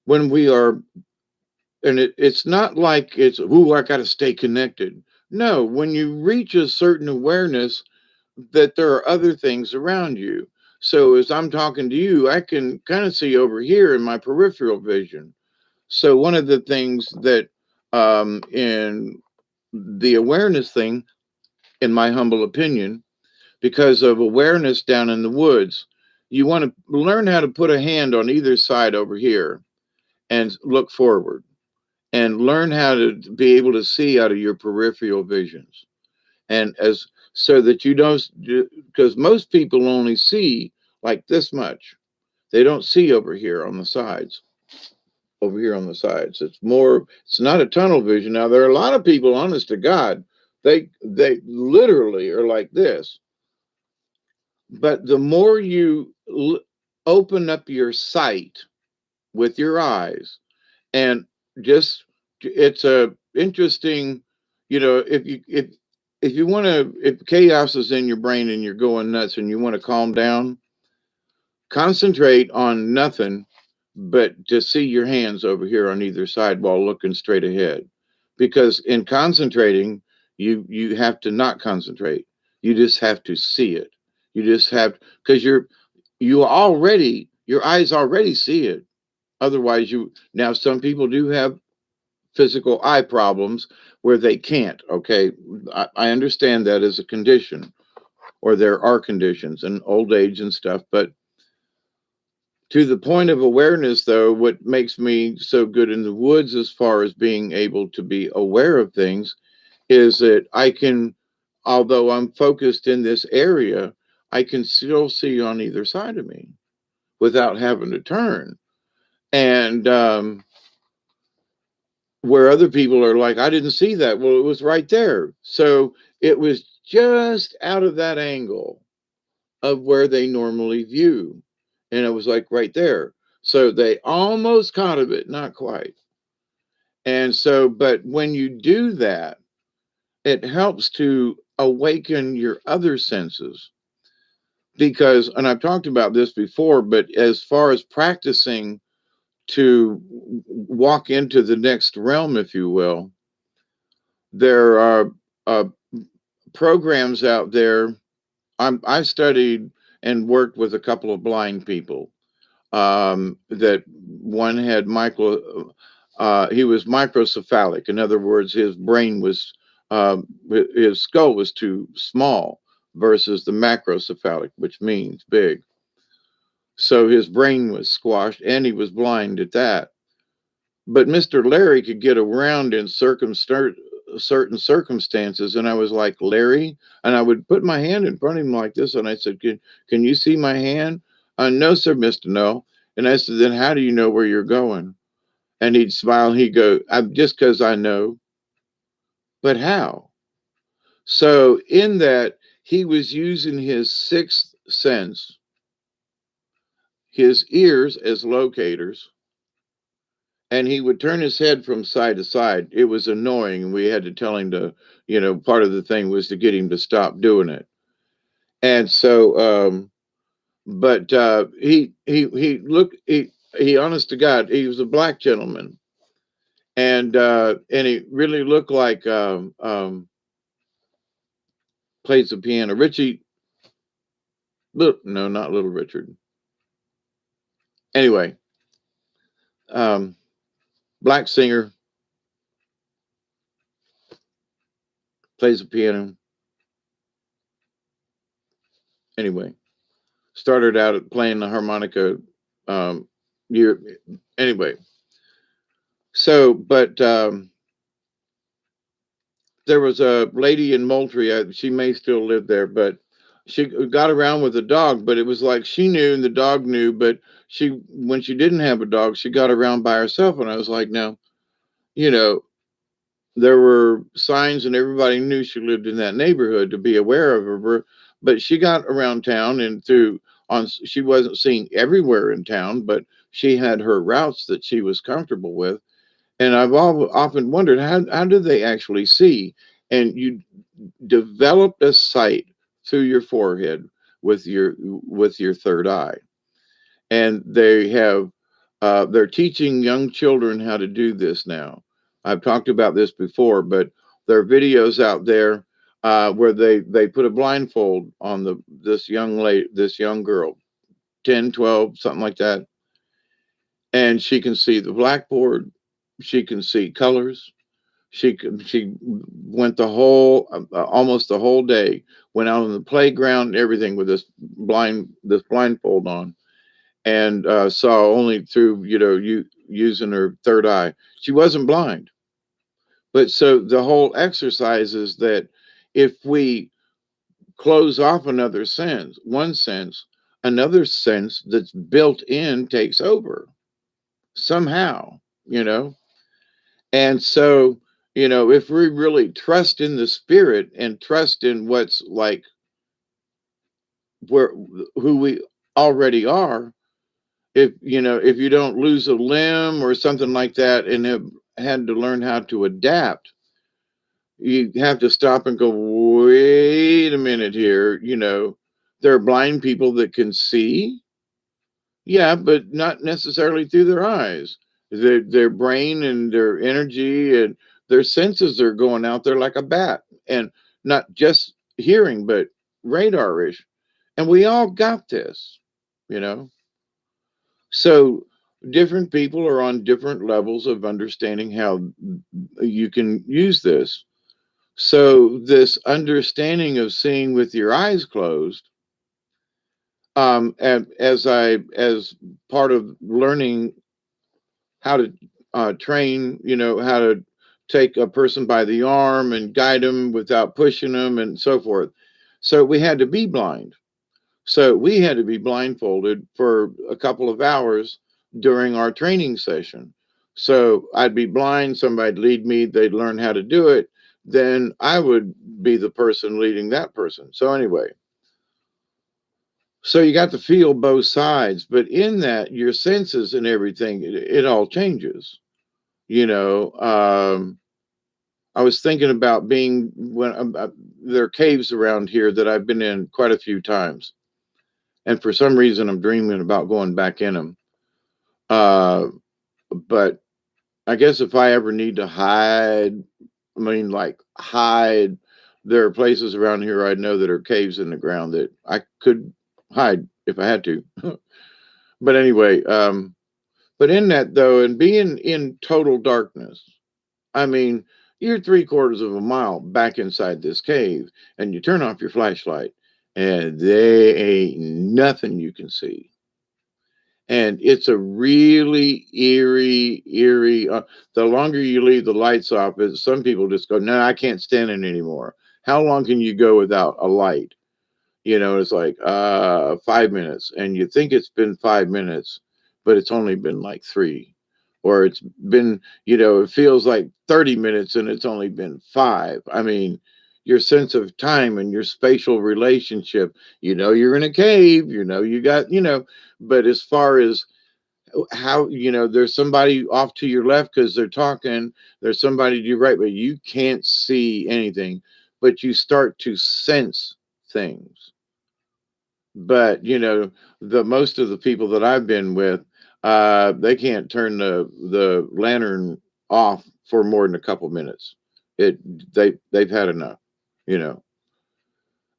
when we are, and it's not like it's, ooh, I got to stay connected. No, when you reach a certain awareness that there are other things around you. So as I'm talking to you, I can kind of see over here in my peripheral vision. So one of the things that in the awareness thing, in my humble opinion, because of awareness down in the woods, you want to learn how to put a hand on either side over here and look forward, and learn how to be able to see out of your peripheral visions. And as so that you don't, because most people only see like this much. They don't see over here on the sides. Over here on the sides, it's not a tunnel vision. Now there are a lot of people, honest to God, they literally are like this. But the more you open up your sight with your eyes, and just, it's a interesting, if you want to, if chaos is in your brain and you're going nuts and you want to calm down, concentrate on nothing but to see your hands over here on either side while looking straight ahead. Because in concentrating, you have to not concentrate. You just have to see it. You just have, because your eyes already see it. Otherwise, now some people do have physical eye problems where they can't. Okay, I understand that as a condition, or there are conditions and old age and stuff. But to the point of awareness, though, what makes me so good in the woods as far as being able to be aware of things is that I can, although I'm focused in this area, I can still see on either side of me without having to turn. And where other people are like, I didn't see that. Well, it was right there. So it was just out of that angle of where they normally view. And it was like right there. So they almost caught of it, not quite. And so, but when you do that, it helps to awaken your other senses. Because, and I've talked about this before, but as far as practicing to walk into the next realm, if you will, there are programs out there. I studied and worked with a couple of blind people. That one had he was microcephalic. In other words, his brain was, his skull was too small versus the macrocephalic, which means big. So his brain was squashed and he was blind at that. But Mr. Larry could get around in certain circumstances. And I was like, Larry, and I would put my hand in front of him like this. And I said, can you see my hand? No, sir, Mr. No. And I said, then how do you know where you're going? And he'd smile. He'd go, just because I know. But how? So in that, he was using his sixth sense, his ears as locators, and he would turn his head from side to side. It was annoying, and we had to tell him to, part of the thing was to get him to stop doing it. And so, but he looked he honest to God, he was a black gentleman, and he really looked like plays the piano. Richie, no, not Little Richard. Anyway, um, black singer, plays the piano. Anyway, started out at playing the harmonica. Um, year anyway. So, but there was a lady in Moultrie. She may still live there, but she got around with a dog. But it was like she knew and the dog knew. But when she didn't have a dog, she got around by herself. And I was like, now, you know, there were signs, and everybody knew she lived in that neighborhood to be aware of her. But she got around town and through on. She wasn't seen everywhere in town, but she had her routes that she was comfortable with. And I've often wondered how do they actually see? And you developed a sight through your forehead with your third eye, and they're teaching young children how to do this now. I've talked about this before, but there are videos out there where they put a blindfold on this young girl, 10, 12, something like that, and she can see the blackboard, she can see colors. She went the whole almost the whole day, went out on the playground and everything with this blindfold on, and saw only through you using her third eye. She wasn't blind, but so the whole exercise is that if we close off one sense, another sense that's built in takes over somehow, you know. And so, if we really trust in the spirit and trust in what's like where who we already are, if you don't lose a limb or something like that and have had to learn how to adapt, you have to stop and go, wait a minute here, there are blind people that can see. Yeah, but not necessarily through their eyes. Their brain and their energy and their senses are going out there like a bat, and not just hearing, but radarish. And we all got this, you know. So different people are on different levels of understanding how you can use this. So this understanding of seeing with your eyes closed, and as part of learning how to train, how to take a person by the arm and guide them without pushing them and so forth. So we had to be blind. So we had to be blindfolded for a couple of hours during our training session. So I'd be blind, somebody'd lead me, they'd learn how to do it. Then I would be the person leading that person. So anyway, so you got to feel both sides, but in that, your senses and everything, it all changes. You know, I was thinking about being when there are caves around here that I've been in quite a few times, and for some reason I'm dreaming about going back in them. Uh, but I guess if I ever need to hide, I mean, like hide, there are places around here I know that are caves in the ground that I could hide if I had to. But anyway, but in that though, and being in total darkness, I mean, you're 3/4 of a mile back inside this cave, and you turn off your flashlight, and there ain't nothing you can see. And it's a really eerie. The longer you leave the lights off, some people just go, "No, I can't stand it anymore." How long can you go without a light? It's like 5 minutes, and you think it's been 5 minutes, but it's only been like three, or it's been, it feels like 30 minutes and it's only been five. I mean, your sense of time and your spatial relationship. You know, you're in a cave, you know, you got, you know, but as far as how, you know, there's somebody off to your left because they're talking, there's somebody to your right, but you can't see anything, but you start to sense things. But, you know, the most of the people that I've been with, they can't turn the lantern off for more than a couple minutes. It they've had enough, you know.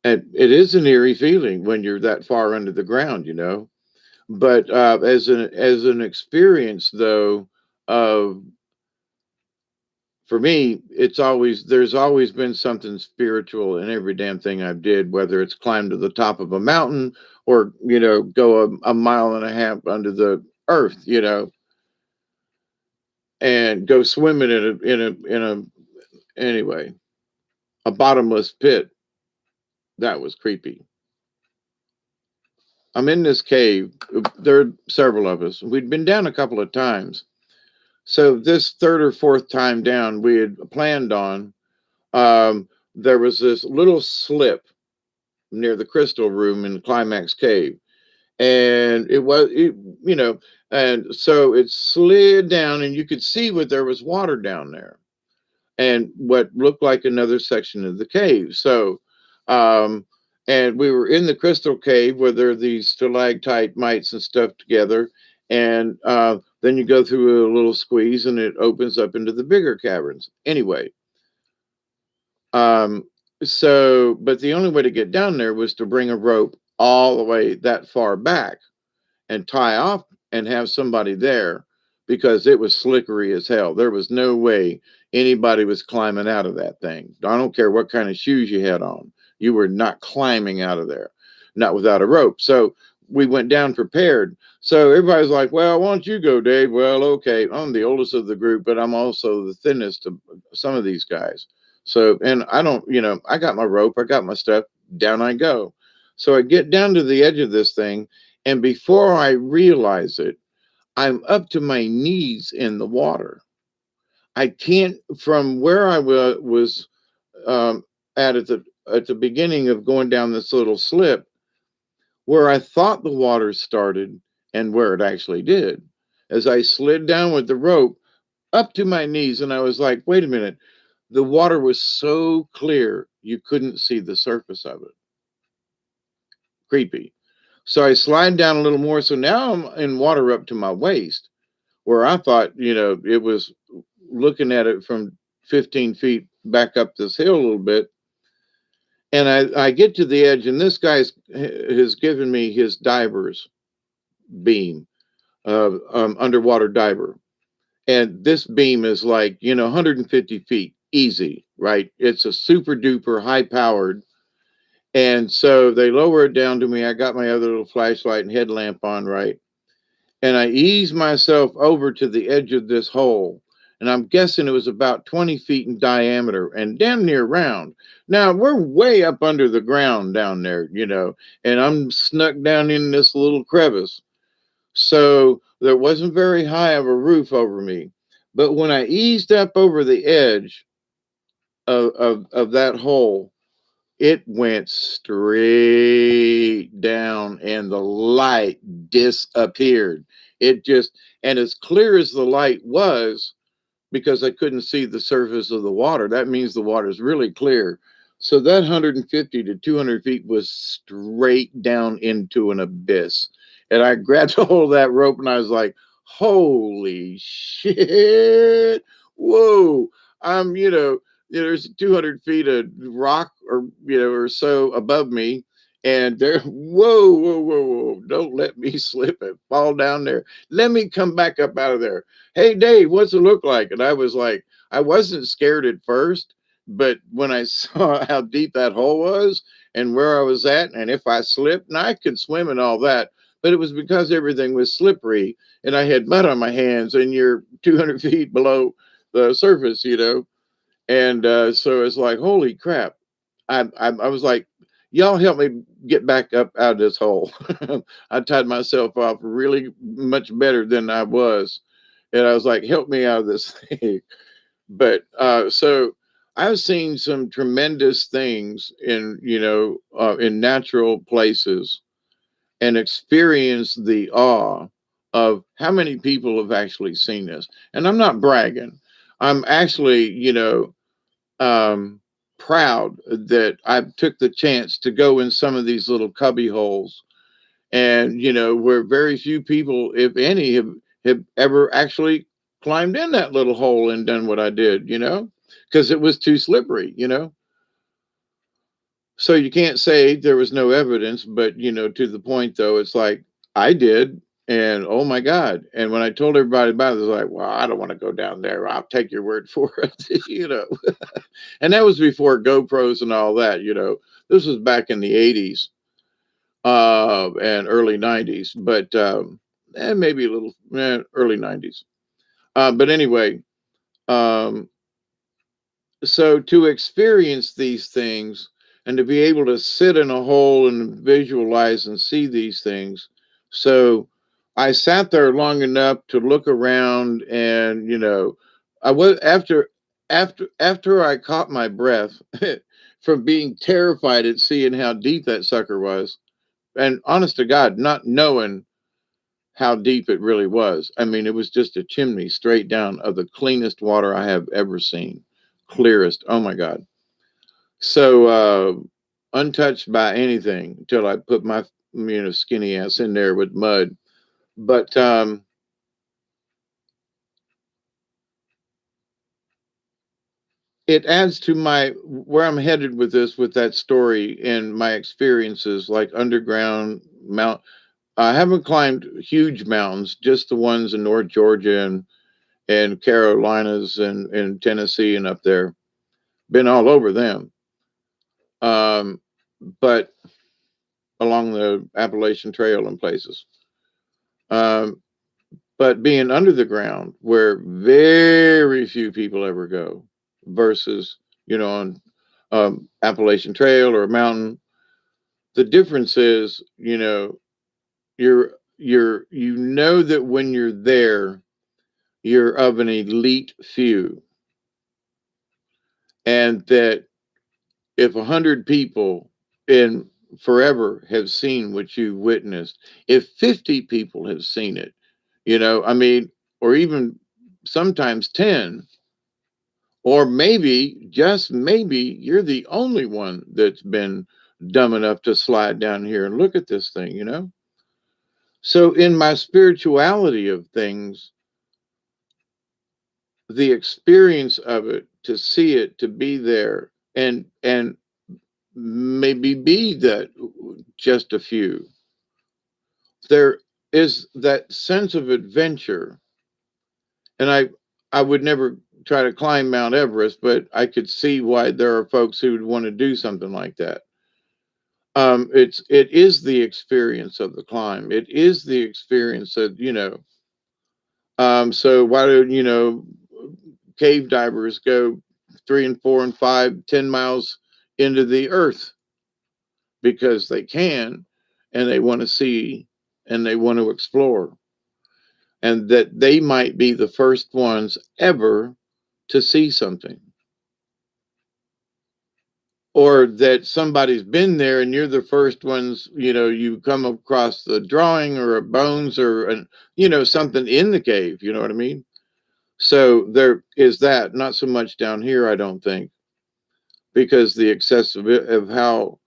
And it is an eerie feeling when you're that far under the ground, you know. But as an experience though, of for me, it's always there's always been something spiritual in every damn thing I've did, whether it's climb to the top of a mountain or, you know, go a mile and a half under the earth, you know, and go swimming in a anyway, a bottomless pit. That was creepy. I'm in this cave. There are several of us. We'd been down a couple of times. So this third or fourth time down, we had planned on there was this little slip near the crystal room in Climax Cave. And you know, and so it slid down and you could see what there was water down there and what looked like another section of the cave. So, um, and we were in the crystal cave where there are these stalactite mites and stuff together. And then you go through a little squeeze and it opens up into the bigger caverns. Anyway, um, so, but the only way to get down there was to bring a rope all the way that far back and tie off and have somebody there because it was slickery as hell. There was no way anybody was climbing out of that thing. I don't care what kind of shoes you had on. You were not climbing out of there, not without a rope. So we went down prepared. So everybody's like, well, why don't you go, Dave? Well, okay. I'm the oldest of the group, but I'm also the thinnest of some of these guys. So, and I don't, you know, I got my rope, I got my stuff, down I go. So I get down to the edge of this thing, and before I realize it, I'm up to my knees in the water. I can't, from where I was um, at the beginning of going down this little slip, where I thought the water started and where it actually did. As I slid down with the rope up to my knees, and I was like, wait a minute, the water was so clear you couldn't see the surface of it. Creepy. So I slide down a little more. So now I'm in water up to my waist, where I thought, you know, it was looking at it from 15 feet back up this hill a little bit. And I get to the edge, and this guy's has given me his diver's beam, underwater diver. And this beam is like, you know, 150 feet easy, right? It's a super duper high powered. And so they lower it down to me. I got my other little flashlight and headlamp on, right? And I ease myself over to the edge of this hole. And I'm guessing it was about 20 feet in diameter and damn near round. Now we're way up under the ground down there, you know, and I'm snuck down in this little crevice. So there wasn't very high of a roof over me. But when I eased up over the edge of that hole, it went straight down and the light disappeared. It just, and as clear as the light was, because I couldn't see the surface of the water, that means the water is really clear. So that 150 to 200 feet was straight down into an abyss. And I grabbed a hold of that rope and I was like, holy shit. Whoa. I'm, there's 200 feet of rock or, or so above me. And there, whoa, whoa, whoa, whoa. Don't let me slip and fall down there. Let me come back up out of there. Hey, Dave, what's it look like? And I was like, I wasn't scared at first, but when I saw how deep that hole was and where I was at, and if I slipped, and I could swim and all that, but it was because everything was slippery and I had mud on my hands and you're 200 feet below the surface, And so it's like, holy crap. I was like, y'all help me get back up out of this hole. I tied myself off really much better than I was. And I was like, help me out of this thing. But so I've seen some tremendous things in, in natural places, and experienced the awe of how many people have actually seen this. And I'm not bragging. I'm actually, um, proud that I took the chance to go in some of these little cubby holes, and where very few people, if any, have ever actually climbed in that little hole and done what I did, because it was too slippery. So you can't say there was no evidence, but to the point though, it's like I did, and oh my God. And when I told everybody about it, it was like, well, I don't want to go down there. I'll take your word for it. And that was before GoPros and all that. This was back in the 80s and early 90s, but and maybe a little early 90s. But anyway, um, so to experience these things and to be able to sit in a hole and visualize and see these things. So I sat there long enough to look around, and I was after I caught my breath from being terrified at seeing how deep that sucker was, and honest to God, not knowing how deep it really was. I mean, it was just a chimney straight down of the cleanest water I have ever seen. Clearest. Oh my God. So untouched by anything until I put my skinny ass in there with mud. But it adds to my where I'm headed with this, with that story and my experiences like underground mount. I haven't climbed huge mountains, just the ones in North Georgia and Carolinas and Tennessee and up there. Been all over them. Um, but along the Appalachian Trail and places. Um, but being under the ground where very few people ever go versus, on Appalachian Trail or a mountain, the difference is, that when you're there, you're of an elite few, and that if 100 people in forever have seen what you witnessed, if 50 people have seen it, I mean, or even sometimes 10, or maybe, just maybe, you're the only one that's been dumb enough to slide down here and look at this thing. So, in my spirituality of things, the experience of it, to see it, to be there, and maybe be that just a few, there is that sense of adventure. And I would never try to climb Mount Everest, but I could see why there are folks who would want to do something like that. It is the experience of the climb. It is the experience of, so why do cave divers go 3 and 4 and 5, 10 miles into the earth? Because they can, and they want to see, and they want to explore, and that they might be the first ones ever to see something, or that somebody's been there and you're the first ones, you come across the drawing or a bones or something in the cave, you know what I mean? So there is that, not so much down here, I don't think, because the excessive of how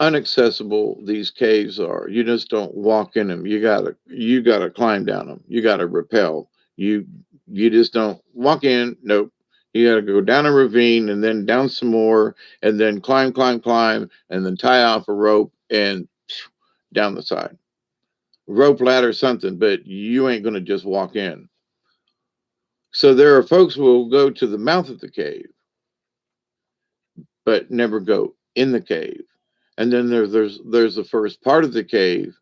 unaccessible these caves are. You just don't walk in them. You gotta climb down them. You gotta rappel. You just don't walk in. Nope. You gotta go down a ravine and then down some more and then climb, climb, climb, and then tie off a rope and down the side. Rope ladder, something, but you ain't gonna just walk in. So there are folks who will go to the mouth of the cave, but never go in the cave. And then there's the first part of the cave.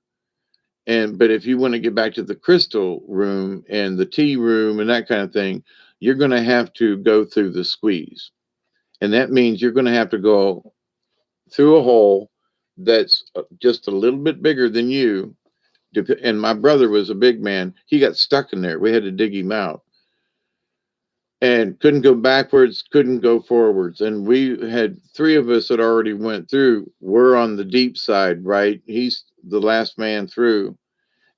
But if you want to get back to the crystal room and the tea room and that kind of thing, you're going to have to go through the squeeze. And that means you're going to have to go through a hole that's just a little bit bigger than you. And my brother was a big man. He got stuck in there. We had to dig him out. and couldn't go backwards, couldn't go forwards. And we had three of us that already went through. We're on the deep side, right? He's the last man through.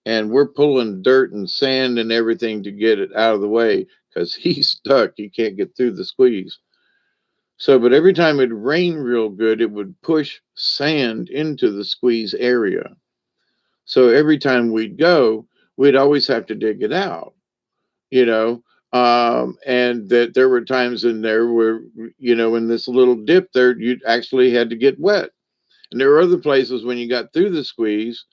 And we're pulling dirt and sand and everything to get it out of the way because he's stuck. He can't get through the squeeze. So, but every time it rained real good, it would push sand into the squeeze area. So every time we'd go, we'd always have to dig it out, you know. And that there were times in there where, in this little dip there, you actually had to get wet. And there were other places when you got through the squeeze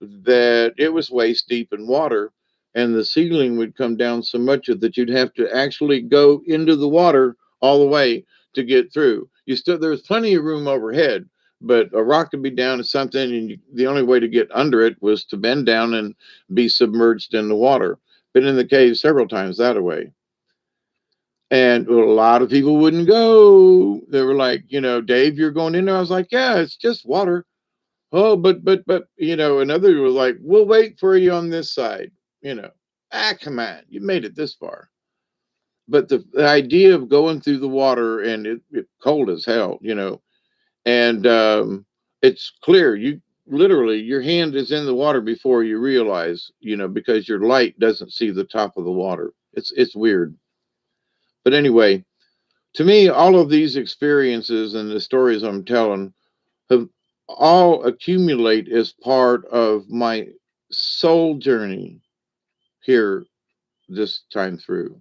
that it was waist deep in water, and the ceiling would come down so much that you'd have to actually go into the water all the way to get through. There was plenty of room overhead, but a rock could be down to something, and the only way to get under it was to bend down and be submerged in the water. Been in the cave several times that way. And a lot of people wouldn't go. They were like, Dave, you're going in there. I was like, yeah, it's just water. Oh, but another was like, we'll wait for you on this side. You know, come on, you made it this far. But the idea of going through the water and it cold as hell, and it's clear. You literally your hand is in the water before you realize, because your light doesn't see the top of the water. It's weird. But anyway, to me, all of these experiences and the stories I'm telling have all accumulate as part of my soul journey here this time through.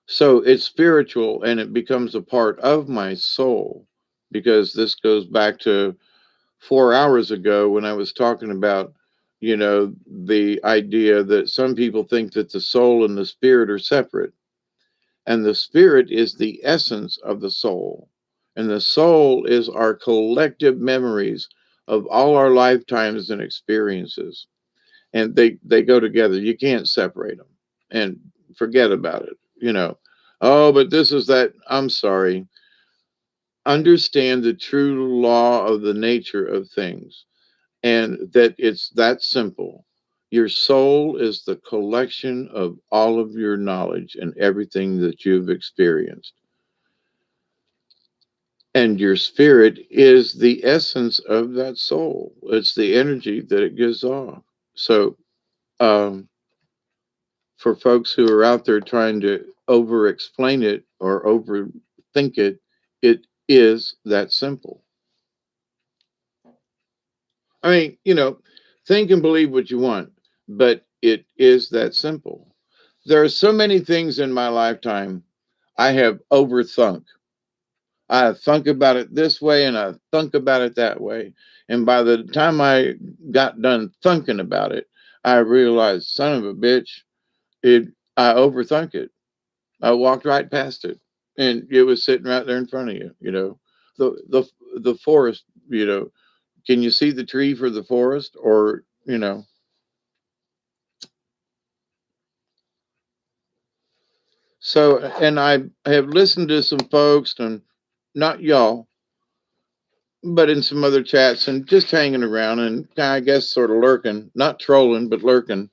So it's spiritual and it becomes a part of my soul because this goes back to 4 hours ago when I was talking about, the idea that some people think that the soul and the spirit are separate. And the spirit is the essence of the soul. And the soul is our collective memories of all our lifetimes and experiences. And they go together. You can't separate them and forget about it. Oh, but this is that. I'm sorry. Understand the true law of the nature of things and that it's that simple. Your soul is the collection of all of your knowledge and everything that you've experienced. And your spirit is the essence of that soul. It's the energy that it gives off. So, um, for folks who are out there trying to over explain it or overthink it, it is that simple. I mean, think and believe what you want, but it is that simple. There are so many things in my lifetime I have overthunk. I think about it this way and I think about it that way. And by the time I got done thinking about it, I realized, son of a bitch, I overthunk it. I walked right past it. And it was sitting right there in front of you. The forest, can you see the tree for the forest? Or. So, and I have listened to some folks, and not y'all, but in some other chats and just hanging around and I guess sort of lurking, not trolling, but lurking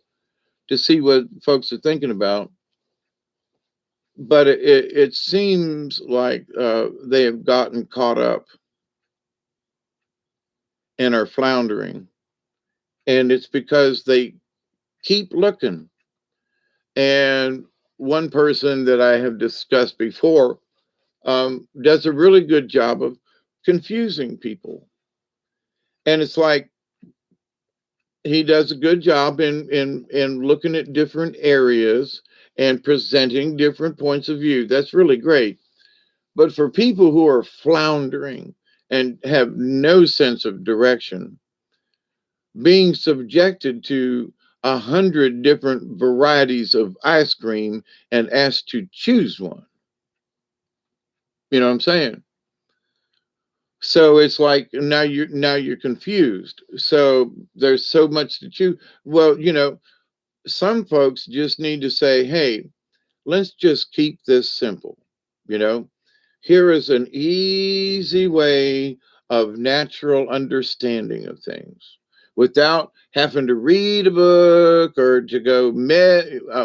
to see what folks are thinking about. But it seems like they have gotten caught up and are floundering. And it's because they keep looking. And one person that I have discussed before does a really good job of confusing people. And it's like, he does a good job in looking at different areas and presenting different points of view. That's really great. But for people who are floundering and have no sense of direction, being subjected to 100 different varieties of ice cream and asked to choose one, you know what I'm saying? So it's like now you're confused. So there's so much to choose. Well, some folks just need to say, hey, let's just keep this simple. You know, here is an easy way of natural understanding of things without having to read a book or to go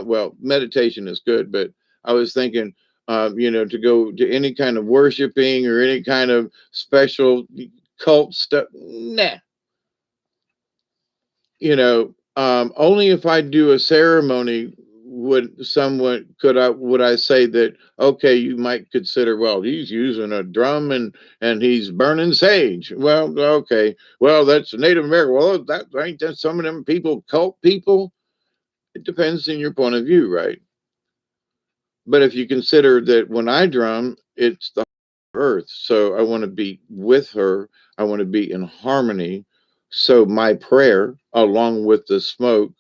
well, meditation is good, but I was thinking, to go to any kind of worshiping or any kind of special cult stuff. Nah, only if I do a ceremony would I say that, okay, you might consider, well, he's using a drum and he's burning sage. Well, okay, well, that's Native American. Well, that ain't that some of them people, cult people. It depends on your point of view, right? But if you consider that when I drum, it's the earth, so I want to be with her. I want to be in harmony. So my prayer, along with the smoke,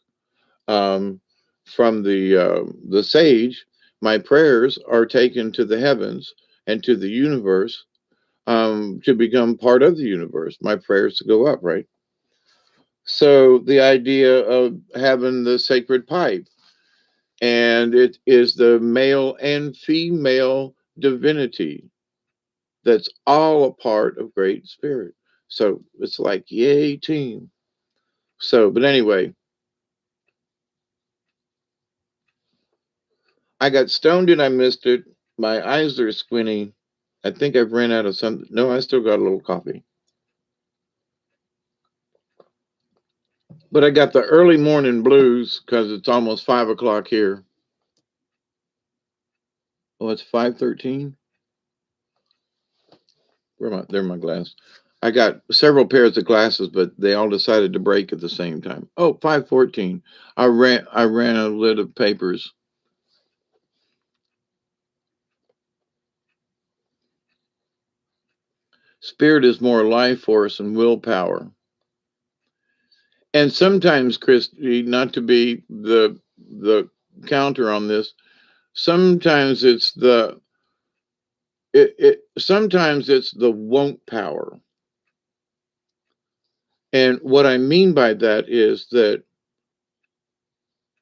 um, from the sage, my prayers are taken to the heavens and to the universe, to become part of the universe. My prayers to go up, right? So the idea of having the sacred pipe, and it is the male and female divinity that's all a part of Great Spirit. So it's like, yay, team. So, but anyway, I got stoned and I missed it. My eyes are squinty. I think I've ran out of something. No, I still got a little coffee. But I got the early morning blues because it's almost 5 o'clock here. Oh, it's 5:13. There my glass. I got several pairs of glasses, but they all decided to break at the same time. Oh, 5:14. I ran a lid of papers. Spirit is more life force and willpower. And sometimes, Christy, not to be the counter on this, sometimes sometimes it's the won't power. And what I mean by that is that,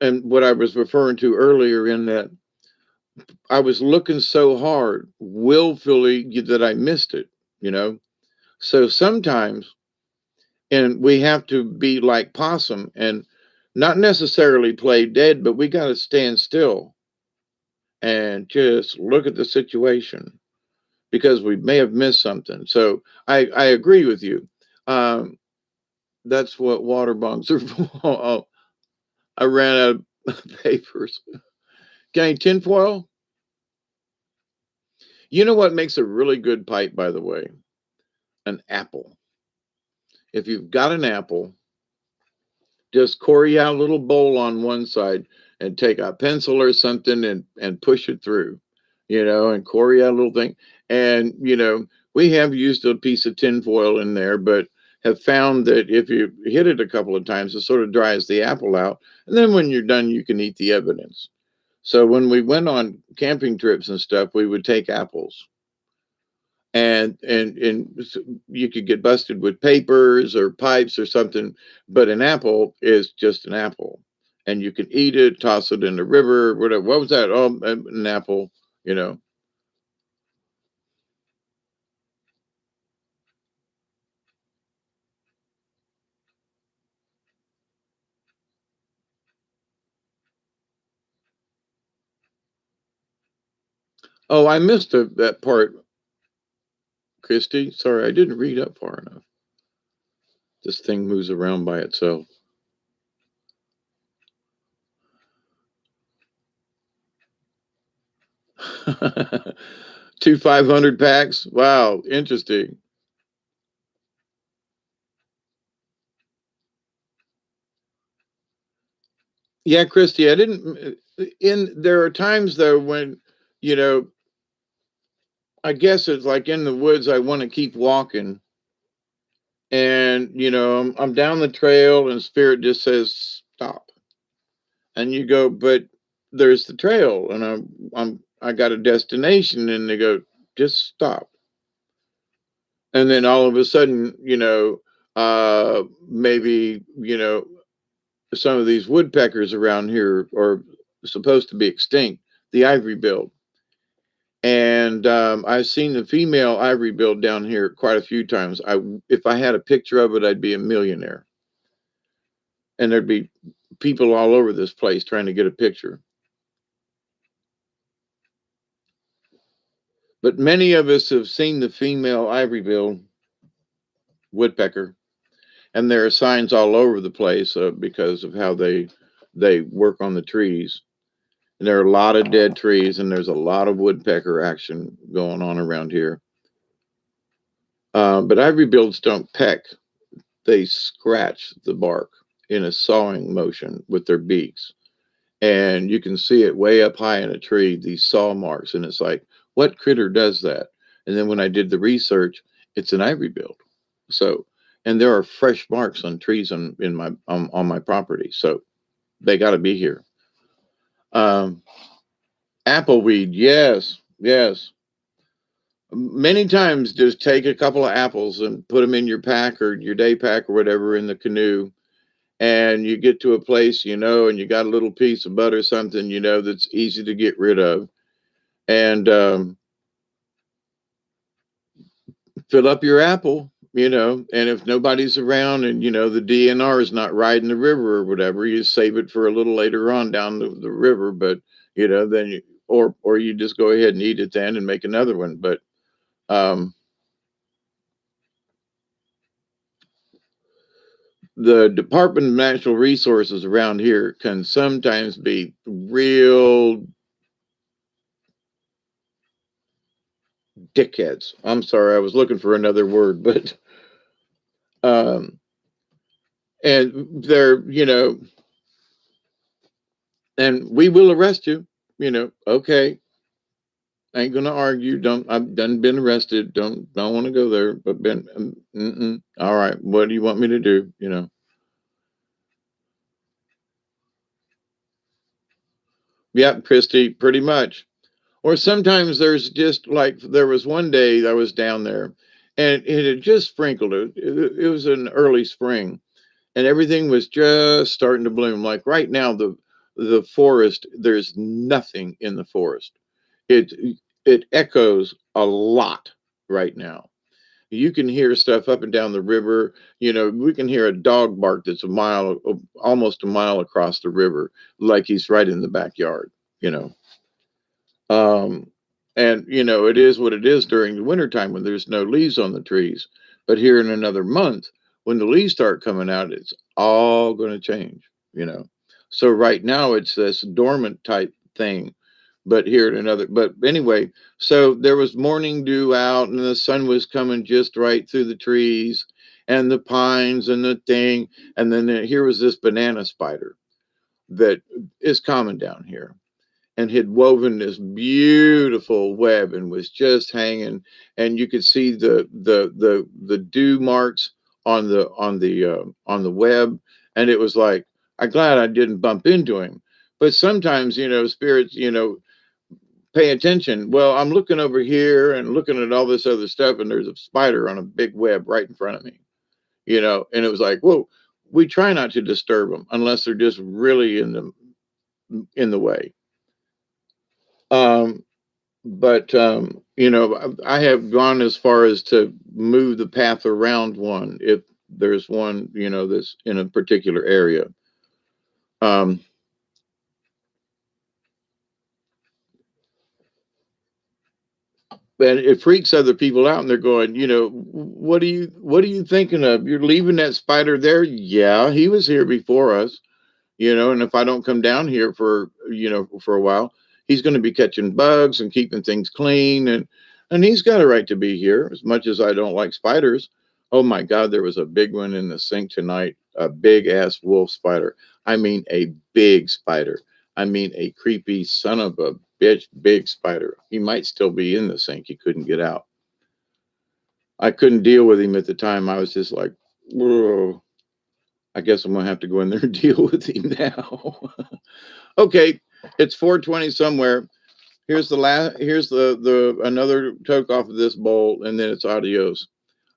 and what I was referring to earlier, in that I was looking so hard willfully that I missed it, you know? So sometimes, and we have to be like possum and not necessarily play dead, but we got to stand still and just look at the situation because we may have missed something. So I agree with you. Um, that's what water bongs are for. Oh, I ran out of papers. Getting tinfoil? You know what makes a really good pipe, by the way? An apple. If you've got an apple, just core out a little bowl on one side and take a pencil or something and push it through, and core out a little thing. And, we have used a piece of tinfoil in there, but have found that if you hit it a couple of times, it sort of dries the apple out. And then when you're done, you can eat the evidence. So when we went on camping trips and stuff, we would take apples, and you could get busted with papers or pipes or something, but an apple is just an apple, and you can eat it, toss it in the river, whatever. What was that? Oh, an apple, you know. Oh, I missed that part, Christy. Sorry, I didn't read up far enough. This thing moves around by itself. Two 500 packs. Wow, interesting. Yeah, Christy, I didn't. There are times though when, you know, I guess it's like in the woods. I want to keep walking, and I'm down the trail, and spirit just says stop, and you go, but there's the trail, and I got a destination, and they go, just stop, and then all of a sudden, maybe some of these woodpeckers around here are supposed to be extinct, the ivory billed. And I've seen the female ivory bill down here quite a few times. If I had a picture of it, I'd be a millionaire. And there'd be people all over this place trying to get a picture. But many of us have seen the female ivory-billed woodpecker, and there are signs all over the place because of how they work on the trees. And there are a lot of dead trees, and there's a lot of woodpecker action going on around here. But ivory-bills don't peck; they scratch the bark in a sawing motion with their beaks, and you can see it way up high in a tree. These saw marks, and it's like, what critter does that? And then when I did the research, it's an ivory-billed. So, and there are fresh marks on trees in my on my property, so they got to be here. Um, Appleweed, yes, yes. Many times, just take a couple of apples and put them in your pack or your day pack or whatever in the canoe, and you get to a place, and you got a little piece of butter, something, that's easy to get rid of, and fill up your apple, and if nobody's around and, the DNR is not riding the river or whatever, you save it for a little later on down the river, but, then or you just go ahead and eat it then and make another one. But, um, the Department of Natural Resources around here can sometimes be real dickheads. I'm sorry, I was looking for another word, but um, and they're and we will arrest you. Okay, I ain't gonna argue. Don't I've done been arrested. Don't want to go there, but been all right. What do you want me to do? Yeah, Christy, pretty much. Or sometimes there's just like there was one day I was down there, and it had just sprinkled. It was an early spring, and everything was just starting to bloom. Like right now, the forest, there's nothing in the forest. It it echoes a lot right now. You can hear stuff up and down the river. We can hear a dog bark that's almost a mile across the river, like he's right in the backyard. You know, um, and it is what it is during the wintertime when there's no leaves on the trees. But here in another month, when the leaves start coming out, it's all going to change. You know, so right now it's this dormant type thing. But here in another, but anyway, so there was morning dew out, and the sun was coming just right through the trees and the pines and the thing. And then here was this banana spider that is common down here, and had woven this beautiful web and was just hanging, and you could see the dew marks on the web, and it was like, I'm glad I didn't bump into him. But sometimes, spirits, pay attention. Well, I'm looking over here and looking at all this other stuff, and there's a spider on a big web right in front of me, and it was like, whoa. We try not to disturb them unless they're just really in the way. Um, but I have gone as far as to move the path around one if there's one that's in a particular area. um and it freaks other people out, and they're going, what are you thinking of? You're leaving that spider there? Yeah, he was here before us. And if I don't come down here for a while, he's going to be catching bugs and keeping things clean, and he's got a right to be here. As much as I don't like spiders, oh my God, there was a big one in the sink tonight, a big ass wolf spider. I mean, a big spider. I mean, a creepy son of a bitch, big spider. He might still be in the sink. He couldn't get out. I couldn't deal with him at the time. I was just like, whoa. I guess I'm gonna have to go in there and deal with him now. Okay, it's 4:20 somewhere. Here's the last. Here's the another toke off of this bowl, and then it's adios.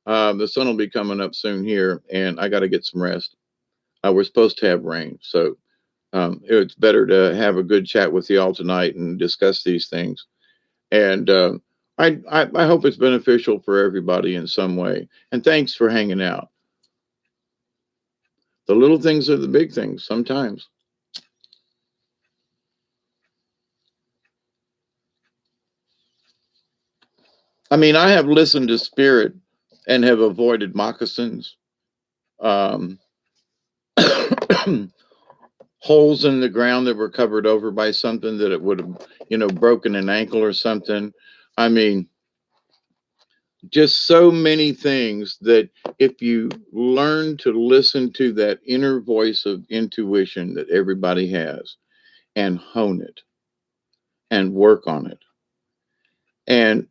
The sun will be coming up soon here, and I got to get some rest. We're supposed to have rain, so it's better to have a good chat with y'all tonight and discuss these things. And I hope it's beneficial for everybody in some way. And thanks for hanging out. The little things are the big things sometimes. I mean, I have listened to spirit and have avoided moccasins, um, holes in the ground that were covered over by something that it would have, broken an ankle or something. I mean, just so many things that if you learn to listen to that inner voice of intuition that everybody has and hone it and work on it, and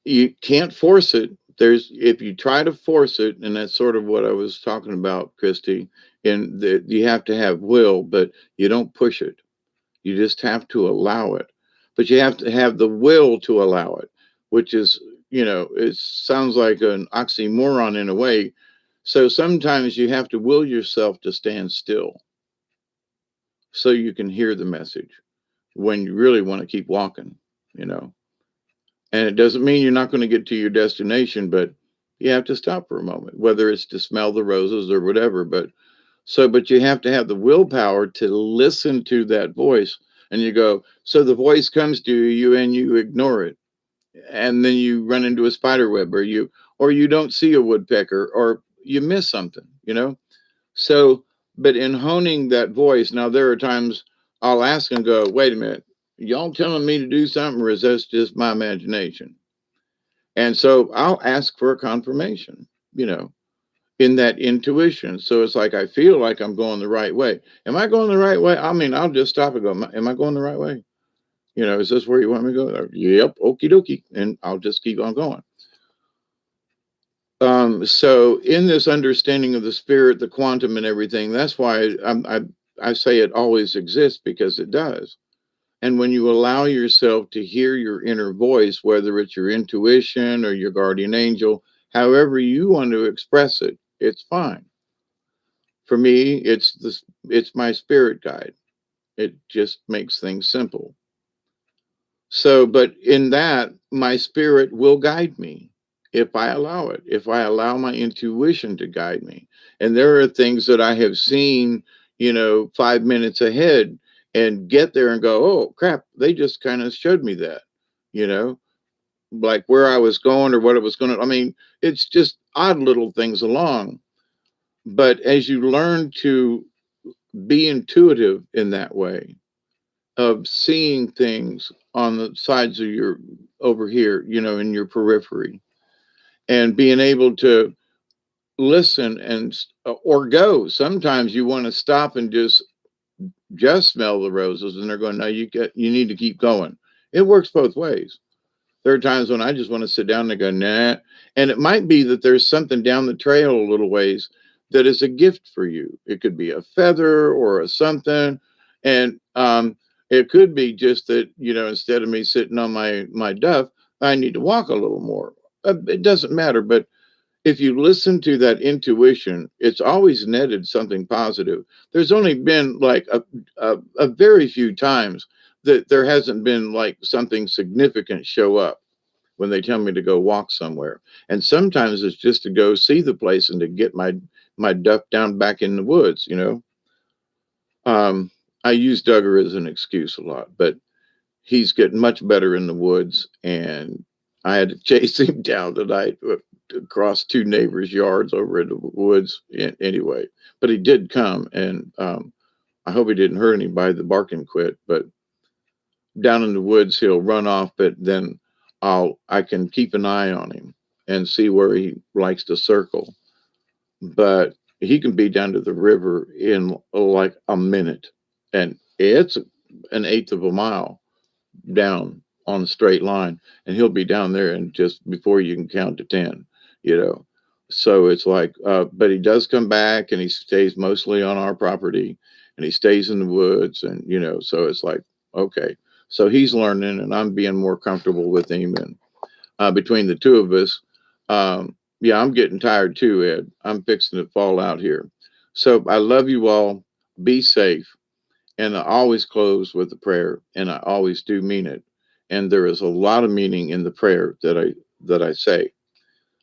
you can't force it. If you try to force it, and that's sort of what I was talking about, Christy, in that you have to have will, but you don't push it. You just have to allow it. But you have to have the will to allow it, which is, it sounds like an oxymoron in a way. So sometimes you have to will yourself to stand still so you can hear the message when you really want to keep walking, you know. And it doesn't mean you're not going to get to your destination, but you have to stop for a moment, whether it's to smell the roses or whatever. But you have to have the willpower to listen to that voice. And you go, so the voice comes to you and you ignore it. And then you run into a spider web, or you don't see a woodpecker, or you miss something. So, but in honing that voice, now there are times I'll ask and go, wait a minute, y'all telling me to do something, or is this just my imagination? And so I'll ask for a confirmation, you know, in that intuition. So it's like I feel like I'm going the right way. Am I going the right way? I mean, I'll just stop and go, am I going the right way? Is this where you want me to go? Yep, okie dokie. And I'll just keep on going. So in this understanding of the spirit, the quantum and everything, that's why I say it always exists, because it does. And when you allow yourself to hear your inner voice, whether it's your intuition or your guardian angel, however you want to express it, it's fine. For me, it's my spirit guide. It just makes things simple. So, but in that, my spirit will guide me if I allow it, if I allow my intuition to guide me. And there are things that I have seen, 5 minutes ahead, and get there and go, oh, crap, they just kind of showed me that, you know, like where I was going or what it was going to. I mean, it's just odd little things along. But as you learn to be intuitive in that way, of seeing things on the sides of your over here, in your periphery, and being able to listen and or go. Sometimes you want to stop and just smell the roses, and they're going, no, you need to keep going. It works both ways. There are times when I just want to sit down and go, nah. And it might be that there's something down the trail a little ways that is a gift for you. It could be a feather or a something. And it could be just that, instead of me sitting on my duff, I need to walk a little more. It doesn't matter. But if you listen to that intuition, it's always netted something positive. There's only been like a very few times that there hasn't been like something significant show up when they tell me to go walk somewhere. And sometimes it's just to go see the place and to get my duff down back in the woods. Um, I use Duggar as an excuse a lot, but he's getting much better in the woods, and I had to chase him down tonight across two neighbors' yards over in the woods. Anyway, but he did come, and I hope he didn't hurt anybody. The barking quit, but down in the woods he'll run off, but then I can keep an eye on him and see where he likes to circle. But he can be down to the river in like a minute, and it's an eighth of a mile down on a straight line, and he'll be down there and just before you can count to 10, you know. So it's like, but he does come back, and he stays mostly on our property, and he stays in the woods, and so it's like, okay, so he's learning, and I'm being more comfortable with him, and between the two of us, yeah, I'm getting tired too, Ed. I'm fixing to fall out here. So I love you all. Be safe. And I always close with a prayer, and I always do mean it. And there is a lot of meaning in the prayer that I say.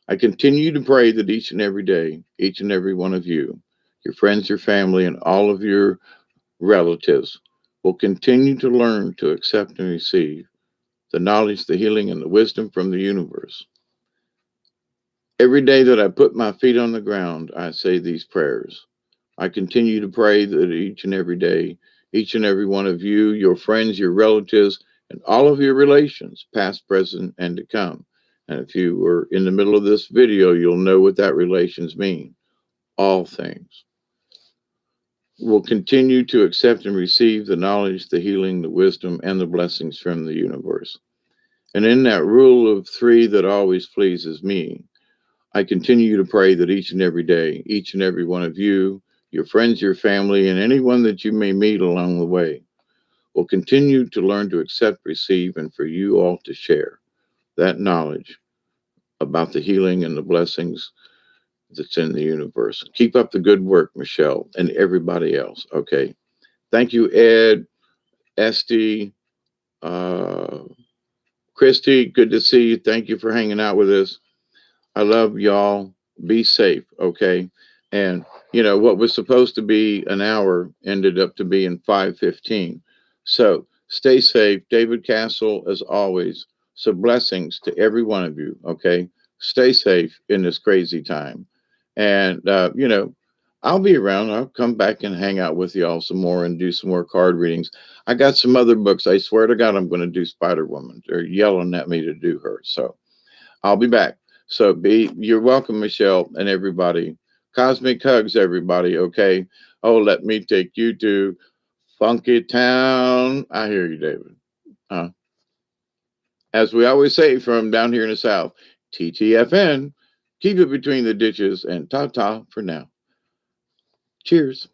I continue to pray that each and every day, each and every one of you, your friends, your family, and all of your relatives will continue to learn to accept and receive the knowledge, the healing, and the wisdom from the universe. Every day that I put my feet on the ground, I say these prayers. I continue to pray that each and every day, each and every one of you, your friends, your relatives, and all of your relations, past, present, and to come. And if you were in the middle of this video, you'll know what that relations mean. All things will continue to accept and receive the knowledge, the healing, the wisdom, and the blessings from the universe. And in that rule of three that always pleases me, I continue to pray that each and every day, each and every one of you, your friends, your family, and anyone that you may meet along the way will continue to learn to accept, receive, and for you all to share that knowledge about the healing and the blessings that's in the universe. Keep up the good work, Michelle, and everybody else. Okay. Thank you, Ed, Esty, uh, Christy. Good to see you. Thank you for hanging out with us. I love y'all. Be safe, okay? And what was supposed to be an hour ended up to be in 5:15. So stay safe. David Castle, as always. So blessings to every one of you, okay? Stay safe in this crazy time. And I'll be around. I'll come back and hang out with y'all some more and do some more card readings. I got some other books. I swear to God, I'm going to do Spider Woman. They're yelling at me to do her. So I'll be back. So you're welcome, Michelle, and everybody. Cosmic hugs, everybody. Okay. Oh, let me take you to Funky Town. I hear you, David. As we always say from down here in the South, TTFN. Keep it between the ditches and ta-ta for now. Cheers.